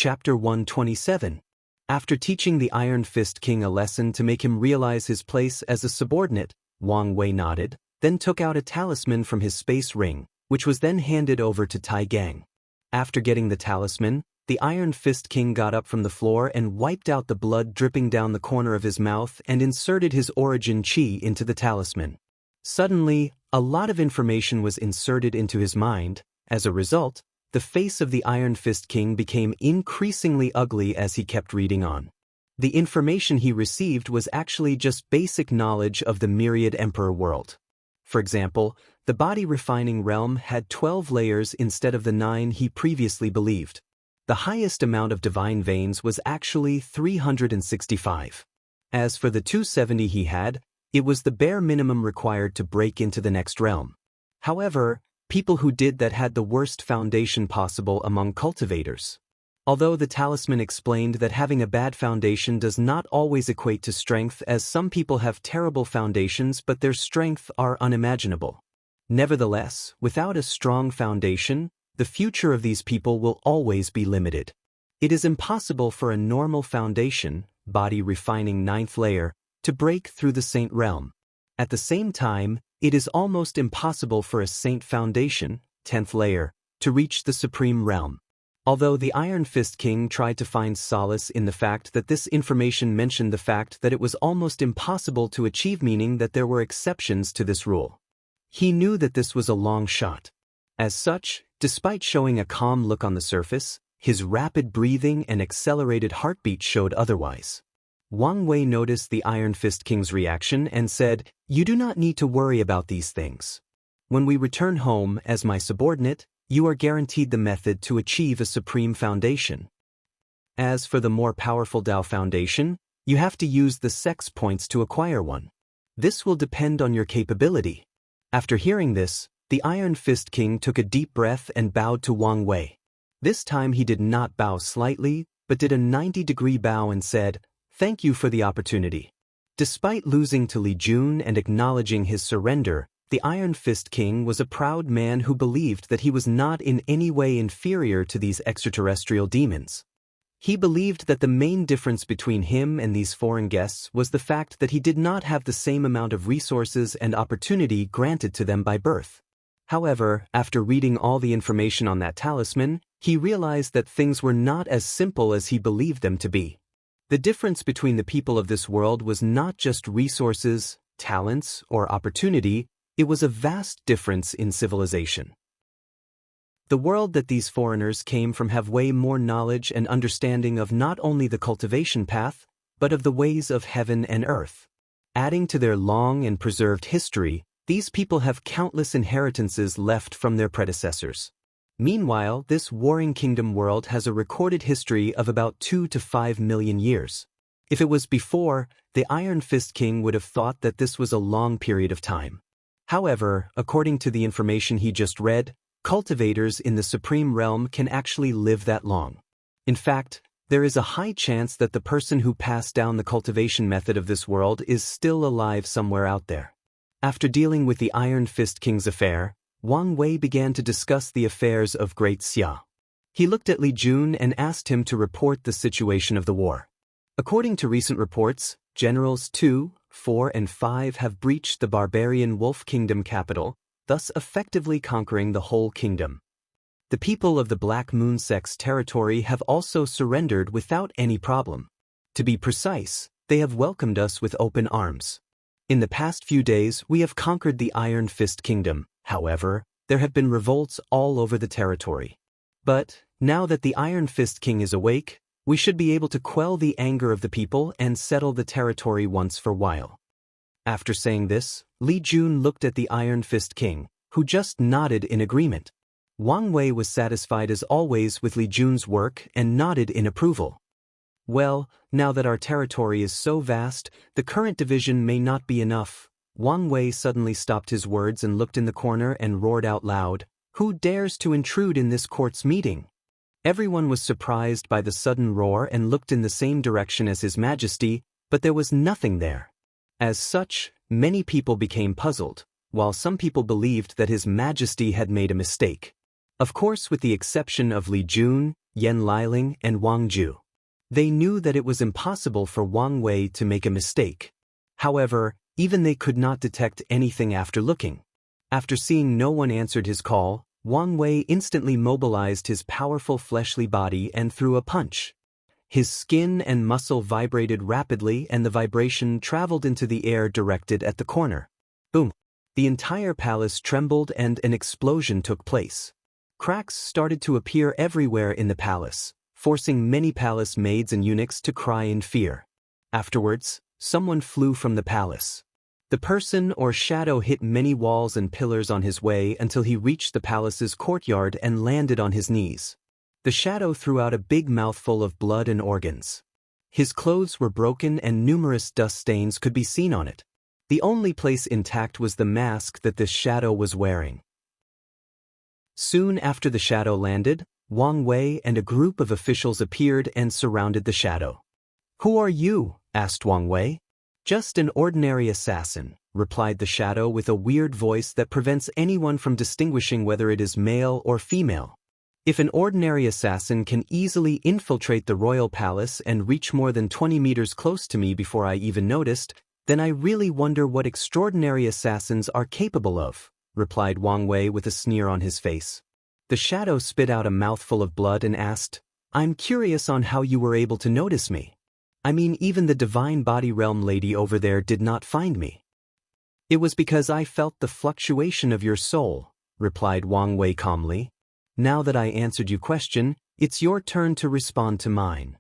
Chapter 127. After teaching the Iron Fist King a lesson to make him realize his place as a subordinate, Wang Wei nodded, then took out a talisman from his space ring, which was then handed over to Tai Gang. After getting the talisman, the Iron Fist King got up from the floor and wiped out the blood dripping down the corner of his mouth and inserted his origin chi into the talisman. Suddenly, a lot of information was inserted into his mind. As a result, the face of the Iron Fist King became increasingly ugly as he kept reading on. The information he received was actually just basic knowledge of the Myriad Emperor world. For example, the body refining realm had 12 layers instead of the 9 he previously believed. The highest amount of divine veins was actually 365. As for the 270 he had, it was the bare minimum required to break into the next realm. However, people who did that had the worst foundation possible among cultivators. Although the talisman explained that having a bad foundation does not always equate to strength, as some people have terrible foundations but their strength are unimaginable. Nevertheless, without a strong foundation, the future of these people will always be limited. It is impossible for a normal foundation, body refining 9th layer, to break through the saint realm. At the same time, it is almost impossible for a saint foundation, 10th layer, to reach the supreme realm. Although the Iron Fist King tried to find solace in the fact that this information mentioned the fact that it was almost impossible to achieve, meaning that there were exceptions to this rule. He knew that this was a long shot. As such, despite showing a calm look on the surface, his rapid breathing and accelerated heartbeat showed otherwise. Wang Wei noticed the Iron Fist King's reaction and said, "You do not need to worry about these things. When we return home as my subordinate, you are guaranteed the method to achieve a supreme foundation. As for the more powerful Dao foundation, you have to use the sects points to acquire one. This will depend on your capability." After hearing this, the Iron Fist King took a deep breath and bowed to Wang Wei. This time he did not bow slightly, but did a 90-degree bow and said, "Thank you for the opportunity." Despite losing to Li Jun and acknowledging his surrender, the Iron Fist King was a proud man who believed that he was not in any way inferior to these extraterrestrial demons. He believed that the main difference between him and these foreign guests was the fact that he did not have the same amount of resources and opportunity granted to them by birth. However, after reading all the information on that talisman, he realized that things were not as simple as he believed them to be. The difference between the people of this world was not just resources, talents, or opportunity, it was a vast difference in civilization. The world that these foreigners came from have way more knowledge and understanding of not only the cultivation path, but of the ways of heaven and earth. Adding to their long and preserved history, these people have countless inheritances left from their predecessors. Meanwhile, this warring kingdom world has a recorded history of about 2 to 5 million years. If it was before, the Iron Fist King would have thought that this was a long period of time. However, according to the information he just read, cultivators in the Supreme Realm can actually live that long. In fact, there is a high chance that the person who passed down the cultivation method of this world is still alive somewhere out there. After dealing with the Iron Fist King's affair, Wang Wei began to discuss the affairs of Great Xia. He looked at Li Jun and asked him to report the situation of the war. According to recent reports, Generals 2, 4, and 5 have breached the barbarian Wolf Kingdom capital, thus effectively conquering the whole kingdom. The people of the Black Moon Sect's territory have also surrendered without any problem. To be precise, they have welcomed us with open arms. In the past few days, we have conquered the Iron Fist Kingdom. However, there have been revolts all over the territory. But, now that the Iron Fist King is awake, we should be able to quell the anger of the people and settle the territory once for while. After saying this, Li Jun looked at the Iron Fist King, who just nodded in agreement. Wang Wei was satisfied as always with Li Jun's work and nodded in approval. Well, now that our territory is so vast, the current division may not be enough. Wang Wei suddenly stopped his words and looked in the corner and roared out loud, "Who dares to intrude in this court's meeting?" Everyone was surprised by the sudden roar and looked in the same direction as His Majesty, but there was nothing there. As such, many people became puzzled, while some people believed that His Majesty had made a mistake. Of course, with the exception of Li Jun, Yan Liling and Wang Ju. They knew that it was impossible for Wang Wei to make a mistake. However, even they could not detect anything after looking. After seeing no one answered his call, Wang Wei instantly mobilized his powerful fleshly body and threw a punch. His skin and muscle vibrated rapidly and the vibration traveled into the air directed at the corner. Boom! The entire palace trembled and an explosion took place. Cracks started to appear everywhere in the palace, forcing many palace maids and eunuchs to cry in fear. Afterwards, someone flew from the palace. The person or shadow hit many walls and pillars on his way until he reached the palace's courtyard and landed on his knees. The shadow threw out a big mouthful of blood and organs. His clothes were broken and numerous dust stains could be seen on it. The only place intact was the mask that this shadow was wearing. Soon after the shadow landed, Wang Wei and a group of officials appeared and surrounded the shadow. "Who are you?" asked Wang Wei. "Just an ordinary assassin," replied the shadow with a weird voice that prevents anyone from distinguishing whether it is male or female. "If an ordinary assassin can easily infiltrate the royal palace and reach more than 20 meters close to me before I even noticed, then I really wonder what extraordinary assassins are capable of," replied Wang Wei with a sneer on his face. The shadow spit out a mouthful of blood and asked, "I'm curious on how you were able to notice me. I mean, even the divine body realm lady over there did not find me." "It was because I felt the fluctuation of your soul," replied Wang Wei calmly. "Now that I answered your question, it's your turn to respond to mine."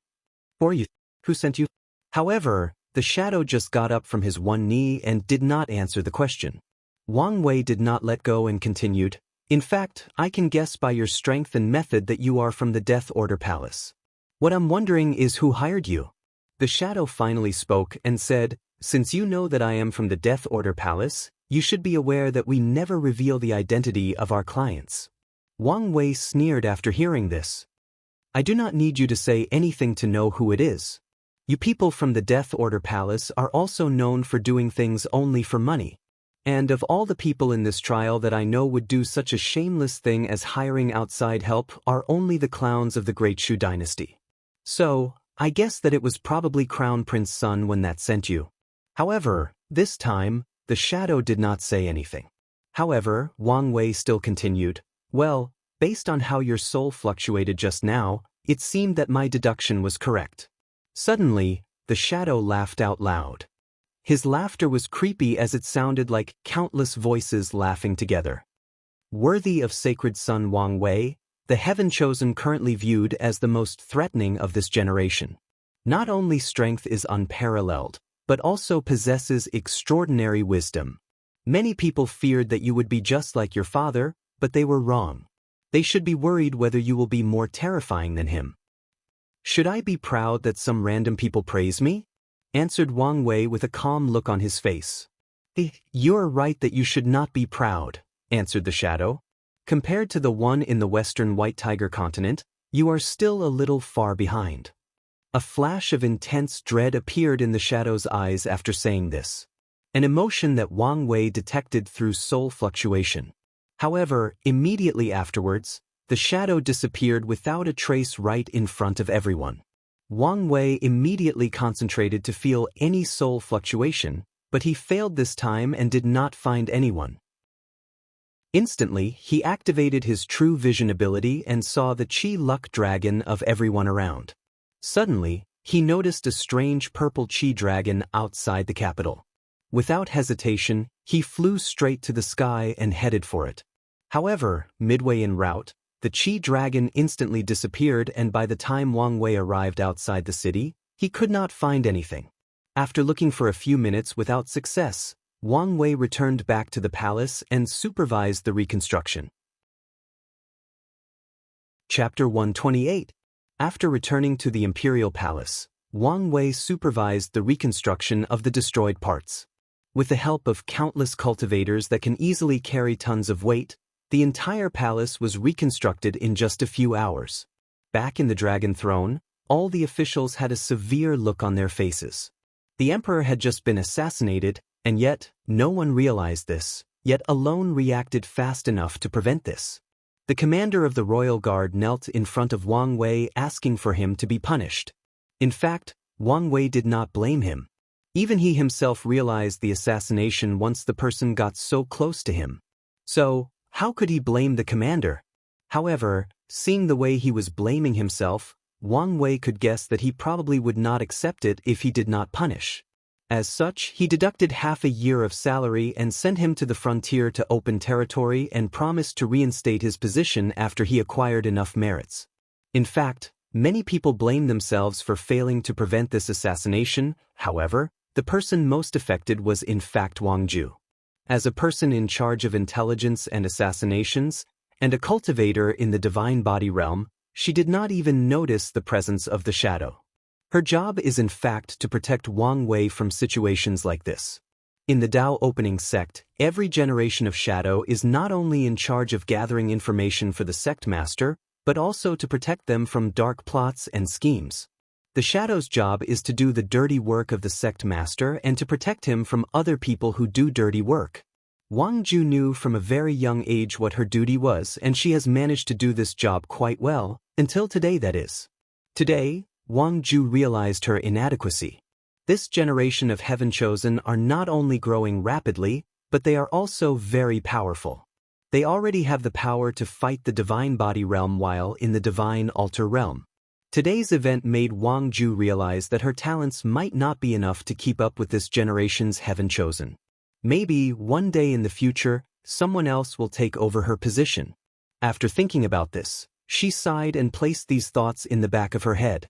"Or you? Who sent you?" However, the shadow just got up from his one knee and did not answer the question. Wang Wei did not let go and continued, "In fact, I can guess by your strength and method that you are from the Death Order Palace. What I'm wondering is who hired you?" The shadow finally spoke and said, "Since you know that I am from the Death Order Palace, you should be aware that we never reveal the identity of our clients." Wang Wei sneered after hearing this. "I do not need you to say anything to know who it is. You people from the Death Order Palace are also known for doing things only for money. And of all the people in this trial that I know would do such a shameless thing as hiring outside help are only the clowns of the Great Shu Dynasty. So, I guess that it was probably Crown Prince Sun when that sent you." However, this time, the shadow did not say anything. However, Wang Wei still continued, "Well, based on how your soul fluctuated just now, it seemed that my deduction was correct." Suddenly, the shadow laughed out loud. His laughter was creepy as it sounded like countless voices laughing together. Worthy of sacred son Wang Wei, the heaven-chosen currently viewed as the most threatening of this generation. Not only strength is unparalleled, but also possesses extraordinary wisdom. Many people feared that you would be just like your father, but they were wrong. They should be worried whether you will be more terrifying than him. "Should I be proud that some random people praise me?" answered Wang Wei with a calm look on his face. "You're right that you should not be proud," answered the shadow. "Compared to the one in the western White Tiger continent, you are still a little far behind." A flash of intense dread appeared in the shadow's eyes after saying this, an emotion that Wang Wei detected through soul fluctuation. However, immediately afterwards, the shadow disappeared without a trace right in front of everyone. Wang Wei immediately concentrated to feel any soul fluctuation, but he failed this time and did not find anyone. Instantly, he activated his true vision ability and saw the Qi Luck dragon of everyone around. Suddenly, he noticed a strange purple Qi dragon outside the capital. Without hesitation, he flew straight to the sky and headed for it. However, midway en route, the Qi dragon instantly disappeared, and by the time Wang Wei arrived outside the city, he could not find anything. After looking for a few minutes without success, Wang Wei returned back to the palace and supervised the reconstruction. Chapter 128. After returning to the imperial palace, Wang Wei supervised the reconstruction of the destroyed parts. With the help of countless cultivators that can easily carry tons of weight, the entire palace was reconstructed in just a few hours. Back in the dragon throne, all the officials had a severe look on their faces. The emperor had just been assassinated, and yet, no one realized this, yet alone reacted fast enough to prevent this. The commander of the royal guard knelt in front of Wang Wei asking for him to be punished. In fact, Wang Wei did not blame him. Even he himself realized the assassination once the person got so close to him. So, how could he blame the commander? However, seeing the way he was blaming himself, Wang Wei could guess that he probably would not accept it if he did not punish. As such, he deducted half a year of salary and sent him to the frontier to open territory and promised to reinstate his position after he acquired enough merits. In fact, many people blame themselves for failing to prevent this assassination. However, the person most affected was in fact Wang Ju. As a person in charge of intelligence and assassinations, and a cultivator in the divine body realm, she did not even notice the presence of the shadow. Her job is in fact to protect Wang Wei from situations like this. In the Dao opening sect, every generation of shadow is not only in charge of gathering information for the sect master, but also to protect them from dark plots and schemes. The shadow's job is to do the dirty work of the sect master and to protect him from other people who do dirty work. Wang Ju knew from a very young age what her duty was, and she has managed to do this job quite well, until today that is. Today, Wang Ju realized her inadequacy. This generation of Heaven Chosen are not only growing rapidly, but they are also very powerful. They already have the power to fight the divine body realm while in the divine altar realm. Today's event made Wang Ju realize that her talents might not be enough to keep up with this generation's Heaven Chosen. Maybe, one day in the future, someone else will take over her position. After thinking about this, she sighed and placed these thoughts in the back of her head.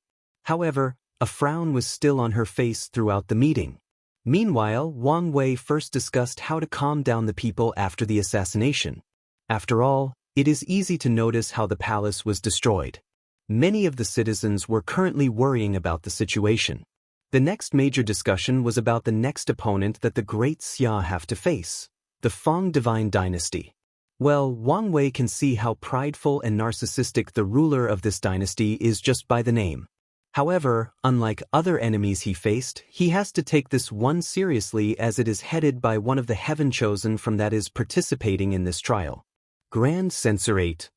However, a frown was still on her face throughout the meeting. Meanwhile, Wang Wei first discussed how to calm down the people after the assassination. After all, it is easy to notice how the palace was destroyed. Many of the citizens were currently worrying about the situation. The next major discussion was about the next opponent that the great Xia have to face, the Fang Divine Dynasty. Well, Wang Wei can see how prideful and narcissistic the ruler of this dynasty is just by the name. However, unlike other enemies he faced, he has to take this one seriously as it is headed by one of the Heaven Chosen from that is participating in this trial. Grand Censorate.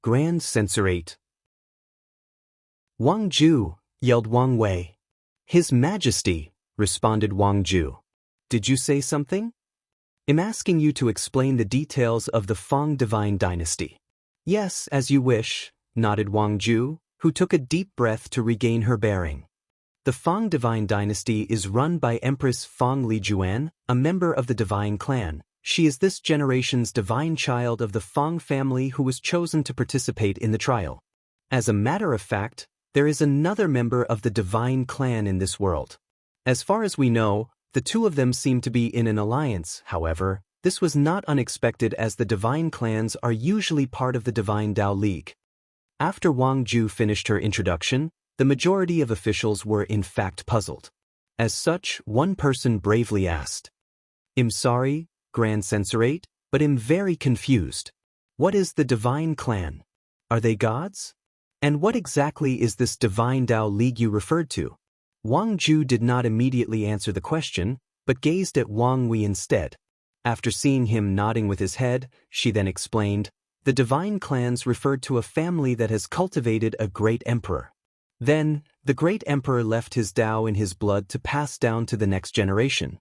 Grand Censorate. Wang Ju, yelled Wang Wei. His Majesty, responded Wang Ju. Did you say something? I'm asking you to explain the details of the Fang Divine Dynasty. Yes, as you wish, nodded Wang Ju, who took a deep breath to regain her bearing. The Fang Divine Dynasty is run by Empress Fang Lijuan, a member of the Divine Clan. She is this generation's divine child of the Fang family who was chosen to participate in the trial. As a matter of fact, there is another member of the Divine Clan in this world. As far as we know, the two of them seem to be in an alliance. However, this was not unexpected as the Divine Clans are usually part of the Divine Dao League. After Wang Ju finished her introduction, the majority of officials were in fact puzzled. As such, one person bravely asked, I'm sorry, Grand Censorate, but I'm very confused. What is the Divine Clan? Are they gods? And what exactly is this Divine Dao League you referred to? Wang Ju did not immediately answer the question, but gazed at Wang Wei instead. After seeing him nodding with his head, she then explained, the Divine Clans referred to a family that has cultivated a great emperor. Then, the great emperor left his Dao in his blood to pass down to the next generation.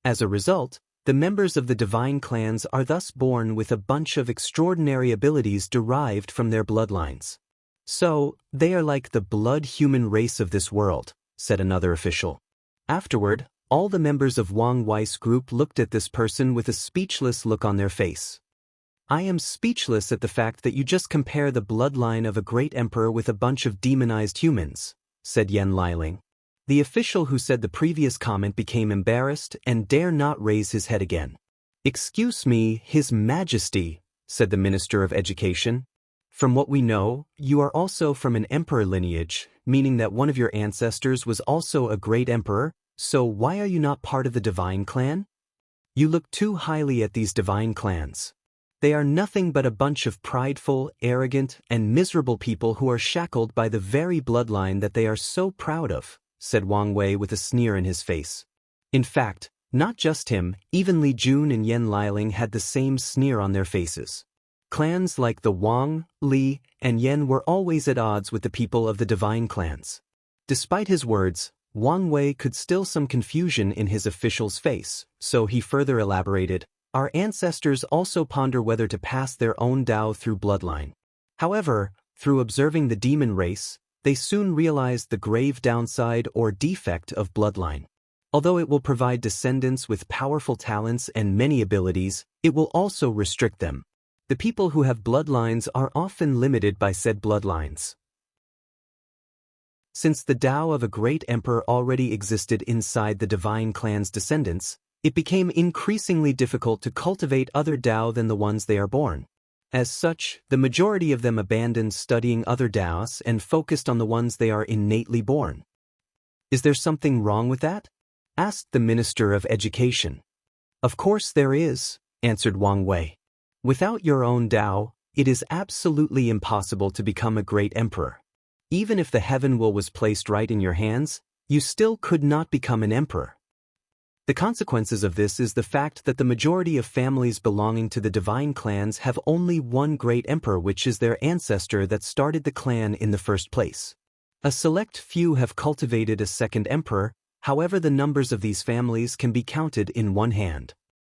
As a result, the members of the Divine Clans are thus born with a bunch of extraordinary abilities derived from their bloodlines. So, they are like the blood-human race of this world, said another official. Afterward, all the members of Wang Wei's group looked at this person with a speechless look on their face. I am speechless at the fact that you just compare the bloodline of a great emperor with a bunch of demonized humans, said Yan Liling. The official who said the previous comment became embarrassed and dare not raise his head again. Excuse me, His Majesty, said the Minister of Education. From what we know, you are also from an emperor lineage, meaning that one of your ancestors was also a great emperor, so why are you not part of the Divine Clan? You look too highly at these Divine Clans. They are nothing but a bunch of prideful, arrogant, and miserable people who are shackled by the very bloodline that they are so proud of, said Wang Wei with a sneer in his face. In fact, not just him, even Li Jun and Yan Liling had the same sneer on their faces. Clans like the Wang, Li, and Yan were always at odds with the people of the divine clans. Despite his words, Wang Wei could still some confusion in his official's face, so he further elaborated, "Our ancestors also ponder whether to pass their own Dao through bloodline. However, through observing the demon race, they soon realized the grave downside or defect of bloodline. Although it will provide descendants with powerful talents and many abilities, it will also restrict them. The people who have bloodlines are often limited by said bloodlines. Since the Tao of a great emperor already existed inside the divine clan's descendants, it became increasingly difficult to cultivate other Tao than the ones they are born. As such, the majority of them abandoned studying other Taos and focused on the ones they are innately born." "Is there something wrong with that?" asked the Minister of Education. "Of course there is," answered Wang Wei. "Without your own Tao, it is absolutely impossible to become a great emperor. Even if the heaven will was placed right in your hands, you still could not become an emperor. The consequences of this is the fact that the majority of families belonging to the divine clans have only one great emperor, which is their ancestor that started the clan in the first place. A select few have cultivated a second emperor, however the numbers of these families can be counted in one hand."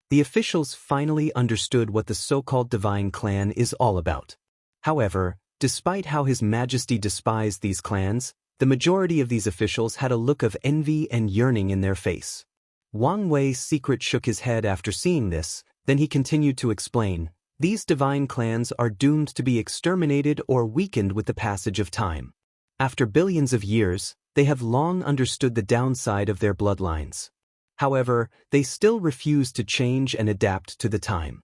The officials finally understood what the so-called divine clan is all about. However, despite how His Majesty despised these clans, the majority of these officials had a look of envy and yearning in their face. Wang Wei's secret shook his head after seeing this, then he continued to explain, "These divine clans are doomed to be exterminated or weakened with the passage of time. After billions of years, they have long understood the downside of their bloodlines. However, they still refuse to change and adapt to the time.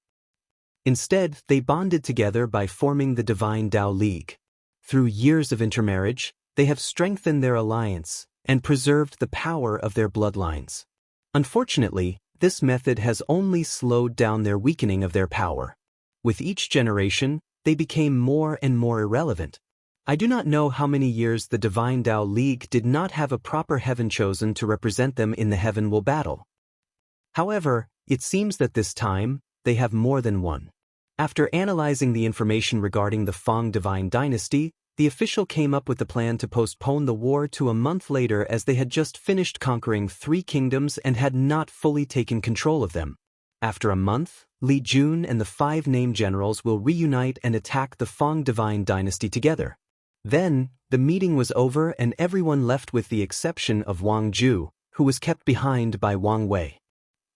Instead, they bonded together by forming the Divine Tao League. Through years of intermarriage, they have strengthened their alliance and preserved the power of their bloodlines. Unfortunately, this method has only slowed down their weakening of their power. With each generation, they became more and more irrelevant. I do not know how many years the Divine Tao League did not have a proper heaven chosen to represent them in the heaven will battle. However, it seems that this time, they have more than one." After analyzing the information regarding the Fang Divine Dynasty, the official came up with the plan to postpone the war to a month later, as they had just finished conquering 3 kingdoms and had not fully taken control of them. After a month, Li Jun and the 5 named generals will reunite and attack the Fang Divine Dynasty together. Then, the meeting was over and everyone left with the exception of Wang Ju, who was kept behind by Wang Wei.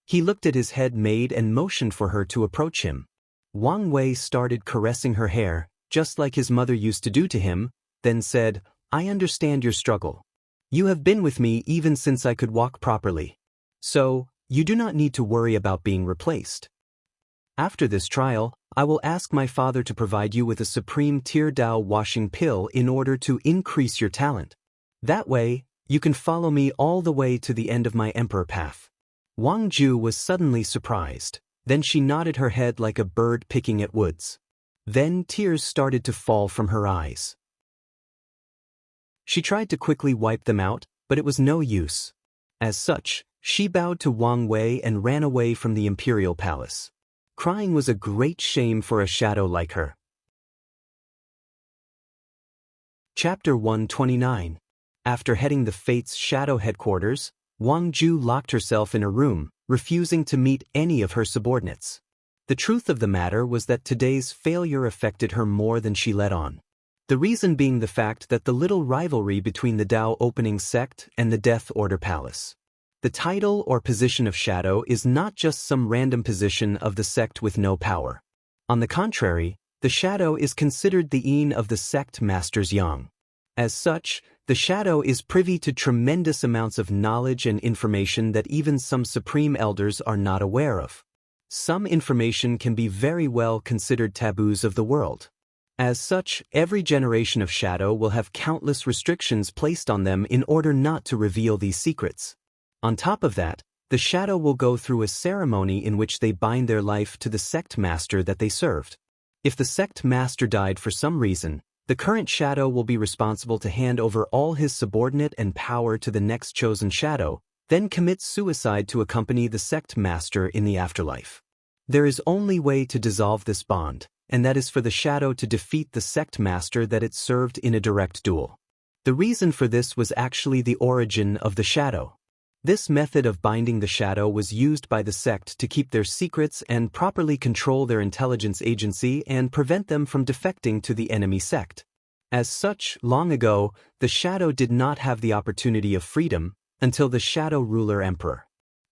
He looked at his head maid and motioned for her to approach him. Wang Wei started caressing her hair, just like his mother used to do to him, then said, "I understand your struggle. You have been with me even since I could walk properly. So, you do not need to worry about being replaced. After this trial, I will ask my father to provide you with a supreme Tier Dao washing pill in order to increase your talent. That way, you can follow me all the way to the end of my emperor path." Wang Ju was suddenly surprised. Then she nodded her head like a bird picking at woods. Then tears started to fall from her eyes. She tried to quickly wipe them out, but it was no use. As such, she bowed to Wang Wei and ran away from the imperial palace. Crying was a great shame for a shadow like her. Chapter 129. After heading the Fate's shadow headquarters, Wang Ju locked herself in a room, refusing to meet any of her subordinates. The truth of the matter was that today's failure affected her more than she let on. The reason being the fact that the little rivalry between the Dao Opening Sect and the Death Order Palace. The title or position of Shadow is not just some random position of the sect with no power. On the contrary, the Shadow is considered the Yin of the sect Masters Yang. As such, the Shadow is privy to tremendous amounts of knowledge and information that even some supreme elders are not aware of. Some information can be very well considered taboos of the world. As such, every generation of Shadow will have countless restrictions placed on them in order not to reveal these secrets. On top of that, the Shadow will go through a ceremony in which they bind their life to the sect master that they served. If the sect master died for some reason, the current Shadow will be responsible to hand over all his subordinate and power to the next chosen Shadow, then commit suicide to accompany the sect master in the afterlife. There is only way to dissolve this bond, and that is for the shadow to defeat the sect master that it served in a direct duel. The reason for this was actually the origin of the shadow. This method of binding the shadow was used by the sect to keep their secrets and properly control their intelligence agency and prevent them from defecting to the enemy sect. As such, long ago, the shadow did not have the opportunity of freedom until the Shadow Ruler Emperor.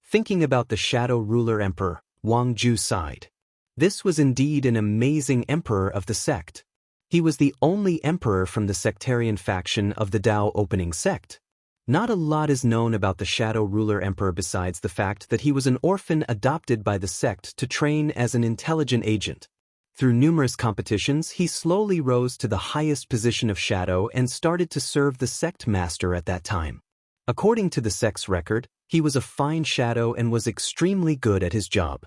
Thinking about the Shadow Ruler Emperor, Wang Ju sighed. This was indeed an amazing emperor of the sect. He was the only emperor from the sectarian faction of the Dao opening sect. Not a lot is known about the Shadow Ruler Emperor besides the fact that he was an orphan adopted by the sect to train as an intelligent agent. Through numerous competitions, he slowly rose to the highest position of shadow and started to serve the sect master at that time. According to the sect's record, he was a fine shadow and was extremely good at his job.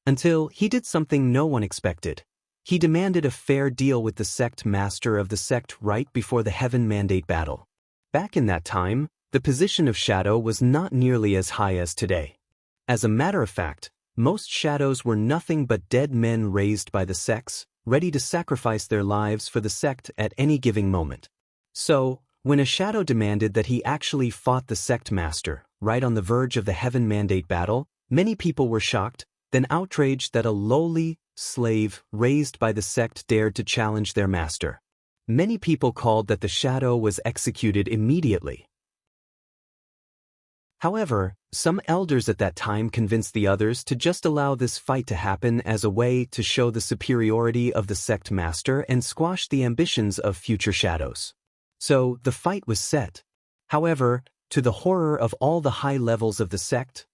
Until he did something no one expected. He demanded a fair deal with the sect master of the sect right before the Heaven Mandate battle. Back in that time, the position of shadow was not nearly as high as today. As a matter of fact, most shadows were nothing but dead men raised by the sects, ready to sacrifice their lives for the sect at any given moment. So, when a shadow demanded that he actually fought the sect master, right on the verge of the Heaven Mandate battle, many people were shocked, then outraged that a lowly slave raised by the sect dared to challenge their master. Many people called that the shadow was executed immediately. However, some elders at that time convinced the others to just allow this fight to happen as a way to show the superiority of the sect master and squash the ambitions of future shadows. So, the fight was set. However, to the horror of all the high levels of the sect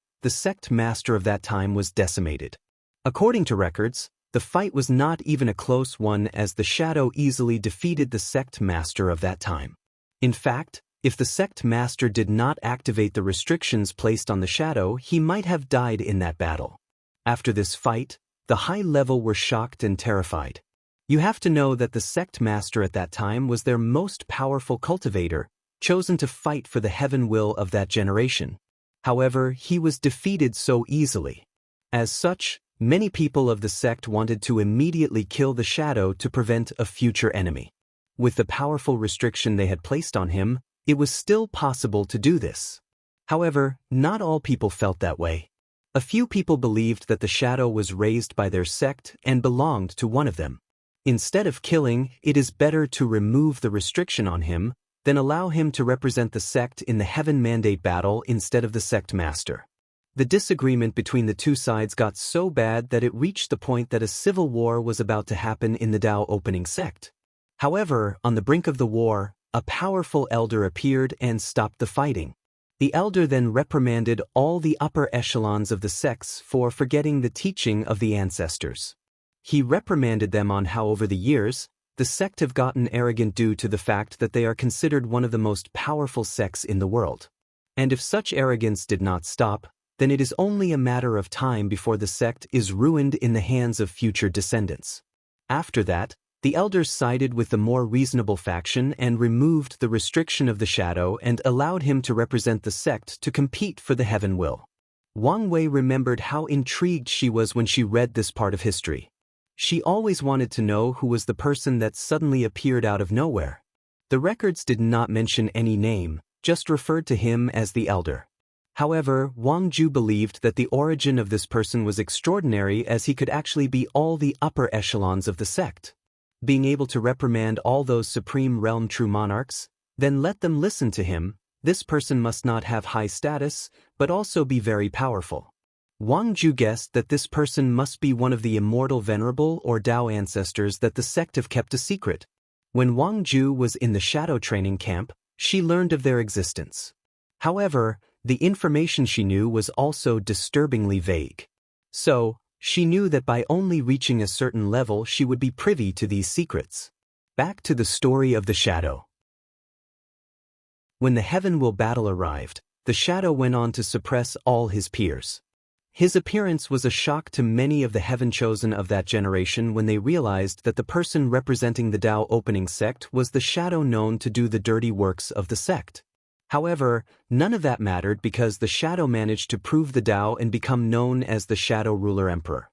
master of that time was decimated. According to records, the fight was not even a close one as the shadow easily defeated the sect master of that time. In fact, if the sect master did not activate the restrictions placed on the shadow, he might have died in that battle. After this fight, the high level were shocked and terrified. You have to know that the sect master at that time was their most powerful cultivator, chosen to fight for the heaven will of that generation. However, he was defeated so easily. As such, many people of the sect wanted to immediately kill the shadow to prevent a future enemy. With the powerful restriction they had placed on him, it was still possible to do this. However, not all people felt that way. A few people believed that the shadow was raised by their sect and belonged to one of them. Instead of killing, it is better to remove the restriction on him than allow him to represent the sect in the Heaven Mandate battle instead of the sect master. The disagreement between the two sides got so bad that it reached the point that a civil war was about to happen in the Dao opening sect. However, on the brink of the war, a powerful elder appeared and stopped the fighting. The elder then reprimanded all the upper echelons of the sects for forgetting the teaching of the ancestors. He reprimanded them on how over the years, the sect have gotten arrogant due to the fact that they are considered one of the most powerful sects in the world. And if such arrogance did not stop, then it is only a matter of time before the sect is ruined in the hands of future descendants. After that, the elders sided with the more reasonable faction and removed the restriction of the shadow and allowed him to represent the sect to compete for the heaven will. Wang Wei remembered how intrigued she was when she read this part of history. She always wanted to know who was the person that suddenly appeared out of nowhere. The records did not mention any name, just referred to him as the elder. However, Wang Ju believed that the origin of this person was extraordinary as he could actually be all the upper echelons of the sect. Being able to reprimand all those supreme realm true monarchs, then let them listen to him, this person must not have high status, but also be very powerful. Wang Ju guessed that this person must be one of the immortal venerable or Dao ancestors that the sect have kept a secret. When Wang Ju was in the shadow training camp, she learned of their existence. However, the information she knew was also disturbingly vague. So, she knew that by only reaching a certain level she would be privy to these secrets. Back to the story of the shadow. When the heaven will battle arrived, the shadow went on to suppress all his peers. His appearance was a shock to many of the heaven chosen of that generation when they realized that the person representing the Dao opening sect was the shadow known to do the dirty works of the sect. However, none of that mattered because the shadow managed to prove the Dao and become known as the Shadow Ruler Emperor.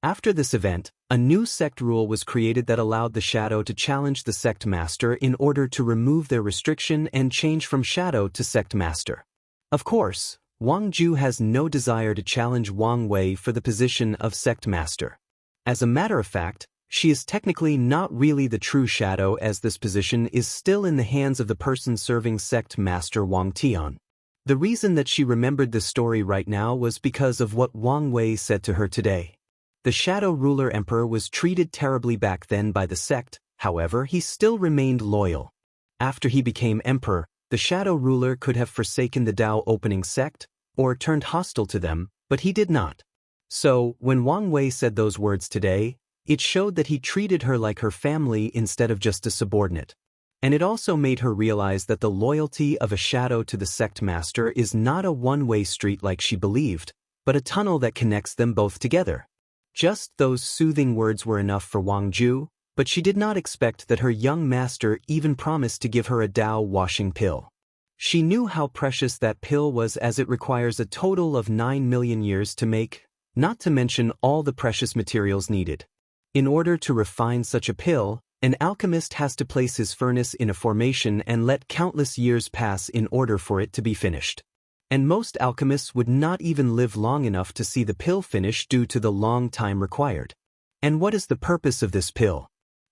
After this event, a new sect rule was created that allowed the shadow to challenge the sect master in order to remove their restriction and change from shadow to sect master. Of course, Wang Ju has no desire to challenge Wang Wei for the position of sect master. As a matter of fact, she is technically not really the true shadow, as this position is still in the hands of the person serving sect master Wang Tian. The reason that she remembered this story right now was because of what Wang Wei said to her today. The Shadow Ruler Emperor was treated terribly back then by the sect, however he still remained loyal. After he became emperor, the Shadow Ruler could have forsaken the Dao opening sect, or turned hostile to them, but he did not. So, when Wang Wei said those words today, it showed that he treated her like her family instead of just a subordinate. And it also made her realize that the loyalty of a shadow to the sect master is not a one-way street like she believed, but a tunnel that connects them both together. Just those soothing words were enough for Wang Ju, but she did not expect that her young master even promised to give her a Dao washing pill. She knew how precious that pill was, as it requires a total of 9 million years to make, not to mention all the precious materials needed. In order to refine such a pill, an alchemist has to place his furnace in a formation and let countless years pass in order for it to be finished. And most alchemists would not even live long enough to see the pill finish due to the long time required. And what is the purpose of this pill?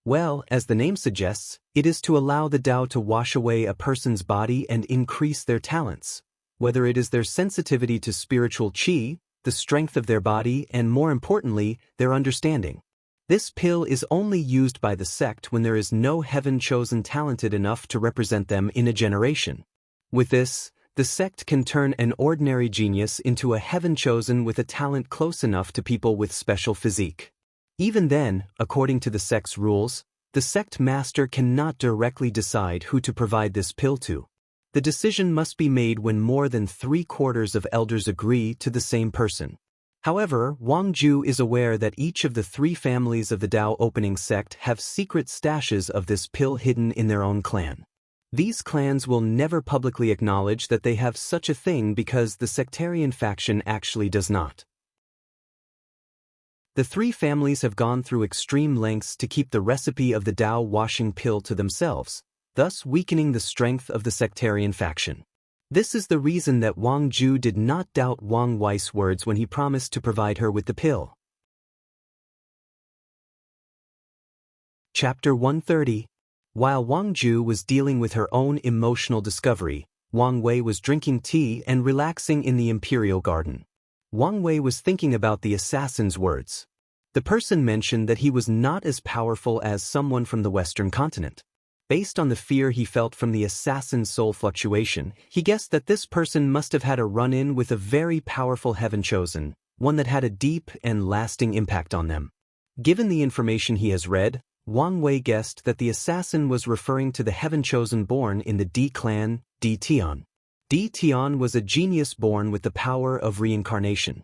Well, as the name suggests, it is to allow the Dao to wash away a person's body and increase their talents, whether it is their sensitivity to spiritual qi, the strength of their body, and more importantly, their understanding. This pill is only used by the sect when there is no heaven-chosen talented enough to represent them in a generation. With this, the sect can turn an ordinary genius into a heaven-chosen with a talent close enough to people with special physique. Even then, according to the sect's rules, the sect master cannot directly decide who to provide this pill to. The decision must be made when more than 3/4 of elders agree to the same person. However, Wang Ju is aware that each of the 3 families of the Dao opening sect have secret stashes of this pill hidden in their own clan. These clans will never publicly acknowledge that they have such a thing because the sectarian faction actually does not. The 3 families have gone through extreme lengths to keep the recipe of the Dao washing pill to themselves, thus weakening the strength of the sectarian faction. This is the reason that Wang Ju did not doubt Wang Wei's words when he promised to provide her with the pill. Chapter 130. While Wang Ju was dealing with her own emotional discovery, Wang Wei was drinking tea and relaxing in the imperial garden. Wang Wei was thinking about the assassin's words. The person mentioned that he was not as powerful as someone from the Western continent. Based on the fear he felt from the assassin's soul fluctuation, he guessed that this person must have had a run-in with a very powerful heaven-chosen, one that had a deep and lasting impact on them. Given the information he has read, Wang Wei guessed that the assassin was referring to the heaven-chosen born in the Di clan, Di Tian. Di Tian was a genius born with the power of reincarnation.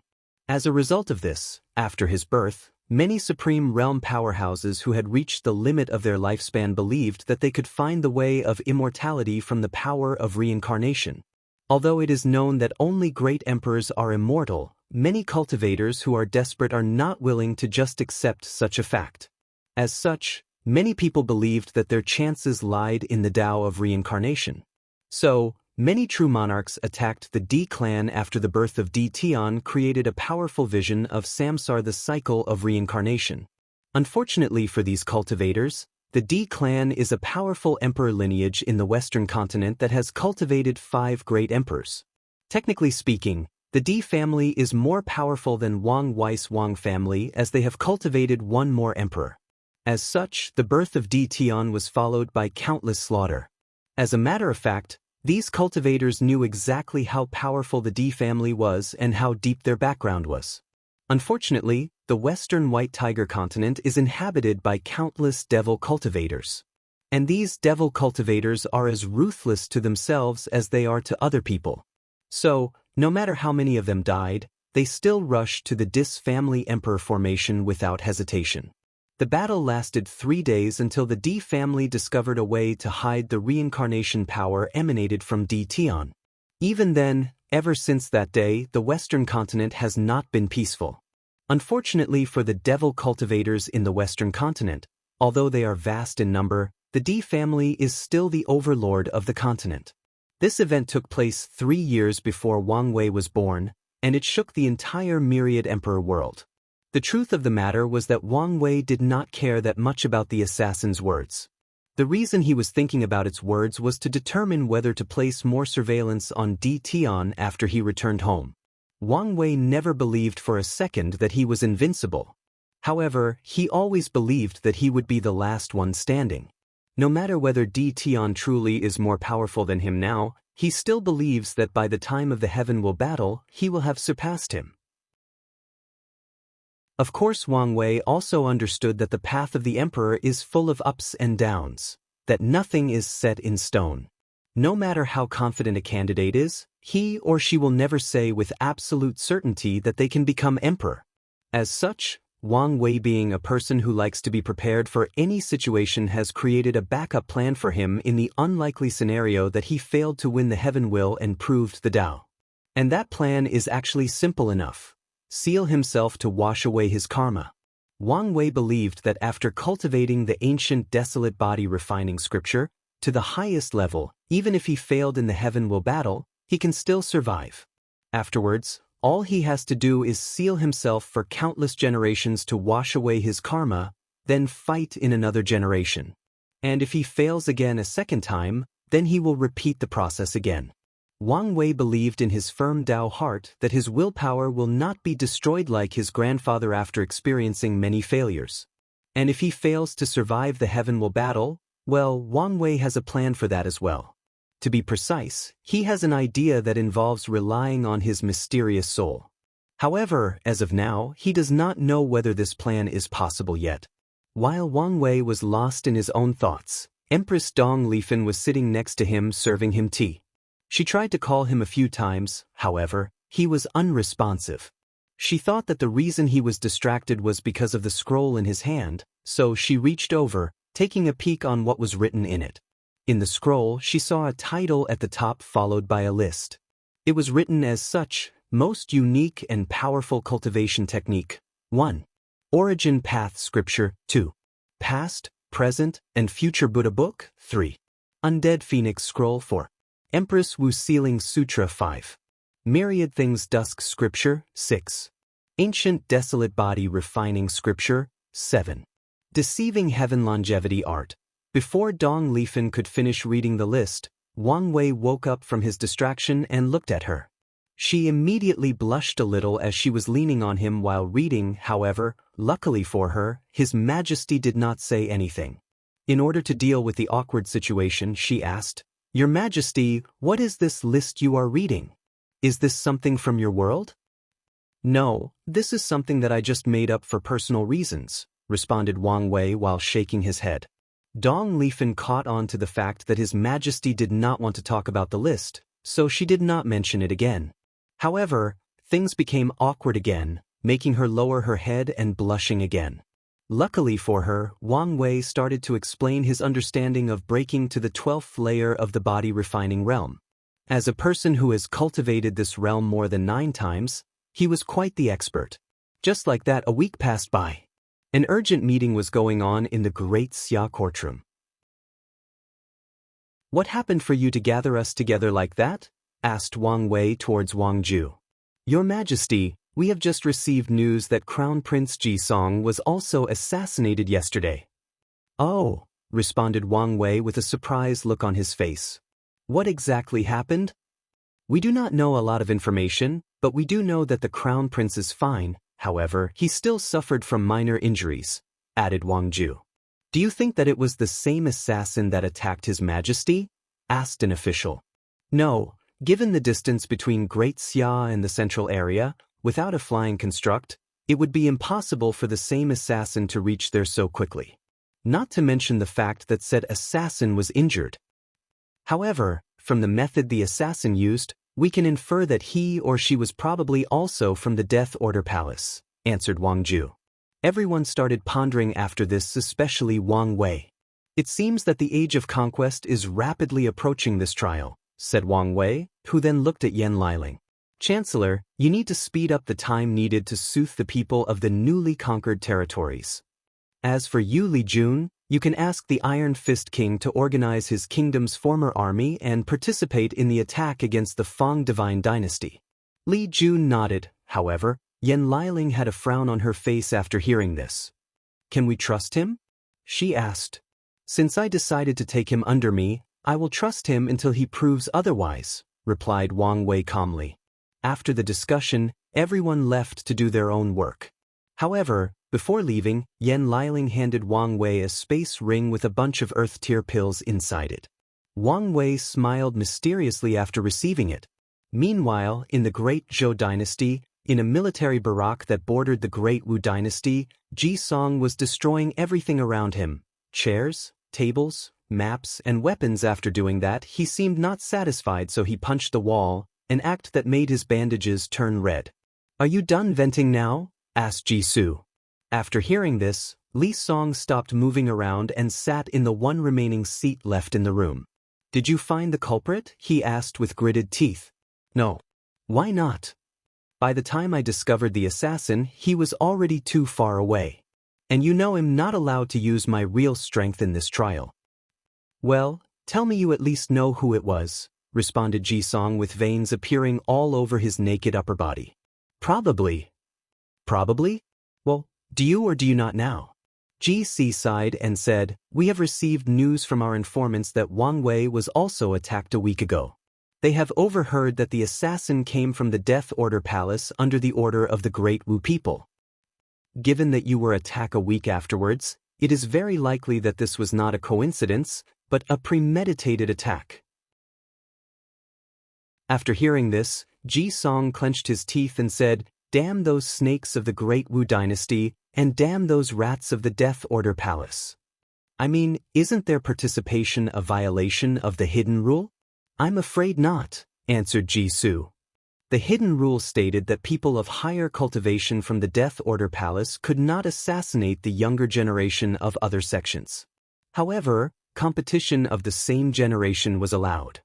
As a result of this, after his birth, many Supreme Realm powerhouses who had reached the limit of their lifespan believed that they could find the way of immortality from the power of reincarnation. Although it is known that only great emperors are immortal, many cultivators who are desperate are not willing to just accept such a fact. As such, many people believed that their chances lied in the Tao of reincarnation. So, many true monarchs attacked the Di clan after the birth of Di Tian created a powerful vision of samsara, the cycle of reincarnation. Unfortunately for these cultivators, the Di clan is a powerful emperor lineage in the Western continent that has cultivated 5 great emperors. Technically speaking, the Di family is more powerful than Wang Wei's Wang family, as they have cultivated 1 more emperor. As such, the birth of Di Tian was followed by countless slaughter. As a matter of fact, these cultivators knew exactly how powerful the Di family was and how deep their background was. Unfortunately, the Western White Tiger continent is inhabited by countless devil cultivators. And these devil cultivators are as ruthless to themselves as they are to other people. So, no matter how many of them died, they still rushed to the Dis family emperor formation without hesitation. The battle lasted 3 days until the Di family discovered a way to hide the reincarnation power emanated from Di Tian. Even then, ever since that day, the Western continent has not been peaceful. Unfortunately for the devil cultivators in the Western continent, although they are vast in number, the D family is still the overlord of the continent. This event took place 3 years before Wang Wei was born, and it shook the entire myriad emperor world. The truth of the matter was that Wang Wei did not care that much about the assassin's words. The reason he was thinking about its words was to determine whether to place more surveillance on Di Tian after he returned home. Wang Wei never believed for a second that he was invincible. However, he always believed that he would be the last one standing. No matter whether Di Tian truly is more powerful than him now, he still believes that by the time of the Heavenwell battle, he will have surpassed him. Of course, Wang Wei also understood that the path of the emperor is full of ups and downs, that nothing is set in stone. No matter how confident a candidate is, he or she will never say with absolute certainty that they can become emperor. As such, Wang Wei, being a person who likes to be prepared for any situation, has created a backup plan for him in the unlikely scenario that he failed to win the Heavenwell and proved the Tao. And that plan is actually simple enough. Seal himself to wash away his karma. Wang Wei believed that after cultivating the ancient desolate body refining scripture to the highest level, even if he failed in the Heavenwell battle, he can still survive. Afterwards, all he has to do is seal himself for countless generations to wash away his karma, then fight in another generation. And if he fails again a second time, then he will repeat the process again. Wang Wei believed in his firm Tao heart that his willpower will not be destroyed like his grandfather after experiencing many failures. And if he fails to survive the Heavenwell battle, well, Wang Wei has a plan for that as well. To be precise, he has an idea that involves relying on his mysterious soul. However, as of now, he does not know whether this plan is possible yet. While Wang Wei was lost in his own thoughts, Empress Dong Lifen was sitting next to him serving him tea. She tried to call him a few times, however, he was unresponsive. She thought that the reason he was distracted was because of the scroll in his hand, so she reached over, taking a peek on what was written in it. In the scroll, she saw a title at the top followed by a list. It was written as such: Most Unique and Powerful Cultivation Technique. 1. Origin Path Scripture. 2. Past, Present, and Future Buddha Book. 3. Undead Phoenix Scroll. 4. Empress Wu Sealing Sutra. 5. Myriad Things Dusk Scripture. 6. Ancient Desolate Body Refining Scripture. 7. Deceiving Heaven Longevity Art. Before Dong Lifen could finish reading the list, Wang Wei woke up from his distraction and looked at her. She immediately blushed a little as she was leaning on him while reading. However, luckily for her, His Majesty did not say anything. In order to deal with the awkward situation, she asked, "Your Majesty, what is this list you are reading? Is this something from your world?" "No, this is something that I just made up for personal reasons," responded Wang Wei while shaking his head. Dong Lifen caught on to the fact that His Majesty did not want to talk about the list, so she did not mention it again. However, things became awkward again, making her lower her head and blushing again. Luckily for her, Wang Wei started to explain his understanding of breaking to the 12th layer of the body refining realm. As a person who has cultivated this realm more than 9 times, he was quite the expert. Just like that, a week passed by. An urgent meeting was going on in the Great Xia courtroom. "What happened for you to gather us together like that?" asked Wang Wei towards Wang Ju. "Your Majesty, we have just received news that Crown Prince Jisong was also assassinated yesterday." "Oh," responded Wang Wei with a surprised look on his face. "What exactly happened?" "We do not know a lot of information, but we do know that the Crown Prince is fine. However, he still suffered from minor injuries," added Wang Ju. "Do you think that it was the same assassin that attacked His Majesty?" asked an official. "No, given the distance between Great Xia and the central area, without a flying construct, it would be impossible for the same assassin to reach there so quickly. Not to mention the fact that said assassin was injured. However, from the method the assassin used, we can infer that he or she was probably also from the Death Order Palace," answered Wang Ju. Everyone started pondering after this, especially Wang Wei. "It seems that the age of conquest is rapidly approaching this trial," said Wang Wei, who then looked at Yan Liling. Chancellor, you need to speed up the time needed to soothe the people of the newly conquered territories. As for you, Li Jun, you can ask the Iron Fist King to organize his kingdom's former army and participate in the attack against the Fang Divine Dynasty. Li Jun nodded. However, Yan Liling had a frown on her face after hearing this. Can we trust him? She asked. Since I decided to take him under me, I will trust him until he proves otherwise, replied Wang Wei calmly. After the discussion, everyone left to do their own work. However, before leaving, Yan Liling handed Wang Wei a space ring with a bunch of Earth Tier pills inside it. Wang Wei smiled mysteriously after receiving it. Meanwhile, in the Great Zhou Dynasty, in a military barrack that bordered the Great Wu Dynasty, Ji Song was destroying everything around him: chairs, tables, maps, and weapons. After doing that, he seemed not satisfied, so he punched the wall, an act that made his bandages turn red. Are you done venting now? Asked Ji Su. After hearing this, Li Song stopped moving around and sat in the one remaining seat left in the room. Did you find the culprit? He asked with gritted teeth. No. Why not? By the time I discovered the assassin, he was already too far away. And you know I'm not allowed to use my real strength in this trial. Well, tell me you at least know who it was, responded Ji Song with veins appearing all over his naked upper body. Probably. Probably? Well, do you or do you not now? Ji Si sighed and said, We have received news from our informants that Wang Wei was also attacked a week ago. They have overheard that the assassin came from the Death Order Palace under the order of the Great Wu people. Given that you were attacked a week afterwards, it is very likely that this was not a coincidence, but a premeditated attack. After hearing this, Ji Song clenched his teeth and said, Damn those snakes of the Great Wu Dynasty, and damn those rats of the Death Order Palace. I mean, isn't their participation a violation of the hidden rule? I'm afraid not, answered Ji Su. The hidden rule stated that people of higher cultivation from the Death Order Palace could not assassinate the younger generation of other sections. However, competition of the same generation was allowed.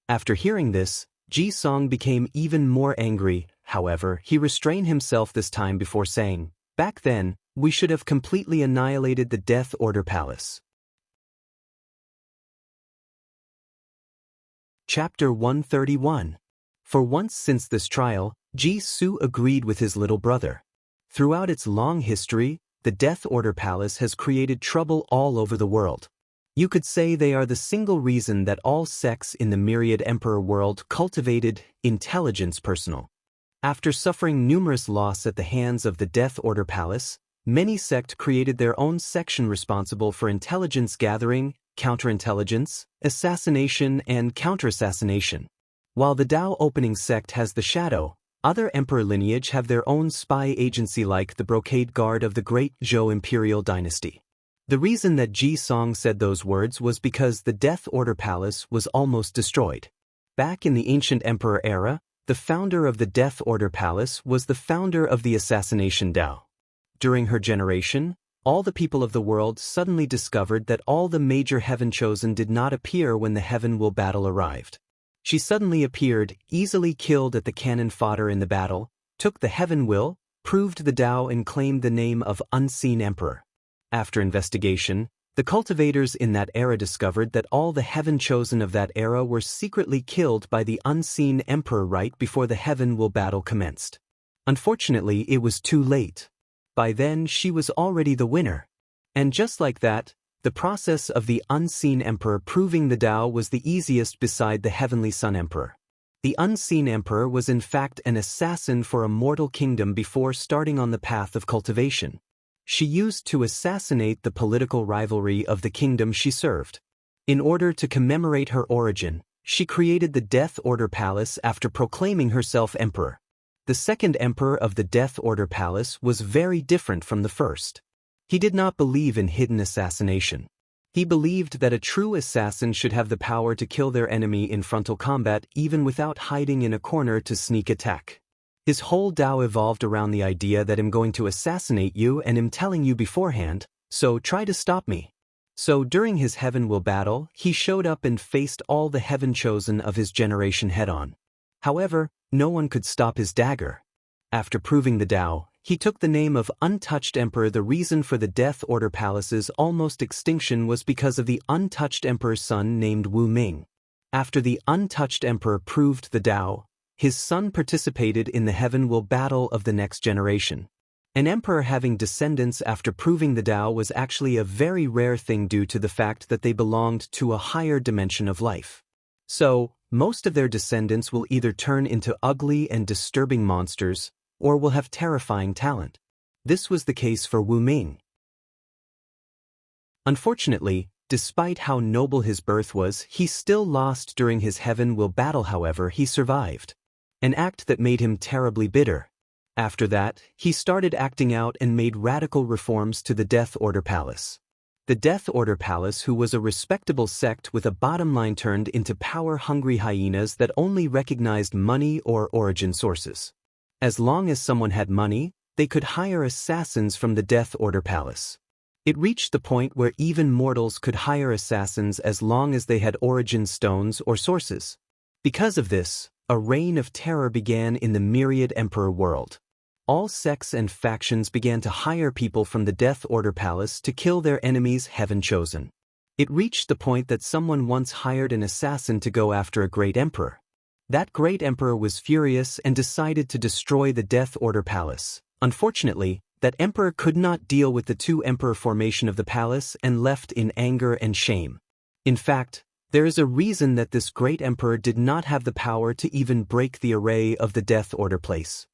After hearing this, Ji Song became even more angry. However, he restrained himself this time before saying, Back then, we should have completely annihilated the Death Order Palace. Chapter 131. For once since this trial, Ji Su agreed with his little brother. Throughout its long history, the Death Order Palace has created trouble all over the world. You could say they are the single reason that all sects in the Myriad Emperor world cultivated intelligence personal. After suffering numerous loss at the hands of the Death Order Palace, many sects created their own section responsible for intelligence gathering, counterintelligence, assassination, and counterassassination. While the Dao Opening sect has the Shadow, other emperor lineage have their own spy agency like the Brocade Guard of the Great Zhou Imperial Dynasty. The reason that Ji Song said those words was because the Death Order Palace was almost destroyed. Back in the ancient emperor era, the founder of the Death Order Palace was the founder of the Assassination Dao. During her generation, all the people of the world suddenly discovered that all the major Heaven Chosen did not appear when the Heaven Will battle arrived. She suddenly appeared, easily killed at the cannon fodder in the battle, took the Heaven Will, proved the Dao and claimed the name of Unseen Emperor. After investigation, the cultivators in that era discovered that all the Heaven Chosen of that era were secretly killed by the Unseen Emperor right before the Heaven Will battle commenced. Unfortunately, it was too late. By then, she was already the winner. And just like that, the process of the Unseen Emperor proving the Dao was the easiest beside the Heavenly Sun Emperor. The Unseen Emperor was in fact an assassin for a mortal kingdom before starting on the path of cultivation. She used to assassinate the political rivalry of the kingdom she served. In order to commemorate her origin, she created the Death Order Palace after proclaiming herself emperor. The second emperor of the Death Order Palace was very different from the first. He did not believe in hidden assassination. He believed that a true assassin should have the power to kill their enemy in frontal combat even without hiding in a corner to sneak attack. His whole Dao evolved around the idea that I'm going to assassinate you and I'm telling you beforehand, so try to stop me. So during his Heaven Will battle, he showed up and faced all the Heaven Chosen of his generation head-on. However, no one could stop his dagger. After proving the Tao, he took the name of Untouched Emperor. The reason for the Death Order Palace's almost extinction was because of the Untouched Emperor's son named Wu Ming. After the Untouched Emperor proved the Tao, his son participated in the Heaven Will battle of the next generation. An emperor having descendants after proving the Tao was actually a very rare thing due to the fact that they belonged to a higher dimension of life. So, most of their descendants will either turn into ugly and disturbing monsters, or will have terrifying talent. This was the case for Wu Ming. Unfortunately, despite how noble his birth was, he still lost during his Heaven Will battle. However, he survived. An act that made him terribly bitter. After that, he started acting out and made radical reforms to the Death Order Palace. The Death Order Palace, who was a respectable sect with a bottom line, turned into power-hungry hyenas that only recognized money or origin sources. As long as someone had money, they could hire assassins from the Death Order Palace. It reached the point where even mortals could hire assassins as long as they had origin stones or sources. Because of this, a reign of terror began in the Myriad Emperor world. All sects and factions began to hire people from the Death Order Palace to kill their enemies, Heaven Chosen. It reached the point that someone once hired an assassin to go after a great emperor. That great emperor was furious and decided to destroy the Death Order Palace. Unfortunately, that emperor could not deal with the two-emperor formation of the palace and left in anger and shame. In fact, there is a reason that this great emperor did not have the power to even break the array of the Death Order place.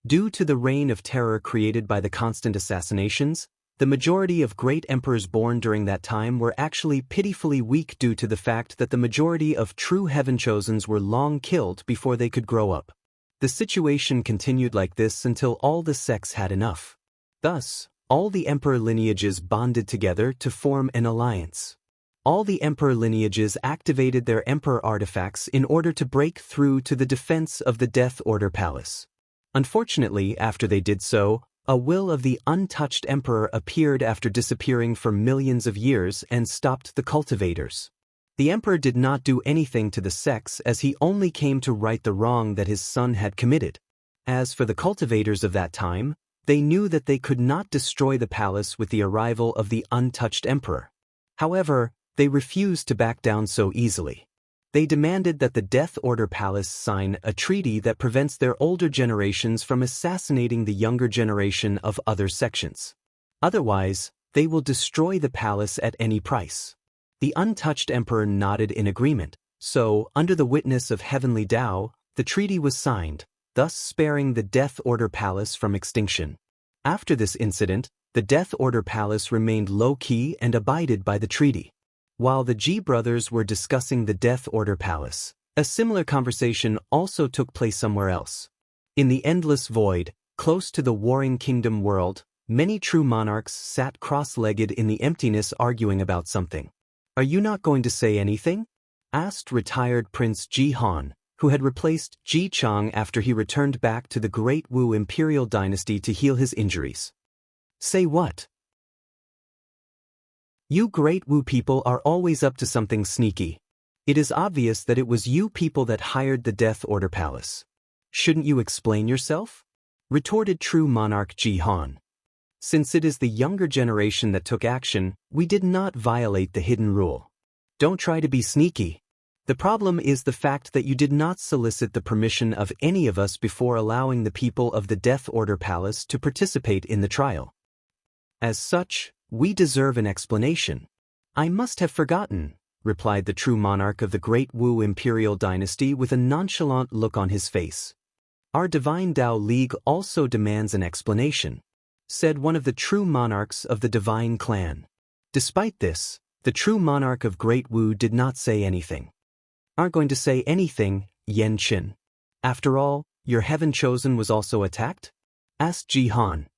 Due to the reign of terror created by the constant assassinations, the majority of great emperors born during that time were actually pitifully weak due to the fact that the majority of true Heaven Chosens were long killed before they could grow up. The situation continued like this until all the sects had enough. Thus, all the emperor lineages bonded together to form an alliance. All the emperor lineages activated their emperor artifacts in order to break through to the defense of the Death Order Palace. Unfortunately, after they did so, a will of the Untouched Emperor appeared after disappearing for millions of years and stopped the cultivators. The emperor did not do anything to the sects as he only came to right the wrong that his son had committed. As for the cultivators of that time, they knew that they could not destroy the palace with the arrival of the Untouched Emperor. However, they refused to back down so easily. They demanded that the Death Order Palace sign a treaty that prevents their older generations from assassinating the younger generation of other sections. Otherwise, they will destroy the palace at any price. The Untouched Emperor nodded in agreement, so, under the witness of Heavenly Tao, the treaty was signed, thus sparing the Death Order Palace from extinction. After this incident, the Death Order Palace remained low-key and abided by the treaty. While the Ji brothers were discussing the Death Order Palace, a similar conversation also took place somewhere else. In the endless void, close to the warring kingdom world, many true monarchs sat cross-legged in the emptiness arguing about something. "Are you not going to say anything?" asked retired Prince Ji Han, who had replaced Ji Chang after he returned back to the Great Wu Imperial Dynasty to heal his injuries. "Say what?" "You Great Wu people are always up to something sneaky. It is obvious that it was you people that hired the Death Order Palace. Shouldn't you explain yourself?" retorted true monarch Ji Han. "Since it is the younger generation that took action, we did not violate the hidden rule. Don't try to be sneaky. The problem is the fact that you did not solicit the permission of any of us before allowing the people of the Death Order Palace to participate in the trial. As such, we deserve an explanation." "I must have forgotten," replied the true monarch of the Great Wu Imperial Dynasty with a nonchalant look on his face. "Our Divine Tao League also demands an explanation," said one of the true monarchs of the Divine Clan. Despite this, the true monarch of Great Wu did not say anything. "Aren't going to say anything, Yan Qin? After all, your Heaven Chosen was also attacked?" asked Ji Han.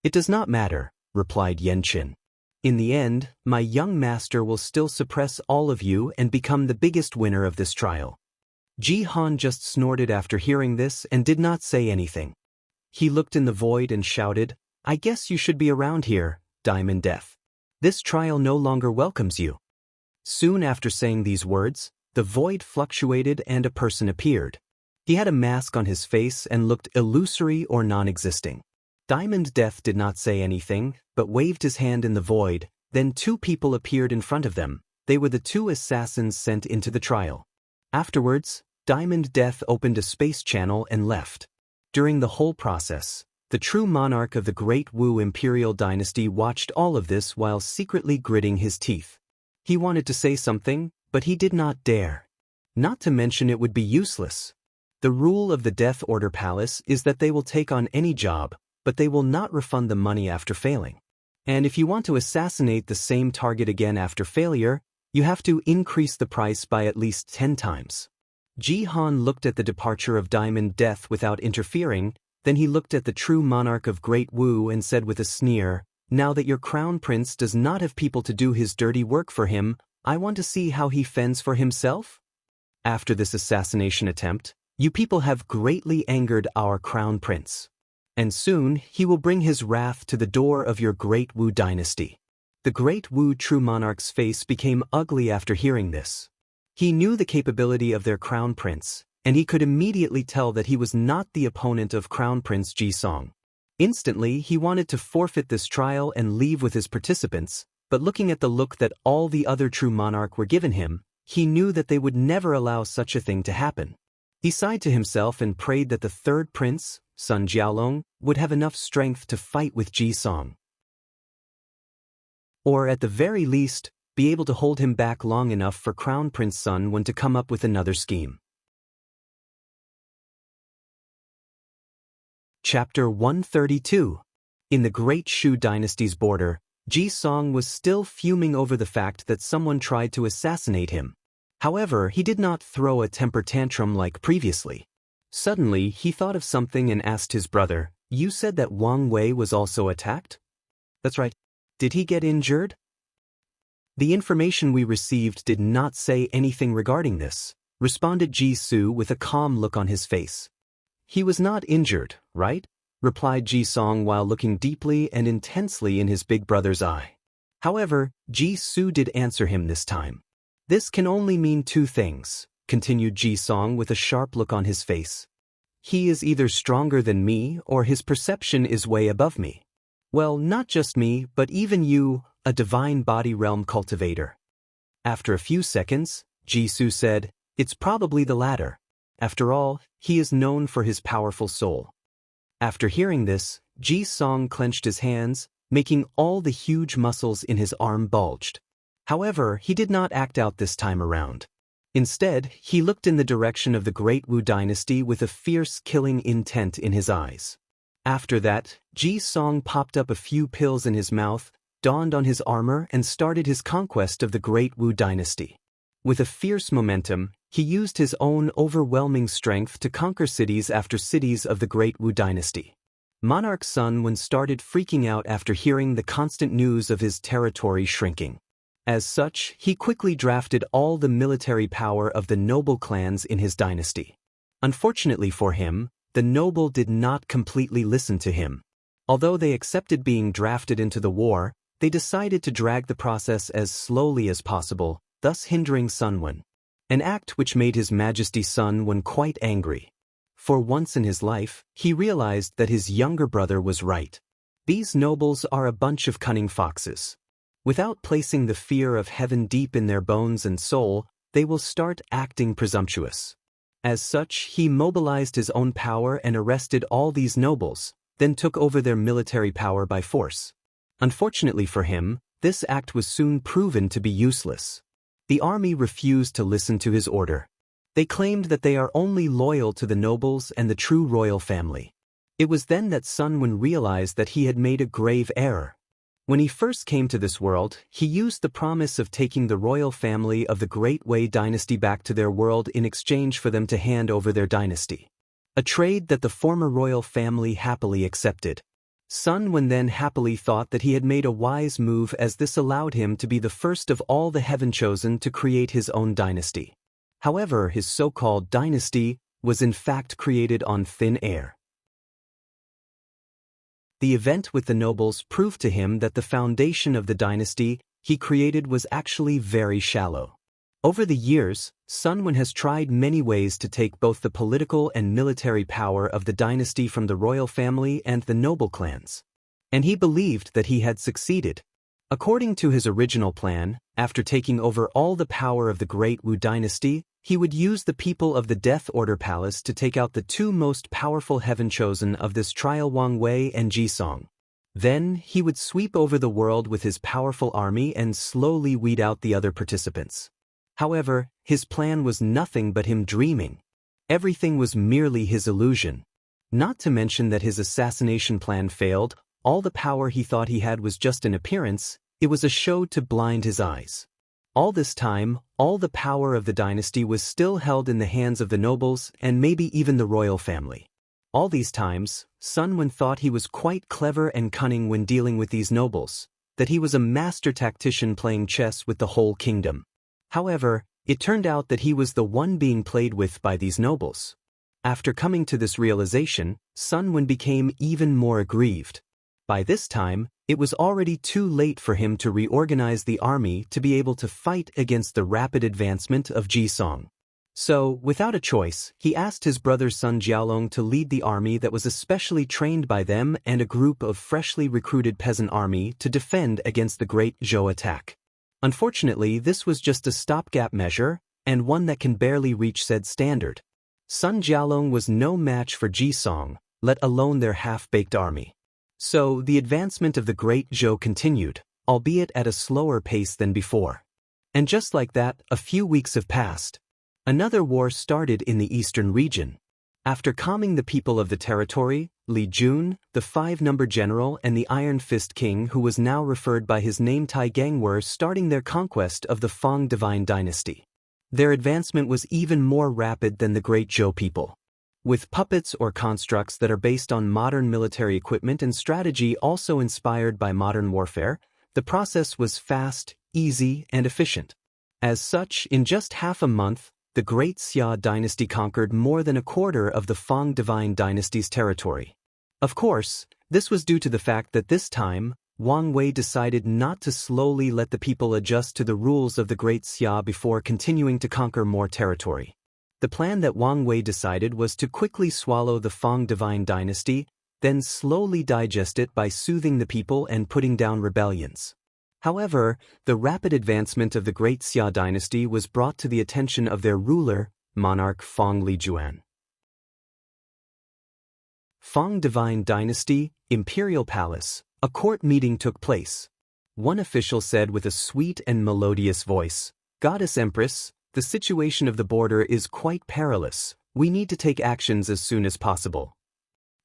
"It does not matter," replied Yan Qin. "In the end, my young master will still suppress all of you and become the biggest winner of this trial." Ji Han just snorted after hearing this and did not say anything. He looked in the void and shouted, "I guess you should be around here, Diamond Death. This trial no longer welcomes you." Soon after saying these words, the void fluctuated and a person appeared. He had a mask on his face and looked illusory or non-existing. Diamond Death did not say anything, but waved his hand in the void. Then two people appeared in front of them. They were the two assassins sent into the trial. Afterwards, Diamond Death opened a space channel and left. During the whole process, the true monarch of the Great Wu Imperial Dynasty watched all of this while secretly gritting his teeth. He wanted to say something, but he did not dare. Not to mention it would be useless. The rule of the Death Order Palace is that they will take on any job, but they will not refund the money after failing. And if you want to assassinate the same target again after failure, you have to increase the price by at least 10 times. Ji-Han looked at the departure of Diamond Death without interfering. Then he looked at the true monarch of Great Wu and said with a sneer, "Now that your crown prince does not have people to do his dirty work for him, I want to see how he fends for himself." After this assassination attempt, you people have greatly angered our crown prince. And soon he will bring his wrath to the door of your Great Wu dynasty. The Great Wu true monarch's face became ugly after hearing this. He knew the capability of their crown prince, and he could immediately tell that he was not the opponent of Crown Prince Ji-Song. Instantly, he wanted to forfeit this trial and leave with his participants, but looking at the look that all the other true monarch were given him, he knew that they would never allow such a thing to happen. He sighed to himself and prayed that the third prince, Sun Jiaolong, would have enough strength to fight with Ji-Song. Or at the very least, be able to hold him back long enough for Crown Prince Sun Wen to come up with another scheme. Chapter 132. In the Great Shu Dynasty's border, Ji-Song was still fuming over the fact that someone tried to assassinate him. However, he did not throw a temper tantrum like previously. Suddenly, he thought of something and asked his brother, "You said that Wang Wei was also attacked?" "That's right. Did he get injured?" "The information we received did not say anything regarding this," responded Ji-Su with a calm look on his face. "He was not injured, right?" replied Ji-Song while looking deeply and intensely in his big brother's eye. However, Ji-Su did answer him this time. "This can only mean two things," continued Ji-Song with a sharp look on his face. "He is either stronger than me or his perception is way above me. Well, not just me, but even you, a divine body realm cultivator." After a few seconds, Ji-Su said, "It's probably the latter. After all, he is known for his powerful soul." After hearing this, Ji-Song clenched his hands, making all the huge muscles in his arm bulged. However, he did not act out this time around. Instead, he looked in the direction of the Great Wu Dynasty with a fierce killing intent in his eyes. After that, Ji-Song popped up a few pills in his mouth, donned on his armor and started his conquest of the Great Wu Dynasty. With a fierce momentum, he used his own overwhelming strength to conquer cities after cities of the Great Wu Dynasty. Monarch Sun Wen started freaking out after hearing the constant news of his territory shrinking. As such, he quickly drafted all the military power of the noble clans in his dynasty. Unfortunately for him, the noble did not completely listen to him. Although they accepted being drafted into the war, they decided to drag the process as slowly as possible, thus hindering Sun Wen. An act which made His Majesty Sun Wen quite angry. For once in his life, he realized that his younger brother was right. These nobles are a bunch of cunning foxes. Without placing the fear of heaven deep in their bones and soul, they will start acting presumptuous. As such, he mobilized his own power and arrested all these nobles, then took over their military power by force. Unfortunately for him, this act was soon proven to be useless. The army refused to listen to his order. They claimed that they are only loyal to the nobles and the true royal family. It was then that Sun Wen realized that he had made a grave error. When he first came to this world, he used the promise of taking the royal family of the Great Wei dynasty back to their world in exchange for them to hand over their dynasty. A trade that the former royal family happily accepted. Sun Wen then happily thought that he had made a wise move, as this allowed him to be the first of all the heaven chosen to create his own dynasty. However, his so-called dynasty was in fact created on thin air. The event with the nobles proved to him that the foundation of the dynasty he created was actually very shallow. Over the years, Sun Wen has tried many ways to take both the political and military power of the dynasty from the royal family and the noble clans. And he believed that he had succeeded. According to his original plan, after taking over all the power of the Great Wu dynasty, he would use the people of the Death Order Palace to take out the two most powerful heaven-chosen of this trial, Wang Wei and Jisong. Then, he would sweep over the world with his powerful army and slowly weed out the other participants. However, his plan was nothing but him dreaming. Everything was merely his illusion. Not to mention that his assassination plan failed. All the power he thought he had was just an appearance. It was a show to blind his eyes. All this time, all the power of the dynasty was still held in the hands of the nobles and maybe even the royal family. All these times, Sun Wen thought he was quite clever and cunning when dealing with these nobles, that he was a master tactician playing chess with the whole kingdom. However, it turned out that he was the one being played with by these nobles. After coming to this realization, Sun Wen became even more aggrieved. By this time, it was already too late for him to reorganize the army to be able to fight against the rapid advancement of Jisong. So, without a choice, he asked his brother Sun Jiaolong to lead the army that was especially trained by them and a group of freshly recruited peasant army to defend against the Great Zhou attack. Unfortunately, this was just a stopgap measure, and one that can barely reach said standard. Sun Jiaolong was no match for Jisong, let alone their half-baked army. So, the advancement of the Great Zhou continued, albeit at a slower pace than before. And just like that, a few weeks have passed. Another war started in the eastern region. After calming the people of the territory, Li Jun, the five-number general and the Iron Fist King who was now referred by his name Tai Gang were starting their conquest of the Fang Divine Dynasty. Their advancement was even more rapid than the Great Zhou people. With puppets or constructs that are based on modern military equipment and strategy also inspired by modern warfare, the process was fast, easy, and efficient. As such, in just half a month, the Great Xia dynasty conquered more than a quarter of the Fang Divine Dynasty's territory. Of course, this was due to the fact that this time, Wang Wei decided not to slowly let the people adjust to the rules of the Great Xia before continuing to conquer more territory. The plan that Wang Wei decided was to quickly swallow the Fang Divine Dynasty, then slowly digest it by soothing the people and putting down rebellions. However, the rapid advancement of the Great Xia dynasty was brought to the attention of their ruler, Monarch Fang Lijuan. Fang Divine Dynasty, Imperial Palace. A court meeting took place. One official said with a sweet and melodious voice, "Goddess Empress, the situation of the border is quite perilous. We need to take actions as soon as possible.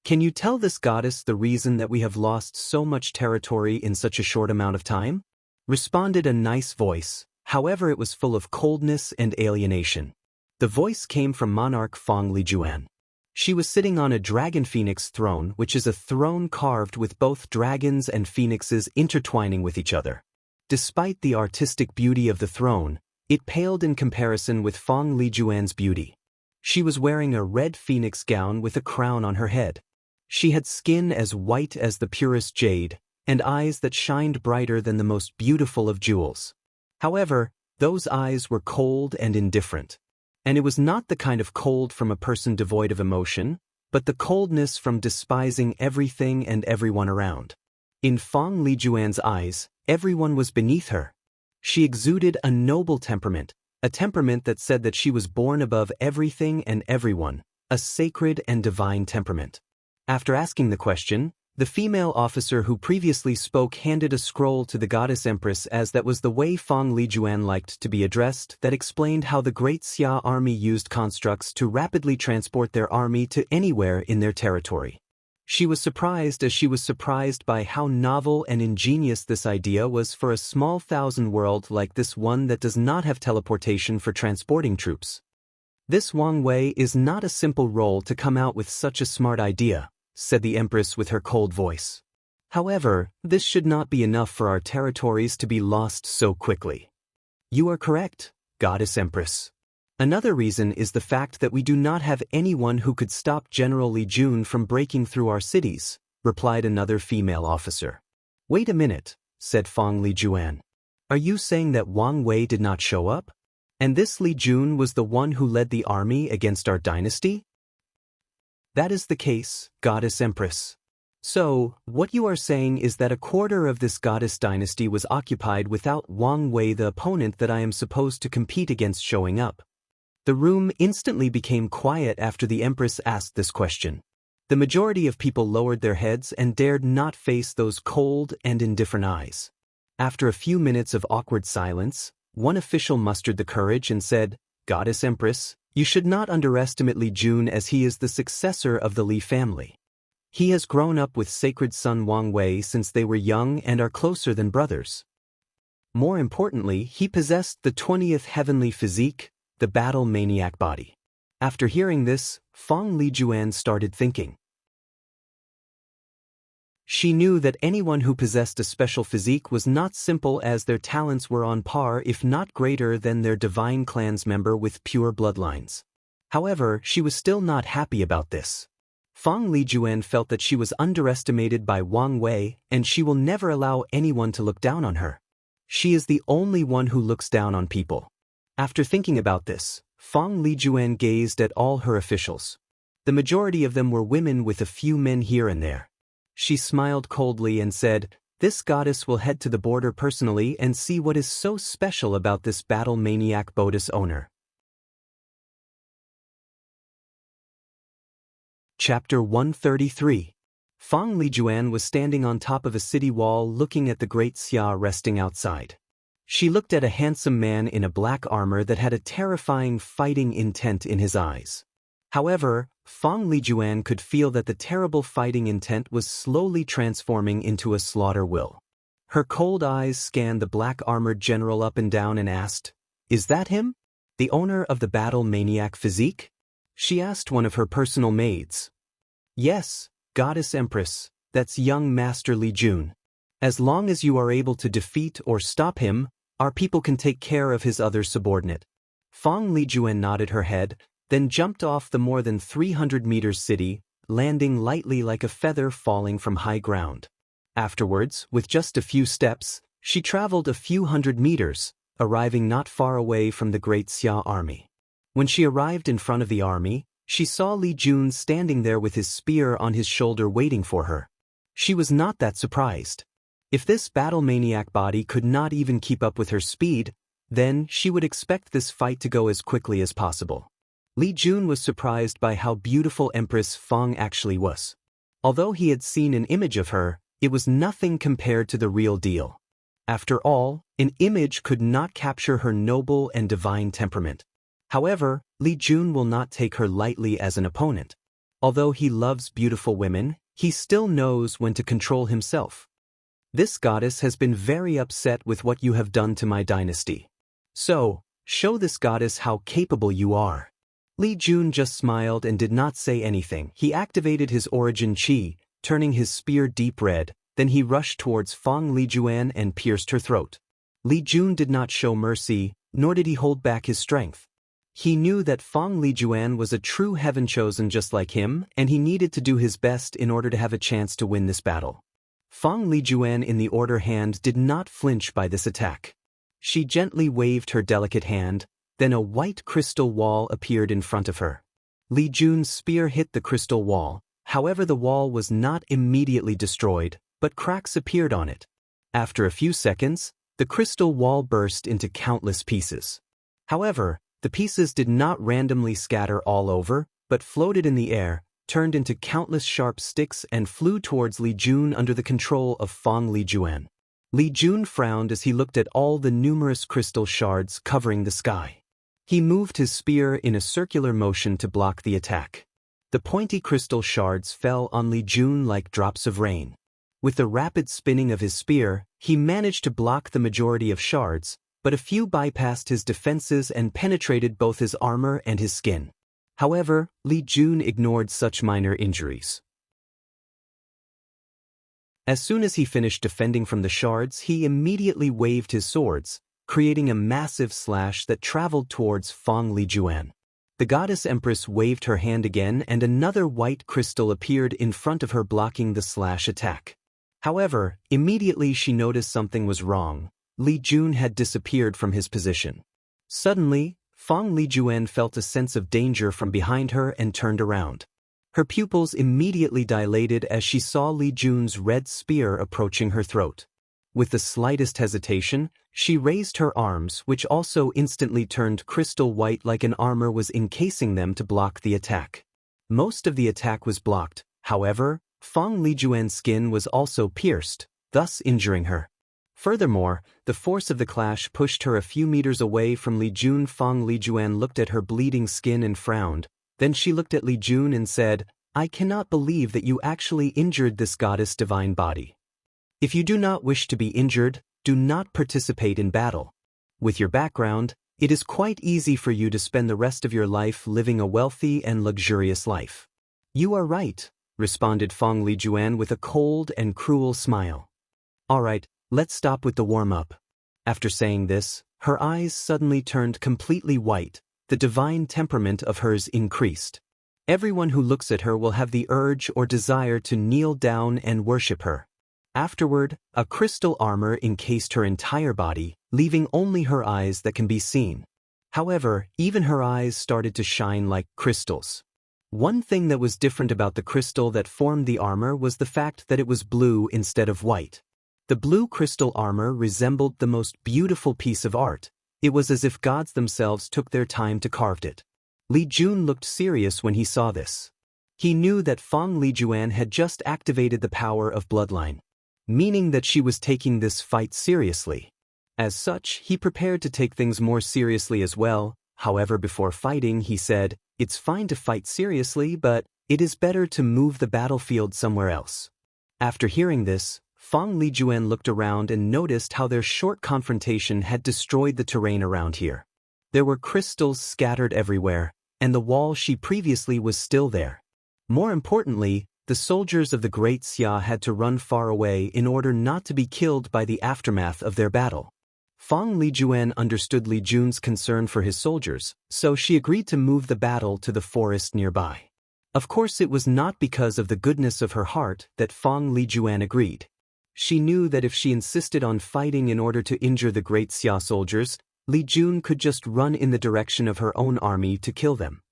Can you tell this goddess the reason that we have lost so much territory in such a short amount of time?" Responded a nice voice, however it was full of coldness and alienation. The voice came from Monarch Fang Lijuan. She was sitting on a dragon phoenix throne, which is a throne carved with both dragons and phoenixes intertwining with each other. Despite the artistic beauty of the throne, it paled in comparison with Fang Lijuan's beauty. She was wearing a red phoenix gown with a crown on her head. She had skin as white as the purest jade, and eyes that shined brighter than the most beautiful of jewels. However, those eyes were cold and indifferent. And it was not the kind of cold from a person devoid of emotion, but the coldness from despising everything and everyone around. In Fang Lijuan's eyes, everyone was beneath her. She exuded a noble temperament, a temperament that said that she was born above everything and everyone, a sacred and divine temperament. After asking the question, the female officer who previously spoke handed a scroll to the goddess empress, as that was the way Fang Lijuan liked to be addressed, that explained how the Great Xia army used constructs to rapidly transport their army to anywhere in their territory. She was surprised as she was surprised by how novel and ingenious this idea was for a small thousand world like this one that does not have teleportation for transporting troops. This Wang Wei is not a simple role to come out with such a smart idea, said the Empress with her cold voice. However, this should not be enough for our territories to be lost so quickly. You are correct, Goddess Empress. Another reason is the fact that we do not have anyone who could stop General Li Jun from breaking through our cities, replied another female officer. Wait a minute, said Fang Lijuan. Are you saying that Wang Wei did not show up? And this Li Jun was the one who led the army against our dynasty? That is the case, Goddess Empress. So, what you are saying is that a quarter of this goddess dynasty was occupied without Wang Wei, the opponent that I am supposed to compete against, showing up. The room instantly became quiet after the Empress asked this question. The majority of people lowered their heads and dared not face those cold and indifferent eyes. After a few minutes of awkward silence, one official mustered the courage and said, "Goddess Empress, you should not underestimate Li Jun, as he is the successor of the Li family. He has grown up with sacred son Wang Wei since they were young and are closer than brothers. More importantly, he possessed the 20th heavenly physique, the battle maniac body." After hearing this, Feng Lijuan started thinking. She knew that anyone who possessed a special physique was not simple, as their talents were on par, if not greater than, their divine clan's member with pure bloodlines. However, she was still not happy about this. Feng Lijuan felt that she was underestimated by Wang Wei, and she will never allow anyone to look down on her. She is the only one who looks down on people. After thinking about this, Feng Lijuan gazed at all her officials. The majority of them were women, with a few men here and there. She smiled coldly and said, "This goddess will head to the border personally and see what is so special about this battle maniac Bodis owner." Chapter 133. Feng Lijuan was standing on top of a city wall looking at the great Xia resting outside. She looked at a handsome man in a black armor that had a terrifying fighting intent in his eyes. However, Feng Lijuan could feel that the terrible fighting intent was slowly transforming into a slaughter will. Her cold eyes scanned the black-armored general up and down and asked, "Is that him? The owner of the battle maniac physique?" She asked one of her personal maids. "Yes, Goddess Empress, that's young Master Li Jun. As long as you are able to defeat or stop him, our people can take care of his other subordinate." Feng Lijuan nodded her head, then jumped off the more than 300 meters city, landing lightly like a feather falling from high ground. Afterwards, with just a few steps, she traveled a few hundred meters, arriving not far away from the great Xia army. When she arrived in front of the army, she saw Li Jun standing there with his spear on his shoulder waiting for her. She was not that surprised. If this battle maniac body could not even keep up with her speed, then she would expect this fight to go as quickly as possible. Li Jun was surprised by how beautiful Empress Feng actually was. Although he had seen an image of her, it was nothing compared to the real deal. After all, an image could not capture her noble and divine temperament. However, Li Jun will not take her lightly as an opponent. Although he loves beautiful women, he still knows when to control himself. "This goddess has been very upset with what you have done to my dynasty. So, show this goddess how capable you are." Li Jun just smiled and did not say anything. He activated his origin chi, turning his spear deep red, then he rushed towards Feng Lijuan and pierced her throat. Li Jun did not show mercy, nor did he hold back his strength. He knew that Feng Lijuan was a true heaven-chosen just like him, and he needed to do his best in order to have a chance to win this battle. Feng Lijuan in the order hand did not flinch by this attack. She gently waved her delicate hand, then a white crystal wall appeared in front of her. Li Jun's spear hit the crystal wall, however the wall was not immediately destroyed, but cracks appeared on it. After a few seconds, the crystal wall burst into countless pieces. However, the pieces did not randomly scatter all over, but floated in the air, turned into countless sharp sticks and flew towards Li Jun under the control of Feng Lijuan. Li Jun frowned as he looked at all the numerous crystal shards covering the sky. He moved his spear in a circular motion to block the attack. The pointy crystal shards fell on Li Jun like drops of rain. With the rapid spinning of his spear, he managed to block the majority of shards, but a few bypassed his defenses and penetrated both his armor and his skin. However, Li Jun ignored such minor injuries. As soon as he finished defending from the shards, he immediately waved his swords, creating a massive slash that traveled towards Feng Lijuan. The goddess empress waved her hand again and another white crystal appeared in front of her, blocking the slash attack. However, immediately she noticed something was wrong. Li Jun had disappeared from his position. Suddenly, Fong Lijuan felt a sense of danger from behind her and turned around. Her pupils immediately dilated as she saw Li Jun's red spear approaching her throat. With the slightest hesitation, she raised her arms, which also instantly turned crystal white like an armor was encasing them to block the attack. Most of the attack was blocked, however, Fong Lijuan's skin was also pierced, thus injuring her. Furthermore, the force of the clash pushed her a few meters away from Li Jun. Fong Lijuan looked at her bleeding skin and frowned. Then she looked at Li Jun and said, "I cannot believe that you actually injured this goddess' divine body. If you do not wish to be injured, do not participate in battle. With your background, it is quite easy for you to spend the rest of your life living a wealthy and luxurious life." "You are right," responded Fong Lijuan with a cold and cruel smile. "All right, let's stop with the warm-up." After saying this, her eyes suddenly turned completely white. The divine temperament of hers increased. Everyone who looks at her will have the urge or desire to kneel down and worship her. Afterward, a crystal armor encased her entire body, leaving only her eyes that can be seen. However, even her eyes started to shine like crystals. One thing that was different about the crystal that formed the armor was the fact that it was blue instead of white. The blue crystal armor resembled the most beautiful piece of art. It was as if gods themselves took their time to carve it. Li Jun looked serious when he saw this. He knew that Fong Lijuan had just activated the power of bloodline, meaning that she was taking this fight seriously. As such, he prepared to take things more seriously as well. However, before fighting, he said, "It's fine to fight seriously, but it is better to move the battlefield somewhere else." After hearing this, Fong Lijuan looked around and noticed how their short confrontation had destroyed the terrain around here. There were crystals scattered everywhere, and the wall she previously was still there. More importantly, the soldiers of the Great Xia had to run far away in order not to be killed by the aftermath of their battle. Fong Lijuan understood Li Jun's concern for his soldiers, so she agreed to move the battle to the forest nearby. Of course, it was not because of the goodness of her heart that Fong Lijuan agreed. She knew that if she insisted on fighting in order to injure the Great Xia soldiers, Li Jun could just run in the direction of her own army to kill them.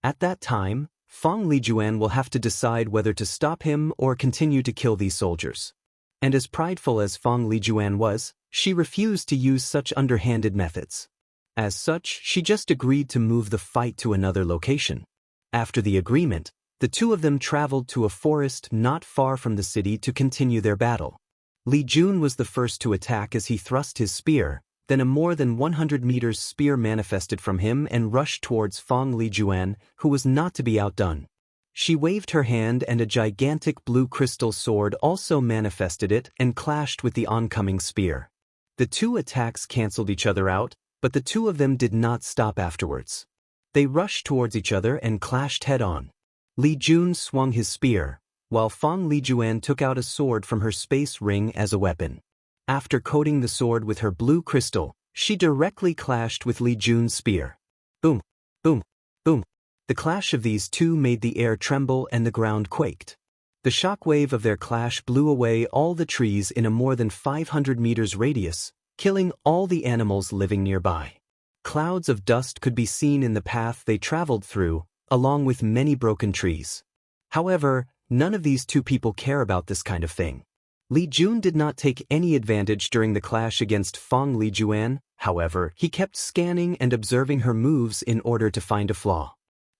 At that time, Fong Lijuan will have to decide whether to stop him or continue to kill these soldiers. And as prideful as Fong Lijuan was, she refused to use such underhanded methods. As such, she just agreed to move the fight to another location. After the agreement, the two of them traveled to a forest not far from the city to continue their battle. Li Jun was the first to attack as he thrust his spear, then a more than 100 meters spear manifested from him and rushed towards Fong Lijuan, who was not to be outdone. She waved her hand and a gigantic blue crystal sword also manifested it and clashed with the oncoming spear. The two attacks canceled each other out, but the two of them did not stop afterwards. They rushed towards each other and clashed head-on. Li Jun swung his spear, while Fong Lijuan took out a sword from her space ring as a weapon. After coating the sword with her blue crystal, she directly clashed with Li Jun's spear. Boom, boom, boom. The clash of these two made the air tremble and the ground quaked. The shockwave of their clash blew away all the trees in a more than 500 meters radius, killing all the animals living nearby. Clouds of dust could be seen in the path they traveled through, along with many broken trees. However, none of these two people care about this kind of thing. Li Jun did not take any advantage during the clash against Fong Lijuan. However, he kept scanning and observing her moves in order to find a flaw.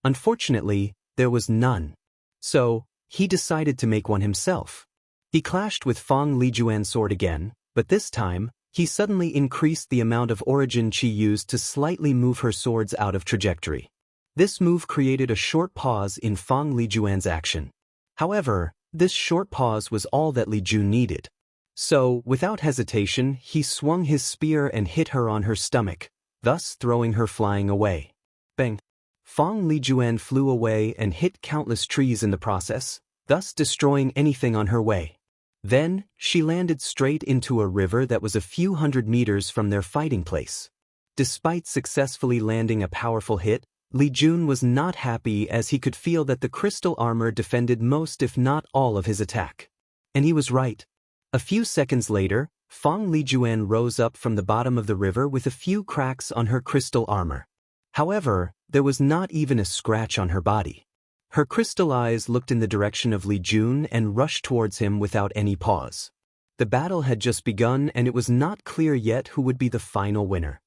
Unfortunately, there was none. So, he decided to make one himself. He clashed with Fong Lijuan's sword again, but this time, he suddenly increased the amount of origin chi used to slightly move her swords out of trajectory. This move created a short pause in Fong Lijuan's action. However, this short pause was all that Li Jun needed. So, without hesitation, he swung his spear and hit her on her stomach, thus throwing her flying away. Bang! Fong Lijuan flew away and hit countless trees in the process, thus destroying anything on her way. Then, she landed straight into a river that was a few hundred meters from their fighting place. Despite successfully landing a powerful hit, Li Jun was not happy as he could feel that the crystal armor defended most if not all of his attack. And he was right. A few seconds later, Fang Lijuan rose up from the bottom of the river with a few cracks on her crystal armor. However, there was not even a scratch on her body. Her crystal eyes looked in the direction of Li Jun and rushed towards him without any pause. The battle had just begun and it was not clear yet who would be the final winner.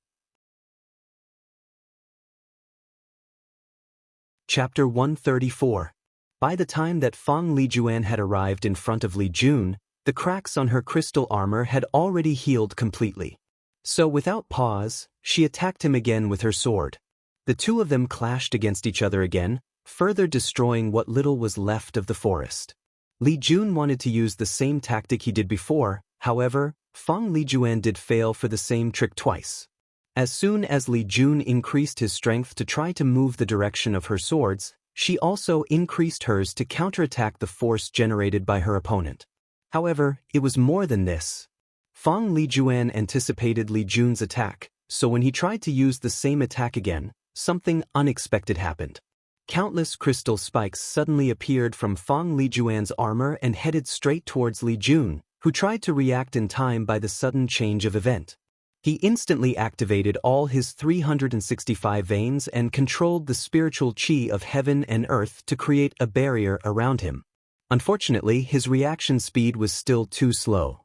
Chapter 134. By the time that Fang Lijuan had arrived in front of Li Jun, the cracks on her crystal armor had already healed completely. So without pause, she attacked him again with her sword. The two of them clashed against each other again, further destroying what little was left of the forest. Li Jun wanted to use the same tactic he did before, however, Fang Lijuan did fail for the same trick twice. As soon as Li Jun increased his strength to try to move the direction of her swords, she also increased hers to counterattack the force generated by her opponent. However, it was more than this. Fang Lijuan anticipated Li Jun's attack, so when he tried to use the same attack again, something unexpected happened. Countless crystal spikes suddenly appeared from Fang Lijuan's armor and headed straight towards Li Jun, who tried to react in time by the sudden change of event. He instantly activated all his 365 veins and controlled the spiritual chi of heaven and earth to create a barrier around him. Unfortunately, his reaction speed was still too slow.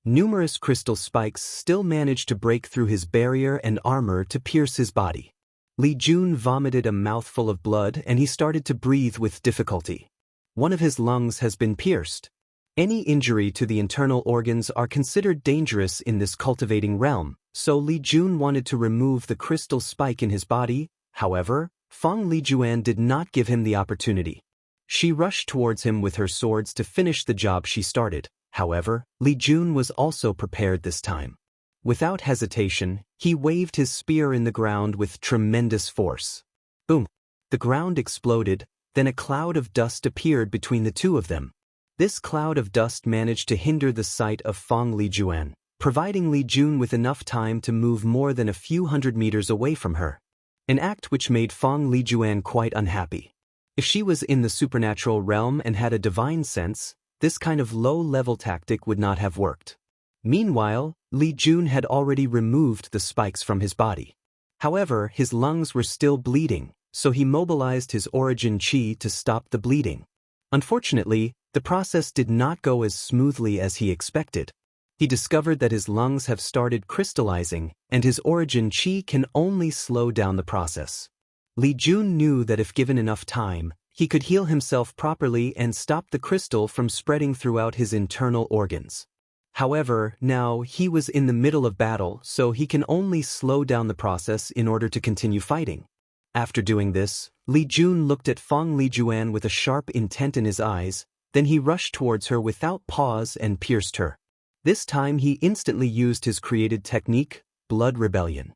Numerous crystal spikes still managed to break through his barrier and armor to pierce his body. Li Jun vomited a mouthful of blood and he started to breathe with difficulty. One of his lungs has been pierced. Any injury to the internal organs are considered dangerous in this cultivating realm, so Li Jun wanted to remove the crystal spike in his body. However, Fang Lijuan did not give him the opportunity. She rushed towards him with her swords to finish the job she started. However, Li Jun was also prepared this time. Without hesitation, he waved his spear in the ground with tremendous force. Boom! The ground exploded, then a cloud of dust appeared between the two of them. This cloud of dust managed to hinder the sight of Fang Lijuan, providing Li Jun with enough time to move more than a few hundred meters away from her. An act which made Fang Lijuan quite unhappy. If she was in the supernatural realm and had a divine sense, this kind of low-level tactic would not have worked. Meanwhile, Li Jun had already removed the spikes from his body. However, his lungs were still bleeding, so he mobilized his origin chi to stop the bleeding. Unfortunately, the process did not go as smoothly as he expected. He discovered that his lungs have started crystallizing, and his origin chi can only slow down the process. Li Jun knew that if given enough time, he could heal himself properly and stop the crystal from spreading throughout his internal organs. However, now he was in the middle of battle, so he can only slow down the process in order to continue fighting. After doing this, Li Jun looked at Fang Lijuan with a sharp intent in his eyes, then he rushed towards her without pause and pierced her. This time he instantly used his created technique, Blood Rebellion.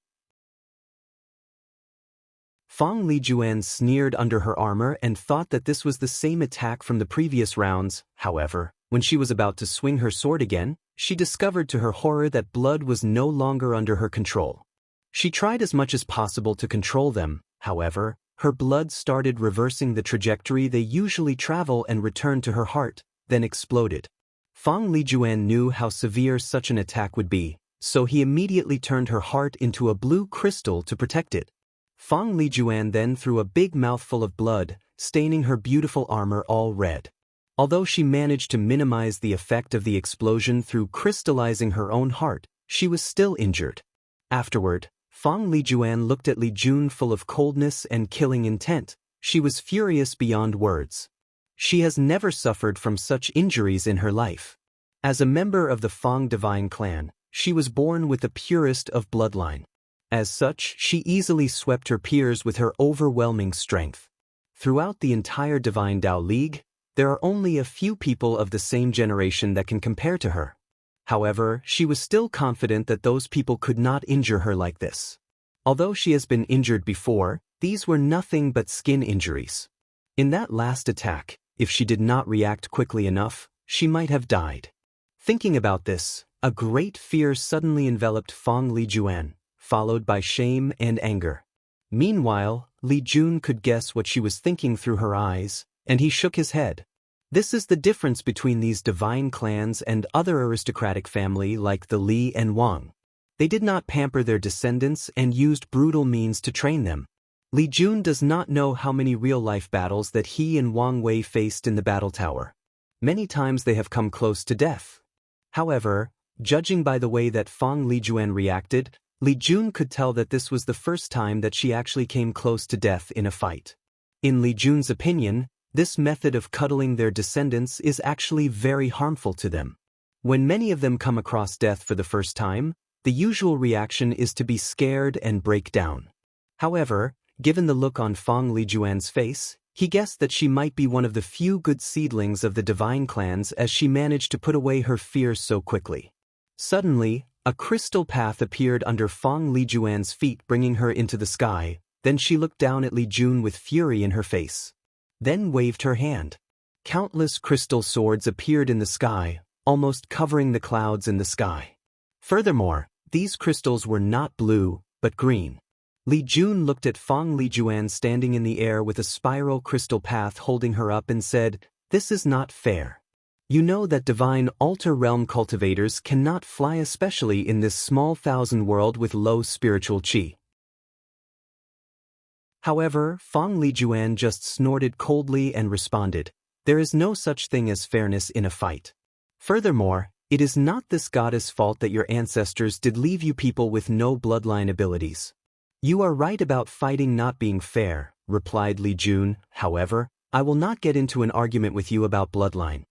Fang Lijuan sneered under her armor and thought that this was the same attack from the previous rounds. However, when she was about to swing her sword again, she discovered to her horror that blood was no longer under her control. She tried as much as possible to control them. However, her blood started reversing the trajectory they usually travel and returned to her heart, then exploded. Fang Lijuan knew how severe such an attack would be, so he immediately turned her heart into a blue crystal to protect it. Fang Lijuan then threw a big mouthful of blood, staining her beautiful armor all red. Although she managed to minimize the effect of the explosion through crystallizing her own heart, she was still injured. Afterward, Fang Lijuan looked at Li Jun full of coldness and killing intent. She was furious beyond words. She has never suffered from such injuries in her life. As a member of the Fang divine clan, she was born with the purest of bloodline. As such, she easily swept her peers with her overwhelming strength. Throughout the entire Divine Dao League, there are only a few people of the same generation that can compare to her. However, she was still confident that those people could not injure her like this. Although she has been injured before, these were nothing but skin injuries. In that last attack, if she did not react quickly enough, she might have died. Thinking about this, a great fear suddenly enveloped Fang Lijuan, followed by shame and anger. Meanwhile, Li Jun could guess what she was thinking through her eyes, and he shook his head. This is the difference between these divine clans and other aristocratic family like the Li and Wang. They did not pamper their descendants and used brutal means to train them. Li Jun does not know how many real-life battles that he and Wang Wei faced in the battle tower. Many times they have come close to death. However, judging by the way that Feng Lijuan reacted, Li Jun could tell that this was the first time that she actually came close to death in a fight. In Li Jun's opinion, this method of cuddling their descendants is actually very harmful to them. When many of them come across death for the first time, the usual reaction is to be scared and break down. However, given the look on Feng Lijuan's face, he guessed that she might be one of the few good seedlings of the divine clans as she managed to put away her fears so quickly. Suddenly, a crystal path appeared under Feng Lijuan's feet, bringing her into the sky. Then she looked down at Li Jun with fury in her face. Then waved her hand. Countless crystal swords appeared in the sky, almost covering the clouds in the sky. Furthermore, these crystals were not blue, but green. Li Jun looked at Feng Lijuan standing in the air with a spiral crystal path holding her up and said, "This is not fair. You know that divine altar realm cultivators cannot fly, especially in this small thousand world with low spiritual qi." However, Feng Lijuan just snorted coldly and responded, "There is no such thing as fairness in a fight. Furthermore, it is not this goddess' fault that your ancestors did leave you people with no bloodline abilities." "You are right about fighting not being fair," replied Li Jun. "However, I will not get into an argument with you about bloodline."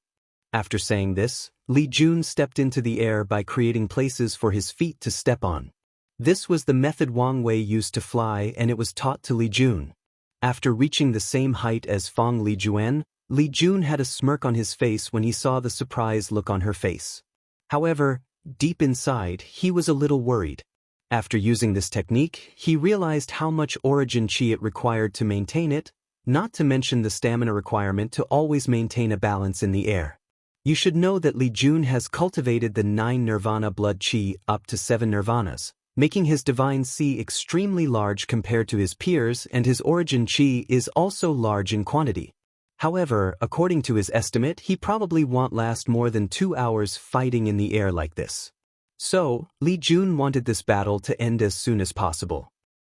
After saying this, Li Jun stepped into the air by creating places for his feet to step on. This was the method Wang Wei used to fly, and it was taught to Li Jun. After reaching the same height as Feng Lijuan, Li Jun had a smirk on his face when he saw the surprised look on her face. However, deep inside, he was a little worried. After using this technique, he realized how much origin qi it required to maintain it, not to mention the stamina requirement to always maintain a balance in the air. You should know that Li Jun has cultivated the 9 nirvana blood qi up to 7 nirvanas, making his divine qi extremely large compared to his peers, and his origin qi is also large in quantity. However, according to his estimate, he probably won't last more than 2 hours fighting in the air like this. So, Li Jun wanted this battle to end as soon as possible.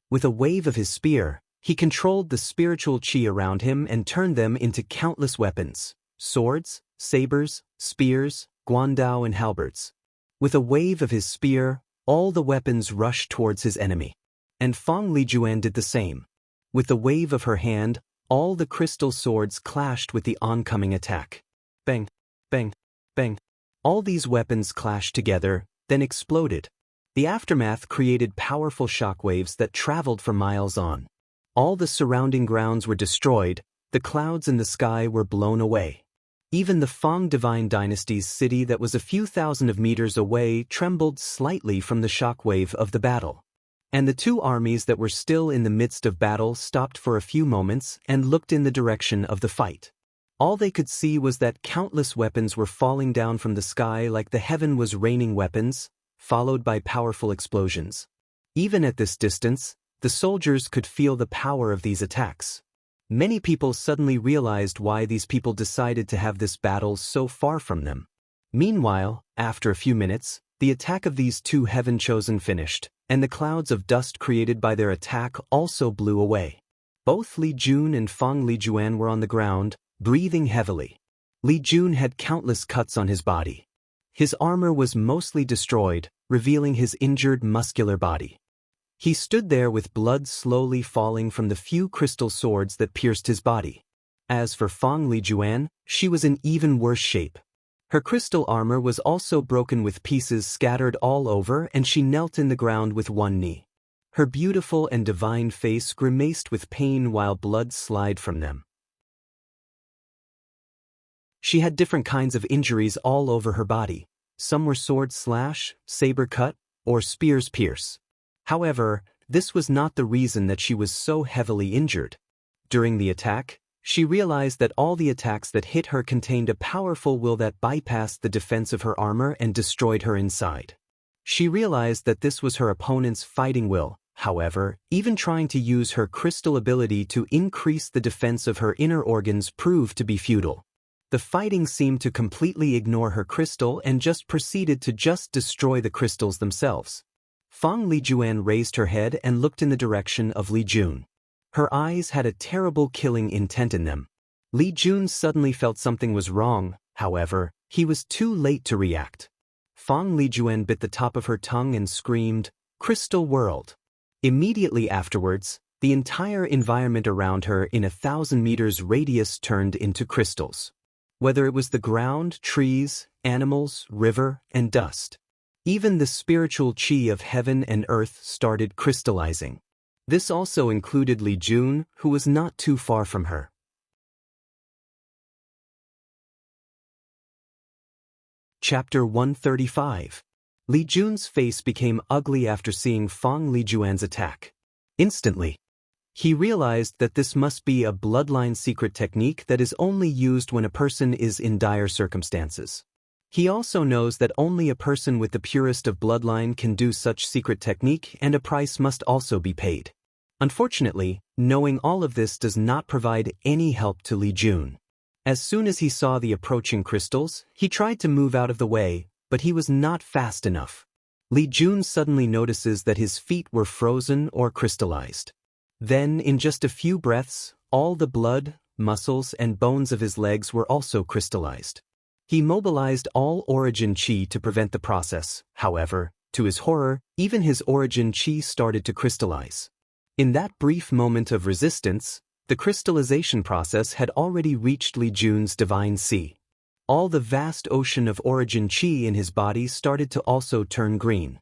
With a wave of his spear, he controlled the spiritual qi around him and turned them into countless weapons: swords, sabers, spears, guandao and halberds. With a wave of his spear, all the weapons rushed towards his enemy. And Feng Lijuan did the same. With the wave of her hand, all the crystal swords clashed with the oncoming attack. Bang, bang, bang. All these weapons clashed together, then exploded. The aftermath created powerful shockwaves that traveled for miles on. All the surrounding grounds were destroyed, the clouds in the sky were blown away. Even the Feng Divine Dynasty's city that was a few thousand of meters away trembled slightly from the shockwave of the battle. And the two armies that were still in the midst of battle stopped for a few moments and looked in the direction of the fight. All they could see was that countless weapons were falling down from the sky like the heaven was raining weapons, followed by powerful explosions. Even at this distance, the soldiers could feel the power of these attacks. Many people suddenly realized why these people decided to have this battle so far from them. Meanwhile, after a few minutes, the attack of these two heaven-chosen finished, and the clouds of dust created by their attack also blew away. Both Li Jun and Feng Lijuan were on the ground, breathing heavily. Li Jun had countless cuts on his body. His armor was mostly destroyed, revealing his injured muscular body. He stood there with blood slowly falling from the few crystal swords that pierced his body. As for Feng Lijuan, she was in even worse shape. Her crystal armor was also broken with pieces scattered all over, and she knelt in the ground with one knee. Her beautiful and divine face grimaced with pain while blood slid from them. She had different kinds of injuries all over her body. Some were sword slash, saber cut, or spears pierce. However, this was not the reason that she was so heavily injured. During the attack, she realized that all the attacks that hit her contained a powerful will that bypassed the defense of her armor and destroyed her inside. She realized that this was her opponent's fighting will. However, even trying to use her crystal ability to increase the defense of her inner organs proved to be futile. The fighting seemed to completely ignore her crystal and just proceeded to destroy the crystals themselves. Fang Lijuan raised her head and looked in the direction of Li Jun. Her eyes had a terrible killing intent in them. Li Jun suddenly felt something was wrong, however, he was too late to react. Fang Lijuan bit the top of her tongue and screamed, "Crystal World!" Immediately afterwards, the entire environment around her in 1,000 meters radius turned into crystals. Whether it was the ground, trees, animals, river, and dust. Even the spiritual chi of heaven and earth started crystallizing. This also included Li Jun, who was not too far from her. Chapter 135. Li Jun's face became ugly after seeing Fang Lijuan's attack. Instantly, he realized that this must be a bloodline secret technique that is only used when a person is in dire circumstances. He also knows that only a person with the purest of bloodline can do such secret technique, and a price must also be paid. Unfortunately, knowing all of this does not provide any help to Li Jun. As soon as he saw the approaching crystals, he tried to move out of the way, but he was not fast enough. Li Jun suddenly notices that his feet were frozen or crystallized. Then, in just a few breaths, all the blood, muscles, and bones of his legs were also crystallized. He mobilized all origin chi to prevent the process. However, to his horror, even his origin chi started to crystallize. In that brief moment of resistance, the crystallization process had already reached Li Jun's divine sea. All the vast ocean of origin chi in his body started to also turn green.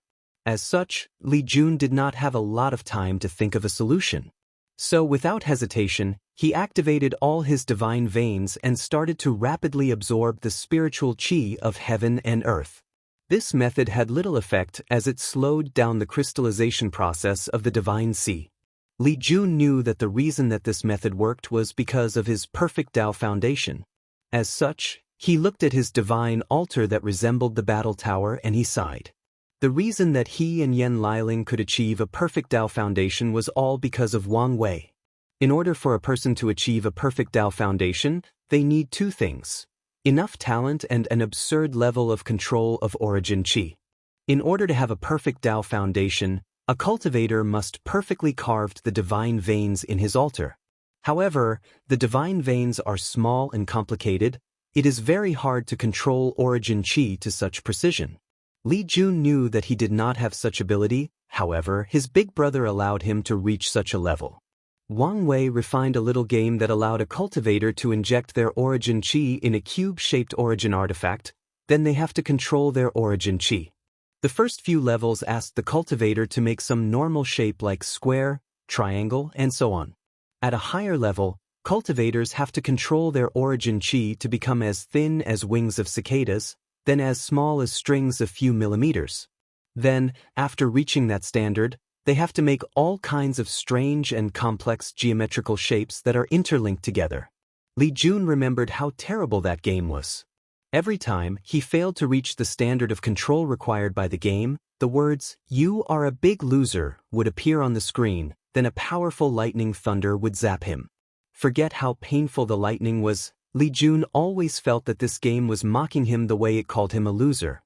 As such, Li Jun did not have a lot of time to think of a solution. So without hesitation, he activated all his divine veins and started to rapidly absorb the spiritual chi of heaven and earth. This method had little effect as it slowed down the crystallization process of the divine sea. Li Jun knew that the reason that this method worked was because of his perfect Tao foundation. As such, he looked at his divine altar that resembled the battle tower and he sighed. The reason that he and Yan Liling could achieve a perfect Tao foundation was all because of Wang Wei. In order for a person to achieve a perfect Tao foundation, they need two things: enough talent and an absurd level of control of origin chi. In order to have a perfect Tao foundation, a cultivator must perfectly carve the divine veins in his altar. However, the divine veins are small and complicated. It is very hard to control origin chi to such precision. Li Jun knew that he did not have such ability, however, his big brother allowed him to reach such a level. Wang Wei refined a little game that allowed a cultivator to inject their origin chi in a cube-shaped origin artifact, then they have to control their origin chi. The first few levels asked the cultivator to make some normal shape like square, triangle, and so on. At a higher level, cultivators have to control their origin chi to become as thin as wings of cicadas, then as small as strings a few millimeters. Then, after reaching that standard, they have to make all kinds of strange and complex geometrical shapes that are interlinked together. Li Jun remembered how terrible that game was. Every time he failed to reach the standard of control required by the game, the words, "You are a big loser," would appear on the screen, then a powerful lightning thunder would zap him. Forget how painful the lightning was, Li Jun always felt that this game was mocking him the way it called him a loser.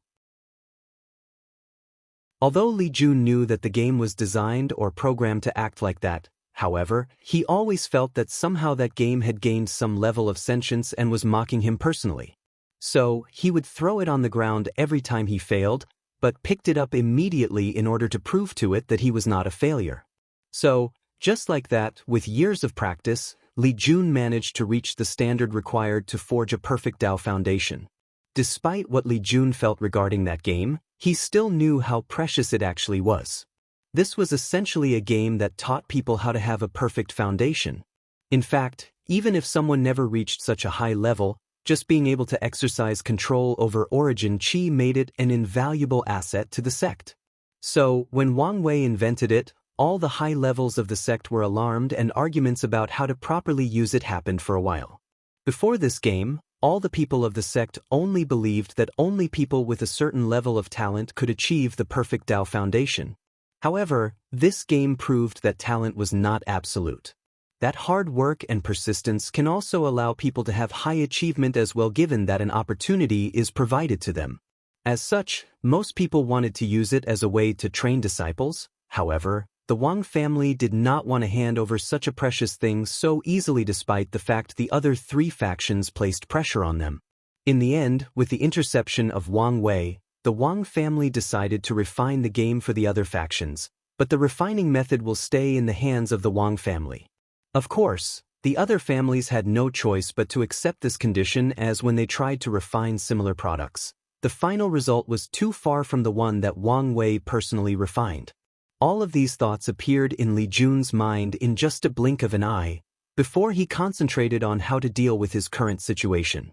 Although Li Jun knew that the game was designed or programmed to act like that, however, he always felt that somehow that game had gained some level of sentience and was mocking him personally. So, he would throw it on the ground every time he failed, but picked it up immediately in order to prove to it that he was not a failure. So, just like that, with years of practice, Li Jun managed to reach the standard required to forge a perfect Tao foundation. Despite what Li Jun felt regarding that game, he still knew how precious it actually was. This was essentially a game that taught people how to have a perfect foundation. In fact, even if someone never reached such a high level, just being able to exercise control over origin chi made it an invaluable asset to the sect. So, when Wang Wei invented it, all the high levels of the sect were alarmed and arguments about how to properly use it happened for a while. Before this game, all the people of the sect only believed that only people with a certain level of talent could achieve the perfect Tao foundation. However, this game proved that talent was not absolute. that hard work and persistence can also allow people to have high achievement as well given that an opportunity is provided to them. As such, most people wanted to use it as a way to train disciples. However, the Wang family did not want to hand over such a precious thing so easily despite the fact the other three factions placed pressure on them. In the end, with the interception of Wang Wei, the Wang family decided to refine the game for the other factions, but the refining method will stay in the hands of the Wang family. Of course, the other families had no choice but to accept this condition as when they tried to refine similar products, the final result was too far from the one that Wang Wei personally refined. All of these thoughts appeared in Li Jun's mind in just a blink of an eye, before he concentrated on how to deal with his current situation.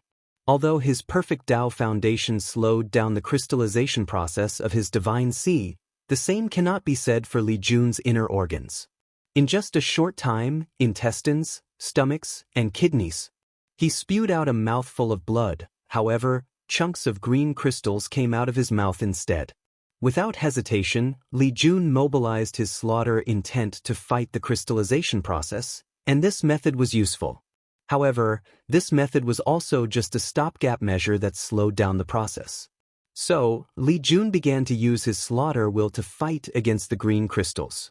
Although his perfect Tao foundation slowed down the crystallization process of his divine Qi, the same cannot be said for Li Jun's inner organs. In just a short time, intestines, stomachs, and kidneys. He spewed out a mouthful of blood. However, chunks of green crystals came out of his mouth instead. Without hesitation, Li Jun mobilized his slaughter intent to fight the crystallization process, and this method was useful. However, this method was also just a stopgap measure that slowed down the process. So, Li Jun began to use his slaughter will to fight against the green crystals.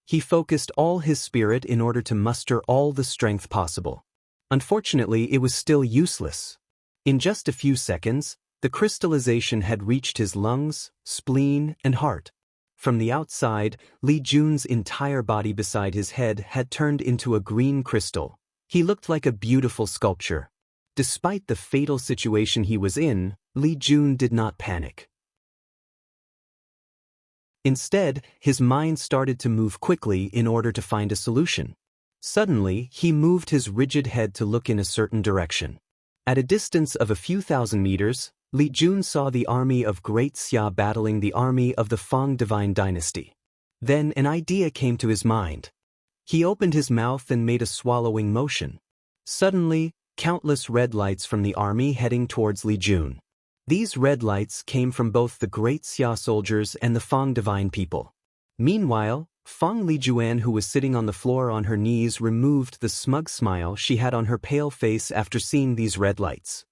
He focused all his spirit in order to muster all the strength possible. Unfortunately, it was still useless. In just a few seconds, the crystallization had reached his lungs, spleen, and heart. From the outside, Li Jun's entire body beside his head had turned into a green crystal. He looked like a beautiful sculpture. Despite the fatal situation he was in, Li Jun did not panic. Instead, his mind started to move quickly in order to find a solution. Suddenly, he moved his rigid head to look in a certain direction. At a distance of a few thousand meters, Li Jun saw the army of Great Xia battling the army of the Fang Divine Dynasty. Then an idea came to his mind. He opened his mouth and made a swallowing motion. Suddenly, countless red lights from the army heading towards Li Jun. These red lights came from both the Great Xia soldiers and the Fang divine people. Meanwhile, Fang Lijuan, who was sitting on the floor on her knees, removed the smug smile she had on her pale face after seeing these red lights.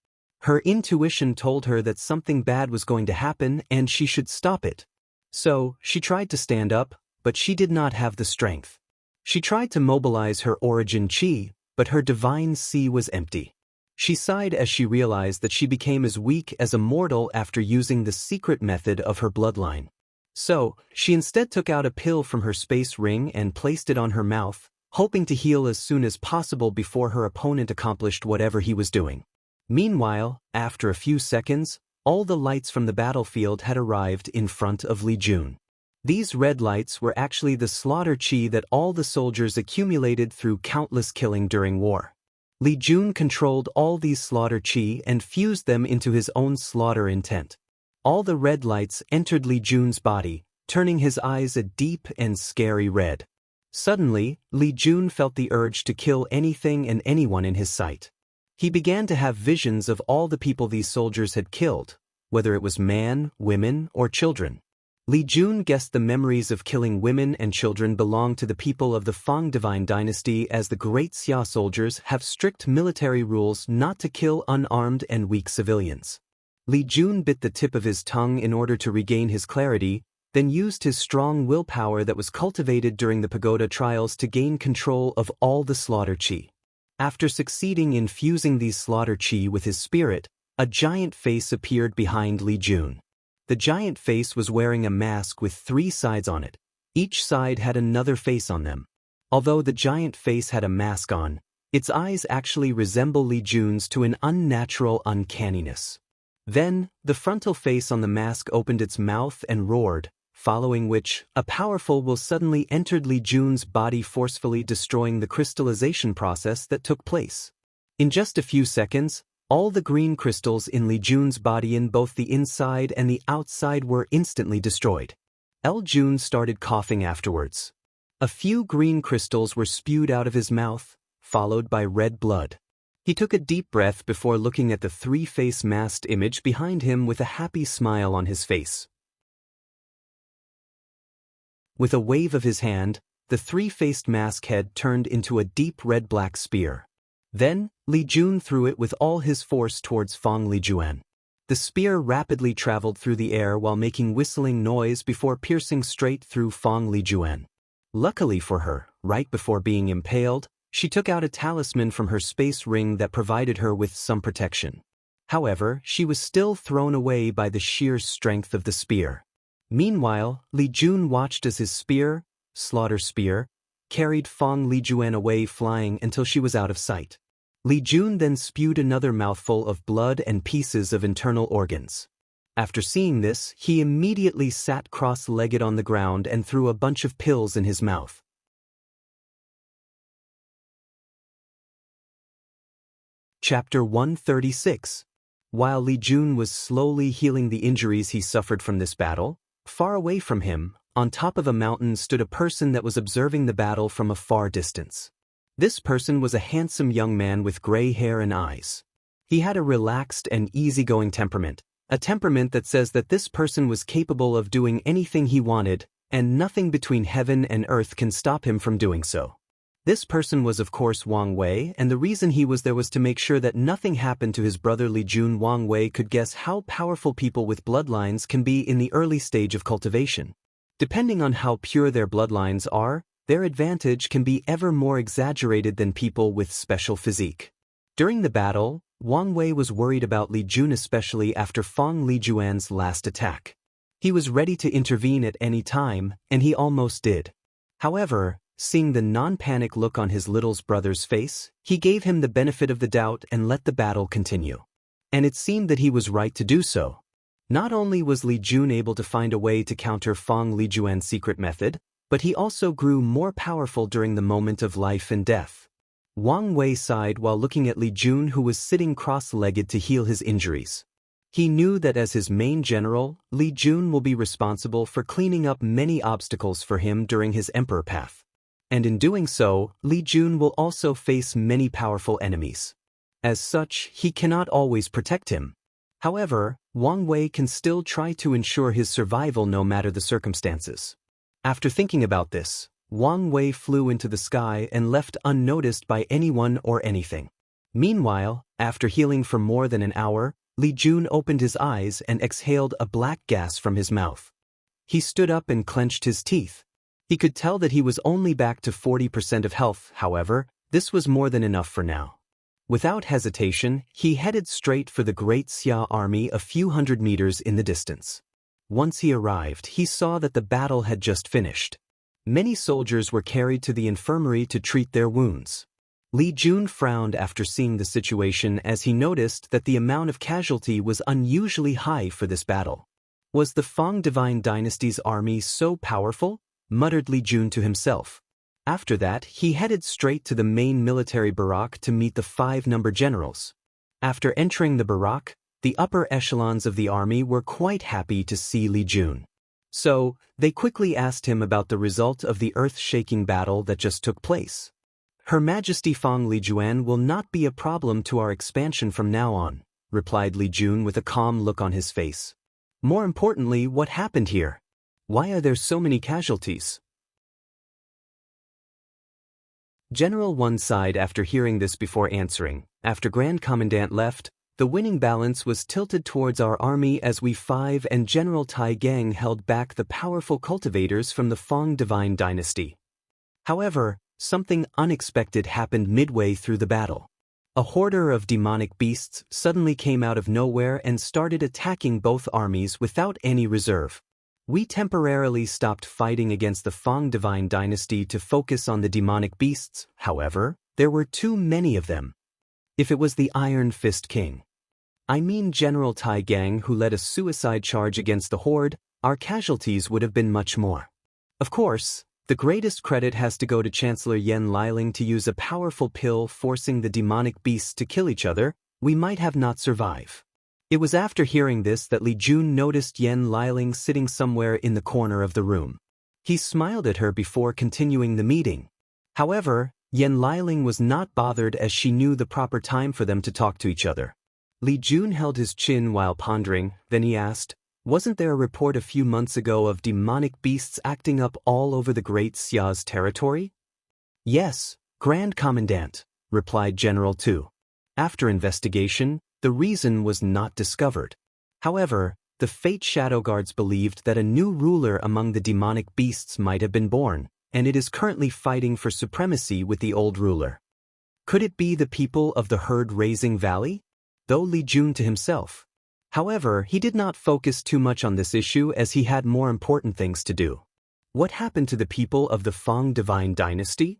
Her intuition told her that something bad was going to happen and she should stop it. So, she tried to stand up, but she did not have the strength. She tried to mobilize her origin Qi, but her divine Qi was empty. She sighed as she realized that she became as weak as a mortal after using the secret method of her bloodline. So, she instead took out a pill from her space ring and placed it on her mouth, hoping to heal as soon as possible before her opponent accomplished whatever he was doing. Meanwhile, after a few seconds, all the lights from the battlefield had arrived in front of Li Jun. These red lights were actually the slaughter Qi that all the soldiers accumulated through countless killing during war. Li Jun controlled all these slaughter Qi and fused them into his own slaughter intent. All the red lights entered Li Jun's body, turning his eyes a deep and scary red. Suddenly, Li Jun felt the urge to kill anything and anyone in his sight. He began to have visions of all the people these soldiers had killed, whether it was man, women, or children. Li Jun guessed the memories of killing women and children belonged to the people of the Fang Divine Dynasty, as the Great Xia soldiers have strict military rules not to kill unarmed and weak civilians. Li Jun bit the tip of his tongue in order to regain his clarity, then used his strong willpower that was cultivated during the pagoda trials to gain control of all the slaughter Qi. After succeeding in fusing these slaughter Qi with his spirit, a giant face appeared behind Li Jun. The giant face was wearing a mask with 3 sides on it. Each side had another face on them. Although the giant face had a mask on, its eyes actually resemble Li Jun's to an unnatural uncanniness. Then, the frontal face on the mask opened its mouth and roared, following which, a powerful will suddenly entered Li Jun's body, forcefully destroying the crystallization process that took place. In just a few seconds, all the green crystals in Li Jun's body in both the inside and the outside were instantly destroyed. Li Jun started coughing afterwards. A few green crystals were spewed out of his mouth, followed by red blood. He took a deep breath before looking at the 3-face masked image behind him with a happy smile on his face. With a wave of his hand, the three-faced mask head turned into a deep red-black spear. Then, Li Jun threw it with all his force towards Fong Lijuan. The spear rapidly traveled through the air while making whistling noise before piercing straight through Fong Lijuan. Luckily for her, right before being impaled, she took out a talisman from her space ring that provided her with some protection. However, she was still thrown away by the sheer strength of the spear. Meanwhile, Li Jun watched as his spear, Slaughter Spear, carried Fong Lijuan away flying until she was out of sight. Li Jun then spewed another mouthful of blood and pieces of internal organs. After seeing this, he immediately sat cross-legged on the ground and threw a bunch of pills in his mouth. Chapter 136. While Li Jun was slowly healing the injuries he suffered from this battle, far away from him, on top of a mountain stood a person that was observing the battle from a far distance. This person was a handsome young man with gray hair and eyes. He had a relaxed and easygoing temperament, a temperament that says that this person was capable of doing anything he wanted, and nothing between heaven and earth can stop him from doing so. This person was of course Wang Wei, and the reason he was there was to make sure that nothing happened to his brother Li Jun. Wang Wei could guess how powerful people with bloodlines can be in the early stage of cultivation. Depending on how pure their bloodlines are, their advantage can be ever more exaggerated than people with special physique. During the battle, Wang Wei was worried about Li Jun, especially after Fong Lijuan's last attack. He was ready to intervene at any time, and he almost did. However, seeing the non-panic look on his little brother's face, he gave him the benefit of the doubt and let the battle continue. And it seemed that he was right to do so. Not only was Li Jun able to find a way to counter Fong Lijuan's secret method, but he also grew more powerful during the moment of life and death. Wang Wei sighed while looking at Li Jun, who was sitting cross-legged to heal his injuries. He knew that as his main general, Li Jun will be responsible for cleaning up many obstacles for him during his emperor path. And in doing so, Li Jun will also face many powerful enemies. As such, he cannot always protect him. However, Wang Wei can still try to ensure his survival no matter the circumstances. After thinking about this, Wang Wei flew into the sky and left unnoticed by anyone or anything. Meanwhile, after healing for more than an hour, Li Jun opened his eyes and exhaled a black gas from his mouth. He stood up and clenched his teeth. He could tell that he was only back to 40% of health. However, this was more than enough for now. Without hesitation, he headed straight for the Great Xia army a few hundred meters in the distance. Once he arrived, he saw that the battle had just finished. Many soldiers were carried to the infirmary to treat their wounds. Li Jun frowned after seeing the situation as he noticed that the amount of casualty was unusually high for this battle. Was the Fong Divine Dynasty's army so powerful? Muttered Li Jun to himself. After that, he headed straight to the main military barrack to meet the 5-number generals. After entering the barrack, the upper echelons of the army were quite happy to see Li Jun. So, they quickly asked him about the result of the earth-shaking battle that just took place. Her Majesty Fong Lijuan will not be a problem to our expansion from now on, replied Li Jun with a calm look on his face. More importantly, what happened here? Why are there so many casualties? General One sighed after hearing this before answering. After Grand Commandant left, the winning balance was tilted towards our army as we 5 and General Tai Gang held back the powerful cultivators from the Fong Divine Dynasty. However, something unexpected happened midway through the battle. A hoarder of demonic beasts suddenly came out of nowhere and started attacking both armies without any reserve. We temporarily stopped fighting against the Fong Divine Dynasty to focus on the demonic beasts. However, there were too many of them. If it was the Iron Fist King, I mean General Tai Gang, who led a suicide charge against the horde, our casualties would have been much more. Of course, the greatest credit has to go to Chancellor Yan Liling to use a powerful pill forcing the demonic beasts to kill each other. We might have not survived. It was after hearing this that Li Jun noticed Yan Liling sitting somewhere in the corner of the room. He smiled at her before continuing the meeting. However, Yan Liling was not bothered as she knew the proper time for them to talk to each other. Li Jun held his chin while pondering, then he asked, Wasn't there a report a few months ago of demonic beasts acting up all over the Great Xia's territory? Yes, Grand Commandant, replied General Tu. After investigation, the reason was not discovered. However, the Fate Shadow Guards believed that a new ruler among the demonic beasts might have been born, and it is currently fighting for supremacy with the old ruler. Could it be the people of the herd-raising valley? Though Li Jun to himself. However, he did not focus too much on this issue as he had more important things to do. What happened to the people of the Feng Divine Dynasty?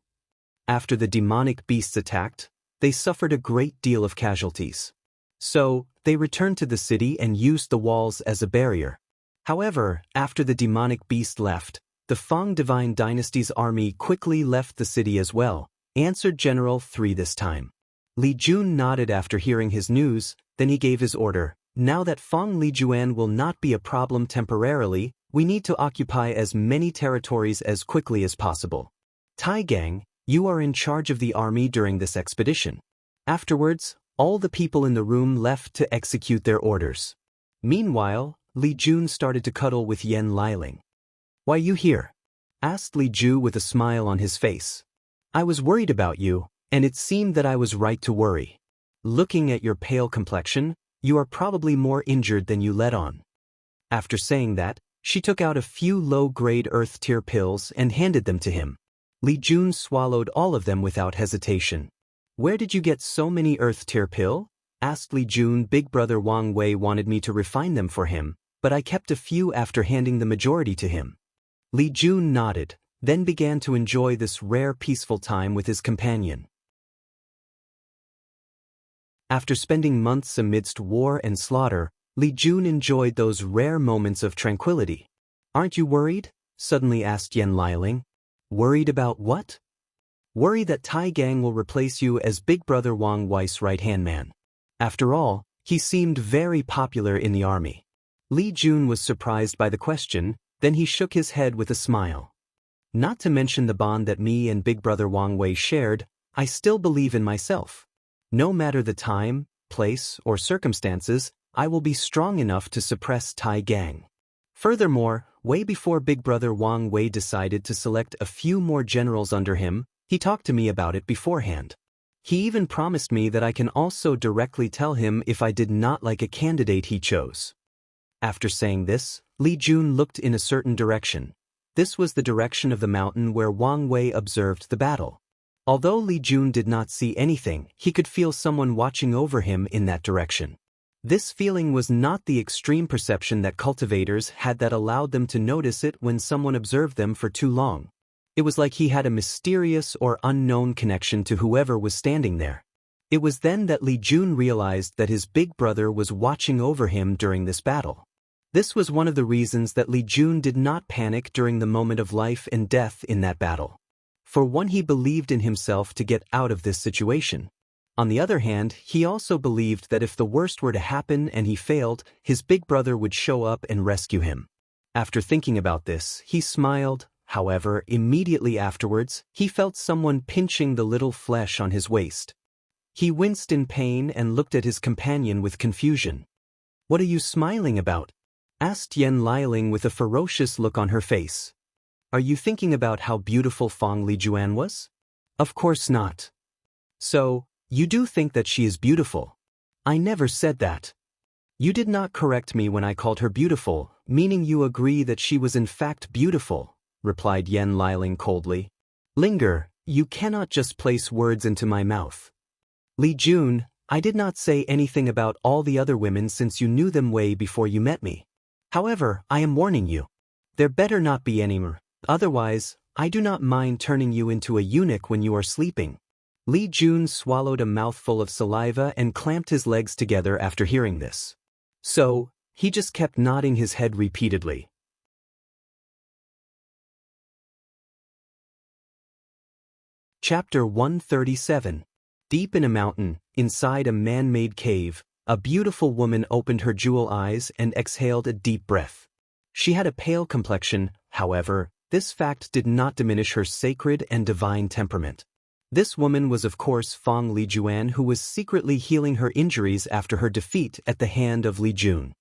After the demonic beasts attacked, they suffered a great deal of casualties. So, they returned to the city and used the walls as a barrier. However, after the demonic beast left, the Feng Divine Dynasty's army quickly left the city as well, answered General 3 this time. Li Jun nodded after hearing his news, then he gave his order. Now that Feng Lijuan will not be a problem temporarily, we need to occupy as many territories as quickly as possible. Tai Gang, you are in charge of the army during this expedition. Afterwards, all the people in the room left to execute their orders. Meanwhile, Li Jun started to cuddle with Yan Liling. Why you here? Asked Li Ju with a smile on his face. I was worried about you, and it seemed that I was right to worry. Looking at your pale complexion, you are probably more injured than you let on. After saying that, she took out a few low-grade earth-tier pills and handed them to him. Li Jun swallowed all of them without hesitation. Where did you get so many earth-tier pill? Asked Li Jun. Big brother Wang Wei wanted me to refine them for him, but I kept a few after handing the majority to him. Li Jun nodded, then began to enjoy this rare peaceful time with his companion. After spending months amidst war and slaughter, Li Jun enjoyed those rare moments of tranquility. Aren't you worried? Suddenly asked Yan Liling. Worried about what? Worry that Tai Gang will replace you as Big Brother Wang Wei's right-hand man. After all, he seemed very popular in the army. Li Jun was surprised by the question, then he shook his head with a smile. Not to mention the bond that me and Big Brother Wang Wei shared, I still believe in myself. No matter the time, place, or circumstances, I will be strong enough to suppress Tai Gang. Furthermore, way before Big Brother Wang Wei decided to select a few more generals under him, he talked to me about it beforehand. He even promised me that I can also directly tell him if I did not like a candidate he chose. After saying this, Li Jun looked in a certain direction. This was the direction of the mountain where Wang Wei observed the battle. Although Li Jun did not see anything, he could feel someone watching over him in that direction. This feeling was not the extreme perception that cultivators had that allowed them to notice it when someone observed them for too long. It was like he had a mysterious or unknown connection to whoever was standing there. It was then that Li Jun realized that his big brother was watching over him during this battle. This was one of the reasons that Li Jun did not panic during the moment of life and death in that battle. For one, he believed in himself to get out of this situation. On the other hand, he also believed that if the worst were to happen and he failed, his big brother would show up and rescue him. After thinking about this, he smiled. However, immediately afterwards, he felt someone pinching the little flesh on his waist. He winced in pain and looked at his companion with confusion. What are you smiling about? Asked Yan Liling with a ferocious look on her face. Are you thinking about how beautiful Feng Lijuan was? Of course not. So, you do think that she is beautiful? I never said that. You did not correct me when I called her beautiful, meaning you agree that she was in fact beautiful, replied Yan Liling coldly. Linger, you cannot just place words into my mouth. Li Jun, I did not say anything about all the other women since you knew them way before you met me. However, I am warning you. There better not be any more. Otherwise, I do not mind turning you into a eunuch when you are sleeping. Li Jun swallowed a mouthful of saliva and clamped his legs together after hearing this. So, he just kept nodding his head repeatedly. Chapter 137. Deep in a mountain, inside a man-made cave, a beautiful woman opened her jewel eyes and exhaled a deep breath. She had a pale complexion, however, this fact did not diminish her sacred and divine temperament. This woman was of course Feng Lijuan, who was secretly healing her injuries after her defeat at the hand of Li Jun.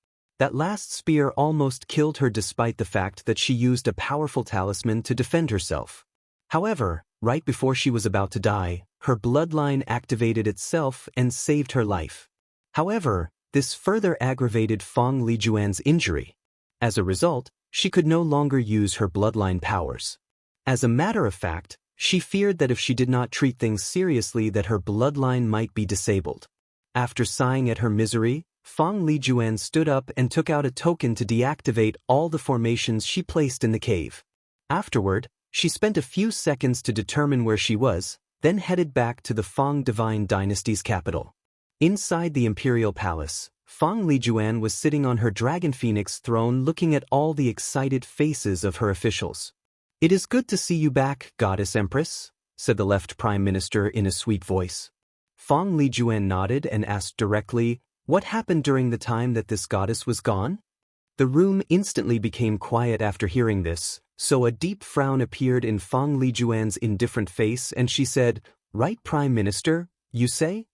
That last spear almost killed her despite the fact that she used a powerful talisman to defend herself. However, right before she was about to die, her bloodline activated itself and saved her life. However, this further aggravated Feng Lijuan's injury. As a result, she could no longer use her bloodline powers. As a matter of fact, she feared that if she did not treat things seriously that her bloodline might be disabled. After sighing at her misery, Feng Lijuan stood up and took out a token to deactivate all the formations she placed in the cave. Afterward, she spent a few seconds to determine where she was, then headed back to the Feng Divine Dynasty's capital. Inside the Imperial Palace, Feng Lijuan was sitting on her Dragon Phoenix throne looking at all the excited faces of her officials. "It is good to see you back, Goddess Empress," said the left Prime Minister in a sweet voice. Feng Lijuan nodded and asked directly, "What happened during the time that this goddess was gone?" The room instantly became quiet after hearing this, so a deep frown appeared in Feng Lijuan's indifferent face and she said, "Right, Prime Minister, you say?"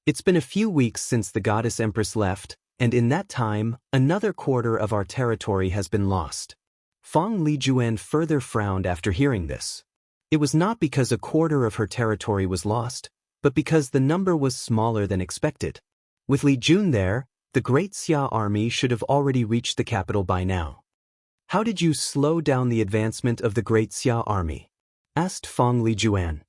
"It's been a few weeks since the Goddess Empress left, and in that time, another quarter of our territory has been lost." Feng Lijuan further frowned after hearing this. It was not because a quarter of her territory was lost, but because the number was smaller than expected. With Li Jun there, the Great Xia army should have already reached the capital by now. "How did you slow down the advancement of the Great Xia army?" asked Feng Lijuan.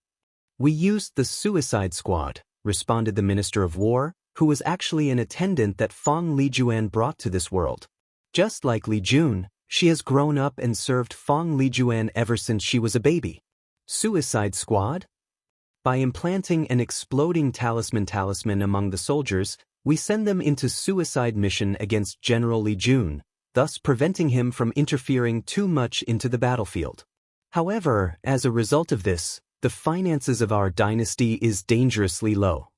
"We used the Suicide Squad," responded the Minister of War, who was actually an attendant that Feng Lijuan brought to this world. Just like Li Jun, she has grown up and served Feng Lijuan ever since she was a baby. Suicide Squad? By implanting an exploding talisman among the soldiers, we send them into suicide mission against General Li Jun, thus preventing him from interfering too much into the battlefield. However, as a result of this, the finances of our dynasty is dangerously low.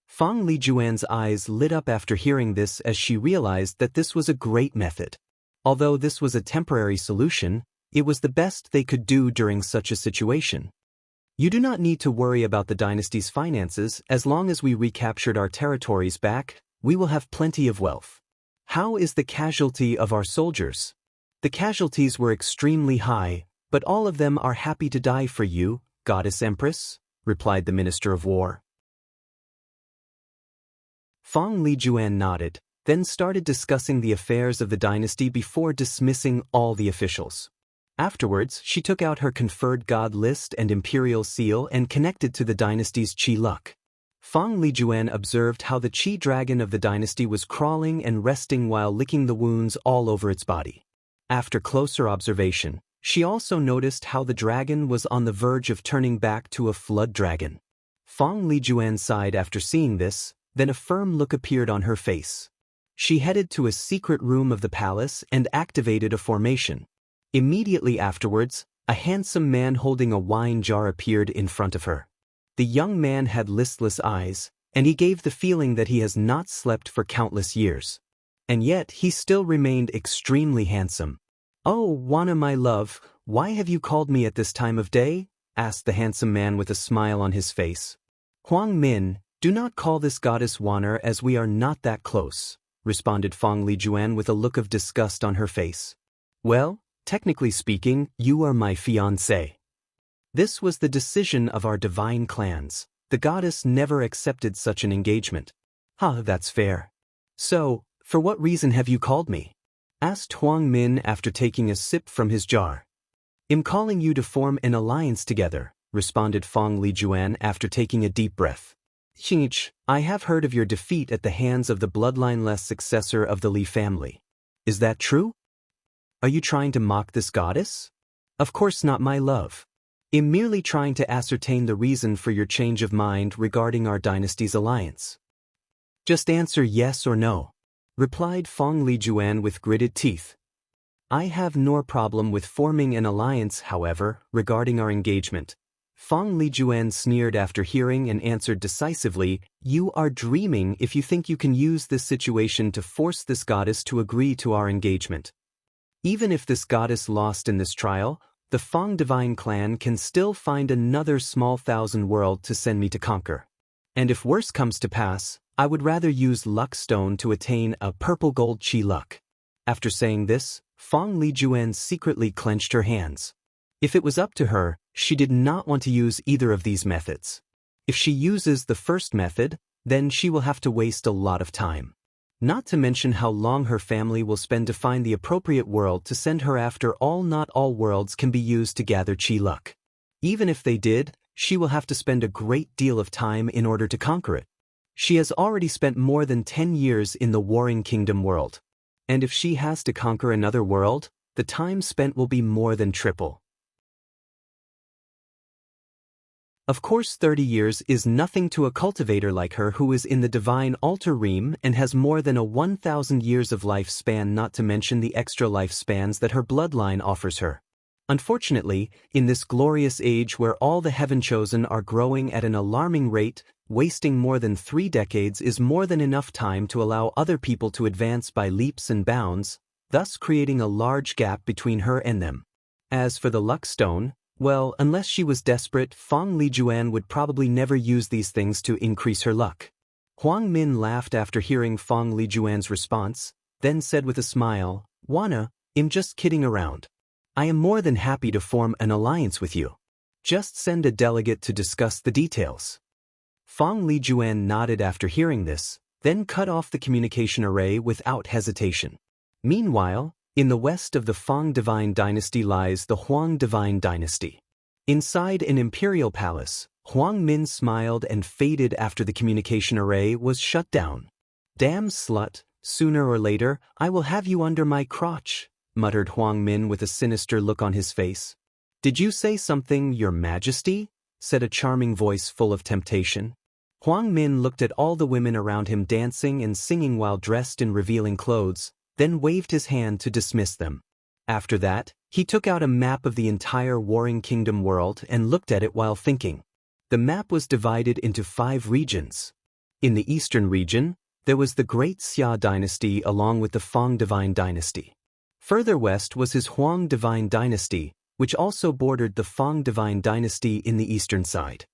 Feng Lijuan's eyes lit up after hearing this as she realized that this was a great method. Although this was a temporary solution, it was the best they could do during such a situation. "You do not need to worry about the dynasty's finances. As long as we recaptured our territories back, we will have plenty of wealth." "How is the casualty of our soldiers?" "The casualties were extremely high, but all of them are happy to die for you, Goddess Empress," replied the Minister of War. Feng Lijuan nodded, then started discussing the affairs of the dynasty before dismissing all the officials. Afterwards, she took out her conferred god list and imperial seal and connected to the dynasty's Qi luck. Feng Lijuan observed how the Qi dragon of the dynasty was crawling and resting while licking the wounds all over its body. After closer observation, she also noticed how the dragon was on the verge of turning back to a flood dragon. Feng Lijuan sighed after seeing this, then a firm look appeared on her face. She headed to a secret room of the palace and activated a formation. Immediately afterwards, a handsome man holding a wine jar appeared in front of her. The young man had listless eyes, and he gave the feeling that he has not slept for countless years. And yet he still remained extremely handsome. "Oh, Wana, my love, why have you called me at this time of day?" asked the handsome man with a smile on his face. "Huang Min, do not call this goddess Wana as we are not that close," responded Feng Lijuan with a look of disgust on her face. "Well, technically speaking, you are my fiancé. This was the decision of our divine clans. The goddess never accepted such an engagement." That's fair." "So, for what reason have you called me?" asked Huang Min after taking a sip from his jar. "I'm calling you to form an alliance together," responded Feng Lijuan after taking a deep breath. "Xianxia, I have heard of your defeat at the hands of the bloodline-less successor of the Li family. Is that true? Are you trying to mock this goddess?" "Of course not, my love. I'm merely trying to ascertain the reason for your change of mind regarding our dynasty's alliance." "Just answer yes or no," replied Feng Lijuan with gritted teeth. "I have no problem with forming an alliance, however, regarding our engagement." Feng Lijuan sneered after hearing and answered decisively, "You are dreaming if you think you can use this situation to force this goddess to agree to our engagement. Even if this goddess lost in this trial, the Feng Divine Clan can still find another small thousand world to send me to conquer. And if worse comes to pass, I would rather use Luck Stone to attain a purple gold Qi luck." After saying this, Fong Lijuan secretly clenched her hands. If it was up to her, she did not want to use either of these methods. If she uses the first method, then she will have to waste a lot of time. Not to mention how long her family will spend to find the appropriate world to send her after all. Not all worlds can be used to gather chi luck. Even if they did, she will have to spend a great deal of time in order to conquer it. She has already spent more than 10 years in the Warring Kingdom world. And if she has to conquer another world, the time spent will be more than triple. Of course 30 years is nothing to a cultivator like her who is in the divine altar realm and has more than a 1,000 years of lifespan, not to mention the extra lifespans that her bloodline offers her. Unfortunately, in this glorious age where all the heaven chosen are growing at an alarming rate, wasting more than 3 decades is more than enough time to allow other people to advance by leaps and bounds, thus creating a large gap between her and them. As for the luck stone, well, unless she was desperate, Fong Lijuan would probably never use these things to increase her luck. Huang Min laughed after hearing Fong Lijuan's response, then said with a smile, "Wana, I'm just kidding around. I am more than happy to form an alliance with you. Just send a delegate to discuss the details." Fong Lijuan nodded after hearing this, then cut off the communication array without hesitation. Meanwhile, in the west of the Fong Divine Dynasty lies the Huang Divine Dynasty. Inside an imperial palace, Huang Min smiled and faded after the communication array was shut down. "Damn slut, sooner or later, I will have you under my crotch," muttered Huang Min with a sinister look on his face. "Did you say something, Your Majesty?" said a charming voice full of temptation. Huang Min looked at all the women around him dancing and singing while dressed in revealing clothes, then waved his hand to dismiss them. After that, he took out a map of the entire Warring Kingdom world and looked at it while thinking. The map was divided into 5 regions. In the eastern region, there was the Great Xia Dynasty along with the Fong Divine Dynasty. Further west was his Huang Divine Dynasty, which also bordered the Fong Divine Dynasty in the eastern side.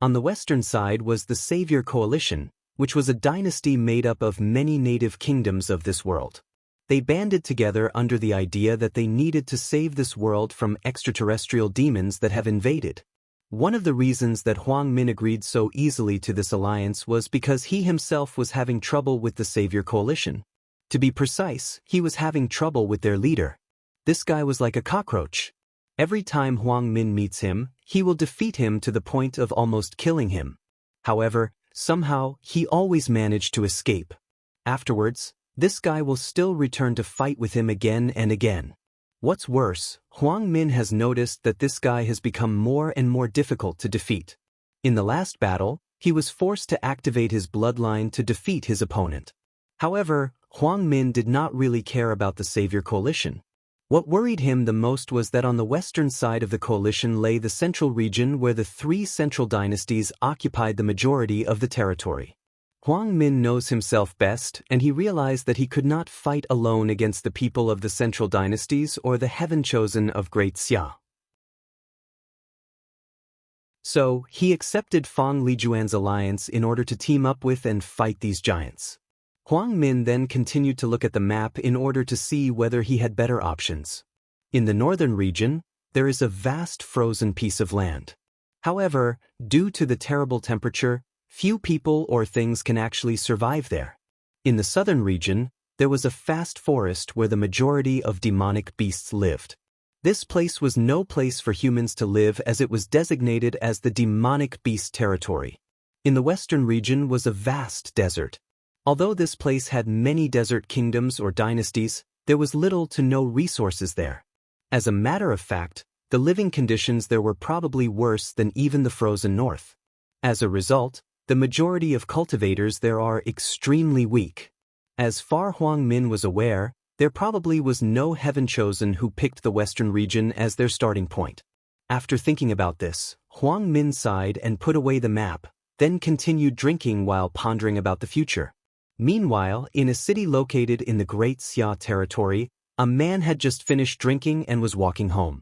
On the western side was the Savior Coalition, which was a dynasty made up of many native kingdoms of this world. They banded together under the idea that they needed to save this world from extraterrestrial demons that have invaded. One of the reasons that Huang Min agreed so easily to this alliance was because he himself was having trouble with the Savior Coalition. To be precise, he was having trouble with their leader. This guy was like a cockroach. Every time Huang Min meets him, he will defeat him to the point of almost killing him. However, somehow, he always managed to escape. Afterwards, this guy will still return to fight with him again and again. What's worse, Huang Min has noticed that this guy has become more and more difficult to defeat. In the last battle, he was forced to activate his bloodline to defeat his opponent. However, Huang Min did not really care about the Savior Coalition. What worried him the most was that on the western side of the coalition lay the central region where the 3 central dynasties occupied the majority of the territory. Huang Min knows himself best, and he realized that he could not fight alone against the people of the central dynasties or the heaven chosen of Great Xia. So, he accepted Fong Lijuan's alliance in order to team up with and fight these giants. Huang Min then continued to look at the map in order to see whether he had better options. In the northern region, there is a vast frozen piece of land. However, due to the terrible temperature, few people or things can actually survive there. In the southern region, there was a vast forest where the majority of demonic beasts lived. This place was no place for humans to live as it was designated as the demonic beast territory. In the western region was a vast desert. Although this place had many desert kingdoms or dynasties, there was little to no resources there. As a matter of fact, the living conditions there were probably worse than even the frozen north. As a result, the majority of cultivators there are extremely weak. As far Huang Min was aware, there probably was no heaven chosen who picked the western region as their starting point. After thinking about this, Huang Min sighed and put away the map, then continued drinking while pondering about the future. Meanwhile, in a city located in the Great Xia territory, a man had just finished drinking and was walking home.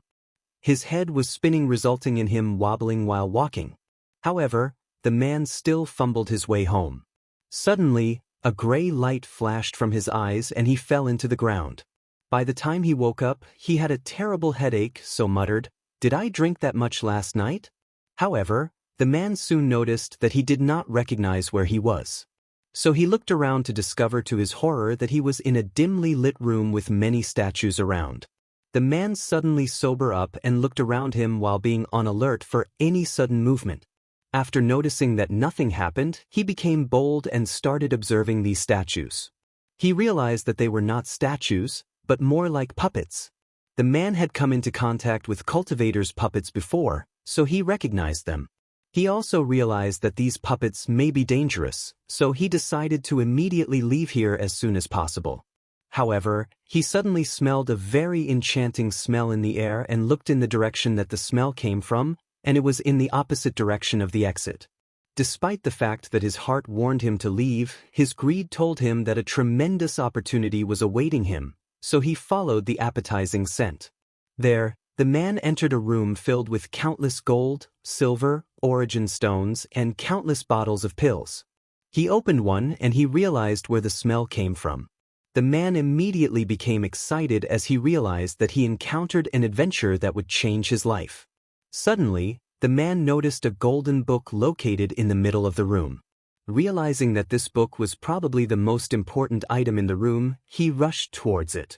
His head was spinning, resulting in him wobbling while walking. However, the man still fumbled his way home. Suddenly, a gray light flashed from his eyes and he fell into the ground. By the time he woke up, he had a terrible headache, so muttered, "Did I drink that much last night?" However, the man soon noticed that he did not recognize where he was. So he looked around to discover to his horror that he was in a dimly lit room with many statues around. The man suddenly sobered up and looked around him while being on alert for any sudden movement. After noticing that nothing happened, he became bold and started observing these statues. He realized that they were not statues, but more like puppets. The man had come into contact with cultivators' puppets before, so he recognized them. He also realized that these puppets may be dangerous, so he decided to immediately leave here as soon as possible. However, he suddenly smelled a very enchanting smell in the air and looked in the direction that the smell came from, and it was in the opposite direction of the exit. Despite the fact that his heart warned him to leave, his greed told him that a tremendous opportunity was awaiting him, so he followed the appetizing scent. There, the man entered a room filled with countless gold, silver, origin stones, and countless bottles of pills. He opened one and he realized where the smell came from. The man immediately became excited as he realized that he encountered an adventure that would change his life. Suddenly, the man noticed a golden book located in the middle of the room. Realizing that this book was probably the most important item in the room, he rushed towards it.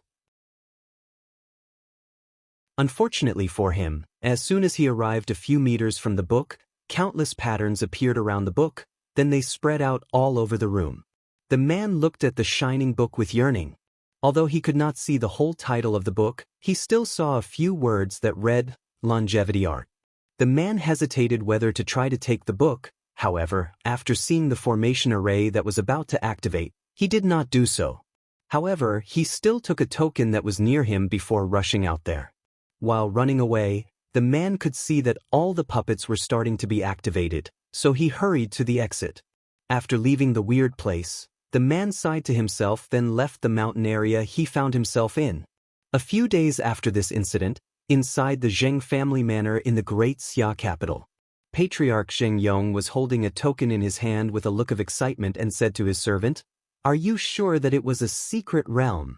Unfortunately for him, as soon as he arrived a few meters from the book, countless patterns appeared around the book, then they spread out all over the room. The man looked at the shining book with yearning. Although he could not see the whole title of the book, he still saw a few words that read, "Longevity Art." The man hesitated whether to try to take the book. However, after seeing the formation array that was about to activate, he did not do so. However, he still took a token that was near him before rushing out there. While running away, the man could see that all the puppets were starting to be activated, so he hurried to the exit. After leaving the weird place, the man sighed to himself, then left the mountain area he found himself in. A few days after this incident, inside the Zheng family manor in the great Xia capital, Patriarch Xianxia was holding a token in his hand with a look of excitement and said to his servant, "Are you sure that it was a secret realm?"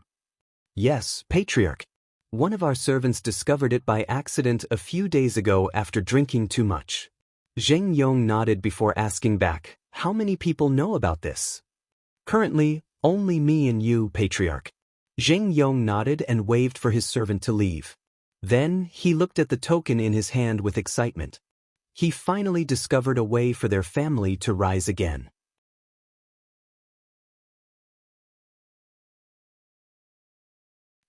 "Yes, Patriarch. One of our servants discovered it by accident a few days ago after drinking too much." Xianxia nodded before asking back, "How many people know about this?" "Currently, only me and you, Patriarch." Xianxia nodded and waved for his servant to leave. Then, he looked at the token in his hand with excitement. He finally discovered a way for their family to rise again.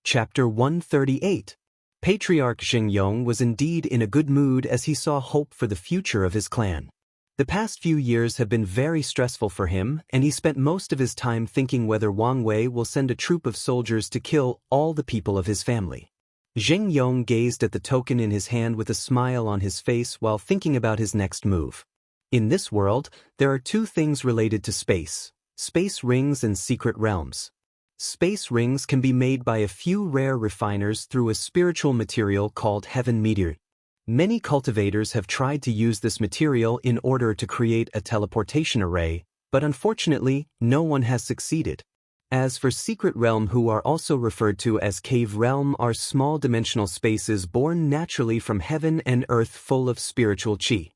Chapter 138. Patriarch Xianxia was indeed in a good mood as he saw hope for the future of his clan. The past few years have been very stressful for him, and he spent most of his time thinking whether Wang Wei will send a troop of soldiers to kill all the people of his family. Xianxia gazed at the token in his hand with a smile on his face while thinking about his next move. In this world, there are two things related to space: space rings and secret realms. Space rings can be made by a few rare refiners through a spiritual material called heaven meteor. Many cultivators have tried to use this material in order to create a teleportation array, but unfortunately, no one has succeeded. As for secret realm, who are also referred to as cave realm, are small dimensional spaces born naturally from heaven and earth full of spiritual qi.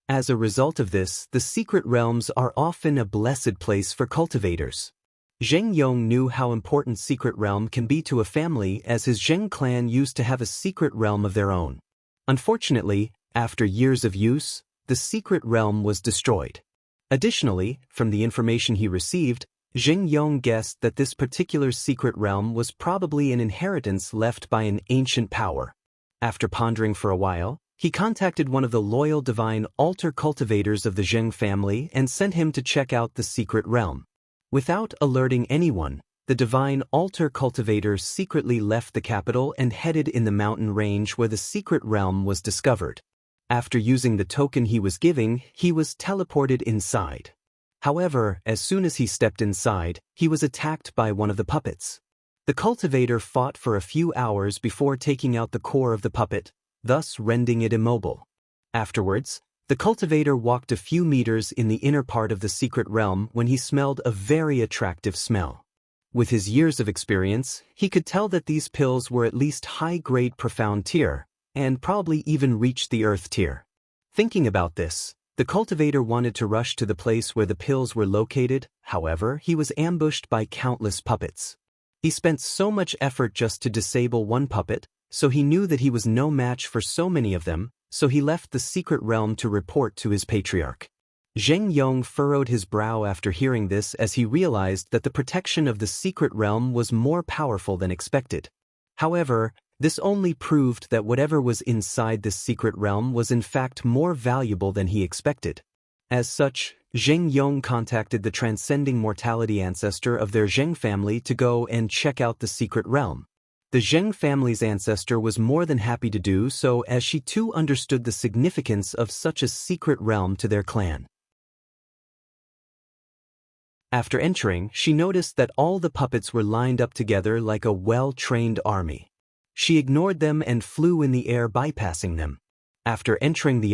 As a result of this, the secret realms are often a blessed place for cultivators. Xianxia knew how important secret realm can be to a family, as his Zheng clan used to have a secret realm of their own. Unfortunately, after years of use, the secret realm was destroyed. Additionally, from the information he received, Xianxia guessed that this particular secret realm was probably an inheritance left by an ancient power. After pondering for a while, he contacted one of the loyal divine altar cultivators of the Zheng family and sent him to check out the secret realm. Without alerting anyone, the divine altar cultivator secretly left the capital and headed in the mountain range where the secret realm was discovered. After using the token he was giving, he was teleported inside. However, as soon as he stepped inside, he was attacked by one of the puppets. The cultivator fought for a few hours before taking out the core of the puppet, thus rendering it immobile. Afterwards, the cultivator walked a few meters in the inner part of the secret realm when he smelled a very attractive smell. With his years of experience, he could tell that these pills were at least high-grade profound tier, and probably even reached the earth tier. Thinking about this, the cultivator wanted to rush to the place where the pills were located. However, he was ambushed by countless puppets. He spent so much effort just to disable one puppet, so he knew that he was no match for so many of them, so he left the secret realm to report to his patriarch. Zheng Yong furrowed his brow after hearing this as he realized that the protection of the secret realm was more powerful than expected. However, this only proved that whatever was inside this secret realm was in fact more valuable than he expected. As such, Zheng Yong contacted the transcending mortality ancestor of their Zheng family to go and check out the secret realm. The Zheng family's ancestor was more than happy to do so, as she too understood the significance of such a secret realm to their clan. After entering, she noticed that all the puppets were lined up together like a well-trained army. She ignored them and flew in the air, bypassing them. After entering the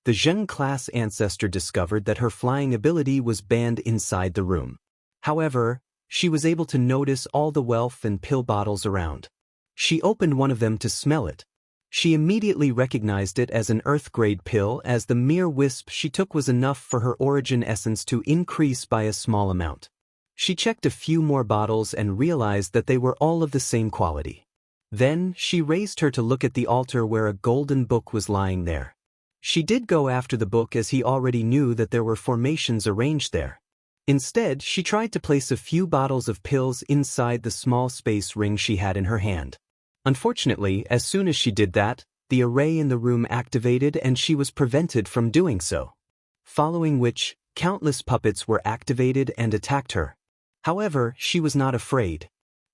Zheng class ancestor discovered that her flying ability was banned inside the room. However, she was able to notice all the wealth and pill bottles around. She opened one of them to smell it. She immediately recognized it as an earth-grade pill, as the mere wisp she took was enough for her origin essence to increase by a small amount. She checked a few more bottles and realized that they were all of the same quality. Then, she raised her to look at the altar where a golden book was lying there. She did go after the book as he already knew that there were formations arranged there. Instead, she tried to place a few bottles of pills inside the small space ring she had in her hand. Unfortunately, as soon as she did that, the array in the room activated and she was prevented from doing so. Following which, countless puppets were activated and attacked her. However, she was not afraid.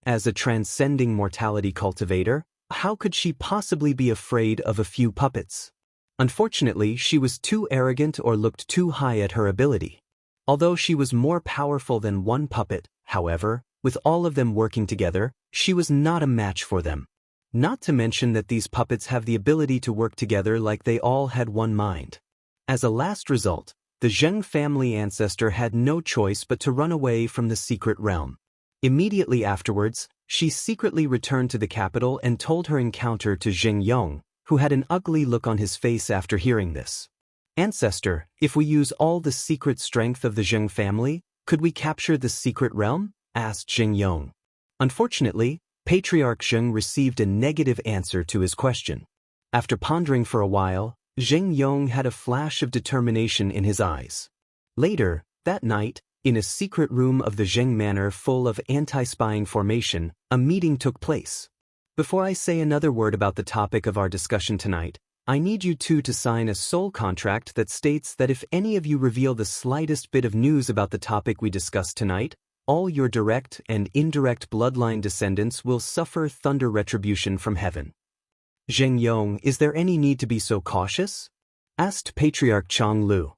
As a transcending mortality cultivator, how could she possibly be afraid of a few puppets? Unfortunately, she was too arrogant or looked too high at her ability. Although she was more powerful than one puppet, however, with all of them working together, she was not a match for them. Not to mention that these puppets have the ability to work together like they all had one mind. As a last result, the Zheng family ancestor had no choice but to run away from the secret realm. Immediately afterwards, she secretly returned to the capital and told her encounter to Zheng Yong, who had an ugly look on his face after hearing this. "Ancestor, if we use all the secret strength of the Zheng family, could we capture the secret realm?" asked Zheng Yong. Unfortunately, Patriarch Zheng received a negative answer to his question. After pondering for a while, Zheng Yong had a flash of determination in his eyes. Later, that night, in a secret room of the Zheng manor full of anti-spying formation, a meeting took place. Before I say another word about the topic of our discussion tonight, I need you two to sign a soul contract that states that if any of you reveal the slightest bit of news about the topic we discussed tonight, all your direct and indirect bloodline descendants will suffer thunder retribution from heaven. "Zheng Yong, is there any need to be so cautious?" asked Patriarch Chang Lu.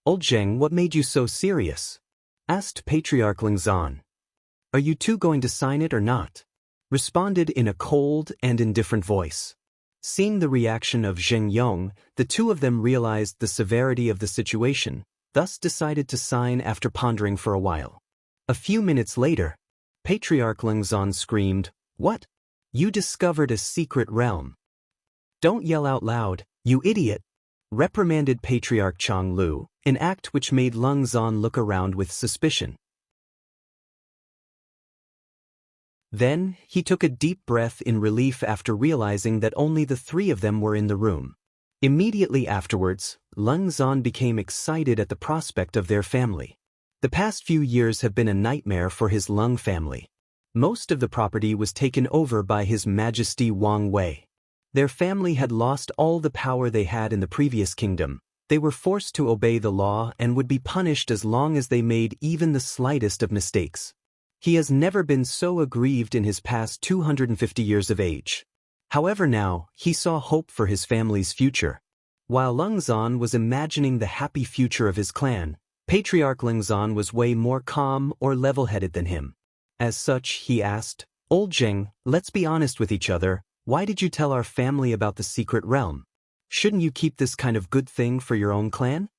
"Old Zheng, what made you so serious?" asked Patriarch Lingzan. "Are you two going to sign it or not?" responded in a cold and indifferent voice. Seeing the reaction of Zheng Yong, the two of them realized the severity of the situation, thus decided to sign after pondering for a while. A few minutes later, Patriarch Lingzan screamed, "What? You discovered a secret realm." "Don't yell out loud, you idiot," reprimanded Patriarch Chang Lu, an act which made Lingzan look around with suspicion. Then, he took a deep breath in relief after realizing that only the three of them were in the room. Immediately afterwards, Lingzan became excited at the prospect of their family. The past few years have been a nightmare for his Lung family. Most of the property was taken over by His Majesty Wang Wei. Their family had lost all the power they had in the previous kingdom. They were forced to obey the law and would be punished as long as they made even the slightest of mistakes. He has never been so aggrieved in his past 250 years of age. However, now, he saw hope for his family's future. While Lingzan was imagining the happy future of his clan, Patriarch Lingzan was way more calm or level-headed than him. As such, he asked, "Old Zheng, let's be honest with each other, why did you tell our family about the secret realm? Shouldn't you keep this kind of good thing for your own clan?"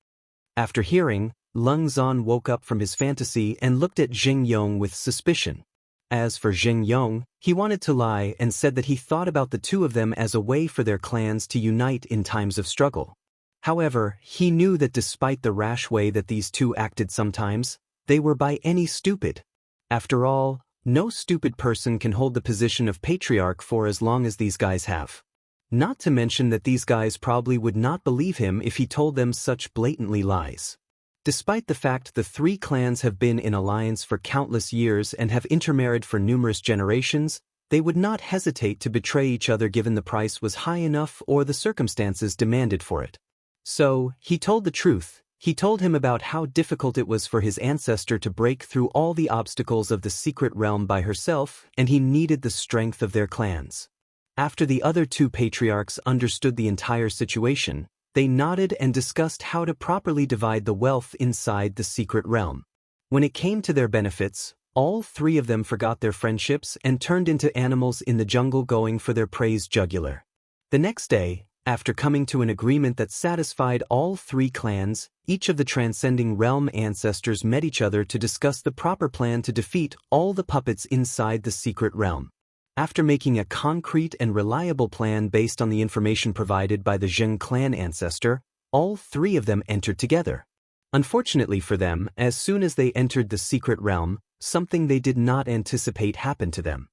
After hearing, Lingzan woke up from his fantasy and looked at Zheng Yong with suspicion. As for Xianxia, he wanted to lie and said that he thought about the two of them as a way for their clans to unite in times of struggle. However, he knew that despite the rash way that these two acted sometimes, they were by any stupid. After all, no stupid person can hold the position of patriarch for as long as these guys have. Not to mention that these guys probably would not believe him if he told them such blatantly lies. Despite the fact the three clans have been in alliance for countless years and have intermarried for numerous generations, they would not hesitate to betray each other given the price was high enough or the circumstances demanded for it. So, he told the truth. He told him about how difficult it was for his ancestor to break through all the obstacles of the secret realm by herself, and he needed the strength of their clans. After the other two patriarchs understood the entire situation, they nodded and discussed how to properly divide the wealth inside the secret realm. When it came to their benefits, all three of them forgot their friendships and turned into animals in the jungle going for their prey's jugular. The next day, after coming to an agreement that satisfied all three clans, each of the transcending realm ancestors met each other to discuss the proper plan to defeat all the puppets inside the secret realm. After making a concrete and reliable plan based on the information provided by the Zheng clan ancestor, all three of them entered together. Unfortunately for them, as soon as they entered the secret realm, something they did not anticipate happened to them.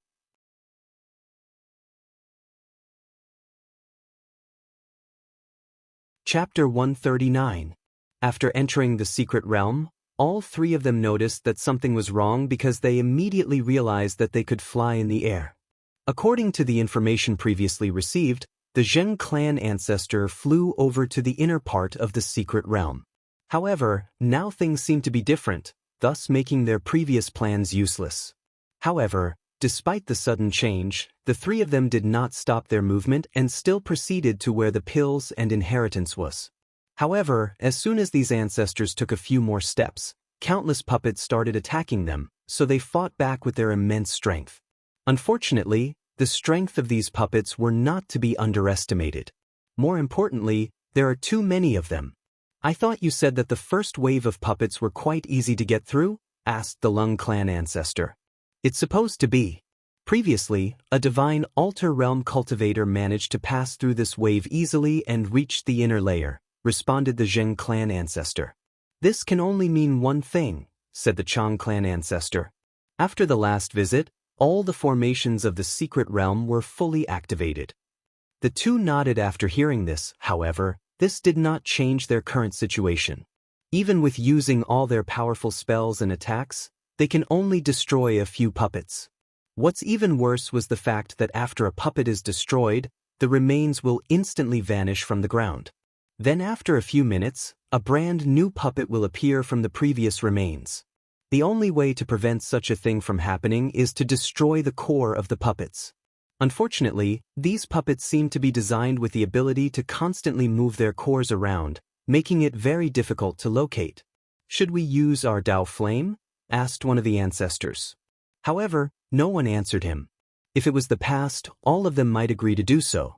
Chapter 139. After entering the secret realm, all three of them noticed that something was wrong because they immediately realized that they could fly in the air. According to the information previously received, the Zheng clan ancestor flew over to the inner part of the secret realm. However, now things seemed to be different, thus making their previous plans useless. However, despite the sudden change, the three of them did not stop their movement and still proceeded to where the pills and inheritance was. However, as soon as these ancestors took a few more steps, countless puppets started attacking them, so they fought back with their immense strength. Unfortunately, the strength of these puppets were not to be underestimated. More importantly, there are too many of them. "I thought you said that the first wave of puppets were quite easy to get through?" asked the Lung clan ancestor. "It's supposed to be. Previously, a divine altar realm cultivator managed to pass through this wave easily and reach the inner layer," responded the Zheng clan ancestor. "This can only mean one thing," said the Chang clan ancestor. After the last visit, all the formations of the secret realm were fully activated. The two nodded after hearing this. However, this did not change their current situation. Even with using all their powerful spells and attacks, they can only destroy a few puppets. What's even worse was the fact that after a puppet is destroyed, the remains will instantly vanish from the ground. Then after a few minutes, a brand new puppet will appear from the previous remains. The only way to prevent such a thing from happening is to destroy the core of the puppets. Unfortunately, these puppets seem to be designed with the ability to constantly move their cores around, making it very difficult to locate. "Should we use our Dao Flame?" asked one of the ancestors. However, no one answered him. If it was the past, all of them might agree to do so.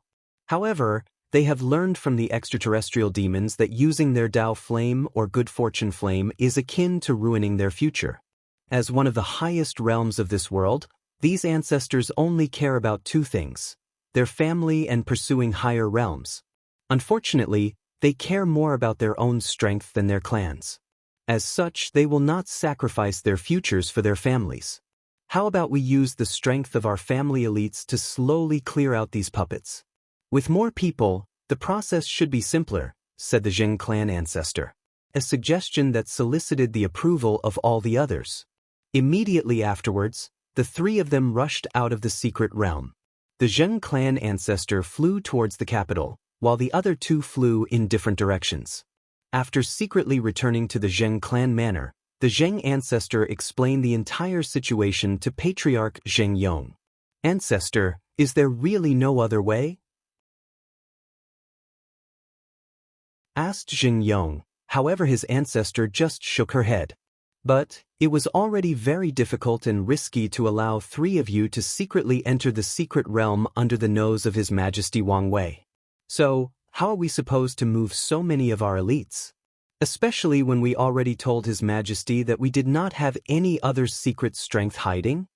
However, they have learned from the extraterrestrial demons that using their Dao Flame or Good Fortune Flame is akin to ruining their future. As one of the highest realms of this world, these ancestors only care about two things: their family and pursuing higher realms. Unfortunately, they care more about their own strength than their clans. As such, they will not sacrifice their futures for their families. "How about we use the strength of our family elites to slowly clear out these puppets? With more people, the process should be simpler," said the Zheng clan ancestor. A suggestion that solicited the approval of all the others. Immediately afterwards, the three of them rushed out of the secret realm. The Zheng clan ancestor flew towards the capital, while the other two flew in different directions. After secretly returning to the Zheng clan manor, the Zheng ancestor explained the entire situation to Patriarch Xianxia. "Ancestor, is there really no other way?" asked Xianxia. However, his ancestor just shook her head. "But it was already very difficult and risky to allow three of you to secretly enter the secret realm under the nose of His Majesty Wang Wei. So, how are we supposed to move so many of our elites? Especially when we already told His Majesty that we did not have any other secret strength hiding?"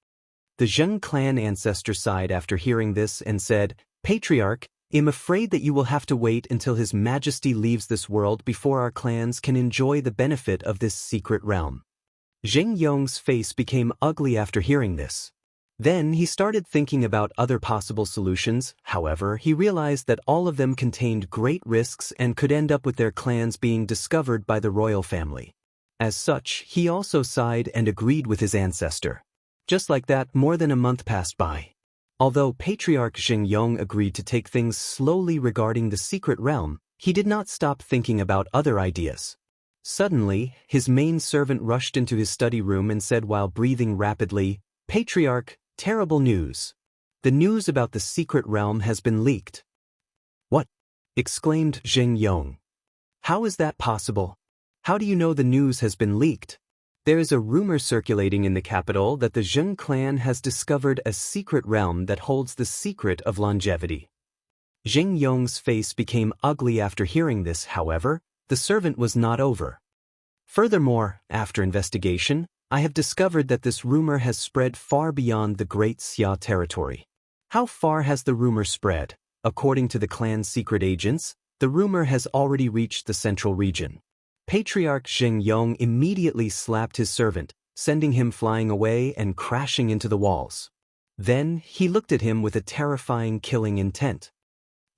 The Zheng clan ancestor sighed after hearing this and said, "Patriarch, I'm afraid that you will have to wait until His Majesty leaves this world before our clans can enjoy the benefit of this secret realm." Zheng Yong's face became ugly after hearing this. Then he started thinking about other possible solutions. However, he realized that all of them contained great risks and could end up with their clans being discovered by the royal family. As such, he also sighed and agreed with his ancestor. Just like that, more than a month passed by. Although Patriarch Zheng Yong agreed to take things slowly regarding the secret realm, he did not stop thinking about other ideas. Suddenly, his main servant rushed into his study room and said while breathing rapidly, "Patriarch, terrible news. The news about the secret realm has been leaked." "What?" exclaimed Zheng Yong. "How is that possible? How do you know the news has been leaked?" "There is a rumor circulating in the capital that the Zheng clan has discovered a secret realm that holds the secret of longevity." Zheng Yong's face became ugly after hearing this. However, the servant was not over. "Furthermore, after investigation, I have discovered that this rumor has spread far beyond the Great Xia territory." "How far has the rumor spread?" "According to the clan's secret agents, the rumor has already reached the central region." Patriarch Zheng Yong immediately slapped his servant, sending him flying away and crashing into the walls. Then he looked at him with a terrifying killing intent.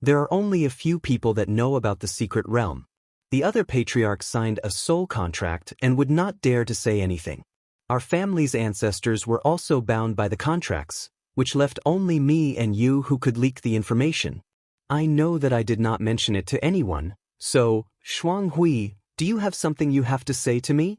"There are only a few people that know about the secret realm. The other patriarchs signed a soul contract and would not dare to say anything. Our family's ancestors were also bound by the contracts, which left only me and you who could leak the information. I know that I did not mention it to anyone, so, Shuanghui, do you have something you have to say to me?"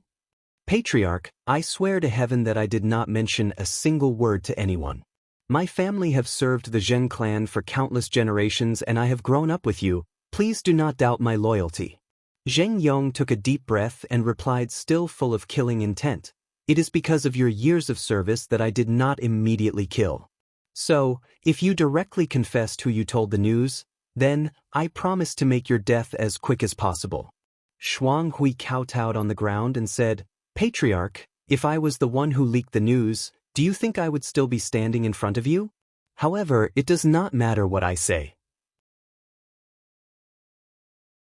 "Patriarch, I swear to heaven that I did not mention a single word to anyone. My family have served the Zheng clan for countless generations and I have grown up with you. Please do not doubt my loyalty." Zheng Yong took a deep breath and replied, still full of killing intent, "It is because of your years of service that I did not immediately kill. So, if you directly confessed who you told the news, then I promise to make your death as quick as possible." Shuanghui kowtowed on the ground and said, "Patriarch, if I was the one who leaked the news, do you think I would still be standing in front of you? However, it does not matter what I say.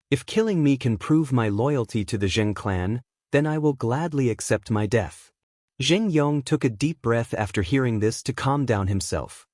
If killing me can prove my loyalty to the Zheng clan, then I will gladly accept my death." Zheng Yong took a deep breath after hearing this to calm down himself.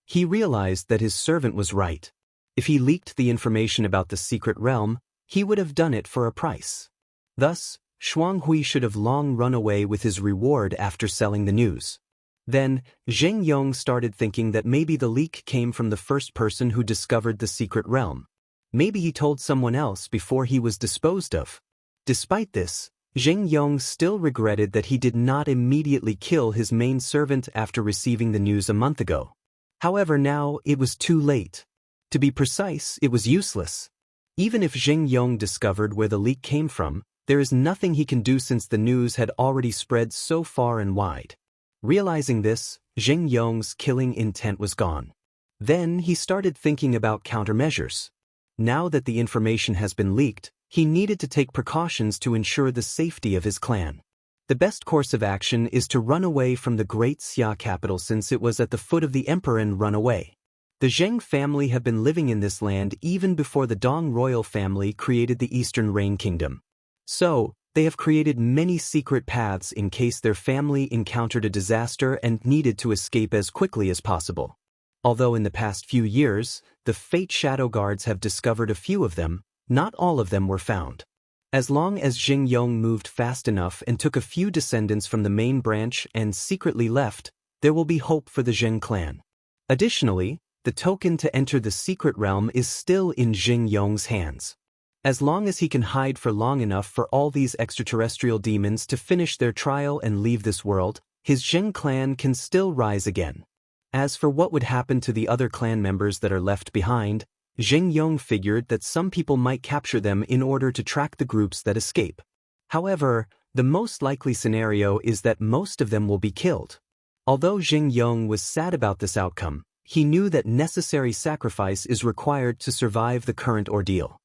He realized that his servant was right. If he leaked the information about the secret realm, he would have done it for a price. Thus, Shuanghui should have long run away with his reward after selling the news. Then, Zheng Yong started thinking that maybe the leak came from the first person who discovered the secret realm. Maybe he told someone else before he was disposed of. Despite this, Zheng Yong still regretted that he did not immediately kill his main servant after receiving the news a month ago. However, now it was too late. To be precise, it was useless. Even if Zheng Yong discovered where the leak came from, there is nothing he can do since the news had already spread so far and wide. Realizing this, Zheng Yong's killing intent was gone. Then he started thinking about countermeasures. Now that the information has been leaked, he needed to take precautions to ensure the safety of his clan. The best course of action is to run away from the Great Xia capital since it was at the foot of the emperor and run away. The Zheng family have been living in this land even before the Dong royal family created the Eastern Reign Kingdom. So, they have created many secret paths in case their family encountered a disaster and needed to escape as quickly as possible. Although in the past few years, the Fate Shadow Guards have discovered a few of them, not all of them were found. As long as Zheng Yong moved fast enough and took a few descendants from the main branch and secretly left, there will be hope for the Zheng clan. Additionally, the token to enter the secret realm is still in Zheng Yong's hands. As long as he can hide for long enough for all these extraterrestrial demons to finish their trial and leave this world, his Zheng clan can still rise again. As for what would happen to the other clan members that are left behind, Zheng Yong figured that some people might capture them in order to track the groups that escape. However, the most likely scenario is that most of them will be killed. Although Zheng Yong was sad about this outcome, he knew that necessary sacrifice is required to survive the current ordeal.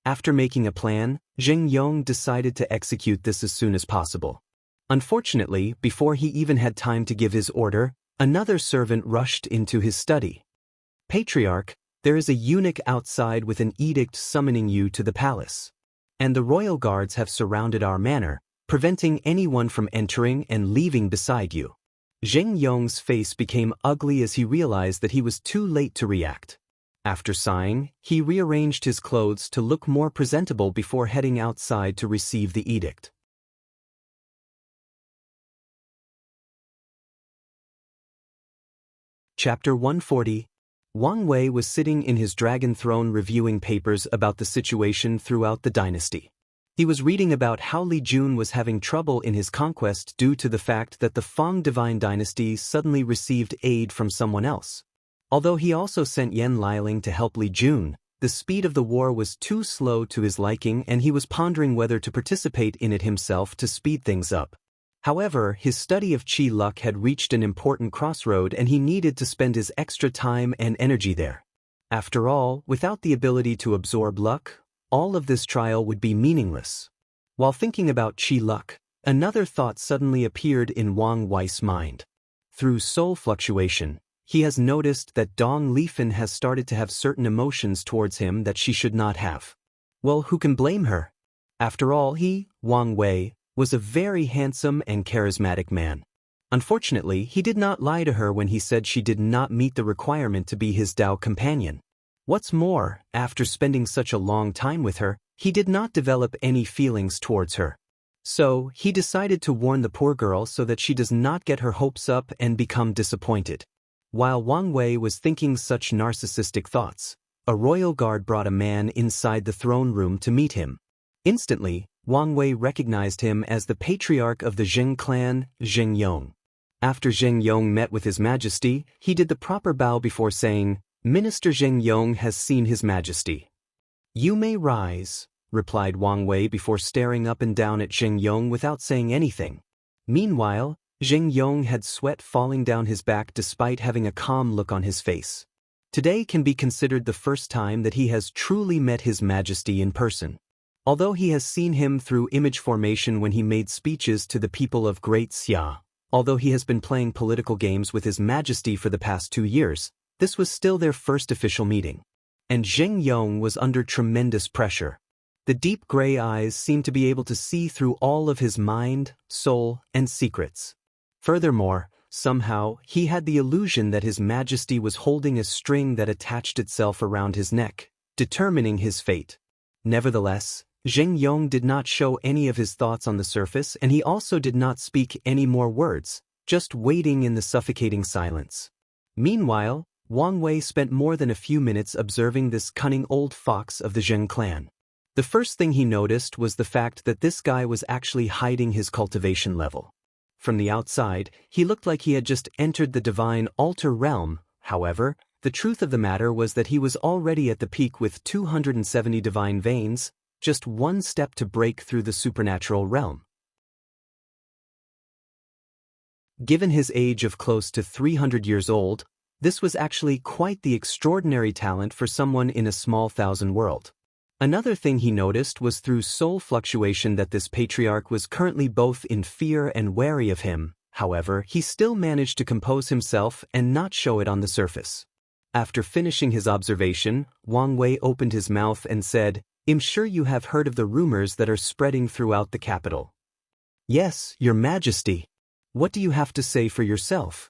After making a plan, Zheng Yong decided to execute this as soon as possible. Unfortunately, before he even had time to give his order, Another servant rushed into his study. "Patriarch, there is a eunuch outside with an edict summoning you to the palace. And the royal guards have surrounded our manor, preventing anyone from entering and leaving beside you." Zheng Yong's face became ugly as he realized that he was too late to react. After sighing, he rearranged his clothes to look more presentable before heading outside to receive the edict. Chapter 140. Wang Wei was sitting in his dragon throne reviewing papers about the situation throughout the dynasty. He was reading about how Li Jun was having trouble in his conquest due to the fact that the Fang divine dynasty suddenly received aid from someone else. Although he also sent Yan Liling to help Li Jun, the speed of the war was too slow to his liking and he was pondering whether to participate in it himself to speed things up. However, his study of Qi luck had reached an important crossroad and he needed to spend his extra time and energy there. After all, without the ability to absorb luck, all of this trial would be meaningless. While thinking about Qi luck, another thought suddenly appeared in Wang Wei's mind. Through soul fluctuation, he has noticed that Dong Lifan has started to have certain emotions towards him that she should not have. Well, who can blame her? After all, he, Wang Wei, was a very handsome and charismatic man. Unfortunately, he did not lie to her when he said she did not meet the requirement to be his Dao companion. What's more, after spending such a long time with her, he did not develop any feelings towards her. So, he decided to warn the poor girl so that she does not get her hopes up and become disappointed. While Wang Wei was thinking such narcissistic thoughts, a royal guard brought a man inside the throne room to meet him. Instantly, Wang Wei recognized him as the patriarch of the Zheng clan, Zheng Yong. After Zheng Yong met with His Majesty, he did the proper bow before saying, "Minister Zheng Yong has seen His Majesty." "You may rise," replied Wang Wei before staring up and down at Zheng Yong without saying anything. Meanwhile, Zheng Yong had sweat falling down his back despite having a calm look on his face. Today can be considered the first time that he has truly met His Majesty in person. Although he has seen him through image formation when he made speeches to the people of Great Xia, although he has been playing political games with His Majesty for the past 2 years, this was still their first official meeting. And Zheng Yong was under tremendous pressure. The deep gray eyes seemed to be able to see through all of his mind, soul, and secrets. Furthermore, somehow, he had the illusion that His Majesty was holding a string that attached itself around his neck, determining his fate. Nevertheless, Zheng Yong did not show any of his thoughts on the surface and he also did not speak any more words, just waiting in the suffocating silence. Meanwhile, Wang Wei spent more than a few minutes observing this cunning old fox of the Zheng clan. The first thing he noticed was the fact that this guy was actually hiding his cultivation level. From the outside, he looked like he had just entered the divine altar realm. However, the truth of the matter was that he was already at the peak with 270 divine veins, just one step to break through the supernatural realm. Given his age of close to 300 years old, this was actually quite the extraordinary talent for someone in a small thousand world. Another thing he noticed was through soul fluctuation that this patriarch was currently both in fear and wary of him. However, he still managed to compose himself and not show it on the surface. After finishing his observation, Wang Wei opened his mouth and said, "I'm sure you have heard of the rumors that are spreading throughout the capital." "Yes, Your Majesty. What do you have to say for yourself?"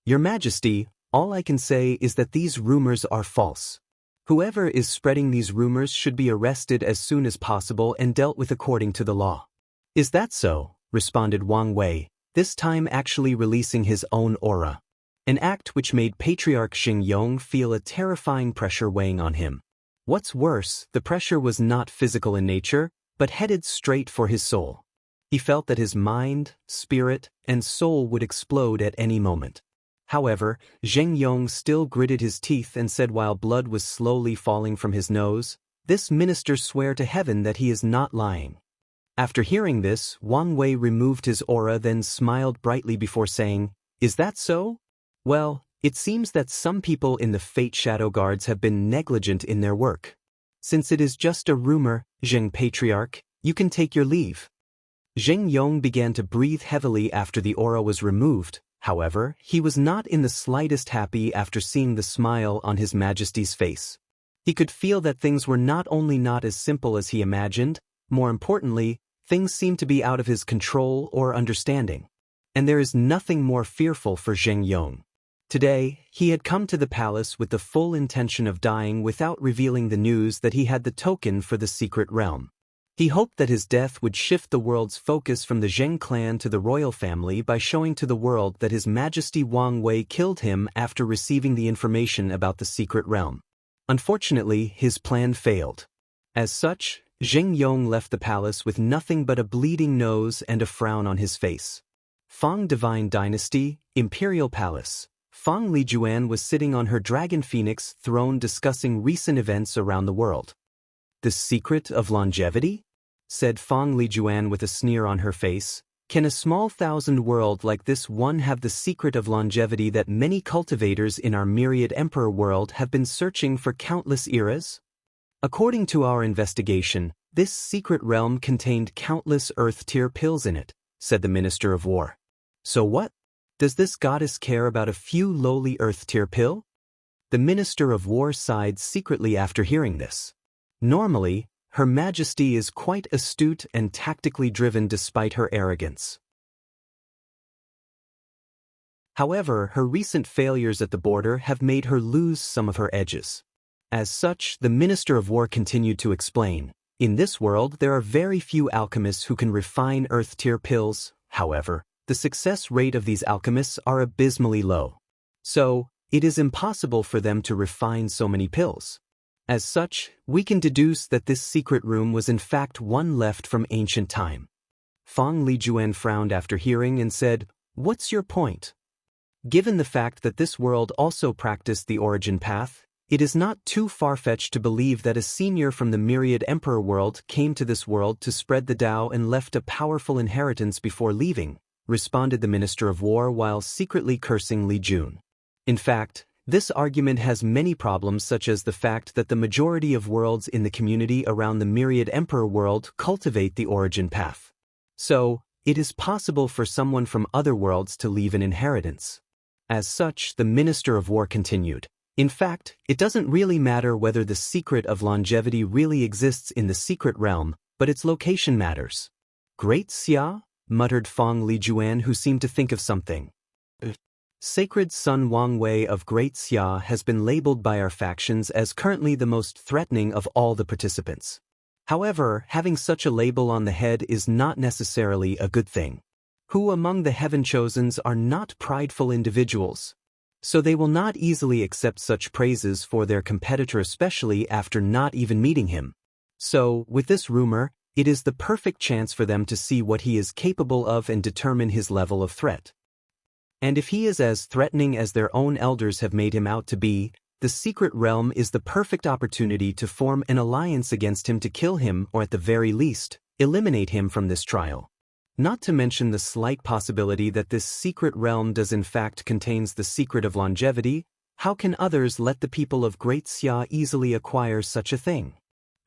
"Your Majesty, all I can say is that these rumors are false. Whoever is spreading these rumors should be arrested as soon as possible and dealt with according to the law." "Is that so?" responded Wang Wei, this time actually releasing his own aura. An act which made Patriarch Zheng Yong feel a terrifying pressure weighing on him. What's worse, the pressure was not physical in nature, but headed straight for his soul. He felt that his mind, spirit, and soul would explode at any moment. However, Zheng Yong still gritted his teeth and said while blood was slowly falling from his nose, "This minister swear to heaven that he is not lying." After hearing this, Wang Wei removed his aura then smiled brightly before saying, "Is that so? Well, it seems that some people in the Fate Shadow Guards have been negligent in their work. Since it is just a rumor, Zheng Patriarch, you can take your leave." Zheng Yong began to breathe heavily after the aura was removed. However, he was not in the slightest happy after seeing the smile on His Majesty's face. He could feel that things were not only not as simple as he imagined, more importantly, things seemed to be out of his control or understanding. And there is nothing more fearful for Zheng Yong. Today, he had come to the palace with the full intention of dying without revealing the news that he had the token for the secret realm. He hoped that his death would shift the world's focus from the Zheng clan to the royal family by showing to the world that His Majesty Wang Wei killed him after receiving the information about the secret realm. Unfortunately, his plan failed. As such, Zheng Yong left the palace with nothing but a bleeding nose and a frown on his face. Fang Divine Dynasty, Imperial Palace. Fang Lijuan was sitting on her dragon phoenix throne discussing recent events around the world. The secret of longevity? Said Fang Lijuan with a sneer on her face. Can a small thousand world like this one have the secret of longevity that many cultivators in our myriad emperor world have been searching for countless eras? According to our investigation, this secret realm contained countless earth-tier pills in it, said the Minister of War. So what? Does this goddess care about a few lowly earth-tier pill? The Minister of War sighed secretly after hearing this. Normally, Her Majesty is quite astute and tactically driven despite her arrogance. However, her recent failures at the border have made her lose some of her edges. As such, the Minister of War continued to explain, in this world there are very few alchemists who can refine earth-tier pills. However, the success rate of these alchemists are abysmally low. So, it is impossible for them to refine so many pills. As such, we can deduce that this secret room was in fact one left from ancient time. Fang Lijuan frowned after hearing and said, "What's your point?" Given the fact that this world also practiced the origin path, it is not too far-fetched to believe that a senior from the myriad emperor world came to this world to spread the Tao and left a powerful inheritance before leaving, responded the Minister of War while secretly cursing Li Jun. In fact, this argument has many problems, such as the fact that the majority of worlds in the community around the myriad emperor world cultivate the origin path. So, it is possible for someone from other worlds to leave an inheritance. As such, the Minister of War continued, in fact, it doesn't really matter whether the secret of longevity really exists in the secret realm, but its location matters. Great Xia? Muttered Fang Lijuan, who seemed to think of something. Sacred Son Wang Wei of Great Xia has been labeled by our factions as currently the most threatening of all the participants. However, having such a label on the head is not necessarily a good thing. Who among the Heaven Chosens are not prideful individuals? So they will not easily accept such praises for their competitor, especially after not even meeting him. So, with this rumor, it is the perfect chance for them to see what he is capable of and determine his level of threat. And if he is as threatening as their own elders have made him out to be, the secret realm is the perfect opportunity to form an alliance against him to kill him or at the very least, eliminate him from this trial. Not to mention the slight possibility that this secret realm does in fact contains the secret of longevity. How can others let the people of Great Xia easily acquire such a thing?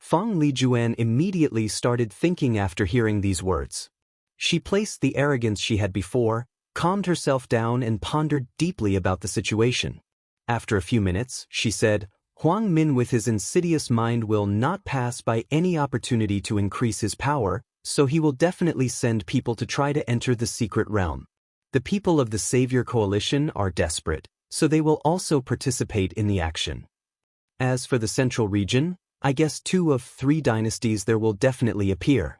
Fang Lijuan immediately started thinking after hearing these words. She placed the arrogance she had before, calmed herself down and pondered deeply about the situation. After a few minutes, she said, Huang Min with his insidious mind will not pass by any opportunity to increase his power, so he will definitely send people to try to enter the secret realm. The people of the Savior Coalition are desperate, so they will also participate in the action. As for the central region, I guess 2 of 3 dynasties there will definitely appear.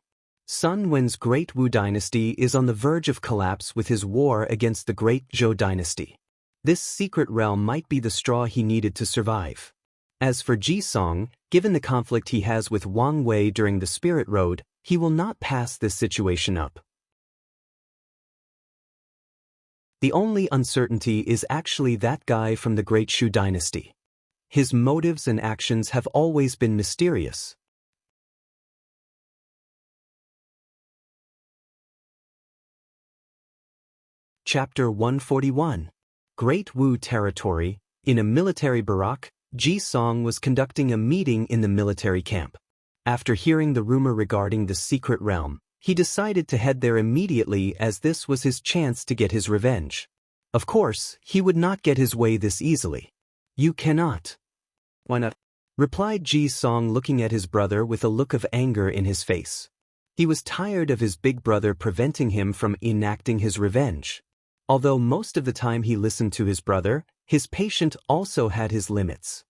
Sun Wen's Great Wu dynasty is on the verge of collapse with his war against the Great Zhou dynasty. This secret realm might be the straw he needed to survive. As for Ji Song, given the conflict he has with Wang Wei during the Spirit Road, he will not pass this situation up. The only uncertainty is actually that guy from the Great Shu dynasty. His motives and actions have always been mysterious. Chapter 141. Great Wu Territory. In a military barrack, Ji Song was conducting a meeting in the military camp. After hearing the rumor regarding the secret realm, he decided to head there immediately as this was his chance to get his revenge. Of course, he would not get his way this easily. You cannot. Why not? Replied Ji Song, looking at his brother with a look of anger in his face. He was tired of his big brother preventing him from enacting his revenge. Although most of the time he listened to his brother, his patience also had his limits.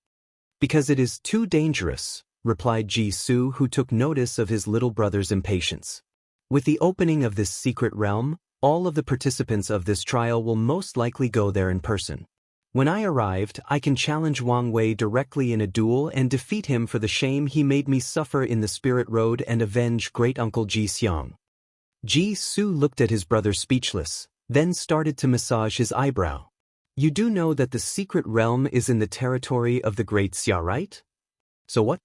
Because it is too dangerous, replied Ji Su, who took notice of his little brother's impatience. With the opening of this secret realm, all of the participants of this trial will most likely go there in person. When I arrived, I can challenge Wang Wei directly in a duel and defeat him for the shame he made me suffer in the Spirit Road and avenge great-uncle Ji Xiang. Ji Su looked at his brother speechless, then started to massage his eyebrow. You do know that the secret realm is in the territory of the Great Xia, right? So what?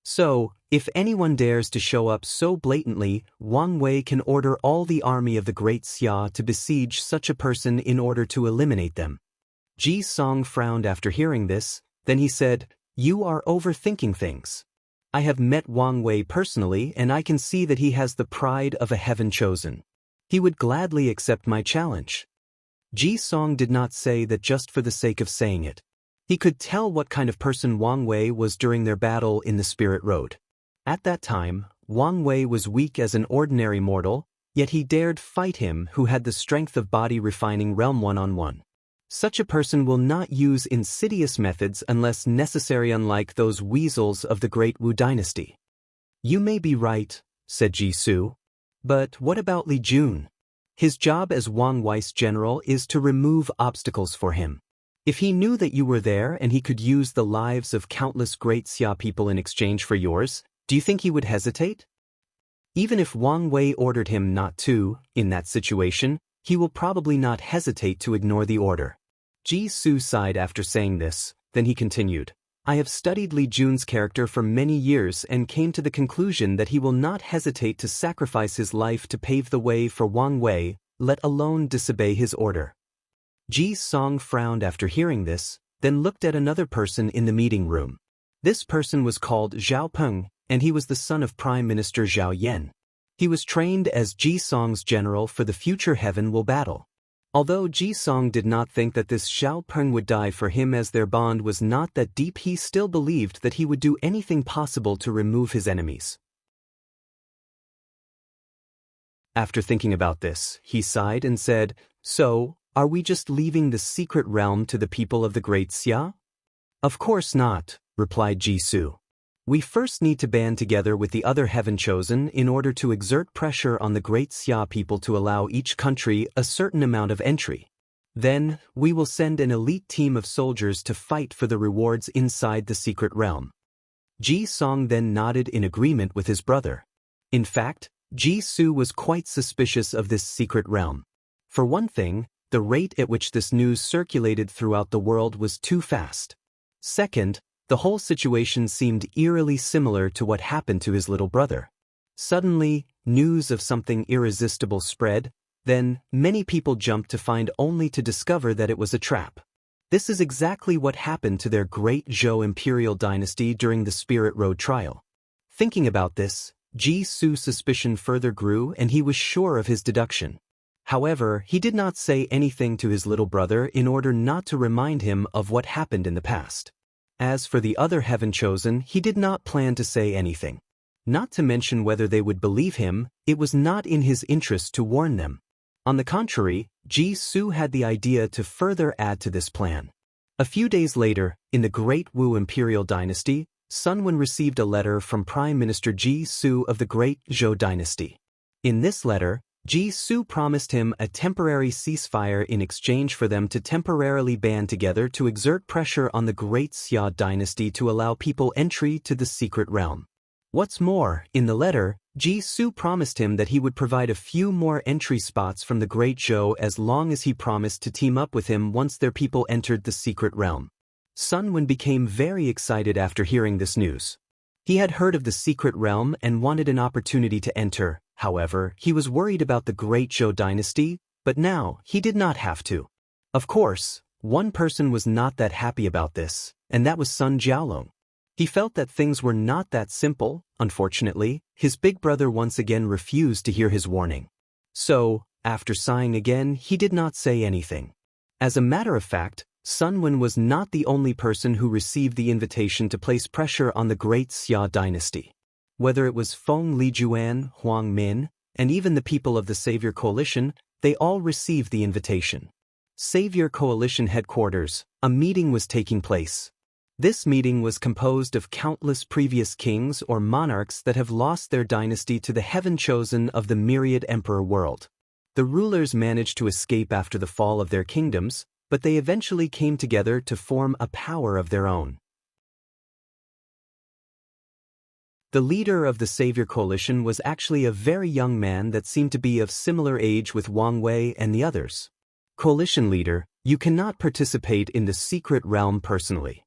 So, if anyone dares to show up so blatantly, Wang Wei can order all the army of the Great Xia to besiege such a person in order to eliminate them. Ji Song frowned after hearing this, then he said, You are overthinking things. I have met Wang Wei personally and I can see that he has the pride of a heaven chosen. He would gladly accept my challenge. Ji Song did not say that just for the sake of saying it. He could tell what kind of person Wang Wei was during their battle in the Spirit Road. At that time, Wang Wei was weak as an ordinary mortal, yet he dared fight him who had the strength of body refining realm one-on-one. Such a person will not use insidious methods unless necessary, unlike those weasels of the Great Wu dynasty. You may be right, said Ji Su. But what about Li Jun? His job as Wang Wei's general is to remove obstacles for him. If he knew that you were there and he could use the lives of countless Great Xia people in exchange for yours, do you think he would hesitate? Even if Wang Wei ordered him not to, in that situation, he will probably not hesitate to ignore the order. Ji Su sighed after saying this, then he continued, I have studied Li Jun's character for many years and came to the conclusion that he will not hesitate to sacrifice his life to pave the way for Wang Wei, let alone disobey his order. Ji Song frowned after hearing this, then looked at another person in the meeting room. This person was called Zhao Peng, and he was the son of Prime Minister Zhao Yan. He was trained as Ji Song's general for the future Heaven Will battle. Although Ji Song did not think that this Zhao Peng would die for him as their bond was not that deep, he still believed that he would do anything possible to remove his enemies. After thinking about this, he sighed and said, So, are we just leaving the secret realm to the people of the Great Xia? Of course not, replied Ji Su. We first need to band together with the other Heaven Chosen in order to exert pressure on the Great Xia people to allow each country a certain amount of entry. Then, we will send an elite team of soldiers to fight for the rewards inside the secret realm. Ji Song then nodded in agreement with his brother. In fact, Ji Su was quite suspicious of this secret realm. For one thing, the rate at which this news circulated throughout the world was too fast. Second, the whole situation seemed eerily similar to what happened to his little brother. Suddenly, news of something irresistible spread, then many people jumped to find only to discover that it was a trap. This is exactly what happened to their great Zhou imperial dynasty during the Spirit Road trial. Thinking about this, Ji Su's suspicion further grew and he was sure of his deduction. However, he did not say anything to his little brother in order not to remind him of what happened in the past. As for the other Heaven Chosen, he did not plan to say anything. Not to mention whether they would believe him, it was not in his interest to warn them. On the contrary, Ji Su had the idea to further add to this plan. A few days later, in the Great Wu imperial dynasty, Sun Wen received a letter from Prime Minister Ji Su of the Great Zhou dynasty. In this letter, Ji Su promised him a temporary ceasefire in exchange for them to temporarily band together to exert pressure on the Great Xia dynasty to allow people entry to the secret realm. What's more, in the letter, Ji Su promised him that he would provide a few more entry spots from the Great Zhou as long as he promised to team up with him once their people entered the secret realm. Sun Wen became very excited after hearing this news. He had heard of the secret realm and wanted an opportunity to enter. However, he was worried about the Great Zhou dynasty, but now he did not have to. Of course, one person was not that happy about this, and that was Sun Jiaolong. He felt that things were not that simple. Unfortunately, his big brother once again refused to hear his warning. So, after sighing again, he did not say anything. As a matter of fact, Sun Wen was not the only person who received the invitation to place pressure on the great Xia dynasty. Whether it was Feng Lijuan, Huang Min, and even the people of the Savior Coalition, they all received the invitation. Savior Coalition headquarters, a meeting was taking place. This meeting was composed of countless previous kings or monarchs that have lost their dynasty to the heaven-chosen of the myriad emperor world. The rulers managed to escape after the fall of their kingdoms, but they eventually came together to form a power of their own. The leader of the Savior Coalition was actually a very young man that seemed to be of similar age with Wang Wei and the others. Coalition leader, you cannot participate in the secret realm personally.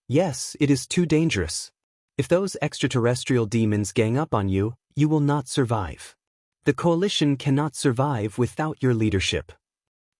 Yes, it is too dangerous. If those extraterrestrial demons gang up on you, you will not survive. The coalition cannot survive without your leadership.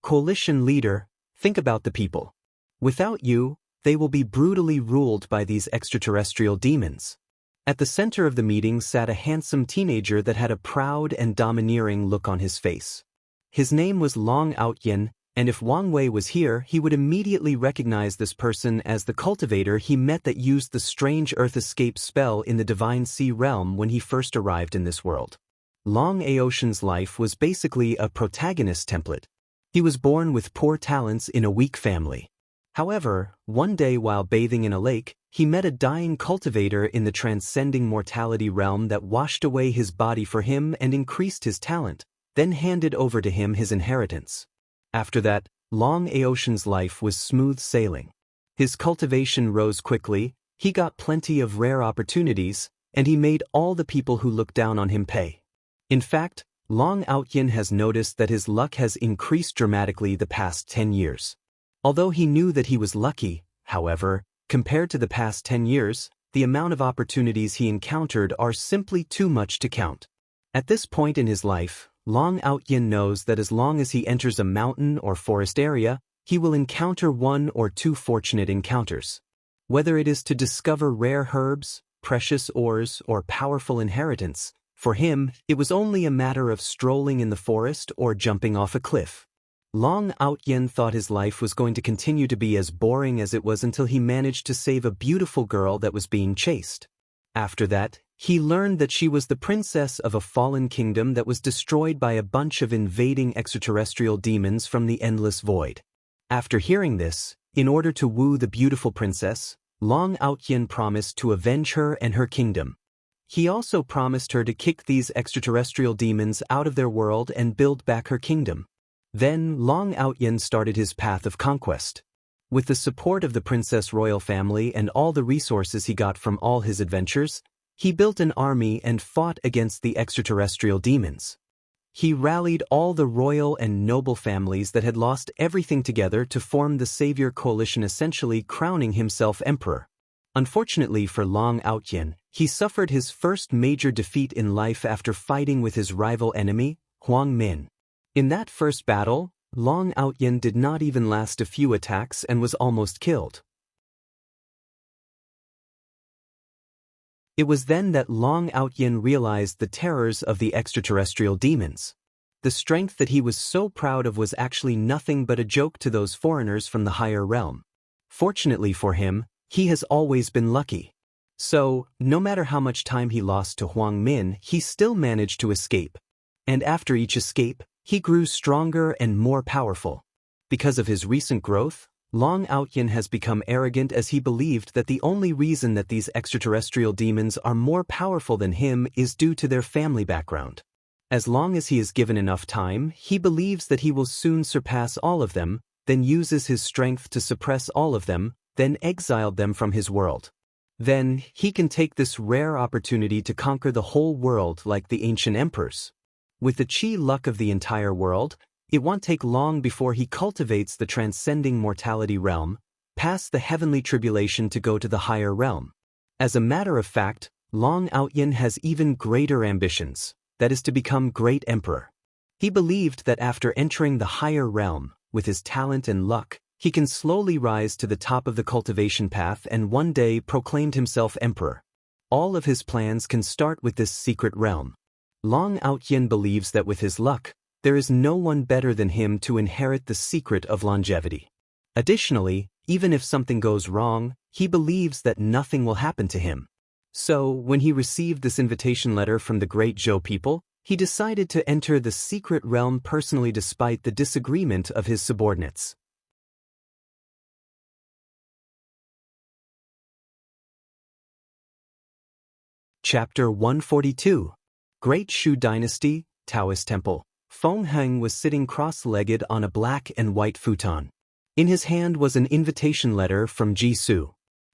Coalition leader, think about the people. Without you, they will be brutally ruled by these extraterrestrial demons. At the center of the meeting sat a handsome teenager that had a proud and domineering look on his face. His name was Long Outyin, and if Wang Wei was here, he would immediately recognize this person as the cultivator he met that used the strange earth escape spell in the Divine Sea realm when he first arrived in this world. Long Aotian's life was basically a protagonist template. He was born with poor talents in a weak family. However, one day while bathing in a lake, he met a dying cultivator in the transcending mortality realm that washed away his body for him and increased his talent, then handed over to him his inheritance. After that, Long Aotian's life was smooth sailing. His cultivation rose quickly, he got plenty of rare opportunities, and he made all the people who looked down on him pay. In fact, Long Outyin has noticed that his luck has increased dramatically the past 10 years. Although he knew that he was lucky, however, compared to the past 10 years, the amount of opportunities he encountered are simply too much to count. At this point in his life, Long Outyin knows that as long as he enters a mountain or forest area, he will encounter one or two fortunate encounters. Whether it is to discover rare herbs, precious ores, or powerful inheritance, for him, it was only a matter of strolling in the forest or jumping off a cliff. Long Outyin thought his life was going to continue to be as boring as it was until he managed to save a beautiful girl that was being chased. After that, he learned that she was the princess of a fallen kingdom that was destroyed by a bunch of invading extraterrestrial demons from the endless void. After hearing this, in order to woo the beautiful princess, Long Outyin promised to avenge her and her kingdom. He also promised her to kick these extraterrestrial demons out of their world and build back her kingdom. Then Long Outyin started his path of conquest. With the support of the princess royal family and all the resources he got from all his adventures, he built an army and fought against the extraterrestrial demons. He rallied all the royal and noble families that had lost everything together to form the Savior Coalition, essentially crowning himself emperor. Unfortunately for Long Outyin, he suffered his first major defeat in life after fighting with his rival enemy, Huang Min. In that first battle, Long Outyin did not even last a few attacks and was almost killed. It was then that Long Outyin realized the terrors of the extraterrestrial demons. The strength that he was so proud of was actually nothing but a joke to those foreigners from the higher realm. Fortunately for him, he has always been lucky. So, no matter how much time he lost to Huang Min, he still managed to escape. And after each escape, he grew stronger and more powerful. Because of his recent growth, Long Outyin has become arrogant as he believed that the only reason that these extraterrestrial demons are more powerful than him is due to their family background. As long as he is given enough time, he believes that he will soon surpass all of them, then uses his strength to suppress all of them, then exiled them from his world. Then, he can take this rare opportunity to conquer the whole world like the ancient emperors. With the chi luck of the entire world, it won't take long before he cultivates the transcending mortality realm, past the heavenly tribulation to go to the higher realm. As a matter of fact, Long Outyin has even greater ambitions, that is to become great emperor. He believed that after entering the higher realm, with his talent and luck, he can slowly rise to the top of the cultivation path and one day proclaimed himself emperor. All of his plans can start with this secret realm. Long Outyin believes that with his luck, there is no one better than him to inherit the secret of longevity. Additionally, even if something goes wrong, he believes that nothing will happen to him. So, when he received this invitation letter from the great Zhou people, he decided to enter the secret realm personally despite the disagreement of his subordinates. Chapter 142. Great Shu Dynasty, Taoist Temple. Feng Heng was sitting cross-legged on a black and white futon. In his hand was an invitation letter from Jisoo.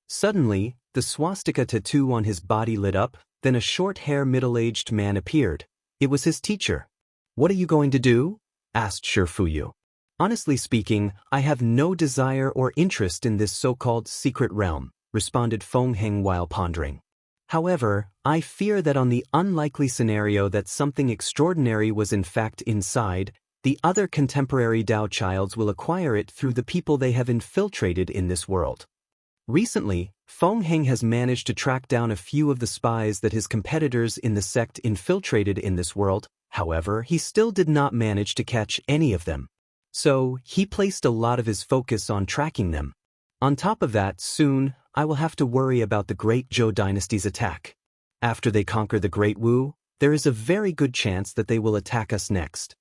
Suddenly, the swastika tattoo on his body lit up, then a short-haired middle-aged man appeared. It was his teacher. "What are you going to do?" asked Shi Fuyu. "Honestly speaking, I have no desire or interest in this so-called secret realm," responded Feng Heng while pondering. "However, I fear that on the unlikely scenario that something extraordinary was in fact inside, the other contemporary Dao childs will acquire it through the people they have infiltrated in this world." Recently, Feng Heng has managed to track down a few of the spies that his competitors in the sect infiltrated in this world. However, he still did not manage to catch any of them. So, he placed a lot of his focus on tracking them. On top of that, soon, I will have to worry about the Great Zhou Dynasty's attack. After they conquer the Great Wu, there is a very good chance that they will attack us next.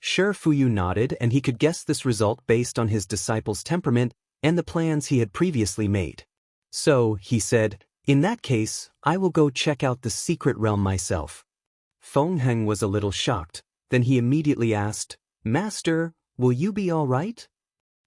Shi Fuyu nodded, and he could guess this result based on his disciple's temperament and the plans he had previously made. So, he said, "In that case, I will go check out the secret realm myself." Feng Heng was a little shocked. Then he immediately asked, "Master, will you be all right?"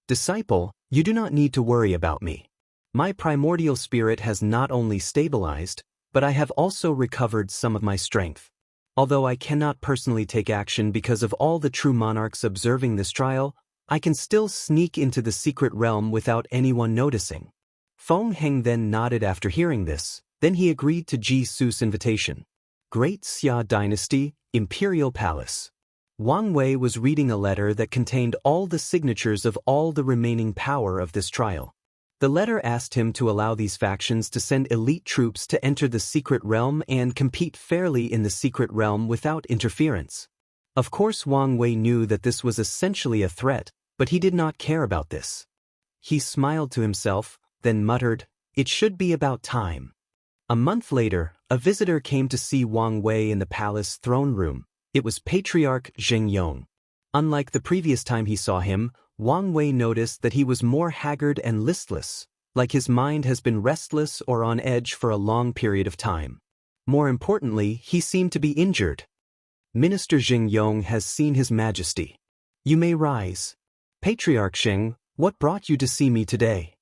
"Disciple, you do not need to worry about me. My primordial spirit has not only stabilized, but I have also recovered some of my strength. Although I cannot personally take action because of all the true monarchs observing this trial, I can still sneak into the secret realm without anyone noticing." Feng Heng then nodded after hearing this. Then he agreed to Jisoo's invitation. Great Xia Dynasty, Imperial Palace. Wang Wei was reading a letter that contained all the signatures of all the remaining power of this trial. The letter asked him to allow these factions to send elite troops to enter the secret realm and compete fairly in the secret realm without interference. Of course, Wang Wei knew that this was essentially a threat, but he did not care about this. He smiled to himself, then muttered, "It should be about time." A month later, a visitor came to see Wang Wei in the palace throne room. It was Patriarch Zhengyong. Unlike the previous time he saw him, Wang Wei noticed that he was more haggard and listless, like his mind has been restless or on edge for a long period of time. More importantly, he seemed to be injured. "Minister Zhengyong has seen His Majesty. You may rise." "Patriarch Sheng, what brought you to see me today?"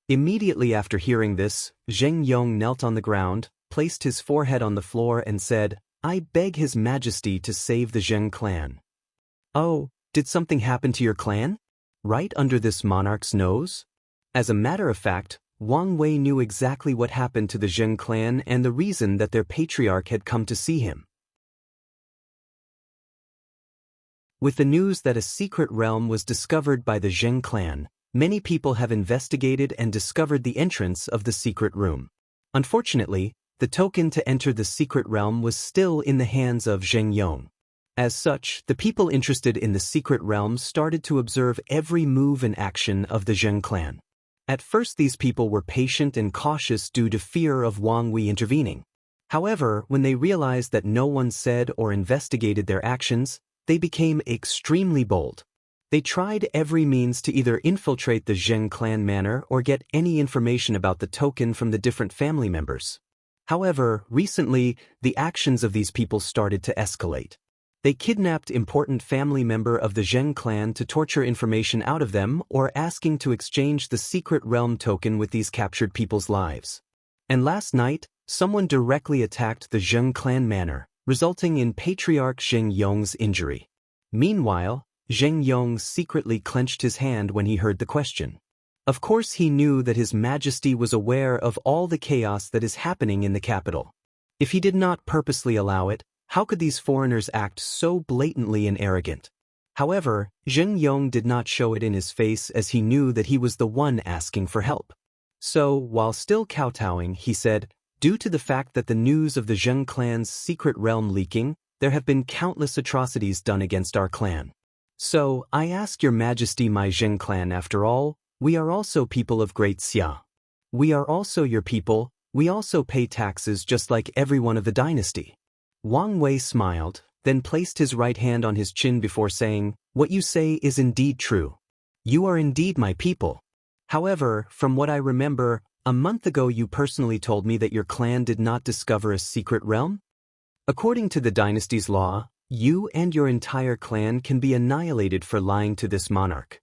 Immediately after hearing this, Zhengyong knelt on the ground, placed his forehead on the floor and said, "I beg His Majesty to save the Zheng clan." "Oh, did something happen to your clan? Right under this monarch's nose?" As a matter of fact, Wang Wei knew exactly what happened to the Zheng clan and the reason that their patriarch had come to see him. With the news that a secret realm was discovered by the Zheng clan, many people have investigated and discovered the entrance of the secret room. Unfortunately, the token to enter the secret realm was still in the hands of Zhengyong. As such, the people interested in the secret realm started to observe every move and action of the Zheng clan. At first, these people were patient and cautious due to fear of Wang Wei intervening. However, when they realized that no one said or investigated their actions, they became extremely bold. They tried every means to either infiltrate the Zheng clan manor or get any information about the token from the different family members. However, recently, the actions of these people started to escalate. They kidnapped important family member of the Zheng clan to torture information out of them or asking to exchange the secret realm token with these captured people's lives. And last night, someone directly attacked the Zheng clan manor, resulting in Patriarch Zhengyong's injury. Meanwhile, Zhengyong secretly clenched his hand when he heard the question. Of course, he knew that His Majesty was aware of all the chaos that is happening in the capital. If he did not purposely allow it, how could these foreigners act so blatantly and arrogant? However, Zhengyong did not show it in his face as he knew that he was the one asking for help. So, while still kowtowing, he said, "Due to the fact that the news of the Zheng clan's secret realm leaking, there have been countless atrocities done against our clan. So, I ask your majesty, my Zheng clan, after all, we are also people of Great Xia. We are also your people, we also pay taxes just like everyone of the dynasty. Wang Wei smiled, then placed his right hand on his chin before saying, what you say is indeed true. You are indeed my people. However, from what I remember, a month ago you personally told me that your clan did not discover a secret realm? According to the dynasty's law, you and your entire clan can be annihilated for lying to this monarch.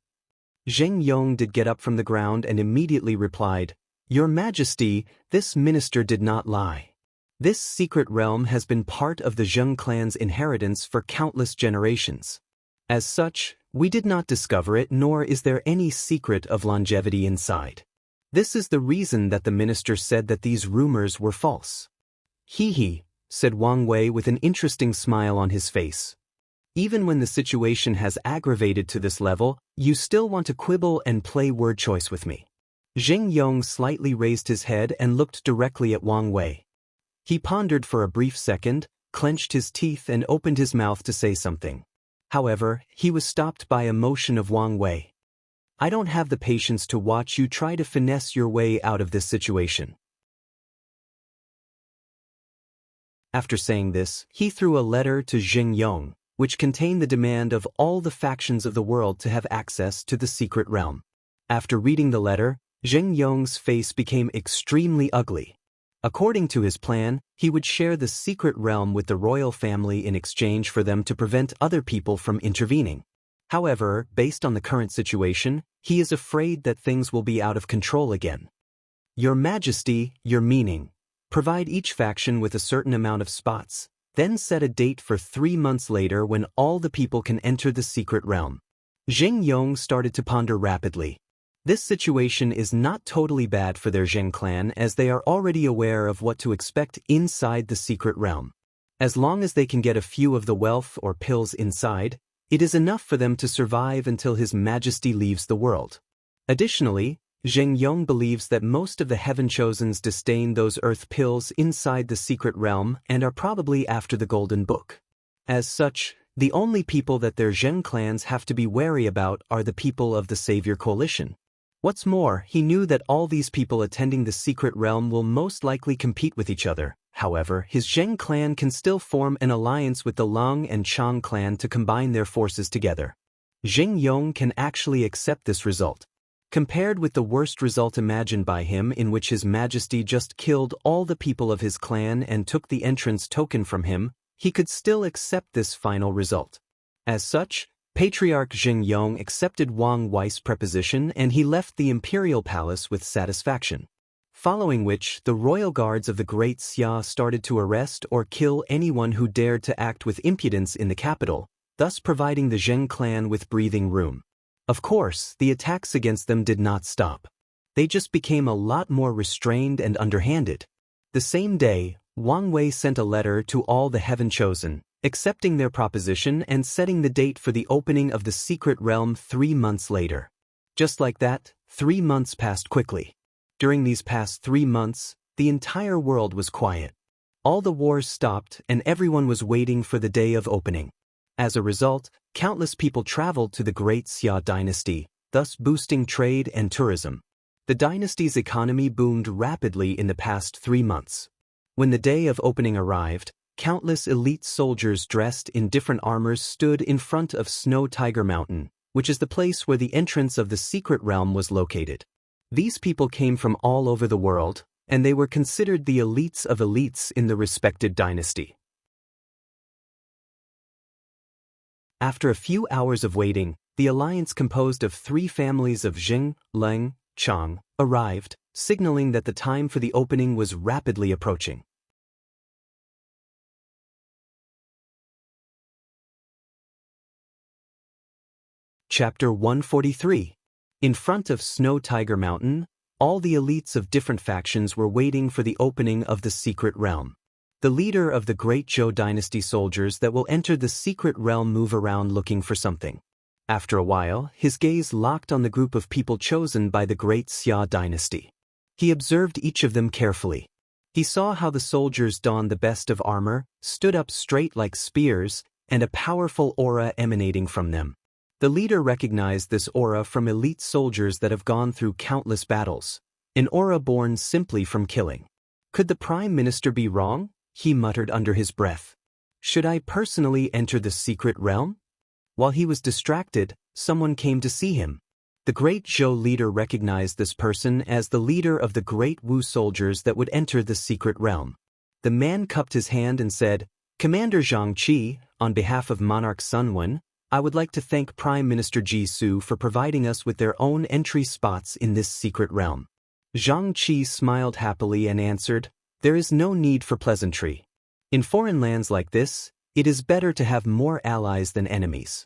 Zheng Yong did get up from the ground and immediately replied, Your Majesty, this minister did not lie. This secret realm has been part of the Zheng clan's inheritance for countless generations. As such, we did not discover it, nor is there any secret of longevity inside. This is the reason that the minister said that these rumors were false. He, said Wang Wei with an interesting smile on his face. Even when the situation has aggravated to this level, you still want to quibble and play word choice with me. Zheng Yong slightly raised his head and looked directly at Wang Wei. He pondered for a brief second, clenched his teeth and opened his mouth to say something. However, he was stopped by a motion of Wang Wei. I don't have the patience to watch you try to finesse your way out of this situation. After saying this, he threw a letter to Zheng Yong, which contained the demand of all the factions of the world to have access to the secret realm. After reading the letter, Zheng Yong's face became extremely ugly. According to his plan, he would share the secret realm with the royal family in exchange for them to prevent other people from intervening. However, based on the current situation, he is afraid that things will be out of control again. Your Majesty, your meaning. Provide each faction with a certain amount of spots, then set a date for 3 months later when all the people can enter the secret realm. Zheng Yong started to ponder rapidly. This situation is not totally bad for their Zheng clan as they are already aware of what to expect inside the secret realm. As long as they can get a few of the wealth or pills inside, it is enough for them to survive until His Majesty leaves the world. Additionally, Zheng Yong believes that most of the Heaven-Chosens disdain those earth pills inside the secret realm and are probably after the Golden Book. As such, the only people that their Zheng clans have to be wary about are the people of the Savior Coalition. What's more, he knew that all these people attending the secret realm will most likely compete with each other. However, his Zheng clan can still form an alliance with the Lung and Chang clan to combine their forces together. Zheng Yong can actually accept this result. Compared with the worst result imagined by him in which His Majesty just killed all the people of his clan and took the entrance token from him, he could still accept this final result. As such, Patriarch Zheng Yong accepted Wang Wei's preposition and he left the imperial palace with satisfaction. Following which, the royal guards of the Great Xia started to arrest or kill anyone who dared to act with impudence in the capital, thus providing the Zheng clan with breathing room. Of course, the attacks against them did not stop. They just became a lot more restrained and underhanded. The same day, Wang Wei sent a letter to all the Heaven-Chosen, accepting their proposition and setting the date for the opening of the secret realm 3 months later. Just like that, 3 months passed quickly. During these past 3 months, the entire world was quiet. All the wars stopped and everyone was waiting for the day of opening. As a result, countless people traveled to the Great Xia dynasty, thus boosting trade and tourism. The dynasty's economy boomed rapidly in the past 3 months. When the day of opening arrived, countless elite soldiers dressed in different armors stood in front of Snow Tiger Mountain, which is the place where the entrance of the secret realm was located. These people came from all over the world, and they were considered the elites of elites in the respected dynasty. After a few hours of waiting, the alliance composed of 3 families of Zheng, Leng, Chang arrived, signaling that the time for the opening was rapidly approaching. Chapter 143. In front of Snow Tiger Mountain, all the elites of different factions were waiting for the opening of the secret realm. The leader of the Great Zhou dynasty soldiers that will enter the secret realm move around looking for something. After a while, his gaze locked on the group of people chosen by the Great Xia dynasty. He observed each of them carefully. He saw how the soldiers donned the best of armor, stood up straight like spears, and a powerful aura emanating from them. The leader recognized this aura from elite soldiers that have gone through countless battles, an aura born simply from killing. Could the Prime Minister be wrong? He muttered under his breath. Should I personally enter the secret realm? While he was distracted, someone came to see him. The great Zhou leader recognized this person as the leader of the great Wu soldiers that would enter the secret realm. The man cupped his hand and said, Commander Xianxia, on behalf of Monarch Sunwen, I would like to thank Prime Minister Jisoo for providing us with their own entry spots in this secret realm. Xianxia smiled happily and answered, There is no need for pleasantry. In foreign lands like this, it is better to have more allies than enemies.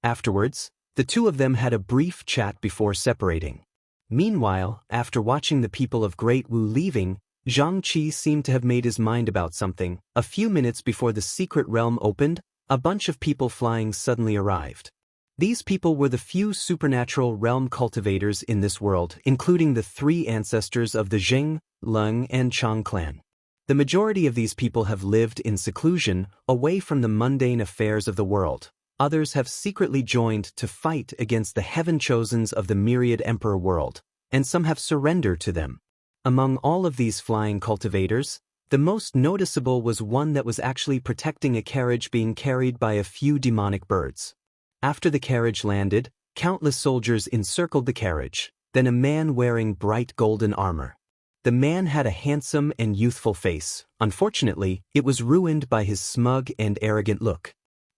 Afterwards, the two of them had a brief chat before separating. Meanwhile, after watching the people of Great Wu leaving, Xianxia seemed to have made his mind about something. A few minutes before the secret realm opened, a bunch of people flying suddenly arrived. These people were the few supernatural realm cultivators in this world, including the three ancestors of the Zheng, Leng, and Chang clan. The majority of these people have lived in seclusion, away from the mundane affairs of the world. Others have secretly joined to fight against the heaven-chosens of the myriad emperor world, and some have surrendered to them. Among all of these flying cultivators, the most noticeable was one that was actually protecting a carriage being carried by a few demonic birds. After the carriage landed, countless soldiers encircled the carriage, then a man wearing bright golden armor. The man had a handsome and youthful face. Unfortunately, it was ruined by his smug and arrogant look.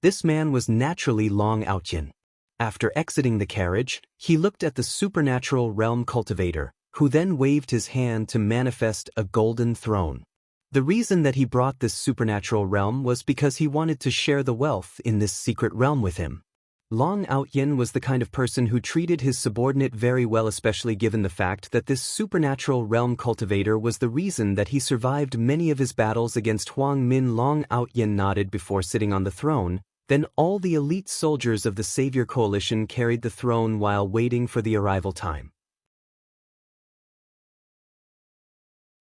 This man was naturally Long Outyin. After exiting the carriage, he looked at the supernatural realm cultivator, who then waved his hand to manifest a golden throne. The reason that he brought this supernatural realm was because he wanted to share the wealth in this secret realm with him. Long Outyin was the kind of person who treated his subordinate very well, especially given the fact that this supernatural realm cultivator was the reason that he survived many of his battles against Huang Min. Long Outyin nodded before sitting on the throne. Then all the elite soldiers of the Savior Coalition carried the throne while waiting for the arrival time.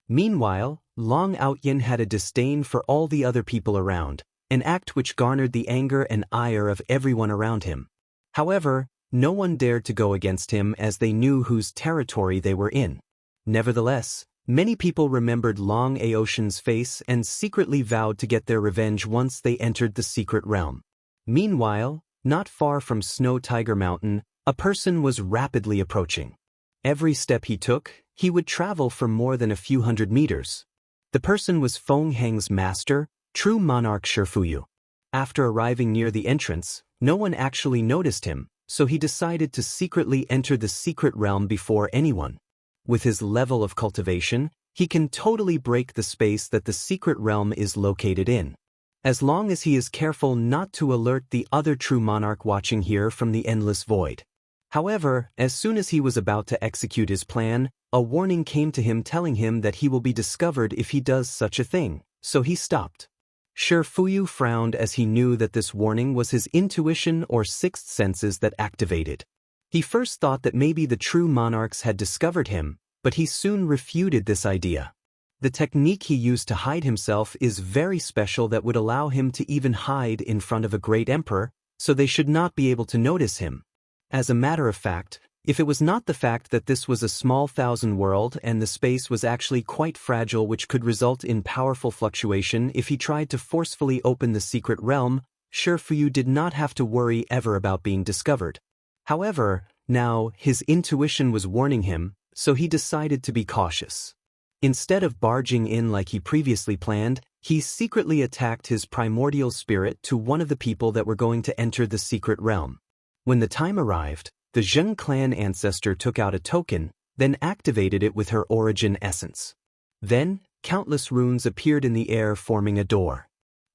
Meanwhile, Long Outyin had a disdain for all the other people around, an act which garnered the anger and ire of everyone around him. However, no one dared to go against him as they knew whose territory they were in. Nevertheless, many people remembered Long Aotian's face and secretly vowed to get their revenge once they entered the secret realm. Meanwhile, not far from Snow Tiger Mountain, a person was rapidly approaching. Every step he took, he would travel for more than a few hundred meters. The person was Feng Heng's master, true monarch Shifuyu. After arriving near the entrance, no one actually noticed him, so he decided to secretly enter the secret realm before anyone. With his level of cultivation, he can totally break the space that the secret realm is located in. As long as he is careful not to alert the other true monarch watching here from the endless void. However, as soon as he was about to execute his plan, a warning came to him telling him that he will be discovered if he does such a thing, so he stopped. Shifuyu frowned as he knew that this warning was his intuition or sixth senses that activated. He first thought that maybe the true monarchs had discovered him, but he soon refuted this idea. The technique he used to hide himself is very special that would allow him to even hide in front of a great emperor, so they should not be able to notice him. As a matter of fact, if it was not the fact that this was a small thousand world and the space was actually quite fragile, which could result in powerful fluctuation if he tried to forcefully open the secret realm, Shifuyu did not have to worry ever about being discovered. However, now his intuition was warning him, so he decided to be cautious. Instead of barging in like he previously planned, he secretly attacked his primordial spirit to one of the people that were going to enter the secret realm. When the time arrived, the Zheng clan ancestor took out a token, then activated it with her origin essence. Then, countless runes appeared in the air forming a door.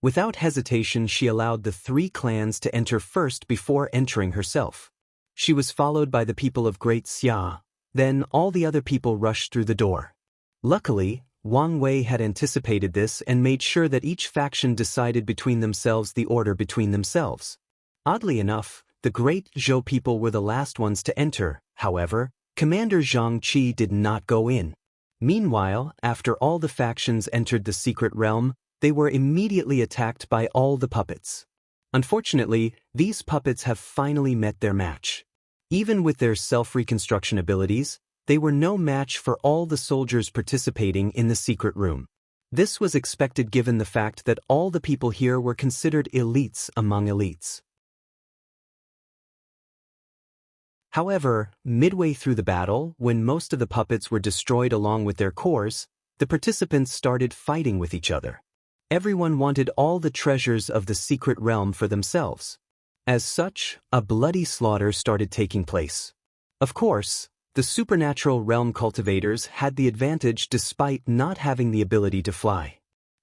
Without hesitation, she allowed the three clans to enter first before entering herself. She was followed by the people of Great Xia. Then all the other people rushed through the door. Luckily, Wang Wei had anticipated this and made sure that each faction decided between themselves the order between themselves. Oddly enough, the great Zhou people were the last ones to enter. However, Commander Xianxia did not go in. Meanwhile, after all the factions entered the secret realm, they were immediately attacked by all the puppets. Unfortunately, these puppets have finally met their match. Even with their self-reconstruction abilities, they were no match for all the soldiers participating in the secret room. This was expected given the fact that all the people here were considered elites among elites. However, midway through the battle, when most of the puppets were destroyed along with their cores, the participants started fighting with each other. Everyone wanted all the treasures of the secret realm for themselves. As such, a bloody slaughter started taking place. Of course, the supernatural realm cultivators had the advantage despite not having the ability to fly.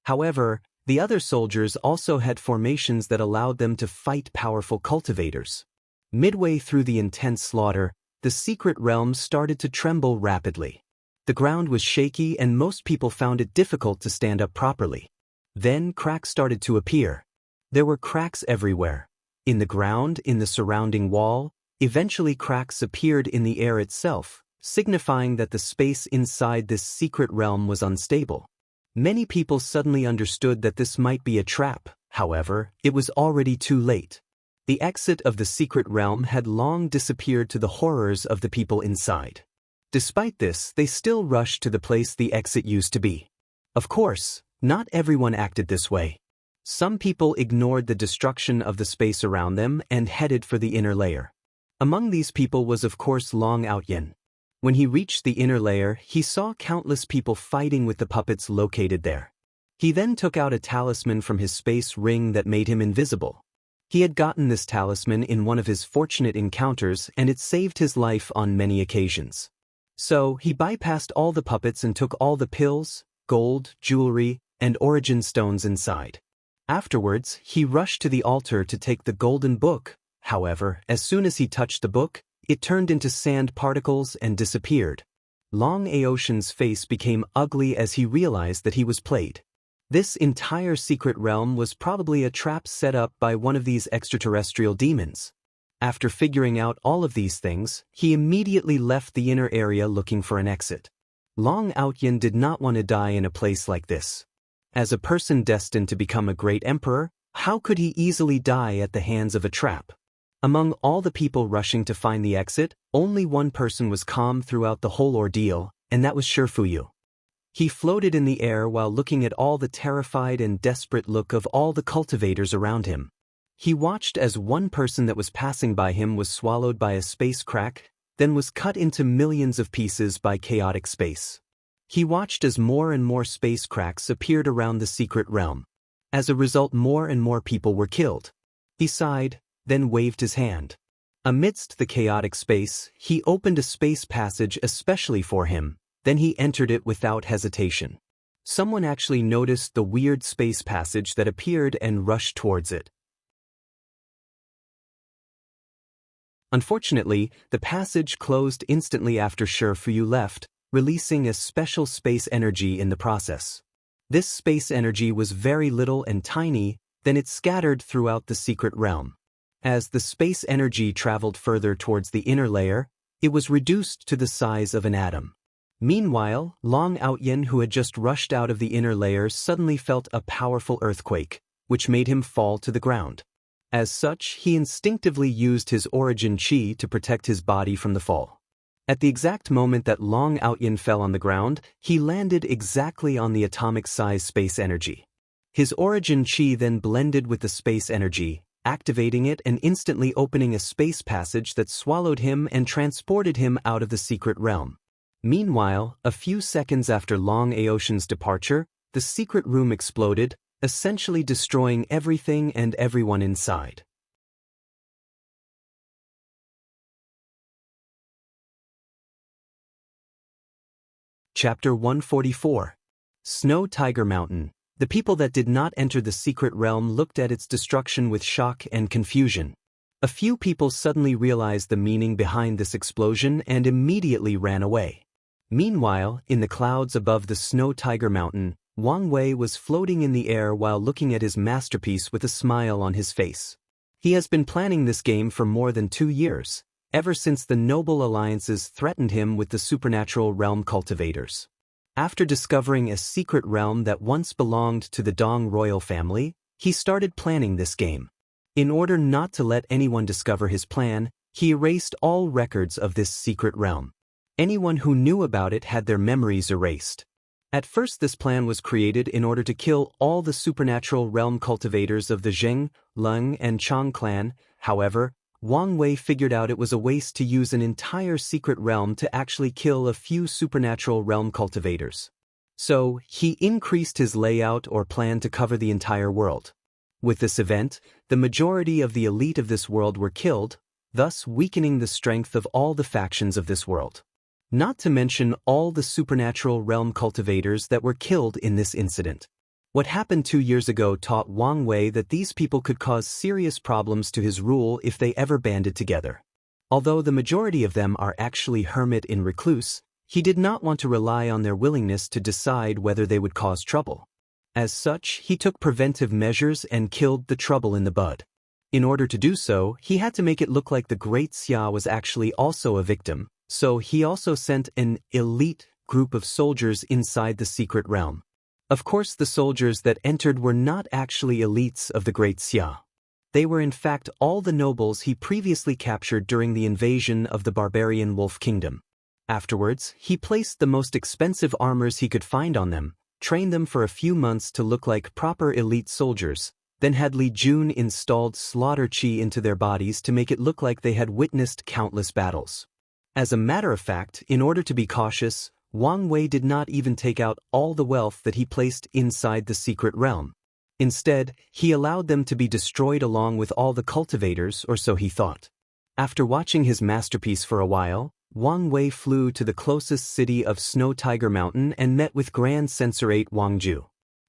However, the other soldiers also had formations that allowed them to fight powerful cultivators. Midway through the intense slaughter, the secret realm started to tremble rapidly. The ground was shaky and most people found it difficult to stand up properly. Then cracks started to appear. There were cracks everywhere. In the ground, in the surrounding wall. Eventually cracks appeared in the air itself, signifying that the space inside this secret realm was unstable. Many people suddenly understood that this might be a trap. However, it was already too late. The exit of the secret realm had long disappeared to the horrors of the people inside. Despite this, they still rushed to the place the exit used to be. Of course, not everyone acted this way. Some people ignored the destruction of the space around them and headed for the inner layer. Among these people was of course Long Outyin. When he reached the inner layer, he saw countless people fighting with the puppets located there. He then took out a talisman from his space ring that made him invisible. He had gotten this talisman in one of his fortunate encounters and it saved his life on many occasions. So, he bypassed all the puppets and took all the pills, gold, jewelry, and origin stones inside. Afterwards, he rushed to the altar to take the golden book. However, as soon as he touched the book, it turned into sand particles and disappeared. Long Aoshin's face became ugly as he realized that he was played. This entire secret realm was probably a trap set up by one of these extraterrestrial demons. After figuring out all of these things, he immediately left the inner area looking for an exit. Long Outyin did not want to die in a place like this. As a person destined to become a great emperor, how could he easily die at the hands of a trap? Among all the people rushing to find the exit, only one person was calm throughout the whole ordeal, and that was Shifuyu. He floated in the air while looking at all the terrified and desperate look of all the cultivators around him. He watched as one person that was passing by him was swallowed by a space crack, then was cut into millions of pieces by chaotic space. He watched as more and more space cracks appeared around the secret realm. As a result, more and more people were killed. He sighed, then waved his hand. Amidst the chaotic space, he opened a space passage especially for him. Then he entered it without hesitation. Someone actually noticed the weird space passage that appeared and rushed towards it. Unfortunately, the passage closed instantly after Shifuyu left, releasing a special space energy in the process. This space energy was very little and tiny, then it scattered throughout the secret realm. As the space energy traveled further towards the inner layer, it was reduced to the size of an atom. Meanwhile, Long Outyin, who had just rushed out of the inner layer, suddenly felt a powerful earthquake, which made him fall to the ground. As such, he instinctively used his origin chi to protect his body from the fall. At the exact moment that Long Outyin fell on the ground, he landed exactly on the atomic-size space energy. His origin chi then blended with the space energy, activating it and instantly opening a space passage that swallowed him and transported him out of the secret realm. Meanwhile, a few seconds after Long Aoshin's departure, the secret room exploded, essentially destroying everything and everyone inside. Chapter 144. Snow Tiger Mountain. The people that did not enter the secret realm looked at its destruction with shock and confusion. A few people suddenly realized the meaning behind this explosion and immediately ran away. Meanwhile, in the clouds above the Snow Tiger Mountain, Wang Wei was floating in the air while looking at his masterpiece with a smile on his face. He has been planning this game for more than 2 years, ever since the noble alliances threatened him with the supernatural realm cultivators. After discovering a secret realm that once belonged to the Dong royal family, he started planning this game. In order not to let anyone discover his plan, he erased all records of this secret realm. Anyone who knew about it had their memories erased. At first, this plan was created in order to kill all the supernatural realm cultivators of the Zheng, Leng, and Chang clan. However, Wang Wei figured out it was a waste to use an entire secret realm to actually kill a few supernatural realm cultivators. So, he increased his layout or plan to cover the entire world. With this event, the majority of the elite of this world were killed, thus weakening the strength of all the factions of this world. Not to mention all the supernatural realm cultivators that were killed in this incident. What happened 2 years ago taught Wang Wei that these people could cause serious problems to his rule if they ever banded together. Although the majority of them are actually hermit and recluse, he did not want to rely on their willingness to decide whether they would cause trouble. As such, he took preventive measures and killed the trouble in the bud. In order to do so, he had to make it look like the Great Xia was actually also a victim, so he also sent an elite group of soldiers inside the secret realm. Of course, the soldiers that entered were not actually elites of the Great Xia. They were in fact all the nobles he previously captured during the invasion of the barbarian Wolf Kingdom. Afterwards, he placed the most expensive armors he could find on them, trained them for a few months to look like proper elite soldiers, then had Li Jun installed slaughter chi into their bodies to make it look like they had witnessed countless battles. As a matter of fact, in order to be cautious, Wang Wei did not even take out all the wealth that he placed inside the secret realm. Instead, he allowed them to be destroyed along with all the cultivators, or so he thought. After watching his masterpiece for a while, Wang Wei flew to the closest city of Snow Tiger Mountain and met with Grand Censorate Wang Ju.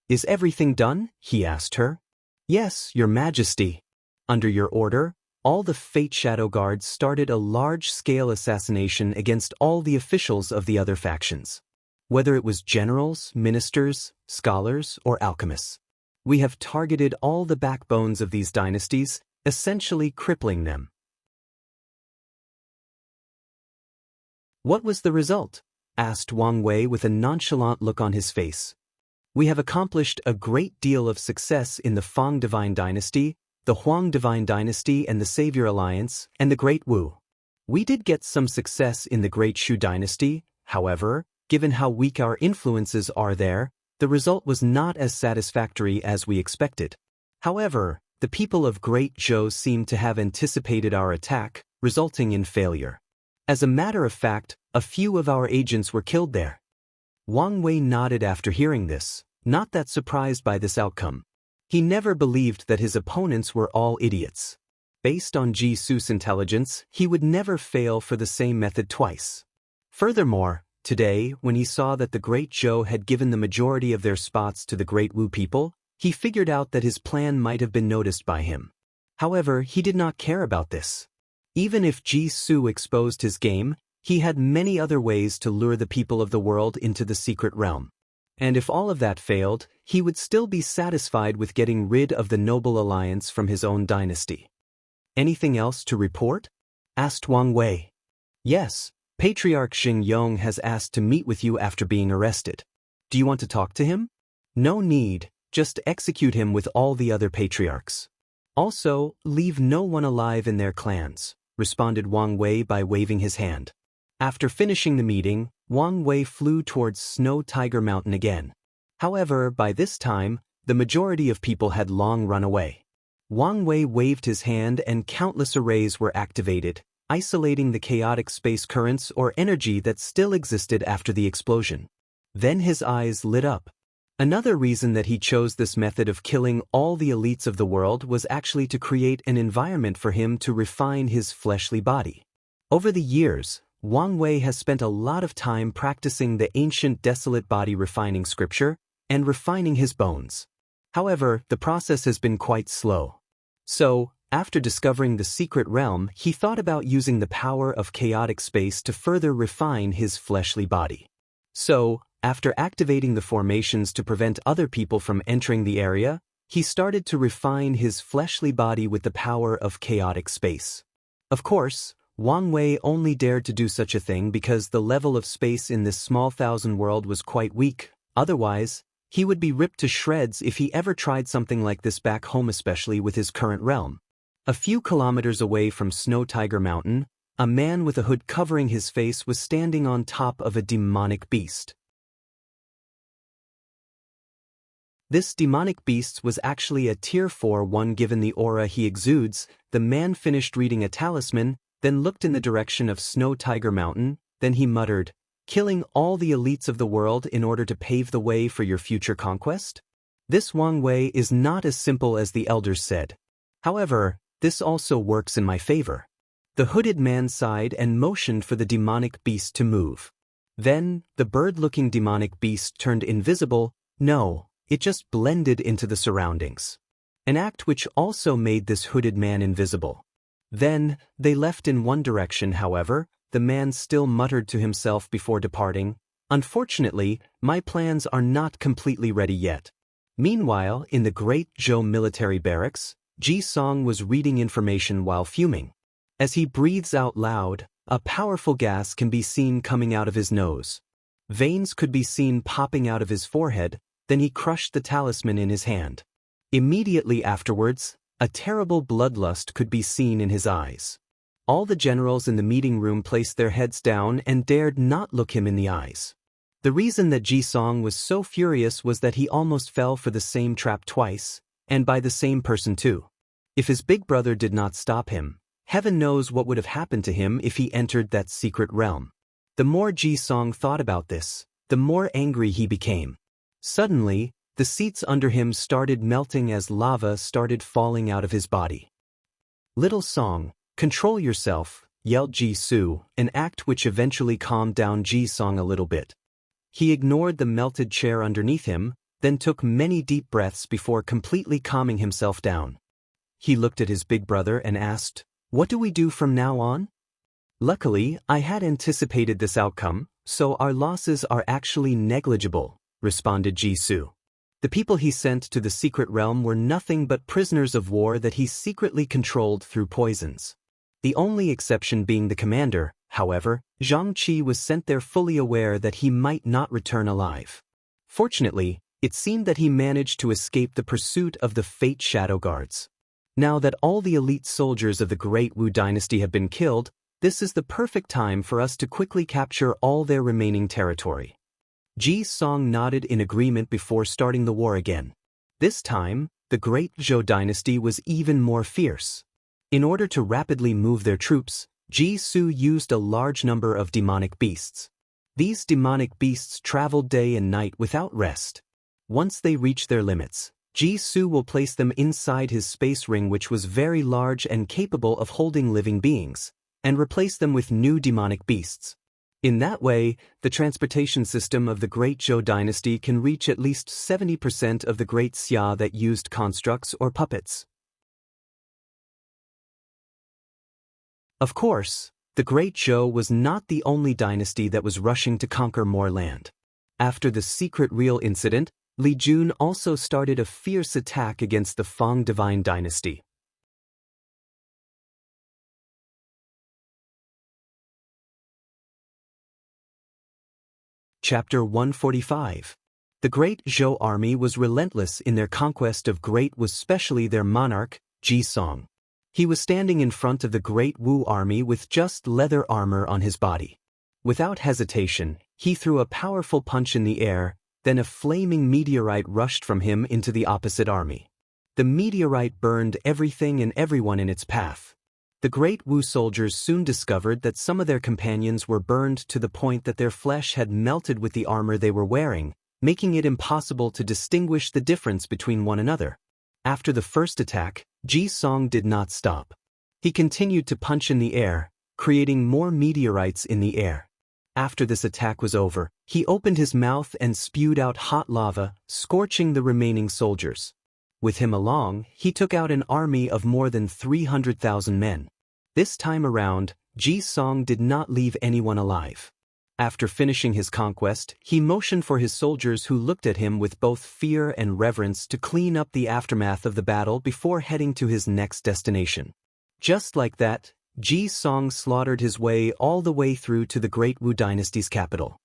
"Is everything done?" he asked her. "Yes, Your Majesty. Under your order, all the Fate Shadow Guards started a large-scale assassination against all the officials of the other factions. Whether it was generals, ministers, scholars, or alchemists. We have targeted all the backbones of these dynasties, essentially crippling them." "What was the result?" asked Wang Wei with a nonchalant look on his face. "We have accomplished a great deal of success in the Fang Divine Dynasty, the Huang Divine Dynasty and the Savior Alliance, and the Great Wu. We did get some success in the Great Shu Dynasty, however, given how weak our influences are there, the result was not as satisfactory as we expected. However, the people of Great Zhou seem to have anticipated our attack, resulting in failure. As a matter of fact, a few of our agents were killed there." Wang Wei nodded after hearing this, not that surprised by this outcome. He never believed that his opponents were all idiots. Based on Ji Su's intelligence, he would never fail for the same method twice. Furthermore, today, when he saw that the Great Zhou had given the majority of their spots to the Great Wu people, he figured out that his plan might have been noticed by him. However, he did not care about this. Even if Ji Su exposed his game, he had many other ways to lure the people of the world into the secret realm. And if all of that failed, he would still be satisfied with getting rid of the noble alliance from his own dynasty. "Anything else to report?" asked Wang Wei. "Yes, Patriarch Xing Yong has asked to meet with you after being arrested. Do you want to talk to him?" "No need, just execute him with all the other patriarchs. Also, leave no one alive in their clans," responded Wang Wei by waving his hand. After finishing the meeting, Wang Wei flew towards Snow Tiger Mountain again. However, by this time, the majority of people had long run away. Wang Wei waved his hand and countless arrays were activated, isolating the chaotic space currents or energy that still existed after the explosion. Then his eyes lit up. Another reason that he chose this method of killing all the elites of the world was actually to create an environment for him to refine his fleshly body. Over the years, Wang Wei has spent a lot of time practicing the ancient desolate body refining scripture and refining his bones. However, the process has been quite slow. So, after discovering the secret realm, he thought about using the power of chaotic space to further refine his fleshly body. So, after activating the formations to prevent other people from entering the area, he started to refine his fleshly body with the power of chaotic space. Of course, Wang Wei only dared to do such a thing because the level of space in this small thousand world was quite weak. Otherwise, he would be ripped to shreds if he ever tried something like this back home, especially with his current realm. A few kilometers away from Snow Tiger Mountain, a man with a hood covering his face was standing on top of a demonic beast. This demonic beast was actually a Tier 4 one given the aura he exudes. The man finished reading a talisman, then looked in the direction of Snow Tiger Mountain, then he muttered, "Killing all the elites of the world in order to pave the way for your future conquest? This Wang Wei is not as simple as the elders said. However, this also works in my favor." The hooded man sighed and motioned for the demonic beast to move. Then, the bird-looking demonic beast turned invisible. No, it just blended into the surroundings. An act which also made this hooded man invisible. Then, they left in one direction. However, the man still muttered to himself before departing, "Unfortunately, my plans are not completely ready yet." Meanwhile, in the Great Zhou military barracks, Ji Song was reading information while fuming. As he breathes out loud, a powerful gas can be seen coming out of his nose. Veins could be seen popping out of his forehead. Then he crushed the talisman in his hand. Immediately afterwards, a terrible bloodlust could be seen in his eyes. All the generals in the meeting room placed their heads down and dared not look him in the eyes. The reason that Ji Song was so furious was that he almost fell for the same trap twice, and by the same person too. If his big brother did not stop him, heaven knows what would have happened to him if he entered that secret realm. The more Ji Song thought about this, the more angry he became. Suddenly, the seats under him started melting as lava started falling out of his body. "Little Song, control yourself," yelled Ji Su, an act which eventually calmed down Ji Song a little bit. He ignored the melted chair underneath him, then took many deep breaths before completely calming himself down. He looked at his big brother and asked, "What do we do from now on?" "Luckily, I had anticipated this outcome, so our losses are actually negligible," responded Ji Su. The people he sent to the secret realm were nothing but prisoners of war that he secretly controlled through poisons. The only exception being the commander. However, Xianxia was sent there fully aware that he might not return alive. Fortunately, it seemed that he managed to escape the pursuit of the Fate Shadow Guards. Now that all the elite soldiers of the Great Wu Dynasty have been killed, this is the perfect time for us to quickly capture all their remaining territory. Ji Song nodded in agreement before starting the war again. This time, the Great Zhou Dynasty was even more fierce. In order to rapidly move their troops, Ji Su used a large number of demonic beasts. These demonic beasts traveled day and night without rest. Once they reach their limits, Ji Su will place them inside his space ring, which was very large and capable of holding living beings, and replace them with new demonic beasts. In that way, the transportation system of the Great Zhou Dynasty can reach at least 70% of the Great Xia that used constructs or puppets. Of course, the Great Zhou was not the only dynasty that was rushing to conquer more land. After the secret real incident, Li Jun also started a fierce attack against the Fang Divine Dynasty. Chapter 145. The Great Zhou army was relentless in their conquest of Great Wu, especially their monarch, Ji Song. He was standing in front of the Great Wu army with just leather armor on his body. Without hesitation, he threw a powerful punch in the air, then a flaming meteorite rushed from him into the opposite army. The meteorite burned everything and everyone in its path. The Great Wu soldiers soon discovered that some of their companions were burned to the point that their flesh had melted with the armor they were wearing, making it impossible to distinguish the difference between one another. After the first attack, Ji Song did not stop. He continued to punch in the air, creating more meteorites in the air. After this attack was over, he opened his mouth and spewed out hot lava, scorching the remaining soldiers. With him along, he took out an army of more than 300,000 men. This time around, Ji Song did not leave anyone alive. After finishing his conquest, he motioned for his soldiers, who looked at him with both fear and reverence, to clean up the aftermath of the battle before heading to his next destination. Just like that, Ji Song slaughtered his way all the way through to the Great Wu Dynasty's capital.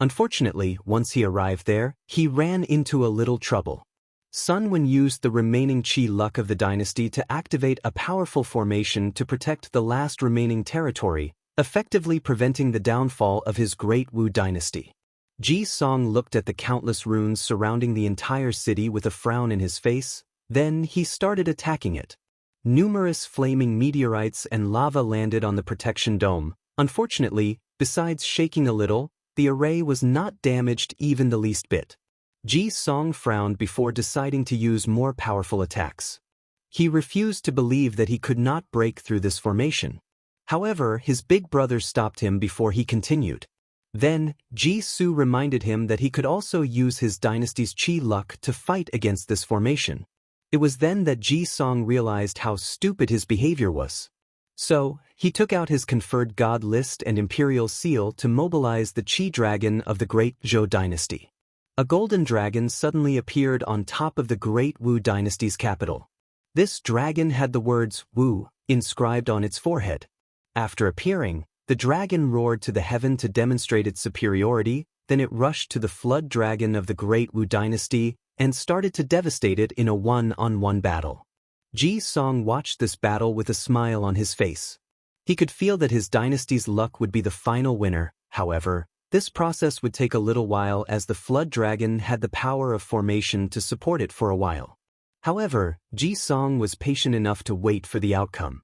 Unfortunately, once he arrived there, he ran into a little trouble. Sun Wen used the remaining Qi luck of the dynasty to activate a powerful formation to protect the last remaining territory, effectively preventing the downfall of his Great Wu Dynasty. Ji Song looked at the countless ruins surrounding the entire city with a frown in his face, then he started attacking it. Numerous flaming meteorites and lava landed on the protection dome. Unfortunately, besides shaking a little, the array was not damaged even the least bit. Ji Song frowned before deciding to use more powerful attacks. He refused to believe that he could not break through this formation. However, his big brother stopped him before he continued. Then, Ji Su reminded him that he could also use his dynasty's Qi luck to fight against this formation. It was then that Ji Song realized how stupid his behavior was. So, he took out his conferred god list and imperial seal to mobilize the Qi dragon of the Great Zhou dynasty. A golden dragon suddenly appeared on top of the Great Wu dynasty's capital. This dragon had the words Wu inscribed on its forehead. After appearing, the dragon roared to the heaven to demonstrate its superiority, then it rushed to the flood dragon of the Great Wu dynasty and started to devastate it in a one-on-one battle. Ji Song watched this battle with a smile on his face. He could feel that his dynasty's luck would be the final winner. However, this process would take a little while as the flood dragon had the power of formation to support it for a while. However, Ji Song was patient enough to wait for the outcome.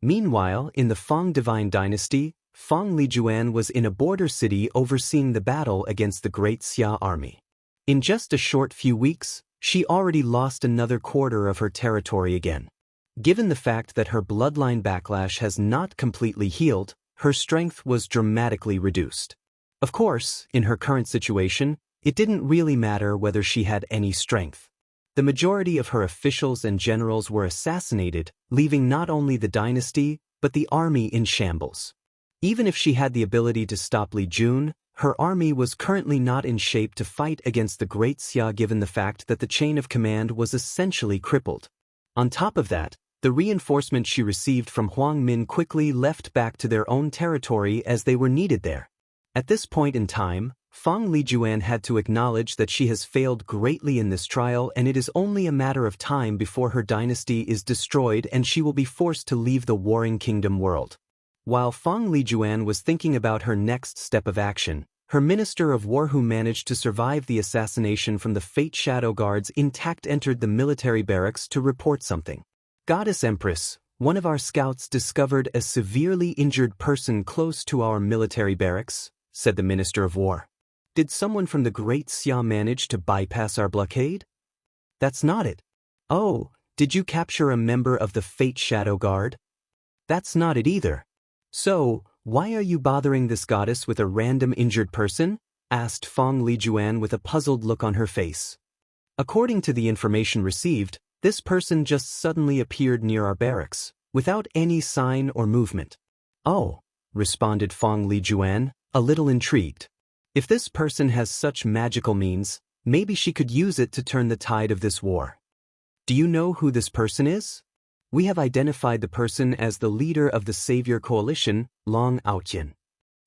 Meanwhile, in the Fang Divine Dynasty, Fang Lijuan was in a border city overseeing the battle against the Great Xia army. In just a short few weeks, she already lost another quarter of her territory again. Given the fact that her bloodline backlash has not completely healed, her strength was dramatically reduced. Of course, in her current situation, it didn't really matter whether she had any strength. The majority of her officials and generals were assassinated, leaving not only the dynasty, but the army in shambles. Even if she had the ability to stop Li Jun, her army was currently not in shape to fight against the Great Xia given the fact that the chain of command was essentially crippled. On top of that, the reinforcement she received from Huang Min quickly left back to their own territory as they were needed there. At this point in time, Fang Lijuan had to acknowledge that she has failed greatly in this trial and it is only a matter of time before her dynasty is destroyed and she will be forced to leave the warring kingdom world. While Fang Lijuan was thinking about her next step of action, her Minister of War who managed to survive the assassination from the Fate Shadow Guards intact entered the military barracks to report something. Goddess Empress, one of our scouts discovered a severely injured person close to our military barracks, said the Minister of War. Did someone from the Great Xia manage to bypass our blockade? That's not it. Oh, did you capture a member of the Fate Shadow Guard? That's not it either. So, why are you bothering this goddess with a random injured person? Asked Fang Lijuan with a puzzled look on her face. According to the information received, this person just suddenly appeared near our barracks, without any sign or movement. Oh, responded Fang Lijuan, a little intrigued. If this person has such magical means, maybe she could use it to turn the tide of this war. Do you know who this person is? We have identified the person as the leader of the Savior Coalition, Long Aotian.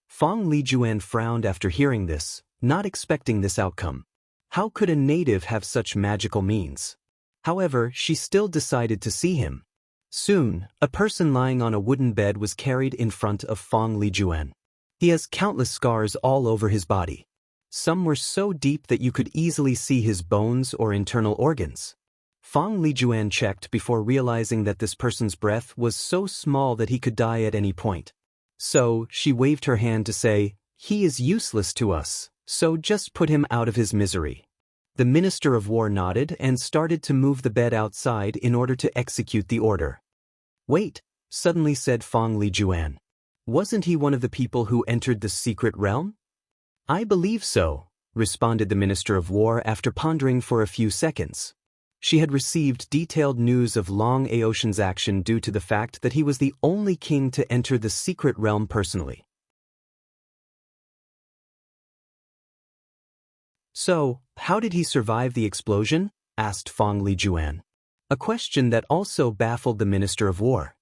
Fang Lijuan frowned after hearing this, not expecting this outcome. How could a native have such magical means? However, she still decided to see him. Soon, a person lying on a wooden bed was carried in front of Fang Lijuan. He has countless scars all over his body. Some were so deep that you could easily see his bones or internal organs. Fang Lijuan checked before realizing that this person's breath was so small that he could die at any point. So, she waved her hand to say, "He is useless to us, so just put him out of his misery." The Minister of War nodded and started to move the bed outside in order to execute the order. Wait, suddenly said Fang Lijuan. Wasn't he one of the people who entered the secret realm? I believe so, responded the Minister of War after pondering for a few seconds. She had received detailed news of Long Aotian's action due to the fact that he was the only king to enter the secret realm personally. So, how did he survive the explosion? Asked Fang Lijuan. A question that also baffled the Minister of War.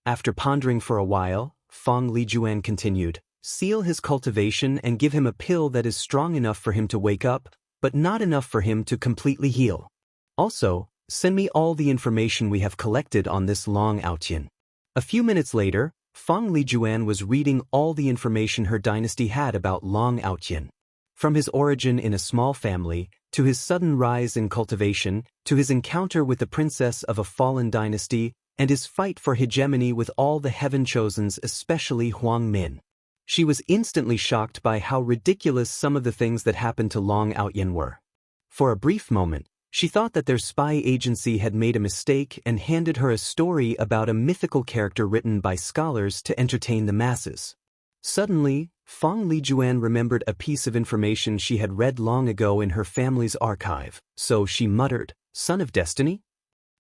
After pondering for a while, Feng Lijuan continued, "Seal his cultivation and give him a pill that is strong enough for him to wake up, but not enough for him to completely heal. Also, send me all the information we have collected on this Long Outyin." A few minutes later, Feng Lijuan was reading all the information her dynasty had about Long Outyin. From his origin in a small family, to his sudden rise in cultivation, to his encounter with the princess of a fallen dynasty, and his fight for hegemony with all the Heaven Chosens, especially Huang Min. She was instantly shocked by how ridiculous some of the things that happened to Long Outyin were. For a brief moment, she thought that their spy agency had made a mistake and handed her a story about a mythical character written by scholars to entertain the masses. Suddenly, Feng Lijuan remembered a piece of information she had read long ago in her family's archive, so she muttered, "Son of Destiny?"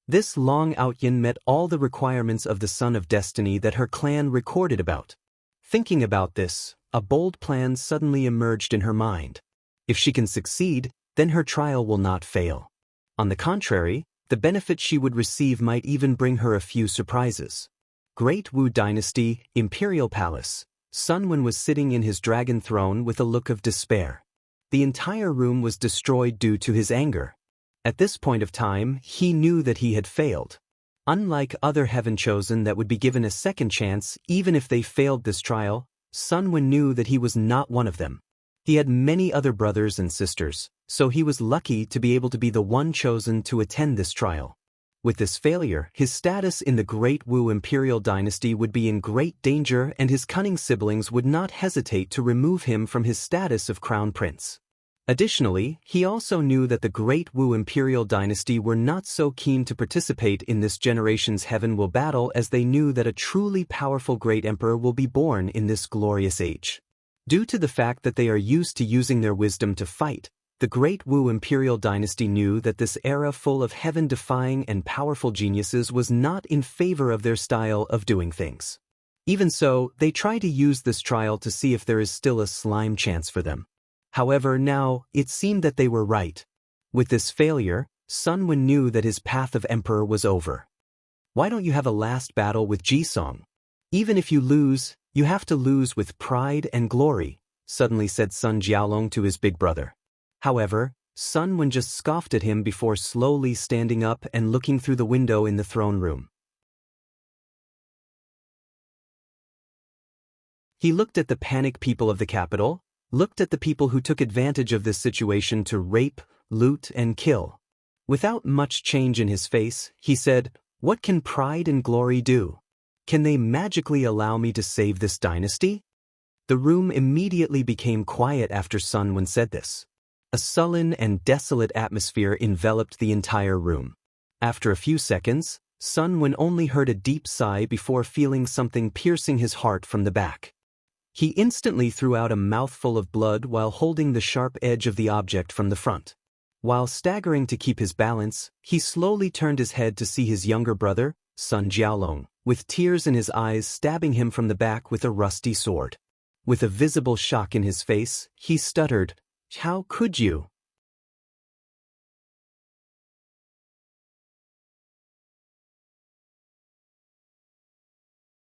This Long Outyin met all the requirements of the Son of Destiny that her clan recorded about. Thinking about this, a bold plan suddenly emerged in her mind. If she can succeed, then her trial will not fail. On the contrary, the benefit she would receive might even bring her a few surprises. Great Wu Dynasty, Imperial Palace. Sun Wen was sitting in his dragon throne with a look of despair. The entire room was destroyed due to his anger. At this point of time, he knew that he had failed. Unlike other Heaven Chosen that would be given a second chance even if they failed this trial, Sun Wen knew that he was not one of them. He had many other brothers and sisters, so he was lucky to be able to be the one chosen to attend this trial. With this failure, his status in the Great Wu Imperial Dynasty would be in great danger and his cunning siblings would not hesitate to remove him from his status of Crown Prince. Additionally, he also knew that the Great Wu Imperial Dynasty were not so keen to participate in this generation's Heaven Will battle as they knew that a truly powerful Great Emperor will be born in this glorious age. Due to the fact that they are used to using their wisdom to fight, the Great Wu Imperial Dynasty knew that this era full of heaven-defying and powerful geniuses was not in favor of their style of doing things. Even so, they try to use this trial to see if there is still a slime chance for them. However, now, it seemed that they were right. With this failure, Sun Wen knew that his path of emperor was over. "Why don't you have a last battle with Jisong? Even if you lose, you have to lose with pride and glory," suddenly said Sun Jiaolong to his big brother. However, Sun Wen just scoffed at him before slowly standing up and looking through the window in the throne room. He looked at the panicked people of the capital, looked at the people who took advantage of this situation to rape, loot, and kill. Without much change in his face, he said, "What can pride and glory do? Can they magically allow me to save this dynasty?" The room immediately became quiet after Sun Wen said this. A sullen and desolate atmosphere enveloped the entire room. After a few seconds, Sun Wen only heard a deep sigh before feeling something piercing his heart from the back. He instantly threw out a mouthful of blood while holding the sharp edge of the object from the front. While staggering to keep his balance, he slowly turned his head to see his younger brother, Sun Jiaolong, with tears in his eyes stabbing him from the back with a rusty sword. With a visible shock in his face, he stuttered, "How could you?"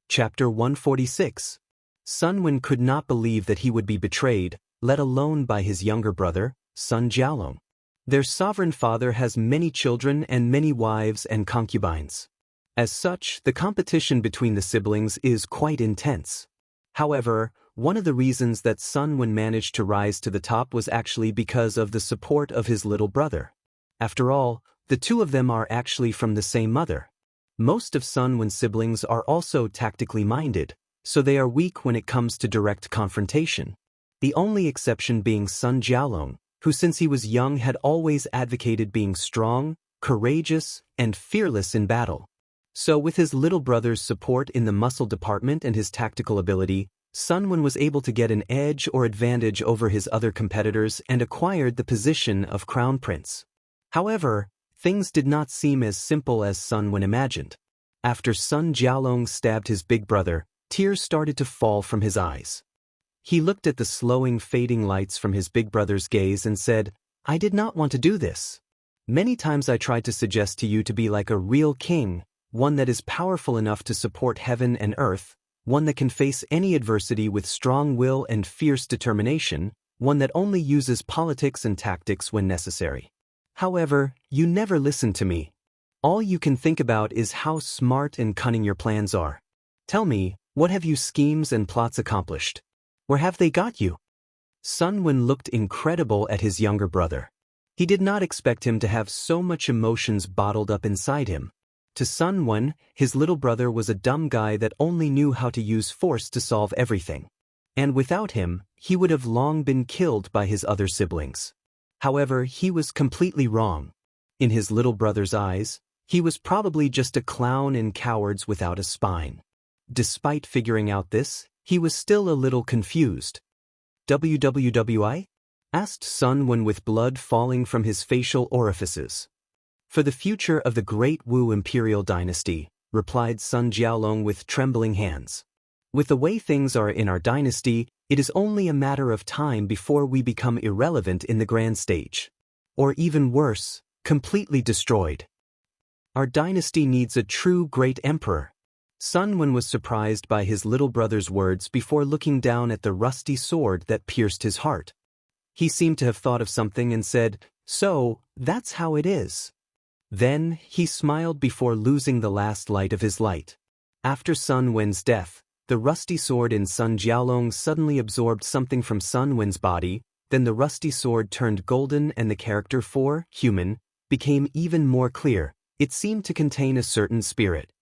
Chapter 146. Sun Wen could not believe that he would be betrayed, let alone by his younger brother, Sun Jiaolong. Their sovereign father has many children and many wives and concubines. As such, the competition between the siblings is quite intense. However, one of the reasons that Sun Wen managed to rise to the top was actually because of the support of his little brother. After all, the two of them are actually from the same mother. Most of Sun Wen's siblings are also tactically minded, so they are weak when it comes to direct confrontation. The only exception being Sun Jiaolong, who since he was young had always advocated being strong, courageous, and fearless in battle. So with his little brother's support in the muscle department and his tactical ability, Sun Wen was able to get an edge or advantage over his other competitors and acquired the position of Crown Prince. However, things did not seem as simple as Sun Wen imagined. After Sun Jiaolong stabbed his big brother, tears started to fall from his eyes. He looked at the slowing fading lights from his big brother's gaze and said, "I did not want to do this." Many times I tried to suggest to you to be like a real king, one that is powerful enough to support heaven and earth, one that can face any adversity with strong will and fierce determination, one that only uses politics and tactics when necessary. However, you never listen to me. All you can think about is how smart and cunning your plans are. Tell me, what have your schemes and plots accomplished? Where have they got you? Sun Wen looked incredible at his younger brother. He did not expect him to have so much emotions bottled up inside him. To Sun Wen, his little brother was a dumb guy that only knew how to use force to solve everything. And without him, he would have long been killed by his other siblings. However, he was completely wrong. In his little brother's eyes, he was probably just a clown and cowards without a spine. Despite figuring out this, he was still a little confused. "WWWI?" asked Sun Wen with blood falling from his facial orifices. "For the future of the Great Wu Imperial Dynasty," replied Sun Jiaolong with trembling hands. "With the way things are in our dynasty, it is only a matter of time before we become irrelevant in the grand stage. Or even worse, completely destroyed. Our dynasty needs a true great emperor." Sun Wen was surprised by his little brother's words before looking down at the rusty sword that pierced his heart. He seemed to have thought of something and said, "So, that's how it is." Then, he smiled before losing the last light of his light. After Sun Wen's death, the rusty sword in Sun Jiaolong suddenly absorbed something from Sun Wen's body, then the rusty sword turned golden and the character for human became even more clear. It seemed to contain a certain spirit.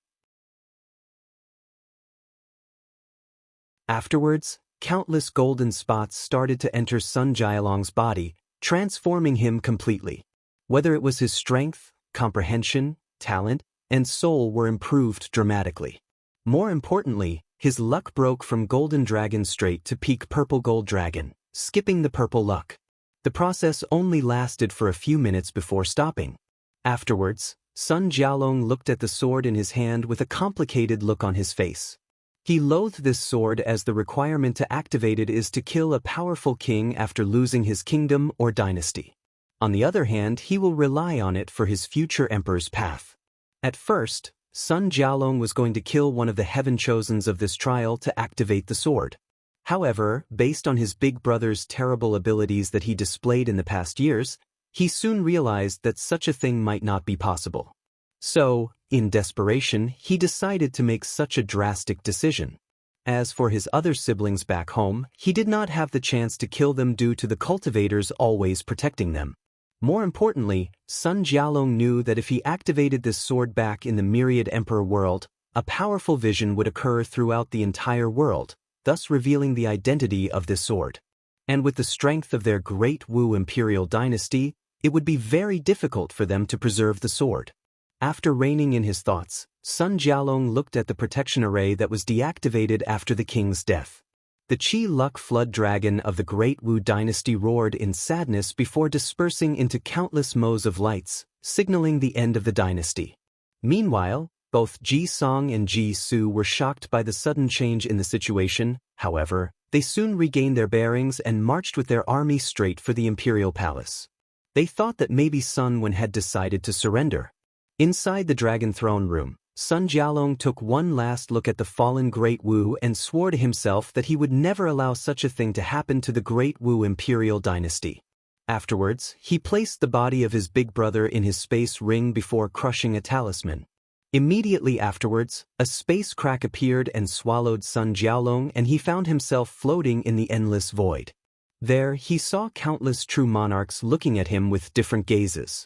Afterwards, countless golden spots started to enter Sun Jiaolong's body, transforming him completely. Whether it was his strength, comprehension, talent, and soul were improved dramatically. More importantly, his luck broke from Golden Dragon straight to peak Purple Gold Dragon, skipping the purple luck. The process only lasted for a few minutes before stopping. Afterwards, Sun Jiaolong looked at the sword in his hand with a complicated look on his face. He loathed this sword as the requirement to activate it is to kill a powerful king after losing his kingdom or dynasty. On the other hand, he will rely on it for his future emperor's path. At first, Sun Jiaolong was going to kill one of the heaven chosens of this trial to activate the sword. However, based on his big brother's terrible abilities that he displayed in the past years, he soon realized that such a thing might not be possible. So, in desperation, he decided to make such a drastic decision. As for his other siblings back home, he did not have the chance to kill them due to the cultivators always protecting them. More importantly, Sun Jiaolong knew that if he activated this sword back in the Myriad Emperor world, a powerful vision would occur throughout the entire world, thus revealing the identity of this sword. And with the strength of their Great Wu Imperial Dynasty, it would be very difficult for them to preserve the sword. After reining in his thoughts, Sun Jiaolong looked at the protection array that was deactivated after the king's death. The Qi Luck Flood Dragon of the Great Wu Dynasty roared in sadness before dispersing into countless moes of lights, signaling the end of the dynasty. Meanwhile, both Ji Song and Ji Su were shocked by the sudden change in the situation. However, they soon regained their bearings and marched with their army straight for the imperial palace. They thought that maybe Sun Wen had decided to surrender. Inside the Dragon Throne Room, Sun Jiaolong took one last look at the fallen Great Wu and swore to himself that he would never allow such a thing to happen to the Great Wu Imperial Dynasty. Afterwards, he placed the body of his big brother in his space ring before crushing a talisman. Immediately afterwards, a space crack appeared and swallowed Sun Jiaolong, and he found himself floating in the endless void. There, he saw countless true monarchs looking at him with different gazes.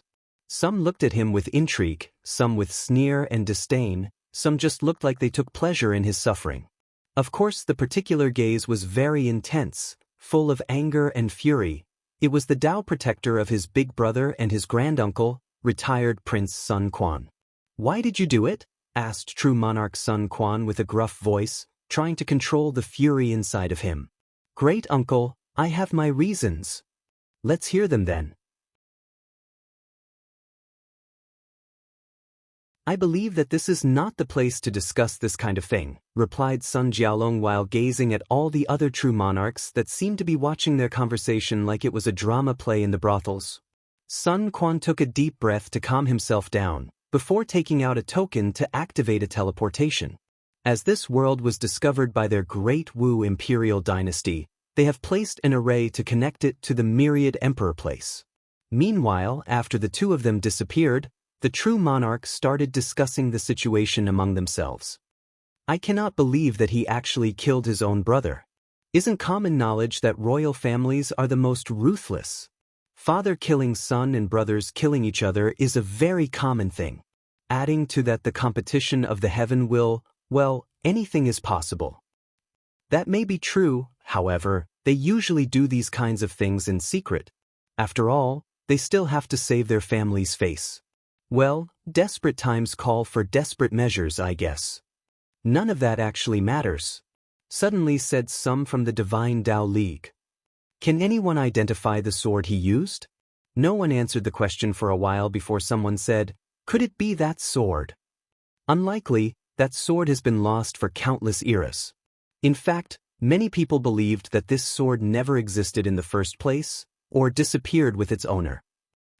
Some looked at him with intrigue, some with sneer and disdain, some just looked like they took pleasure in his suffering. Of course, the particular gaze was very intense, full of anger and fury. It was the Tao protector of his big brother and his granduncle, retired Prince Sun Quan. "Why did you do it?" asked true monarch Sun Quan with a gruff voice, trying to control the fury inside of him. "Great uncle, I have my reasons." "Let's hear them then." "I believe that this is not the place to discuss this kind of thing," replied Sun Jiaolong while gazing at all the other true monarchs that seemed to be watching their conversation like it was a drama play in the brothels. Sun Quan took a deep breath to calm himself down, before taking out a token to activate a teleportation. As this world was discovered by their Great Wu Imperial Dynasty, they have placed an array to connect it to the Myriad Emperor place. Meanwhile, after the two of them disappeared, the true monarch started discussing the situation among themselves. I cannot believe that he actually killed his own brother. Isn't common knowledge that royal families are the most ruthless? Father killing son and brothers killing each other is a very common thing. Adding to that the competition of the heaven will, well, anything is possible. That may be true, however, they usually do these kinds of things in secret. After all, they still have to save their family's face. Well, desperate times call for desperate measures, I guess. None of that actually matters, suddenly said some from the Divine Tao League. Can anyone identify the sword he used? No one answered the question for a while before someone said, could it be that sword? Unlikely, that sword has been lost for countless eras. In fact, many people believed that this sword never existed in the first place, or disappeared with its owner.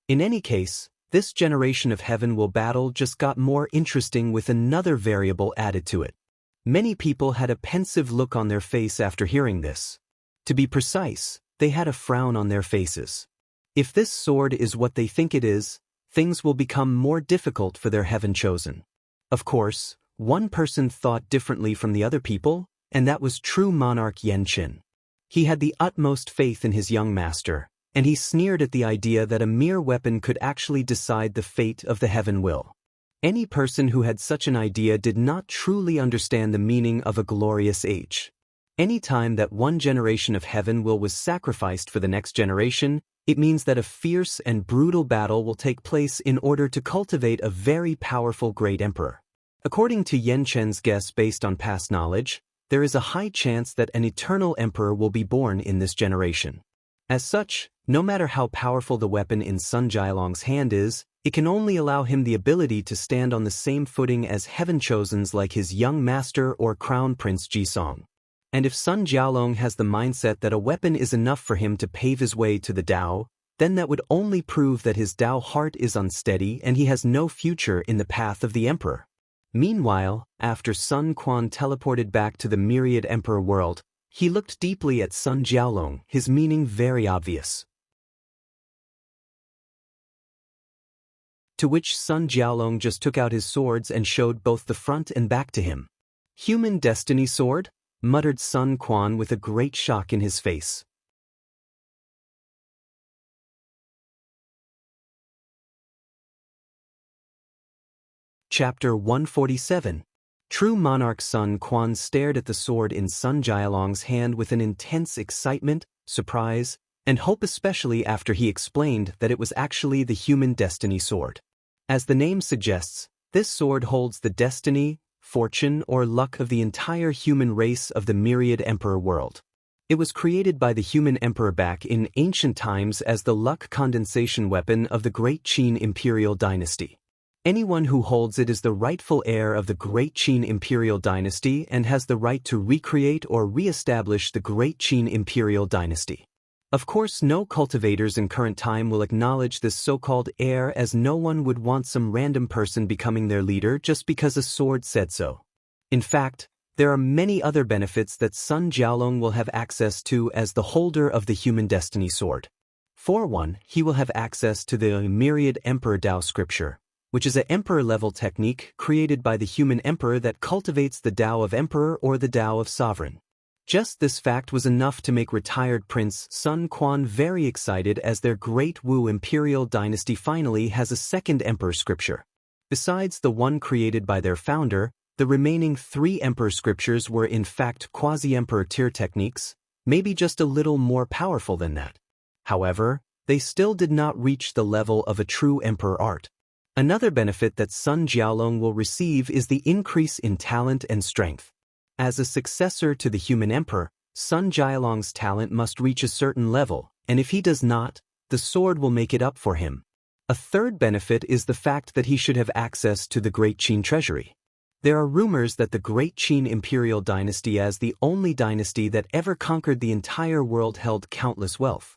In any case, this generation of Heaven Will battle just got more interesting with another variable added to it. Many people had a pensive look on their face after hearing this. To be precise, they had a frown on their faces. If this sword is what they think it is, things will become more difficult for their Heaven Chosen. Of course, one person thought differently from the other people, and that was true monarch Xianxia. He had the utmost faith in his young master, and he sneered at the idea that a mere weapon could actually decide the fate of the Heaven Will. Any person who had such an idea did not truly understand the meaning of a glorious age. Any time that one generation of Heaven Will was sacrificed for the next generation, it means that a fierce and brutal battle will take place in order to cultivate a very powerful great emperor. According to Xianxia's guess based on past knowledge, there is a high chance that an eternal emperor will be born in this generation. As such, no matter how powerful the weapon in Sun Jialong's hand is, it can only allow him the ability to stand on the same footing as Heaven Chosens like his young master or Crown Prince Jisong. And if Sun Jialong has the mindset that a weapon is enough for him to pave his way to the Tao, then that would only prove that his Tao heart is unsteady and he has no future in the path of the emperor. Meanwhile, after Sun Quan teleported back to the Myriad Emperor world, he looked deeply at Sun Jialong, his meaning very obvious. To which Sun Jialong just took out his swords and showed both the front and back to him. Human destiny sword? Muttered Sun Quan with a great shock in his face. Chapter 147. True Monarch Sun Quan stared at the sword in Sun Jialong's hand with an intense excitement, surprise, and hope, especially after he explained that it was actually the human destiny sword. As the name suggests, this sword holds the destiny, fortune, or luck of the entire human race of the Myriad Emperor world. It was created by the human emperor back in ancient times as the luck condensation weapon of the Great Qin Imperial Dynasty. Anyone who holds it is the rightful heir of the Great Qin Imperial Dynasty and has the right to recreate or re-establish the Great Qin Imperial Dynasty. Of course, no cultivators in current time will acknowledge this so-called heir, as no one would want some random person becoming their leader just because a sword said so. In fact, there are many other benefits that Sun Jialong will have access to as the holder of the human destiny sword. For one, he will have access to the Myriad Emperor Tao scripture, which is an emperor-level technique created by the human emperor that cultivates the Tao of emperor or the Tao of sovereign. Just this fact was enough to make retired Prince Sun Quan very excited, as their Great Wu Imperial Dynasty finally has a second emperor scripture. Besides the one created by their founder, the remaining 3 emperor scriptures were in fact quasi-emperor tier techniques, maybe just a little more powerful than that. However, they still did not reach the level of a true emperor art. Another benefit that Sun Jialong will receive is the increase in talent and strength. As a successor to the human emperor, Sun Jialong's talent must reach a certain level, and if he does not, the sword will make it up for him. A third benefit is the fact that he should have access to the Great Qin treasury. There are rumors that the Great Qin Imperial Dynasty, as the only dynasty that ever conquered the entire world, held countless wealth.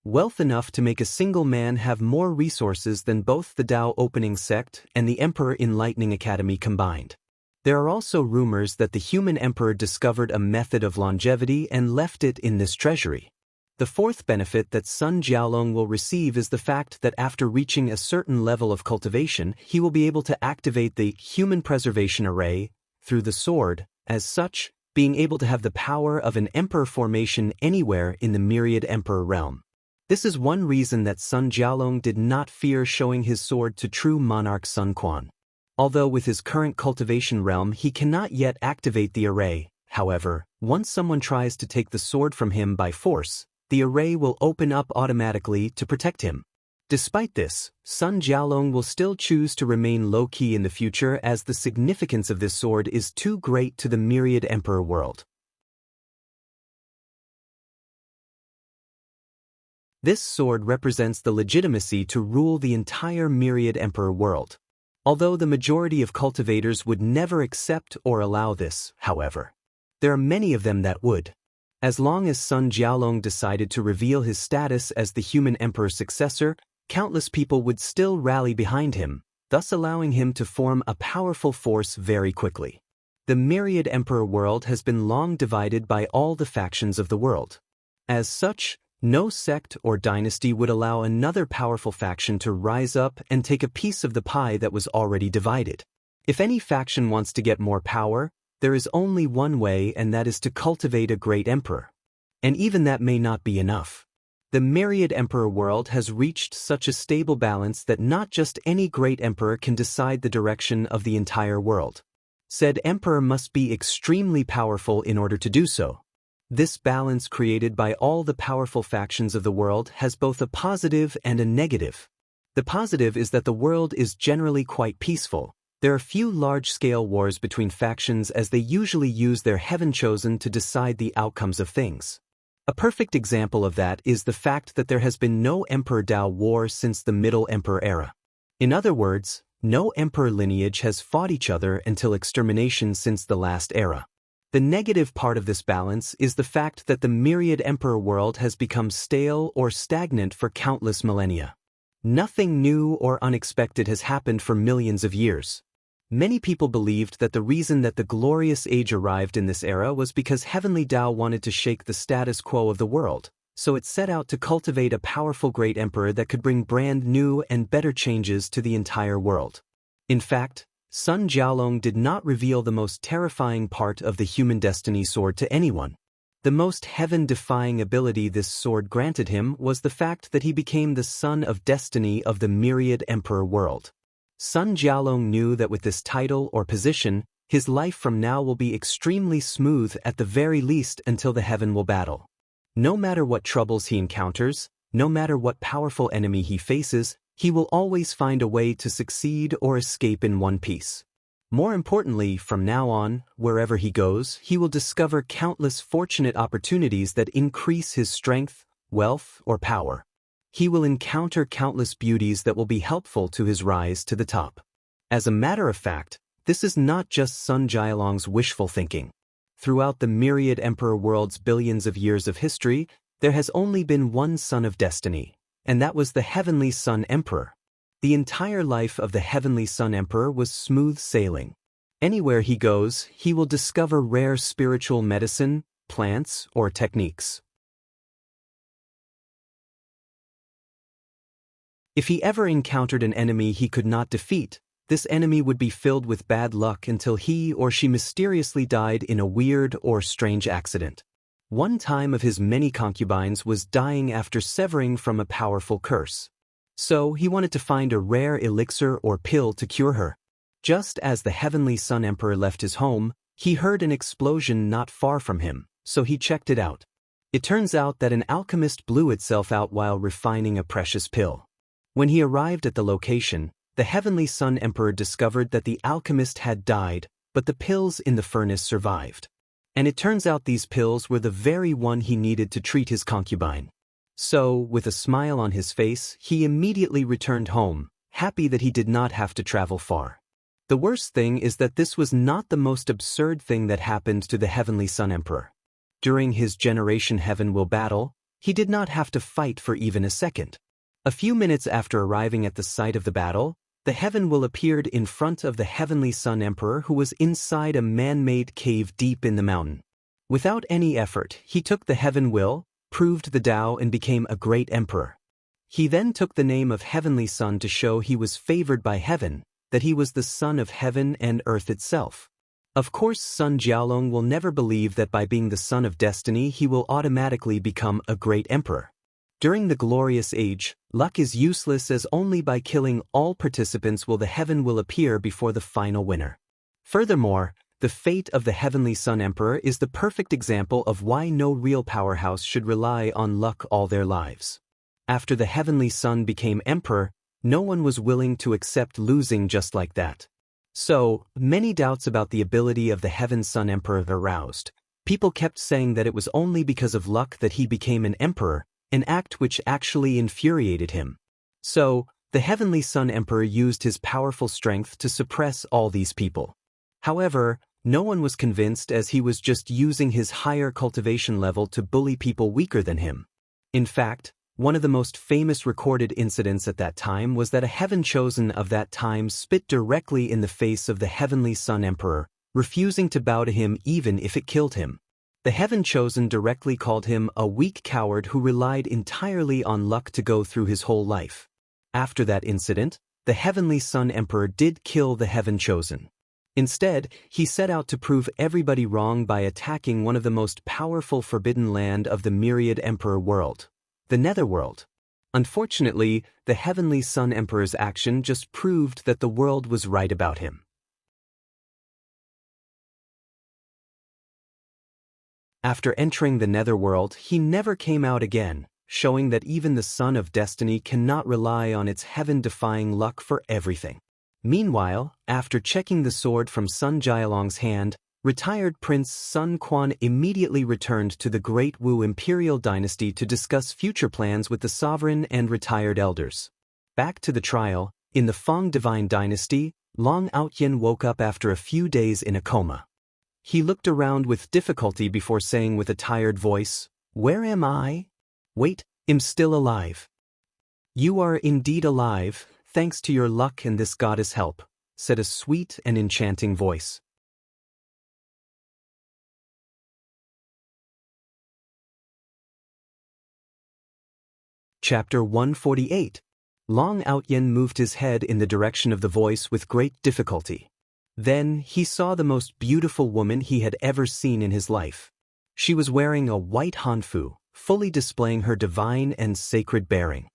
wealth enough to make a single man have more resources than both the Tao Opening Sect and the Emperor Enlightening Academy combined. There are also rumors that the human emperor discovered a method of longevity and left it in this treasury. The fourth benefit that Sun Jiaolong will receive is the fact that after reaching a certain level of cultivation, he will be able to activate the human preservation array through the sword, as such, being able to have the power of an emperor formation anywhere in the myriad emperor realm. This is one reason that Sun Jiaolong did not fear showing his sword to true monarch Sun Quan. Although with his current cultivation realm he cannot yet activate the array, however, once someone tries to take the sword from him by force, the array will open up automatically to protect him. Despite this, Sun Jiaolong will still choose to remain low-key in the future as the significance of this sword is too great to the myriad emperor world. This sword represents the legitimacy to rule the entire myriad emperor world. Although the majority of cultivators would never accept or allow this, however, there are many of them that would. As long as Sun Jiaolong decided to reveal his status as the human emperor's successor, countless people would still rally behind him, thus allowing him to form a powerful force very quickly. The myriad emperor world has been long divided by all the factions of the world. As such, no sect or dynasty would allow another powerful faction to rise up and take a piece of the pie that was already divided. If any faction wants to get more power, there is only one way, and that is to cultivate a great emperor. And even that may not be enough. The myriad emperor world has reached such a stable balance that not just any great emperor can decide the direction of the entire world. Said emperor must be extremely powerful in order to do so. This balance created by all the powerful factions of the world has both a positive and a negative. The positive is that the world is generally quite peaceful. There are few large-scale wars between factions as they usually use their heaven-chosen to decide the outcomes of things. A perfect example of that is the fact that there has been no Emperor Tao war since the Middle Emperor era. In other words, no emperor lineage has fought each other until extermination since the last era. The negative part of this balance is the fact that the myriad emperor world has become stale or stagnant for countless millennia. Nothing new or unexpected has happened for millions of years. Many people believed that the reason that the glorious age arrived in this era was because Heavenly Tao wanted to shake the status quo of the world, so it set out to cultivate a powerful great emperor that could bring brand new and better changes to the entire world. In fact, Sun Jiaolong did not reveal the most terrifying part of the human destiny sword to anyone. The most heaven-defying ability this sword granted him was the fact that he became the son of destiny of the myriad emperor world. Sun Jiaolong knew that with this title or position, his life from now will be extremely smooth at the very least until the heaven will battle. No matter what troubles he encounters, no matter what powerful enemy he faces, he will always find a way to succeed or escape in one piece. More importantly, from now on, wherever he goes, he will discover countless fortunate opportunities that increase his strength, wealth, or power. He will encounter countless beauties that will be helpful to his rise to the top. As a matter of fact, this is not just Sun Jiaolong's wishful thinking. Throughout the myriad emperor world's billions of years of history, there has only been one son of destiny, and that was the Heavenly Sun Emperor. The entire life of the Heavenly Sun Emperor was smooth sailing. Anywhere he goes, he will discover rare spiritual medicine, plants, or techniques. If he ever encountered an enemy he could not defeat, this enemy would be filled with bad luck until he or she mysteriously died in a weird or strange accident. One time of his many concubines was dying after severing from a powerful curse. So he wanted to find a rare elixir or pill to cure her. Just as the Heavenly Sun Emperor left his home, he heard an explosion not far from him, so he checked it out. It turns out that an alchemist blew itself out while refining a precious pill. When he arrived at the location, the Heavenly Sun Emperor discovered that the alchemist had died, but the pills in the furnace survived. And it turns out these pills were the very one he needed to treat his concubine. So, with a smile on his face, he immediately returned home, happy that he did not have to travel far. The worst thing is that this was not the most absurd thing that happened to the Heavenly Sun Emperor. During his Generation Heaven Will battle, He did not have to fight for even a second. A few minutes after arriving at the site of the battle, the Heaven Will appeared in front of the Heavenly Sun Emperor, who was inside a man-made cave deep in the mountain. Without any effort, he took the Heaven Will, proved the Tao, and became a great emperor. He then took the name of Heavenly Sun to show he was favored by heaven, that he was the son of heaven and earth itself. Of course, Sun Jiaolong will never believe that by being the son of destiny he will automatically become a great emperor. During the glorious age, luck is useless, as only by killing all participants will the Heaven Will appear before the final winner. Furthermore, the fate of the Heavenly Sun Emperor is the perfect example of why no real powerhouse should rely on luck all their lives. After the Heavenly Sun became emperor, no one was willing to accept losing just like that. So, many doubts about the ability of the Heaven Sun Emperor aroused. People kept saying that it was only because of luck that he became an emperor, an act which actually infuriated him. So, the Heavenly Sun Emperor used his powerful strength to suppress all these people. However, no one was convinced, as he was just using his higher cultivation level to bully people weaker than him. In fact, one of the most famous recorded incidents at that time was that a Heaven Chosen of that time spit directly in the face of the Heavenly Sun Emperor, refusing to bow to him even if it killed him. The Heaven Chosen directly called him a weak coward who relied entirely on luck to go through his whole life. After that incident, the Heavenly Sun Emperor did kill the Heaven Chosen. Instead, he set out to prove everybody wrong by attacking one of the most powerful forbidden land of the myriad emperor world, the Netherworld. Unfortunately, the Heavenly Sun Emperor's action just proved that the world was right about him. After entering the Netherworld, he never came out again, showing that even the Son of Destiny cannot rely on its heaven-defying luck for everything. Meanwhile, after checking the sword from Sun Jialong's hand, retired Prince Sun Quan immediately returned to the Great Wu Imperial Dynasty to discuss future plans with the sovereign and retired elders. Back to the trial, in the Feng Divine Dynasty, Long Outyen woke up after a few days in a coma. He looked around with difficulty before saying with a tired voice, "Where am I? Wait, I'm still alive." "You are indeed alive, thanks to your luck and this goddess' help," said a sweet and enchanting voice. Chapter 148. Long Outyen moved his head in the direction of the voice with great difficulty. Then he saw the most beautiful woman he had ever seen in his life. She was wearing a white hanfu, fully displaying her divine and sacred bearing.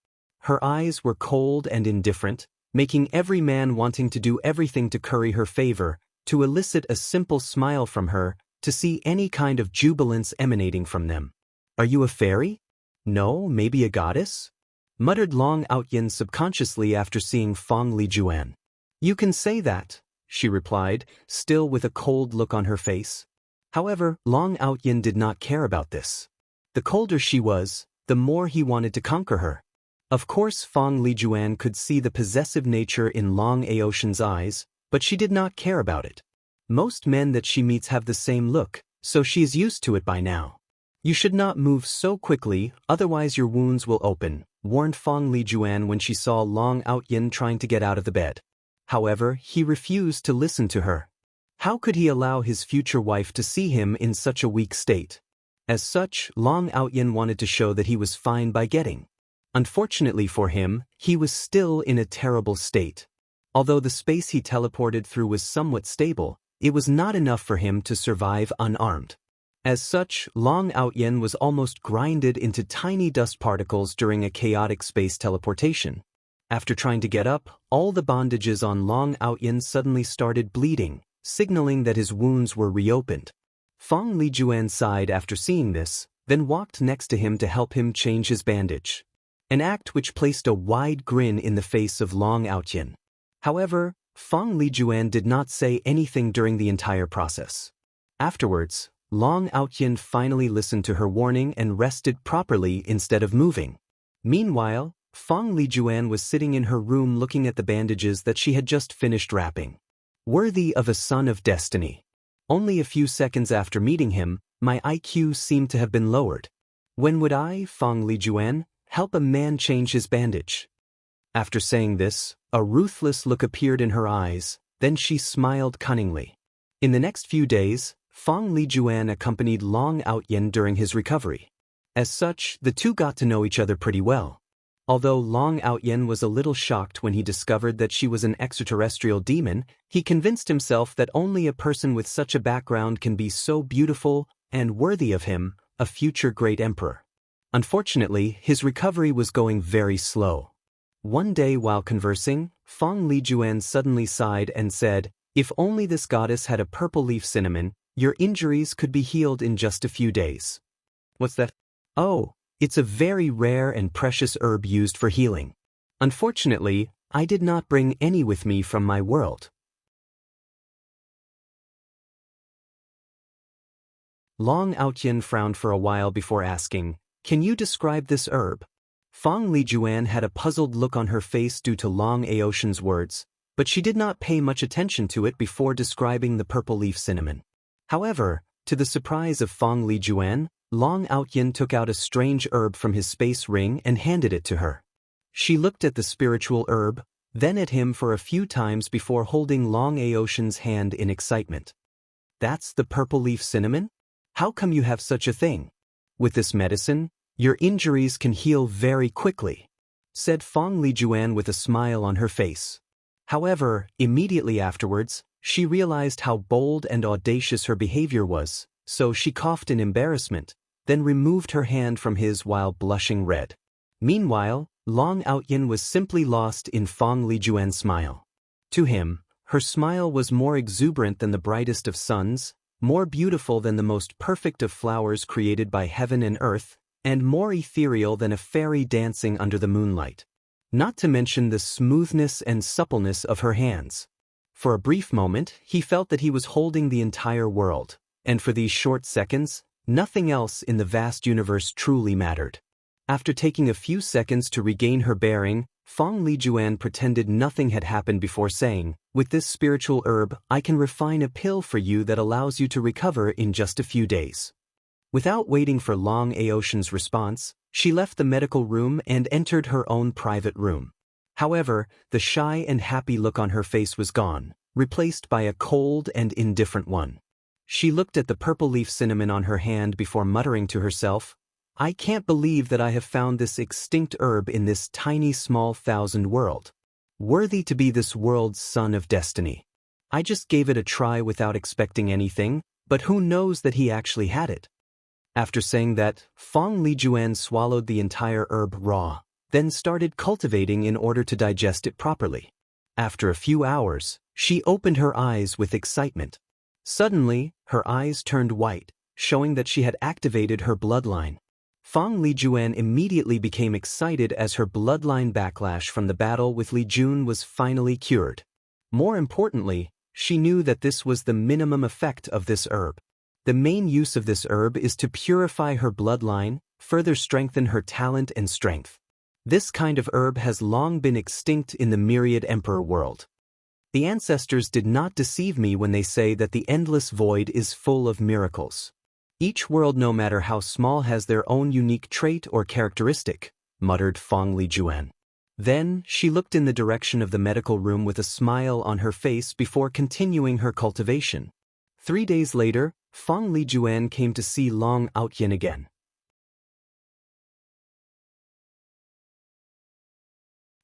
Her eyes were cold and indifferent, making every man wanting to do everything to curry her favor, to elicit a simple smile from her, to see any kind of jubilance emanating from them. "Are you a fairy? No, maybe a goddess?" muttered Long Outyen subconsciously after seeing Feng Lijuan. "You can say that," she replied, still with a cold look on her face. However, Long Outyen did not care about this. The colder she was, the more he wanted to conquer her. Of course, Feng Lijuan could see the possessive nature in Long Aotian's eyes, but she did not care about it. Most men that she meets have the same look, so she is used to it by now. "You should not move so quickly, otherwise your wounds will open," warned Feng Lijuan when she saw Long Outyen trying to get out of the bed. However, he refused to listen to her. How could he allow his future wife to see him in such a weak state? As such, Long Outyen wanted to show that he was fine by getting. Unfortunately for him, he was still in a terrible state. Although the space he teleported through was somewhat stable, it was not enough for him to survive unarmed. As such, Long Outyen was almost grinded into tiny dust particles during a chaotic space teleportation. After trying to get up, all the bandages on Long Outyen suddenly started bleeding, signaling that his wounds were reopened. Feng Lijuan sighed after seeing this, then walked next to him to help him change his bandage. An act which placed a wide grin in the face of Long Outyen. However, Feng Lijuan did not say anything during the entire process. Afterwards, Long Outyen finally listened to her warning and rested properly instead of moving. Meanwhile, Feng Lijuan was sitting in her room looking at the bandages that she had just finished wrapping. Worthy of a son of destiny. Only a few seconds after meeting him, my IQ seemed to have been lowered. When would I, Fong Lijuan, help a man change his bandage? After saying this, a ruthless look appeared in her eyes, then she smiled cunningly. In the next few days, Fong Lijuan accompanied Long Outyin during his recovery. As such, the two got to know each other pretty well. Although Long Outyin was a little shocked when he discovered that she was an extraterrestrial demon, he convinced himself that only a person with such a background can be so beautiful and worthy of him, a future great emperor. Unfortunately, his recovery was going very slow. One day while conversing, Fong Lijuan suddenly sighed and said, "If only this goddess had a purple leaf cinnamon, your injuries could be healed in just a few days." "What's that?" "Oh, it's a very rare and precious herb used for healing. Unfortunately, I did not bring any with me from my world." Long Outyin frowned for a while before asking, "Can you describe this herb?" Fong Lijuan had a puzzled look on her face due to Long Aoshan's words, but she did not pay much attention to it before describing the purple leaf cinnamon. However, to the surprise of Fong Lijuan, Long Outyin took out a strange herb from his space ring and handed it to her. She looked at the spiritual herb, then at him for a few times before holding Long Aoshan's hand in excitement. "That's the purple leaf cinnamon? How come you have such a thing? With this medicine, your injuries can heal very quickly," said Fong Lijuan with a smile on her face. However, immediately afterwards, she realized how bold and audacious her behavior was, so she coughed in embarrassment, then removed her hand from his while blushing red. Meanwhile, Long Outyin was simply lost in Fong Lijuan's smile. To him, her smile was more exuberant than the brightest of suns, more beautiful than the most perfect of flowers created by heaven and earth, and more ethereal than a fairy dancing under the moonlight. Not to mention the smoothness and suppleness of her hands. For a brief moment, he felt that he was holding the entire world, and for these short seconds, nothing else in the vast universe truly mattered. After taking a few seconds to regain her bearing, Fong Lijuan pretended nothing had happened before saying, "With this spiritual herb, I can refine a pill for you that allows you to recover in just a few days." Without waiting for Long Aoshan's response, she left the medical room and entered her own private room. However, the shy and happy look on her face was gone, replaced by a cold and indifferent one. She looked at the purple leaf cinnamon on her hand before muttering to herself, "I can't believe that I have found this extinct herb in this tiny small thousand world. Worthy to be this world's son of destiny. I just gave it a try without expecting anything, but who knows that he actually had it." After saying that, Fong Lijuan swallowed the entire herb raw, then started cultivating in order to digest it properly. After a few hours, she opened her eyes with excitement. Suddenly, her eyes turned white, showing that she had activated her bloodline. Fong Lijuan immediately became excited as her bloodline backlash from the battle with Li Jun was finally cured. More importantly, she knew that this was the minimum effect of this herb. The main use of this herb is to purify her bloodline, further strengthen her talent and strength. This kind of herb has long been extinct in the myriad emperor world. The ancestors did not deceive me when they say that the endless void is full of miracles. Each world, no matter how small, has their own unique trait or characteristic, muttered Fong Lijuan. Then, she looked in the direction of the medical room with a smile on her face before continuing her cultivation. 3 days later, Fong Lijuan came to see Long Outyin again.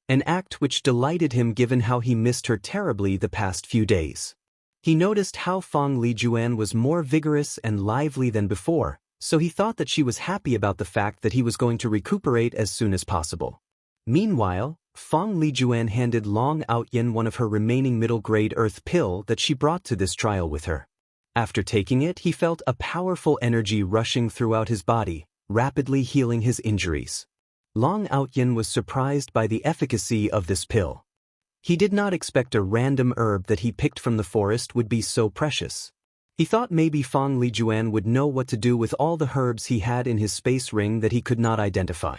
An act which delighted him given how he missed her terribly the past few days. He noticed how Fong Lijuan was more vigorous and lively than before, so he thought that she was happy about the fact that he was going to recuperate as soon as possible. Meanwhile, Fong Lijuan handed Long Outyin one of her remaining middle-grade earth pill that she brought to this trial with her. After taking it, he felt a powerful energy rushing throughout his body, rapidly healing his injuries. Long Outyin was surprised by the efficacy of this pill. He did not expect a random herb that he picked from the forest would be so precious. He thought maybe Fong Lijuan would know what to do with all the herbs he had in his space ring that he could not identify.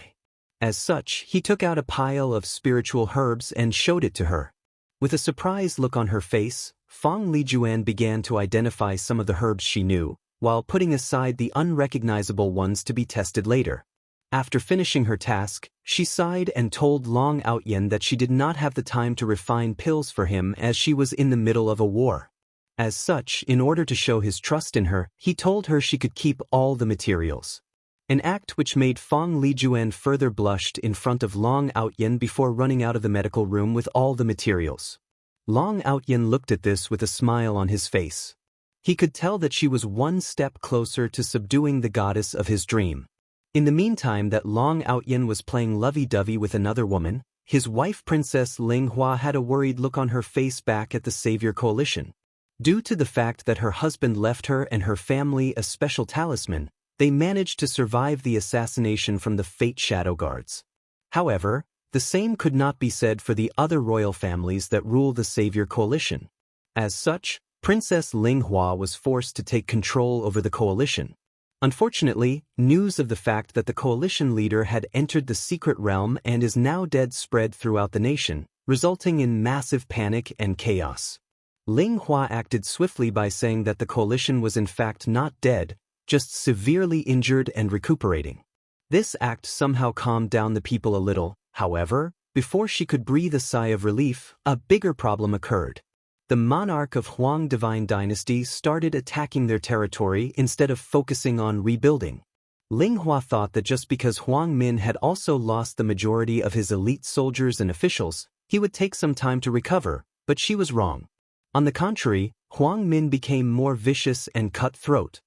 As such, he took out a pile of spiritual herbs and showed it to her. With a surprised look on her face, Fong Lijuan began to identify some of the herbs she knew, while putting aside the unrecognizable ones to be tested later. After finishing her task, she sighed and told Long Outyen that she did not have the time to refine pills for him as she was in the middle of a war. As such, in order to show his trust in her, he told her she could keep all the materials. An act which made Fong Lijuan further blushed in front of Long Outyen before running out of the medical room with all the materials. Long Outyen looked at this with a smile on his face. He could tell that she was one step closer to subduing the goddess of his dream. In the meantime that Long Outyen was playing lovey-dovey with another woman, his wife Princess Ling Hua had a worried look on her face back at the Savior Coalition. Due to the fact that her husband left her and her family a special talisman, they managed to survive the assassination from the Fate Shadow Guards. However, the same could not be said for the other royal families that rule the Savior Coalition. As such, Princess Ling Hua was forced to take control over the coalition. Unfortunately, news of the fact that the coalition leader had entered the secret realm and is now dead spread throughout the nation, resulting in massive panic and chaos. Ling Hua acted swiftly by saying that the coalition was in fact not dead, just severely injured and recuperating. This act somehow calmed down the people a little. However, before she could breathe a sigh of relief, a bigger problem occurred. The monarch of Huang Divine Dynasty started attacking their territory instead of focusing on rebuilding. Ling Hua thought that just because Huang Min had also lost the majority of his elite soldiers and officials, he would take some time to recover, but she was wrong. On the contrary, Huang Min became more vicious and cutthroat.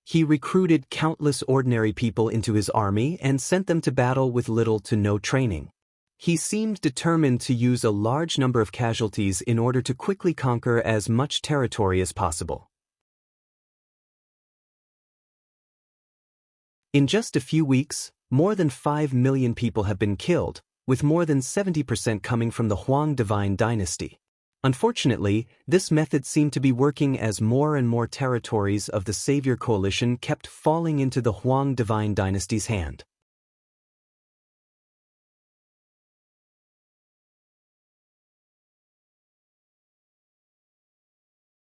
He recruited countless ordinary people into his army and sent them to battle with little to no training. He seemed determined to use a large number of casualties in order to quickly conquer as much territory as possible. In just a few weeks, more than 5 million people have been killed, with more than 70% coming from the Huang Divine Dynasty. Unfortunately, this method seemed to be working as more and more territories of the Savior Coalition kept falling into the Huang Divine Dynasty's hand.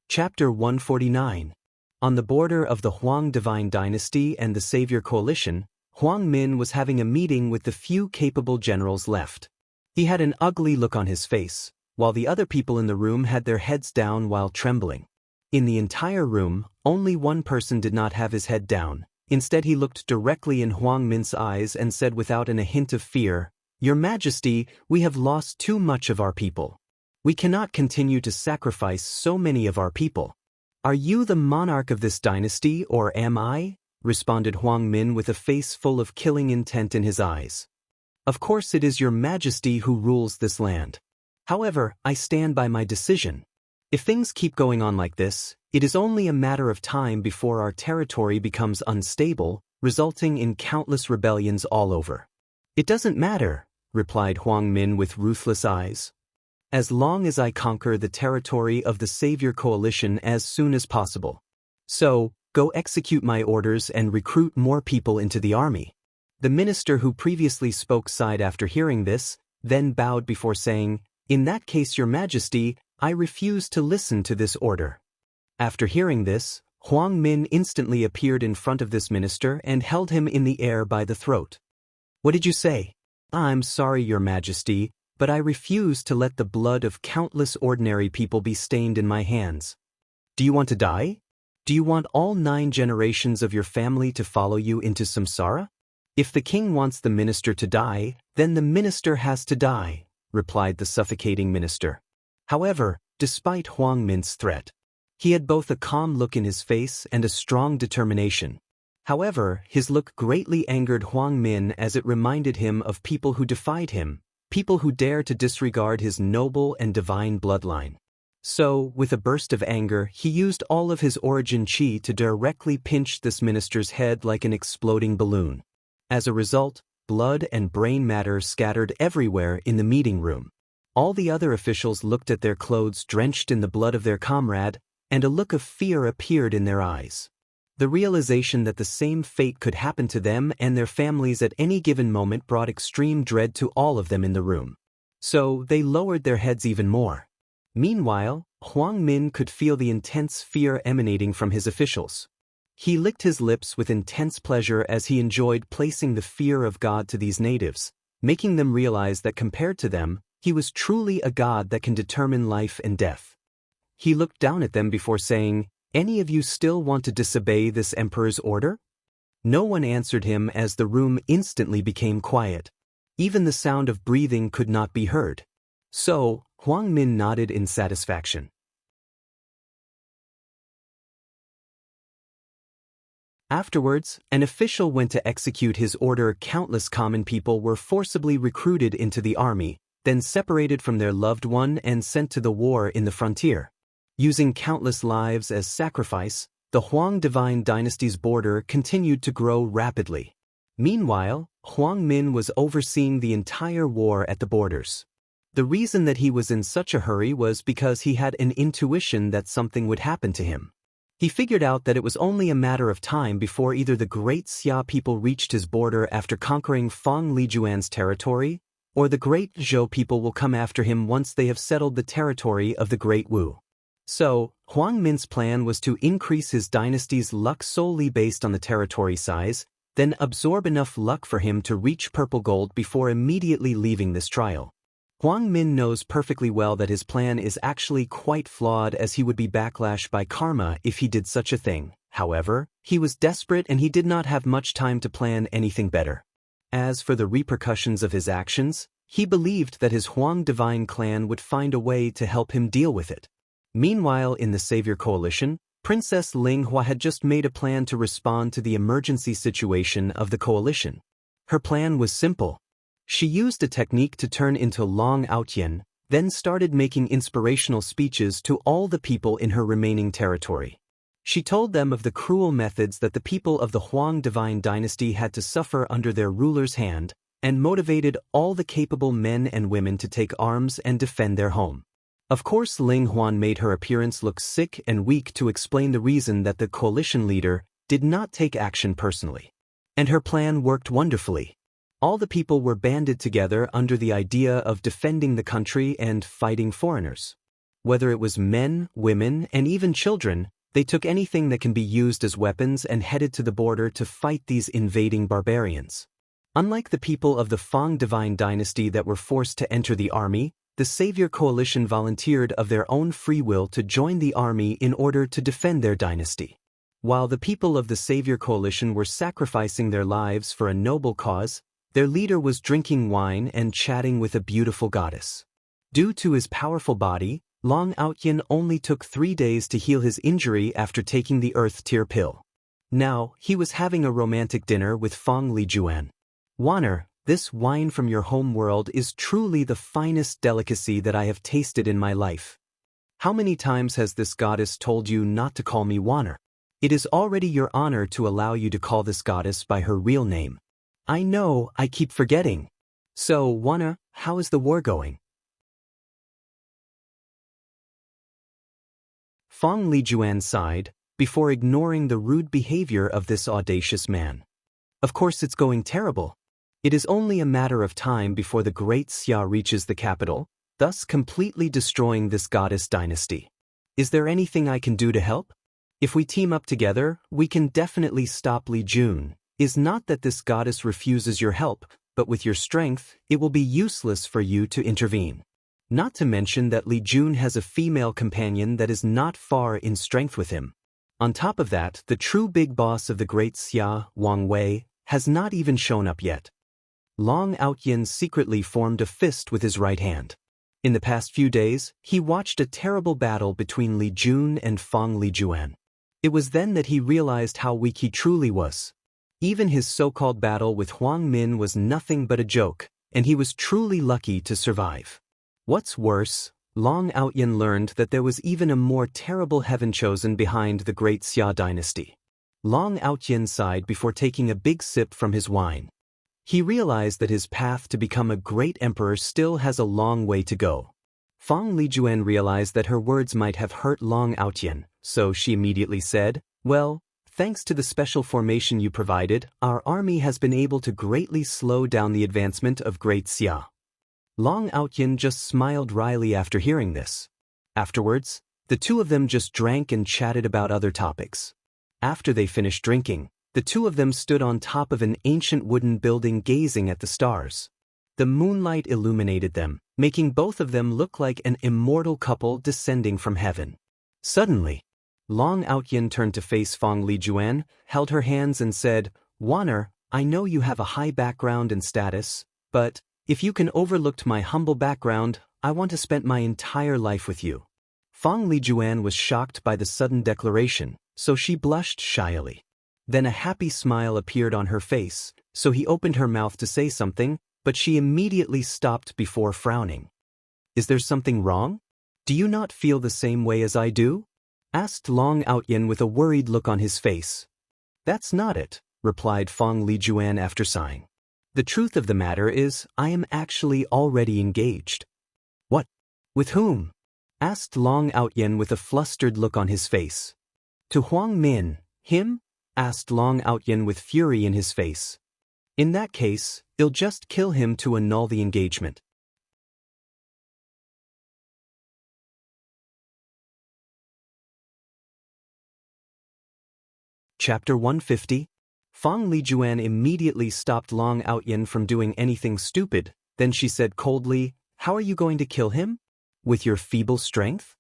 Chapter 149. On the border of the Huang Divine Dynasty and the Savior Coalition, Huang Min was having a meeting with the few capable generals left. He had an ugly look on his face, while the other people in the room had their heads down while trembling. In the entire room, only one person did not have his head down. Instead he looked directly in Huang Min's eyes and said without a hint of fear, "Your Majesty, we have lost too much of our people. We cannot continue to sacrifice so many of our people." "Are you the monarch of this dynasty, or am I?" responded Huang Min with a face full of killing intent in his eyes. "Of course it is your Majesty who rules this land. However, I stand by my decision. If things keep going on like this, it is only a matter of time before our territory becomes unstable, resulting in countless rebellions all over." "It doesn't matter," replied Huang Min with ruthless eyes. "As long as I conquer the territory of the Savior Coalition as soon as possible. So, go execute my orders and recruit more people into the army." The minister who previously spoke sighed after hearing this, then bowed before saying, "In that case, Your Majesty, I refuse to listen to this order." After hearing this, Huang Min instantly appeared in front of this minister and held him in the air by the throat. "What did you say?" "I'm sorry, Your Majesty, but I refuse to let the blood of countless ordinary people be stained in my hands." "Do you want to die? Do you want all 9 generations of your family to follow you into samsara?" "If the king wants the minister to die, then the minister has to die," replied the suffocating minister. However, despite Huang Min's threat, he had both a calm look in his face and a strong determination. However, his look greatly angered Huang Min as it reminded him of people who defied him, people who dare to disregard his noble and divine bloodline. So, with a burst of anger, he used all of his origin chi to directly pinch this minister's head like an exploding balloon. As a result, blood and brain matter scattered everywhere in the meeting room. All the other officials looked at their clothes drenched in the blood of their comrade, and a look of fear appeared in their eyes. The realization that the same fate could happen to them and their families at any given moment brought extreme dread to all of them in the room. So, they lowered their heads even more. Meanwhile, Huang Min could feel the intense fear emanating from his officials. He licked his lips with intense pleasure as he enjoyed placing the fear of God to these natives, making them realize that compared to them, he was truly a god that can determine life and death. He looked down at them before saying, "Any of you still want to disobey this emperor's order?" No one answered him as the room instantly became quiet. Even the sound of breathing could not be heard. So, Huang Min nodded in satisfaction. Afterwards, an official went to execute his order. Countless common people were forcibly recruited into the army, then separated from their loved one and sent to the war in the frontier. Using countless lives as sacrifice, the Huang divine dynasty's border continued to grow rapidly. Meanwhile, Huang Min was overseeing the entire war at the borders. The reason that he was in such a hurry was because he had an intuition that something would happen to him. He figured out that it was only a matter of time before either the great Xia people reached his border after conquering Fang Lijuan's territory, or the great Zhou people will come after him once they have settled the territory of the great Wu. So, Huang Min's plan was to increase his dynasty's luck solely based on the territory size, then absorb enough luck for him to reach purple gold before immediately leaving this trial. Huang Min knows perfectly well that his plan is actually quite flawed, as he would be backlashed by karma if he did such a thing. However, he was desperate and he did not have much time to plan anything better. As for the repercussions of his actions, he believed that his Huang divine clan would find a way to help him deal with it. Meanwhile, in the Savior Coalition, Princess Ling Hua had just made a plan to respond to the emergency situation of the coalition. Her plan was simple. She used a technique to turn into Long Outyen, then started making inspirational speeches to all the people in her remaining territory. She told them of the cruel methods that the people of the Huang divine dynasty had to suffer under their ruler's hand, and motivated all the capable men and women to take arms and defend their home. Of course, Ling Huan made her appearance look sick and weak to explain the reason that the coalition leader did not take action personally. And her plan worked wonderfully. All the people were banded together under the idea of defending the country and fighting foreigners. Whether it was men, women, and even children, they took anything that can be used as weapons and headed to the border to fight these invading barbarians. Unlike the people of the Fang divine dynasty that were forced to enter the army, the Savior Coalition volunteered of their own free will to join the army in order to defend their dynasty. While the people of the Savior Coalition were sacrificing their lives for a noble cause, their leader was drinking wine and chatting with a beautiful goddess. Due to his powerful body, Long Outyen only took 3 days to heal his injury after taking the Earth Tear pill. Now, he was having a romantic dinner with Fang Lijuan. "Waner, this wine from your home world is truly the finest delicacy that I have tasted in my life. How many times has this goddess told you not to call me Waner? It is already your honor to allow you to call this goddess by her real name. I know, I keep forgetting. So, Waner, how is the war going?" Fang Lijuan sighed, before ignoring the rude behavior of this audacious man. "Of course it's going terrible. It is only a matter of time before the great Xia reaches the capital, thus completely destroying this goddess dynasty. Is there anything I can do to help? If we team up together, we can definitely stop Li Jun. Is not that this goddess refuses your help, but with your strength, it will be useless for you to intervene. Not to mention that Li Jun has a female companion that is not far in strength with him. On top of that, the true big boss of the great Xia, Wang Wei, has not even shown up yet." Long Outyen secretly formed a fist with his right hand. In the past few days, he watched a terrible battle between Li Jun and Fang Lijuan. It was then that he realized how weak he truly was. Even his so-called battle with Huang Min was nothing but a joke, and he was truly lucky to survive. What's worse, Long Outyen learned that there was even a more terrible heaven chosen behind the great Xia dynasty. Long Outyen sighed before taking a big sip from his wine. He realized that his path to become a great emperor still has a long way to go. Fang Lijuan realized that her words might have hurt Long Outyen, so she immediately said, "Well, thanks to the special formation you provided, our army has been able to greatly slow down the advancement of Great Xia." Long Outyen just smiled wryly after hearing this. Afterwards, the two of them just drank and chatted about other topics. After they finished drinking, the two of them stood on top of an ancient wooden building gazing at the stars. The moonlight illuminated them, making both of them look like an immortal couple descending from heaven. Suddenly, Long Outyin turned to face Fong Lijuan, held her hands and said, "Wanner, I know you have a high background and status, but if you can overlook my humble background, I want to spend my entire life with you." Fong Lijuan was shocked by the sudden declaration, so she blushed shyly. Then a happy smile appeared on her face, so he opened her mouth to say something, but she immediately stopped before frowning. "Is there something wrong? Do you not feel the same way as I do?" asked Long Outyin with a worried look on his face. "That's not it," replied Fong Lijuan after sighing. "The truth of the matter is, I am actually already engaged." "What? With whom?" asked Long Outyin with a flustered look on his face. "To Huang Min." "Him?" asked Long Outyin with fury in his face. "In that case, you'll just kill him to annul the engagement." Chapter 150. Fong Lijuan immediately stopped Long Outyin from doing anything stupid, then she said coldly, "How are you going to kill him? With your feeble strength?"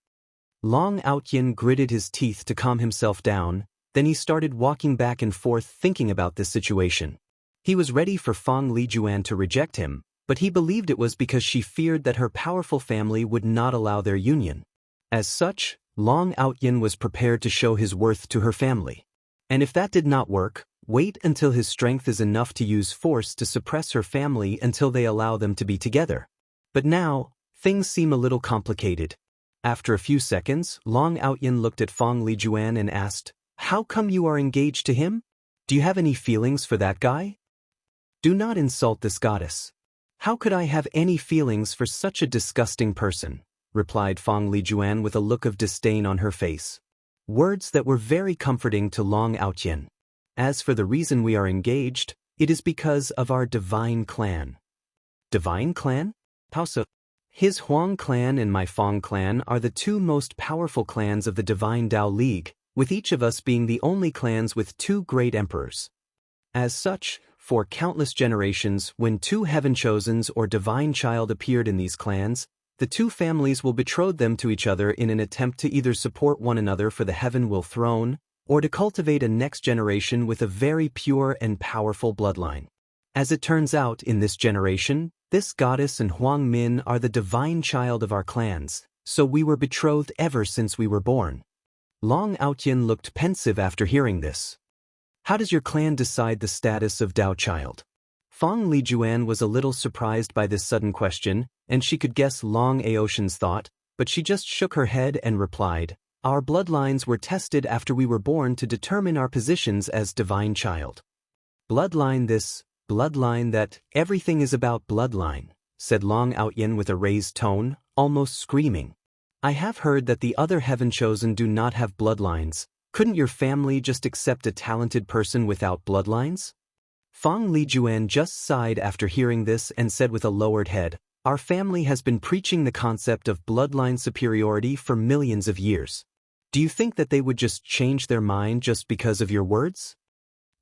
Long Outyin gritted his teeth to calm himself down, then he started walking back and forth thinking about this situation. He was ready for Fong Lijuan to reject him, but he believed it was because she feared that her powerful family would not allow their union. As such, Long Outyin was prepared to show his worth to her family. And if that did not work, wait until his strength is enough to use force to suppress her family until they allow them to be together. But now, things seem a little complicated. After a few seconds, Long Outyin looked at Fong Lijuan and asked, "How come you are engaged to him? Do you have any feelings for that guy?" "Do not insult this goddess. How could I have any feelings for such a disgusting person?" replied Fong Lijuan with a look of disdain on her face. Words that were very comforting to Long Outyin. "As for the reason we are engaged, it is because of our divine clan." "Divine clan?" "How so?" "His Huang clan and my Fong clan are the two most powerful clans of the Divine Dao League, with each of us being the only clans with two great emperors. As such, for countless generations, when two heaven-chosens or divine child appeared in these clans, the two families will betroth them to each other in an attempt to either support one another for the heaven will throne, or to cultivate a next generation with a very pure and powerful bloodline. As it turns out, in this generation, this goddess and Huang Min are the divine child of our clans, so we were betrothed ever since we were born." Long Outyin looked pensive after hearing this. "How does your clan decide the status of Dao child?" Fong Lijuan was a little surprised by this sudden question, and she could guess Long Aoshan's thought, but she just shook her head and replied, "Our bloodlines were tested after we were born to determine our positions as divine child." "Bloodline this, bloodline that, everything is about bloodline," said Long Outyin with a raised tone, almost screaming. "I have heard that the other heaven-chosen do not have bloodlines. Couldn't your family just accept a talented person without bloodlines?" Fong Lijuan just sighed after hearing this and said with a lowered head, "Our family has been preaching the concept of bloodline superiority for millions of years. Do you think that they would just change their mind just because of your words?"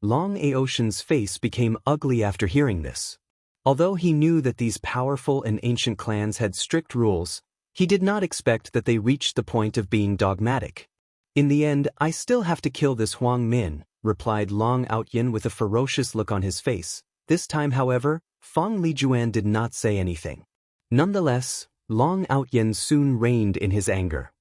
Long Aoshan's face became ugly after hearing this. Although he knew that these powerful and ancient clans had strict rules, he did not expect that they reached the point of being dogmatic. "In the end, I still have to kill this Huang Min," replied Long Outyin with a ferocious look on his face. This time, however, Fong Lijuan did not say anything. Nonetheless, Long Outyin soon reigned in his anger.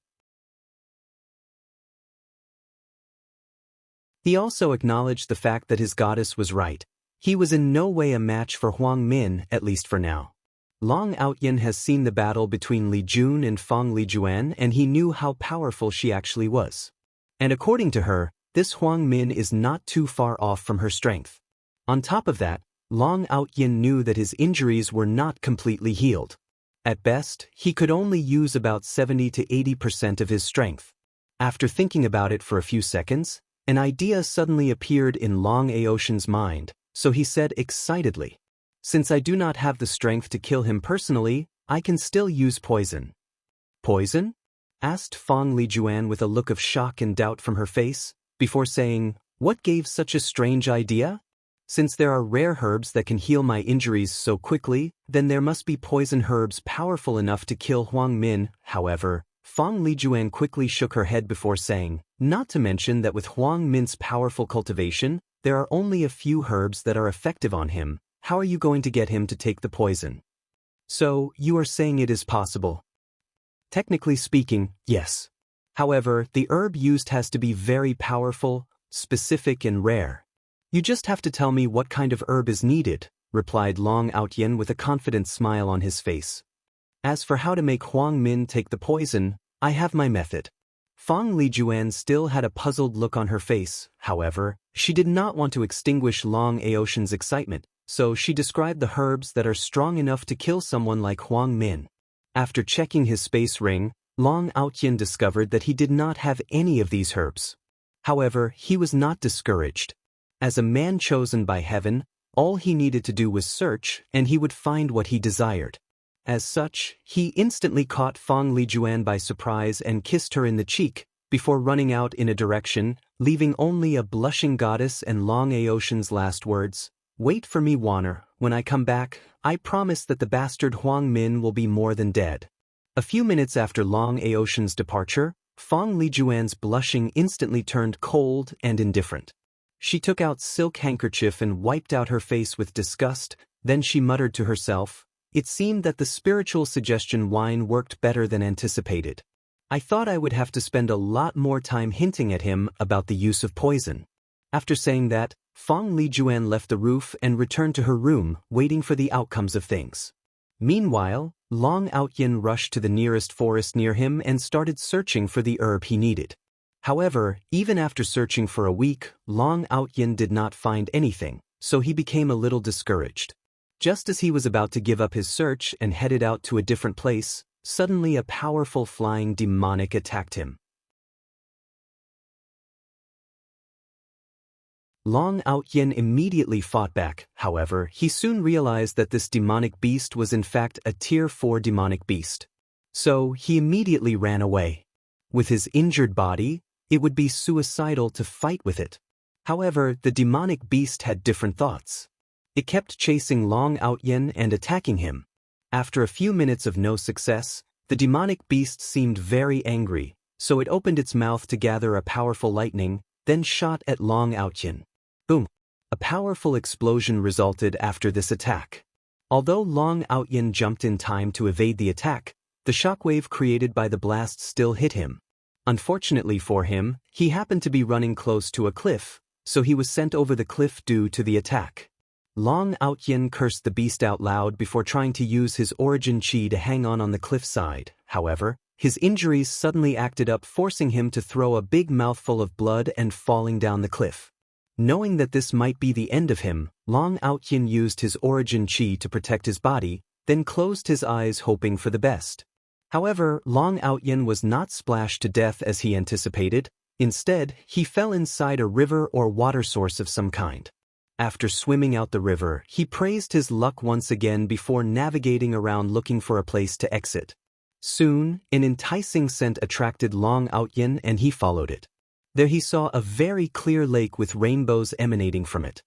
He also acknowledged the fact that his goddess was right. He was in no way a match for Huang Min, at least for now. Long Outyin has seen the battle between Li Jun and Fong Lijuan, and he knew how powerful she actually was. And according to her, this Huang Min is not too far off from her strength. On top of that, Long Outyin knew that his injuries were not completely healed. At best, he could only use about 70 to 80% of his strength. After thinking about it for a few seconds, an idea suddenly appeared in Long Aoshan's mind, so he said excitedly, "Since I do not have the strength to kill him personally, I can still use poison." "Poison?" asked Fong Lijuan with a look of shock and doubt from her face. before saying, "What gave such a strange idea? Since there are rare herbs that can heal my injuries so quickly, then there must be poison herbs powerful enough to kill Huang Min." However, Fang Lijuan quickly shook her head before saying, "Not to mention that with Huang Min's powerful cultivation, there are only a few herbs that are effective on him. How are you going to get him to take the poison?" "So, you are saying it is possible?" "Technically speaking, yes. However, the herb used has to be very powerful, specific and rare. You just have to tell me what kind of herb is needed," replied Long Outyen with a confident smile on his face. "As for how to make Huang Min take the poison, I have my method." Fang Lijuan still had a puzzled look on her face. However, she did not want to extinguish Long Aoshan's excitement, so she described the herbs that are strong enough to kill someone like Huang Min. After checking his space ring, Long Outyen discovered that he did not have any of these herbs. However, he was not discouraged. As a man chosen by heaven, all he needed to do was search, and he would find what he desired. As such, he instantly caught Fang Lijuan by surprise and kissed her in the cheek, before running out in a direction, leaving only a blushing goddess and Long Aoshan's last words, "Wait for me, Wanner. When I come back, I promise that the bastard Huang Min will be more than dead." A few minutes after Long Aoshan's departure, Fang Lijuan's blushing instantly turned cold and indifferent. She took out silk handkerchief and wiped out her face with disgust, then she muttered to herself, "It seemed that the spiritual suggestion wine worked better than anticipated. I thought I would have to spend a lot more time hinting at him about the use of poison." After saying that, Fang Lijuan left the roof and returned to her room, waiting for the outcomes of things. Meanwhile, Long Outyen rushed to the nearest forest near him and started searching for the herb he needed. However, even after searching for a week, Long Outyen did not find anything, so he became a little discouraged. Just as he was about to give up his search and headed out to a different place, suddenly a powerful flying demonic attacked him. Long Outyen immediately fought back. However, he soon realized that this demonic beast was in fact a Tier 4 demonic beast. So, he immediately ran away. With his injured body, it would be suicidal to fight with it. However, the demonic beast had different thoughts. It kept chasing Long Outyen and attacking him. After a few minutes of no success, the demonic beast seemed very angry, so it opened its mouth to gather a powerful lightning, then shot at Long Outyen. Boom! A powerful explosion resulted after this attack. Although Long Outyen jumped in time to evade the attack, the shockwave created by the blast still hit him. Unfortunately for him, he happened to be running close to a cliff, so he was sent over the cliff due to the attack. Long Outyen cursed the beast out loud before trying to use his origin chi to hang on the cliffside. However, his injuries suddenly acted up, forcing him to throw a big mouthful of blood and falling down the cliff. Knowing that this might be the end of him, Long Outyen used his origin chi to protect his body, then closed his eyes hoping for the best. However, Long Outyen was not splashed to death as he anticipated. Instead, he fell inside a river or water source of some kind. After swimming out the river, he praised his luck once again before navigating around looking for a place to exit. Soon, an enticing scent attracted Long Outyen and he followed it. There he saw a very clear lake with rainbows emanating from it.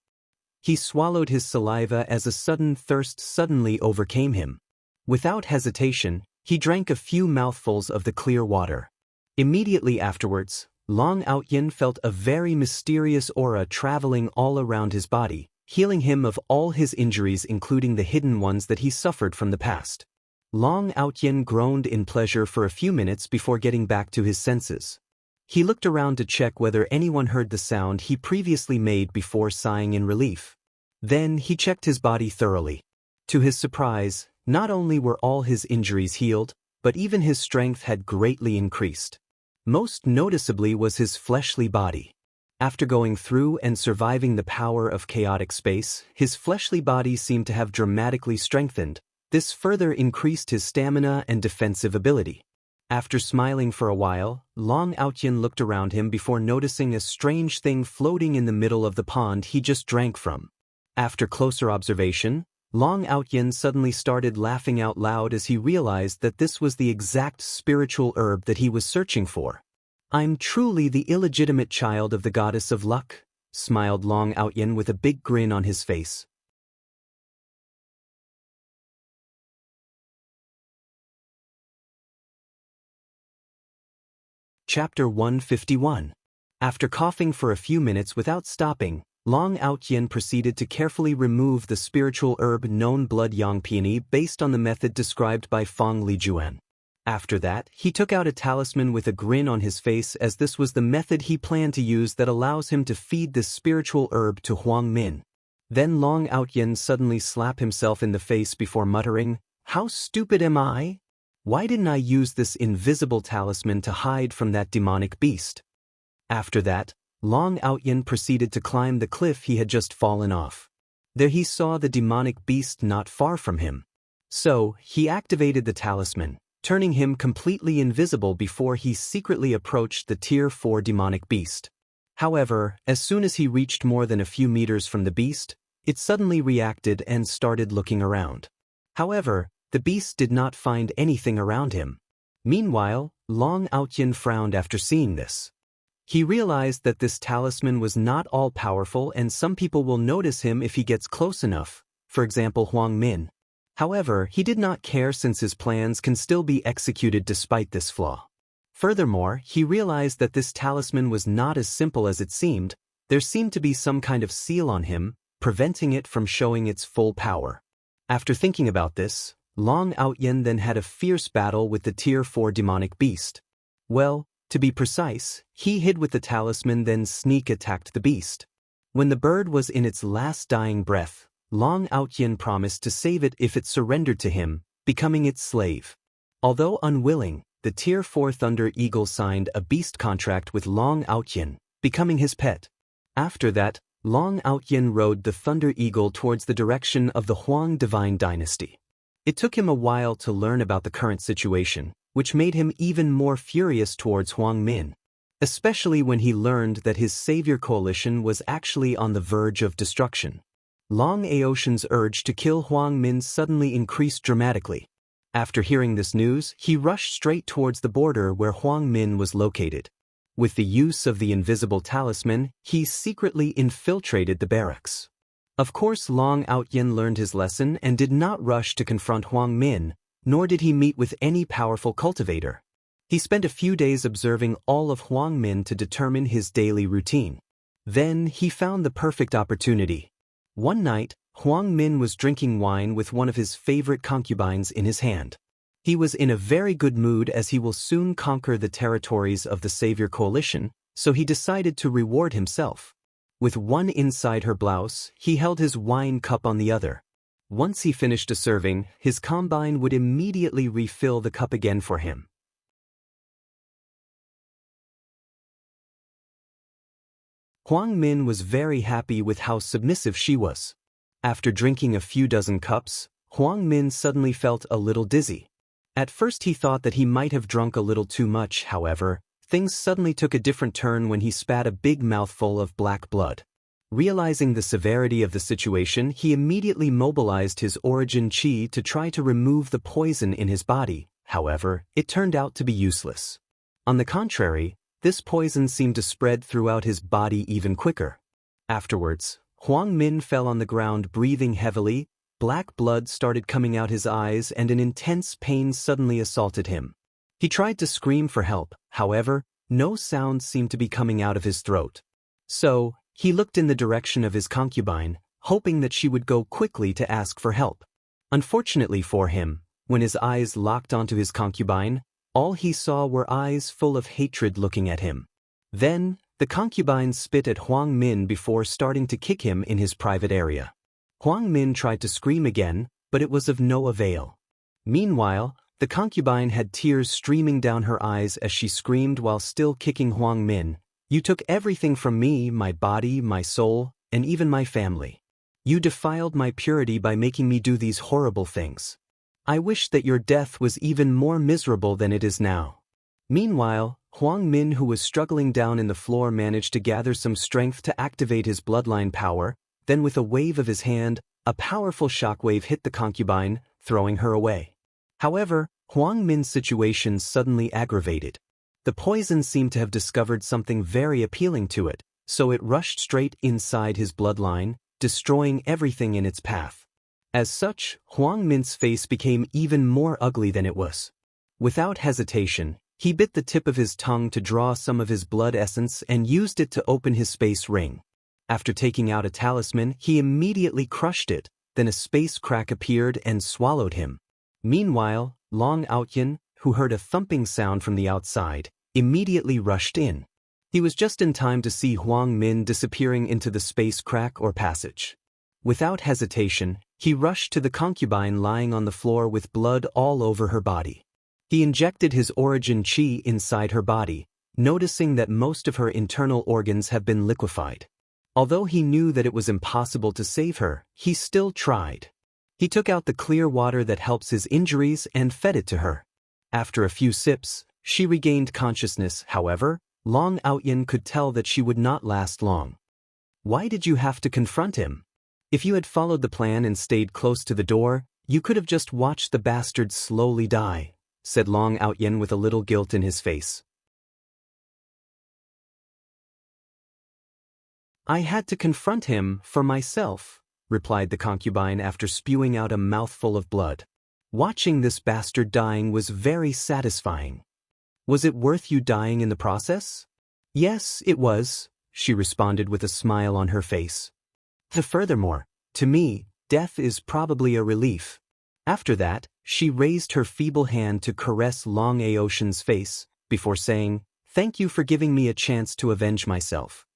He swallowed his saliva as a sudden thirst suddenly overcame him. Without hesitation, he drank a few mouthfuls of the clear water. Immediately afterwards, Long Outyen felt a very mysterious aura traveling all around his body, healing him of all his injuries including the hidden ones that he suffered from the past. Long Outyen groaned in pleasure for a few minutes before getting back to his senses. He looked around to check whether anyone heard the sound he previously made before sighing in relief. Then he checked his body thoroughly. To his surprise, not only were all his injuries healed, but even his strength had greatly increased. Most noticeably was his fleshly body. After going through and surviving the power of chaotic space, his fleshly body seemed to have dramatically strengthened. This further increased his stamina and defensive ability. After smiling for a while, Long Outyen looked around him before noticing a strange thing floating in the middle of the pond he just drank from. After closer observation, Long Outyen suddenly started laughing out loud as he realized that this was the exact spiritual herb that he was searching for. I'm truly the illegitimate child of the goddess of luck, smiled Long Outyin with a big grin on his face. Chapter 151. After coughing for a few minutes without stopping, Long Outyin proceeded to carefully remove the spiritual herb known Blood Yang Peony based on the method described by Feng Lijuan. After that, he took out a talisman with a grin on his face, as this was the method he planned to use that allows him to feed this spiritual herb to Huang Min. Then Long Outyin suddenly slapped himself in the face before muttering, "How stupid am I? Why didn't I use this invisible talisman to hide from that demonic beast?" After that, Long Outyin proceeded to climb the cliff he had just fallen off. There he saw the demonic beast not far from him. So, he activated the talisman, turning him completely invisible before he secretly approached the Tier 4 demonic beast. However, as soon as he reached more than a few meters from the beast, it suddenly reacted and started looking around. However, the beast did not find anything around him. Meanwhile, Long Outyin frowned after seeing this. He realized that this talisman was not all-powerful and some people will notice him if he gets close enough, for example Huang Min. However, he did not care since his plans can still be executed despite this flaw. Furthermore, he realized that this talisman was not as simple as it seemed. There seemed to be some kind of seal on him, preventing it from showing its full power. After thinking about this, Long Outyin then had a fierce battle with the Tier 4 demonic beast. Well, to be precise, he hid with the talisman then sneak attacked the beast. When the bird was in its last dying breath, Long Outyin promised to save it if it surrendered to him, becoming its slave. Although unwilling, the Tier 4 Thunder Eagle signed a beast contract with Long Outyin, becoming his pet. After that, Long Outyin rode the Thunder Eagle towards the direction of the Huang Divine Dynasty. It took him a while to learn about the current situation, which made him even more furious towards Huang Min, especially when he learned that his savior coalition was actually on the verge of destruction. Long Aotian's urge to kill Huang Min suddenly increased dramatically. After hearing this news, he rushed straight towards the border where Huang Min was located. With the use of the invisible talisman, he secretly infiltrated the barracks. Of course, Long Outyin learned his lesson and did not rush to confront Huang Min, nor did he meet with any powerful cultivator. He spent a few days observing all of Huang Min to determine his daily routine. Then he found the perfect opportunity. One night, Huang Min was drinking wine with one of his favorite concubines in his hand. He was in a very good mood as he will soon conquer the territories of the Savior Coalition, so he decided to reward himself. With one inside her blouse, he held his wine cup on the other. Once he finished a serving, his concubine would immediately refill the cup again for him. Huang Min was very happy with how submissive she was. After drinking a few dozen cups, Huang Min suddenly felt a little dizzy. At first he thought that he might have drunk a little too much, however, things suddenly took a different turn when he spat a big mouthful of black blood. Realizing the severity of the situation, he immediately mobilized his origin chi to try to remove the poison in his body. However, it turned out to be useless. On the contrary, this poison seemed to spread throughout his body even quicker. Afterwards, Huang Min fell on the ground breathing heavily, black blood started coming out his eyes and an intense pain suddenly assaulted him. He tried to scream for help, however, no sound seemed to be coming out of his throat. So, he looked in the direction of his concubine, hoping that she would go quickly to ask for help. Unfortunately for him, when his eyes locked onto his concubine, all he saw were eyes full of hatred looking at him. Then, the concubine spit at Huang Min before starting to kick him in his private area. Huang Min tried to scream again, but it was of no avail. Meanwhile, the concubine had tears streaming down her eyes as she screamed while still kicking Huang Min. "You took everything from me, my body, my soul, and even my family. You defiled my purity by making me do these horrible things. I wish that your death was even more miserable than it is now." Meanwhile, Huang Min, who was struggling down in the floor, managed to gather some strength to activate his bloodline power. Then with a wave of his hand, a powerful shockwave hit the concubine, throwing her away. However, Huang Min's situation suddenly aggravated. The poison seemed to have discovered something very appealing to it, so it rushed straight inside his bloodline, destroying everything in its path. As such, Huang Min's face became even more ugly than it was. Without hesitation, he bit the tip of his tongue to draw some of his blood essence and used it to open his space ring. After taking out a talisman, he immediately crushed it, then a space crack appeared and swallowed him. Meanwhile, Long Outyin, who heard a thumping sound from the outside, immediately rushed in. He was just in time to see Huang Min disappearing into the space crack or passage. Without hesitation, he rushed to the concubine lying on the floor with blood all over her body. He injected his origin qi inside her body, noticing that most of her internal organs have been liquefied. Although he knew that it was impossible to save her, he still tried. He took out the clear water that helps his injuries and fed it to her. After a few sips, she regained consciousness. However, Long Outyin could tell that she would not last long. Why did you have to confront him? If you had followed the plan and stayed close to the door, you could have just watched the bastard slowly die, said Long Outyin with a little guilt in his face. I had to confront him for myself, replied the concubine after spewing out a mouthful of blood. Watching this bastard dying was very satisfying. Was it worth you dying in the process? Yes, it was, she responded with a smile on her face. Furthermore, to me, death is probably a relief. After that, she raised her feeble hand to caress Long Aotian's face, before saying, "Thank you for giving me a chance to avenge myself."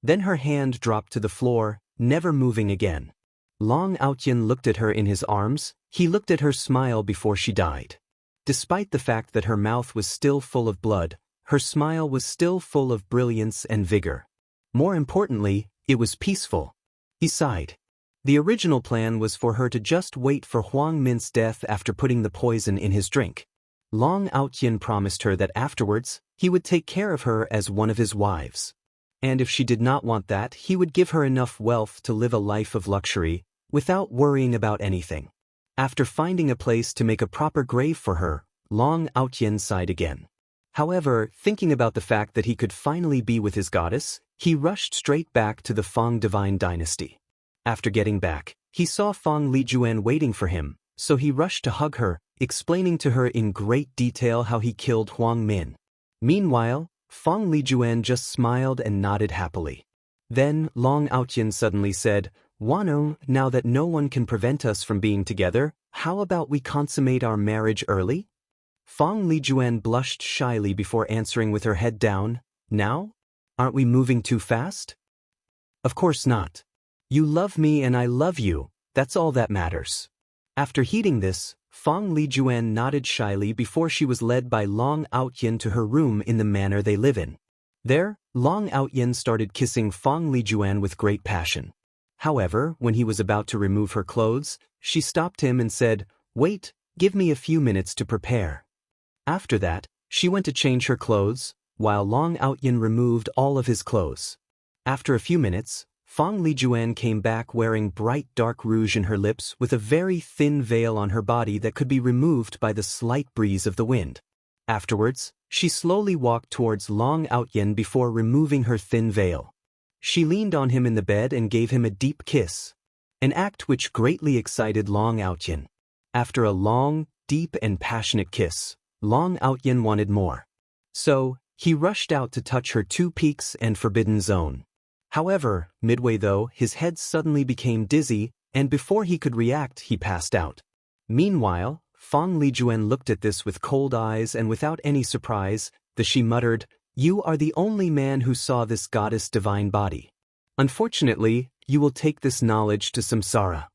Then her hand dropped to the floor, never moving again. Long Outyin looked at her in his arms. He looked at her smile before she died. Despite the fact that her mouth was still full of blood, her smile was still full of brilliance and vigor. More importantly, it was peaceful. He sighed. The original plan was for her to just wait for Huang Min's death after putting the poison in his drink. Long Outyin promised her that afterwards, he would take care of her as one of his wives. And if she did not want that, he would give her enough wealth to live a life of luxury, without worrying about anything. After finding a place to make a proper grave for her, Long Outyin sighed again. However, thinking about the fact that he could finally be with his goddess, he rushed straight back to the Feng divine dynasty. After getting back, he saw Feng Lijuan waiting for him, so he rushed to hug her, explaining to her in great detail how he killed Huang Min. Meanwhile, Feng Lijuan just smiled and nodded happily. Then, Long Outyin suddenly said, "Wano, now that no one can prevent us from being together, how about we consummate our marriage early?" Feng Lijuan blushed shyly before answering with her head down, "Now? Aren't we moving too fast?" "Of course not. You love me and I love you, that's all that matters." After heeding this, Feng Lijuan nodded shyly before she was led by Long Outyin to her room in the manner they live in. There, Long Outyin started kissing Feng Lijuan with great passion. However, when he was about to remove her clothes, she stopped him and said, "Wait, give me a few minutes to prepare." After that, she went to change her clothes, while Long Outyin removed all of his clothes. After a few minutes, Feng Lijuan came back wearing bright dark rouge in her lips with a very thin veil on her body that could be removed by the slight breeze of the wind. Afterwards, she slowly walked towards Long Outyin before removing her thin veil. She leaned on him in the bed and gave him a deep kiss, an act which greatly excited Long Outyin. After a long, deep and passionate kiss, Long Outyin wanted more. So, he rushed out to touch her two peaks and forbidden zone. However, midway though, his head suddenly became dizzy, and before he could react, he passed out. Meanwhile, Feng Lijuan looked at this with cold eyes and without any surprise, she muttered, "You are the only man who saw this goddess' divine body. Unfortunately, you will take this knowledge to samsara."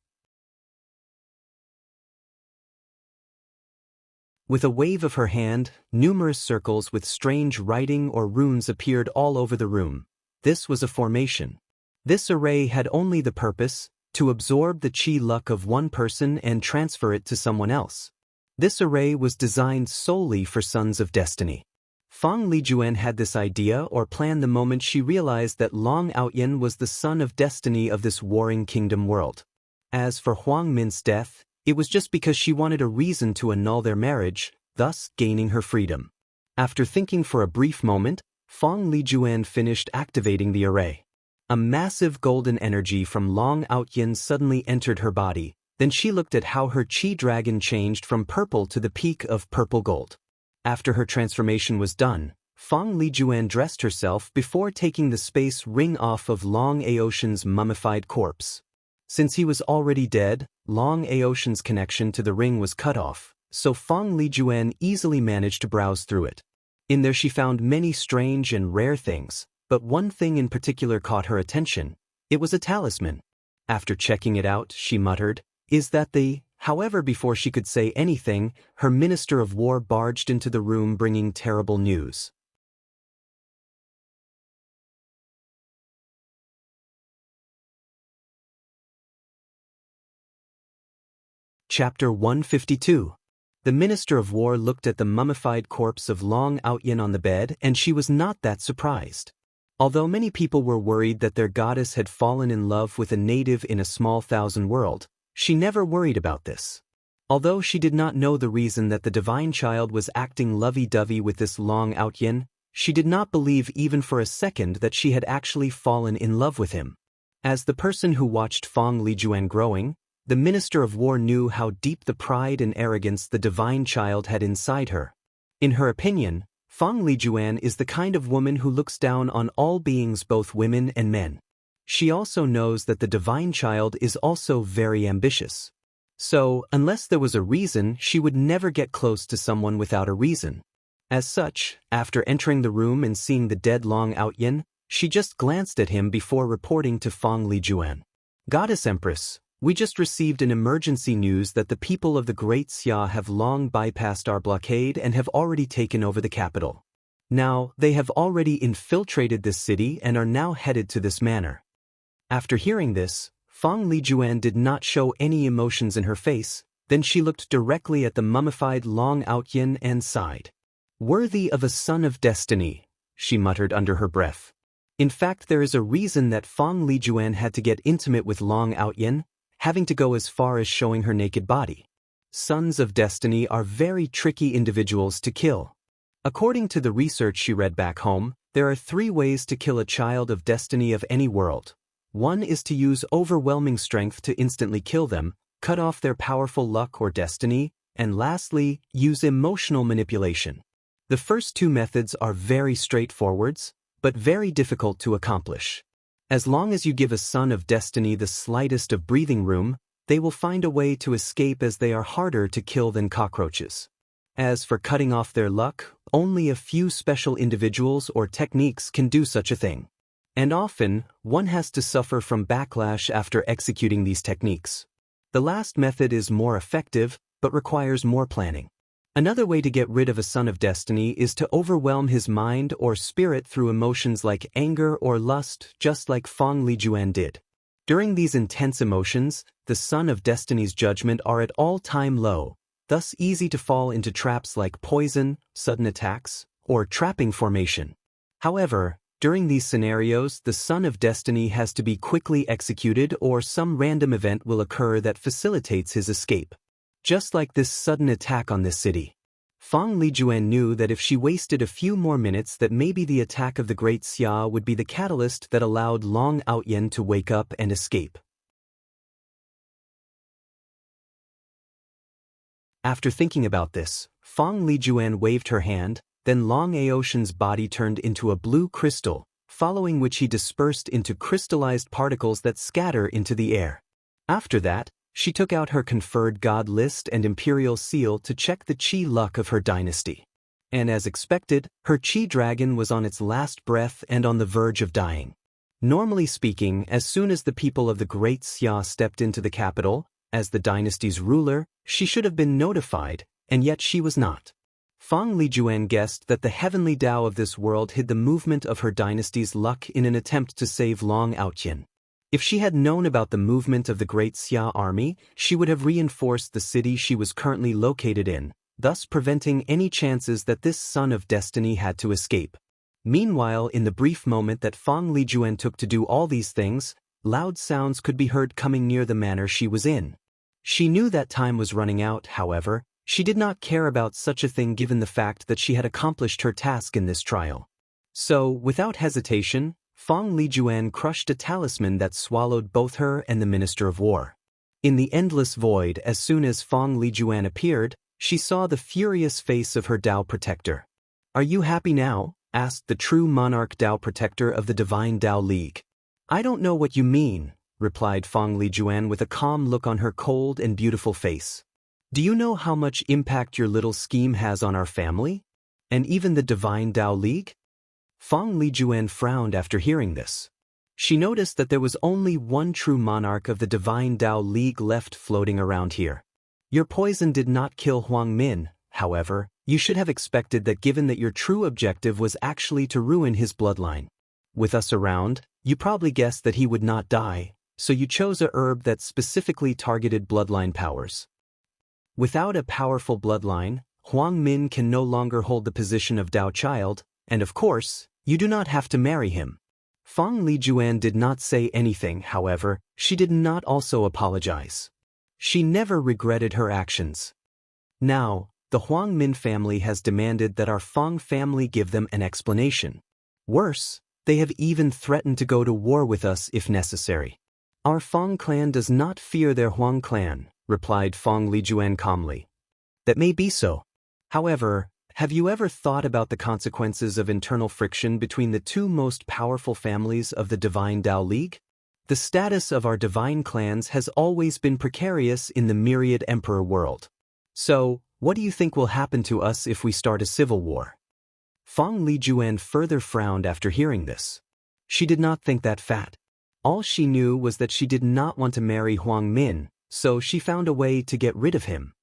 With a wave of her hand, numerous circles with strange writing or runes appeared all over the room. This was a formation. This array had only the purpose to absorb the chi luck of one person and transfer it to someone else. This array was designed solely for Sons of Destiny. Feng Lijuan had this idea or plan the moment she realized that Long Outyin was the son of destiny of this warring kingdom world. As for Huang Min's death, it was just because she wanted a reason to annul their marriage, thus gaining her freedom. After thinking for a brief moment, Fong Lijuan finished activating the array. A massive golden energy from Long Outyin suddenly entered her body, then she looked at how her chi dragon changed from purple to the peak of purple gold. After her transformation was done, Fong Lijuan dressed herself before taking the space ring off of Long Aotian's mummified corpse. Since he was already dead, Long Aotian's connection to the ring was cut off, so Fong Lijuan easily managed to browse through it. In there she found many strange and rare things, but one thing in particular caught her attention. It was a talisman. After checking it out, she muttered, "Is that the—" However, before she could say anything, her Minister of War barged into the room bringing terrible news. Chapter 152. The Minister of War looked at the mummified corpse of Long Outyin on the bed, and she was not that surprised. Although many people were worried that their goddess had fallen in love with a native in a small thousand world, she never worried about this. Although she did not know the reason that the divine child was acting lovey-dovey with this Long Outyin, she did not believe even for a second that she had actually fallen in love with him. As the person who watched Fong Lijuan growing, the Minister of War knew how deep the pride and arrogance the divine child had inside her. In her opinion, Fong Lijuan is the kind of woman who looks down on all beings, both women and men. She also knows that the divine child is also very ambitious. So, unless there was a reason, she would never get close to someone without a reason. As such, after entering the room and seeing the dead Long Outyin, she just glanced at him before reporting to Fong Lijuan. "Goddess Empress, we just received an emergency news that the people of the Great Xia have long bypassed our blockade and have already taken over the capital. Now, they have already infiltrated this city and are now headed to this manor." After hearing this, Fong Lijuan did not show any emotions in her face, then she looked directly at the mummified Long Outyin and sighed. "Worthy of a son of destiny," she muttered under her breath. In fact, there is a reason that Fong Lijuan had to get intimate with Long Outyin, having to go as far as showing her naked body. Sons of destiny are very tricky individuals to kill. According to the research she read back home, there are 3 ways to kill a child of destiny of any world. One is to use overwhelming strength to instantly kill them, cut off their powerful luck or destiny, and lastly, use emotional manipulation. The first 2 methods are very straightforward, but very difficult to accomplish. As long as you give a son of destiny the slightest of breathing room, they will find a way to escape, as they are harder to kill than cockroaches. As for cutting off their luck, only a few special individuals or techniques can do such a thing. And often, one has to suffer from backlash after executing these techniques. The last method is more effective, but requires more planning. Another way to get rid of a son of destiny is to overwhelm his mind or spirit through emotions like anger or lust, just like Fong Lijuan did. During these intense emotions, the son of destiny's judgment are at all-time low, thus easy to fall into traps like poison, sudden attacks, or trapping formation. However, during these scenarios, the son of destiny has to be quickly executed, or some random event will occur that facilitates his escape. Just like this sudden attack on this city. Fong Lijuan knew that if she wasted a few more minutes, that maybe the attack of the Great Xia would be the catalyst that allowed Long Outyin to wake up and escape. After thinking about this, Fong Lijuan waved her hand, then Long Aotian's body turned into a blue crystal, following which he dispersed into crystallized particles that scatter into the air. After that, she took out her conferred god list and imperial seal to check the chi luck of her dynasty. And as expected, her chi dragon was on its last breath and on the verge of dying. Normally speaking, as soon as the people of the Great Xia stepped into the capital, as the dynasty's ruler, she should have been notified, and yet she was not. Fong Lijuan guessed that the heavenly Tao of this world hid the movement of her dynasty's luck in an attempt to save Long Outyin. If she had known about the movement of the Great Xia army, she would have reinforced the city she was currently located in, thus preventing any chances that this son of destiny had to escape. Meanwhile, in the brief moment that Fong Lijuan took to do all these things, loud sounds could be heard coming near the manor she was in. She knew that time was running out, however. She did not care about such a thing given the fact that she had accomplished her task in this trial. So, without hesitation, Feng Lijuan crushed a talisman that swallowed both her and the Minister of War. In the endless void, as soon as Feng Lijuan appeared, she saw the furious face of her Dao protector. "Are you happy now?" asked the true monarch Dao protector of the Divine Dao League. "I don't know what you mean," replied Feng Lijuan with a calm look on her cold and beautiful face. "Do you know how much impact your little scheme has on our family? And even the Divine Dao League?" Feng Lijuan frowned after hearing this. She noticed that there was only one true monarch of the Divine Dao League left floating around here. "Your poison did not kill Huang Min, however. You should have expected that given that your true objective was actually to ruin his bloodline. With us around, you probably guessed that he would not die, so you chose a herb that specifically targeted bloodline powers. Without a powerful bloodline, Huang Min can no longer hold the position of Dao Child, and of course, you do not have to marry him." Feng Lijuan did not say anything, however, she did not also apologize. She never regretted her actions. Now, the Huang Min family has demanded that our Feng family give them an explanation. Worse, they have even threatened to go to war with us if necessary. "Our Feng clan does not fear their Huang clan," replied Feng Lijuan calmly. "That may be so. However, have you ever thought about the consequences of internal friction between the two most powerful families of the Divine Dao League? The status of our divine clans has always been precarious in the myriad emperor world. So, what do you think will happen to us if we start a civil war?" Feng Lijuan further frowned after hearing this. She did not think that fat. All she knew was that she did not want to marry Huang Min, so she found a way to get rid of him.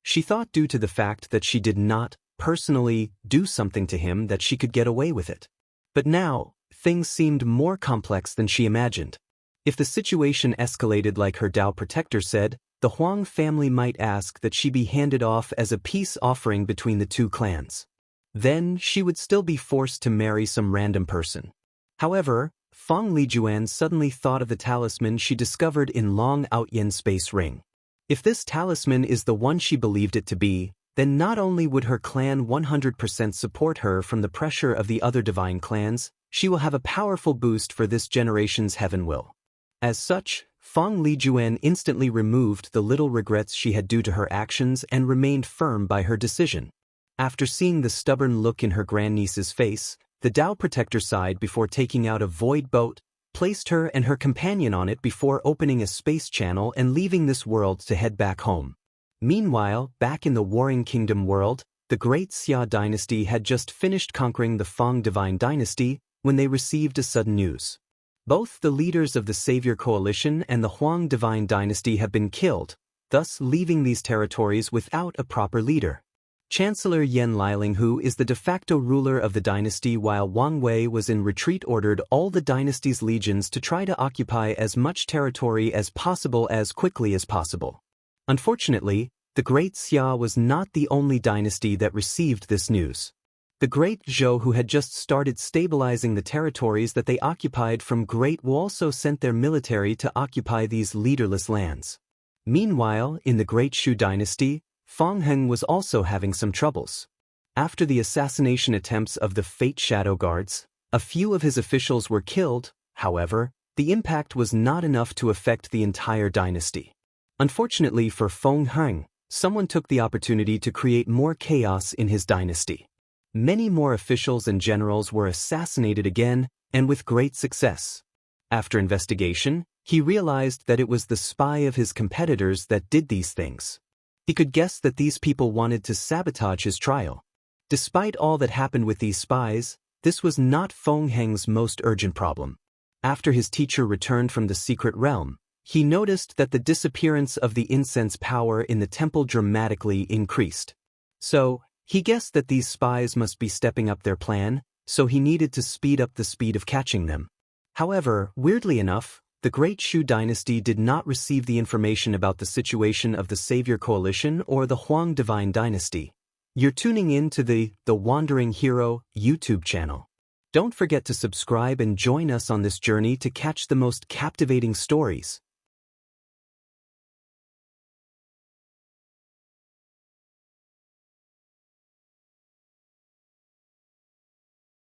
She thought due to the fact that she did not, personally, do something to him that she could get away with it. But now, things seemed more complex than she imagined. If the situation escalated like her Dao protector said, the Huang family might ask that she be handed off as a peace offering between the two clans. Then she would still be forced to marry some random person. However, Feng Lijuan suddenly thought of the talisman she discovered in Long Outyen Space Ring. If this talisman is the one she believed it to be, then not only would her clan 100% support her from the pressure of the other divine clans, she will have a powerful boost for this generation's heaven will. As such, Feng Lijuan instantly removed the little regrets she had due to her actions and remained firm by her decision. After seeing the stubborn look in her grandniece's face, the Dao protector sighed before taking out a void boat, placed her and her companion on it before opening a space channel and leaving this world to head back home. Meanwhile, back in the Warring Kingdom world, the Great Xia dynasty had just finished conquering the Feng Divine Dynasty when they received a sudden news. Both the leaders of the Savior Coalition and the Huang Divine Dynasty have been killed, thus leaving these territories without a proper leader. Chancellor Yan Liling, who is the de facto ruler of the dynasty while Wang Wei was in retreat, ordered all the dynasty's legions to try to occupy as much territory as possible as quickly as possible. Unfortunately, the Great Xia was not the only dynasty that received this news. The Great Zhou, who had just started stabilizing the territories that they occupied from Great Wu, also sent their military to occupy these leaderless lands. Meanwhile, in the Great Shu dynasty, Feng Heng was also having some troubles. After the assassination attempts of the Fate Shadow Guards, a few of his officials were killed. However, the impact was not enough to affect the entire dynasty. Unfortunately for Feng Heng, someone took the opportunity to create more chaos in his dynasty. Many more officials and generals were assassinated again, and with great success. After investigation, he realized that it was the spy of his competitors that did these things. He could guess that these people wanted to sabotage his trial. Despite all that happened with these spies, this was not Feng Heng's most urgent problem. After his teacher returned from the secret realm, he noticed that the disappearance of the incense power in the temple dramatically increased. So, he guessed that these spies must be stepping up their plan, so he needed to speed up the speed of catching them. However, weirdly enough, the Great Shu dynasty did not receive the information about the situation of the Savior Coalition or the Huang Divine Dynasty. You're tuning in to the Wandering Hero YouTube channel. Don't forget to subscribe and join us on this journey to catch the most captivating stories.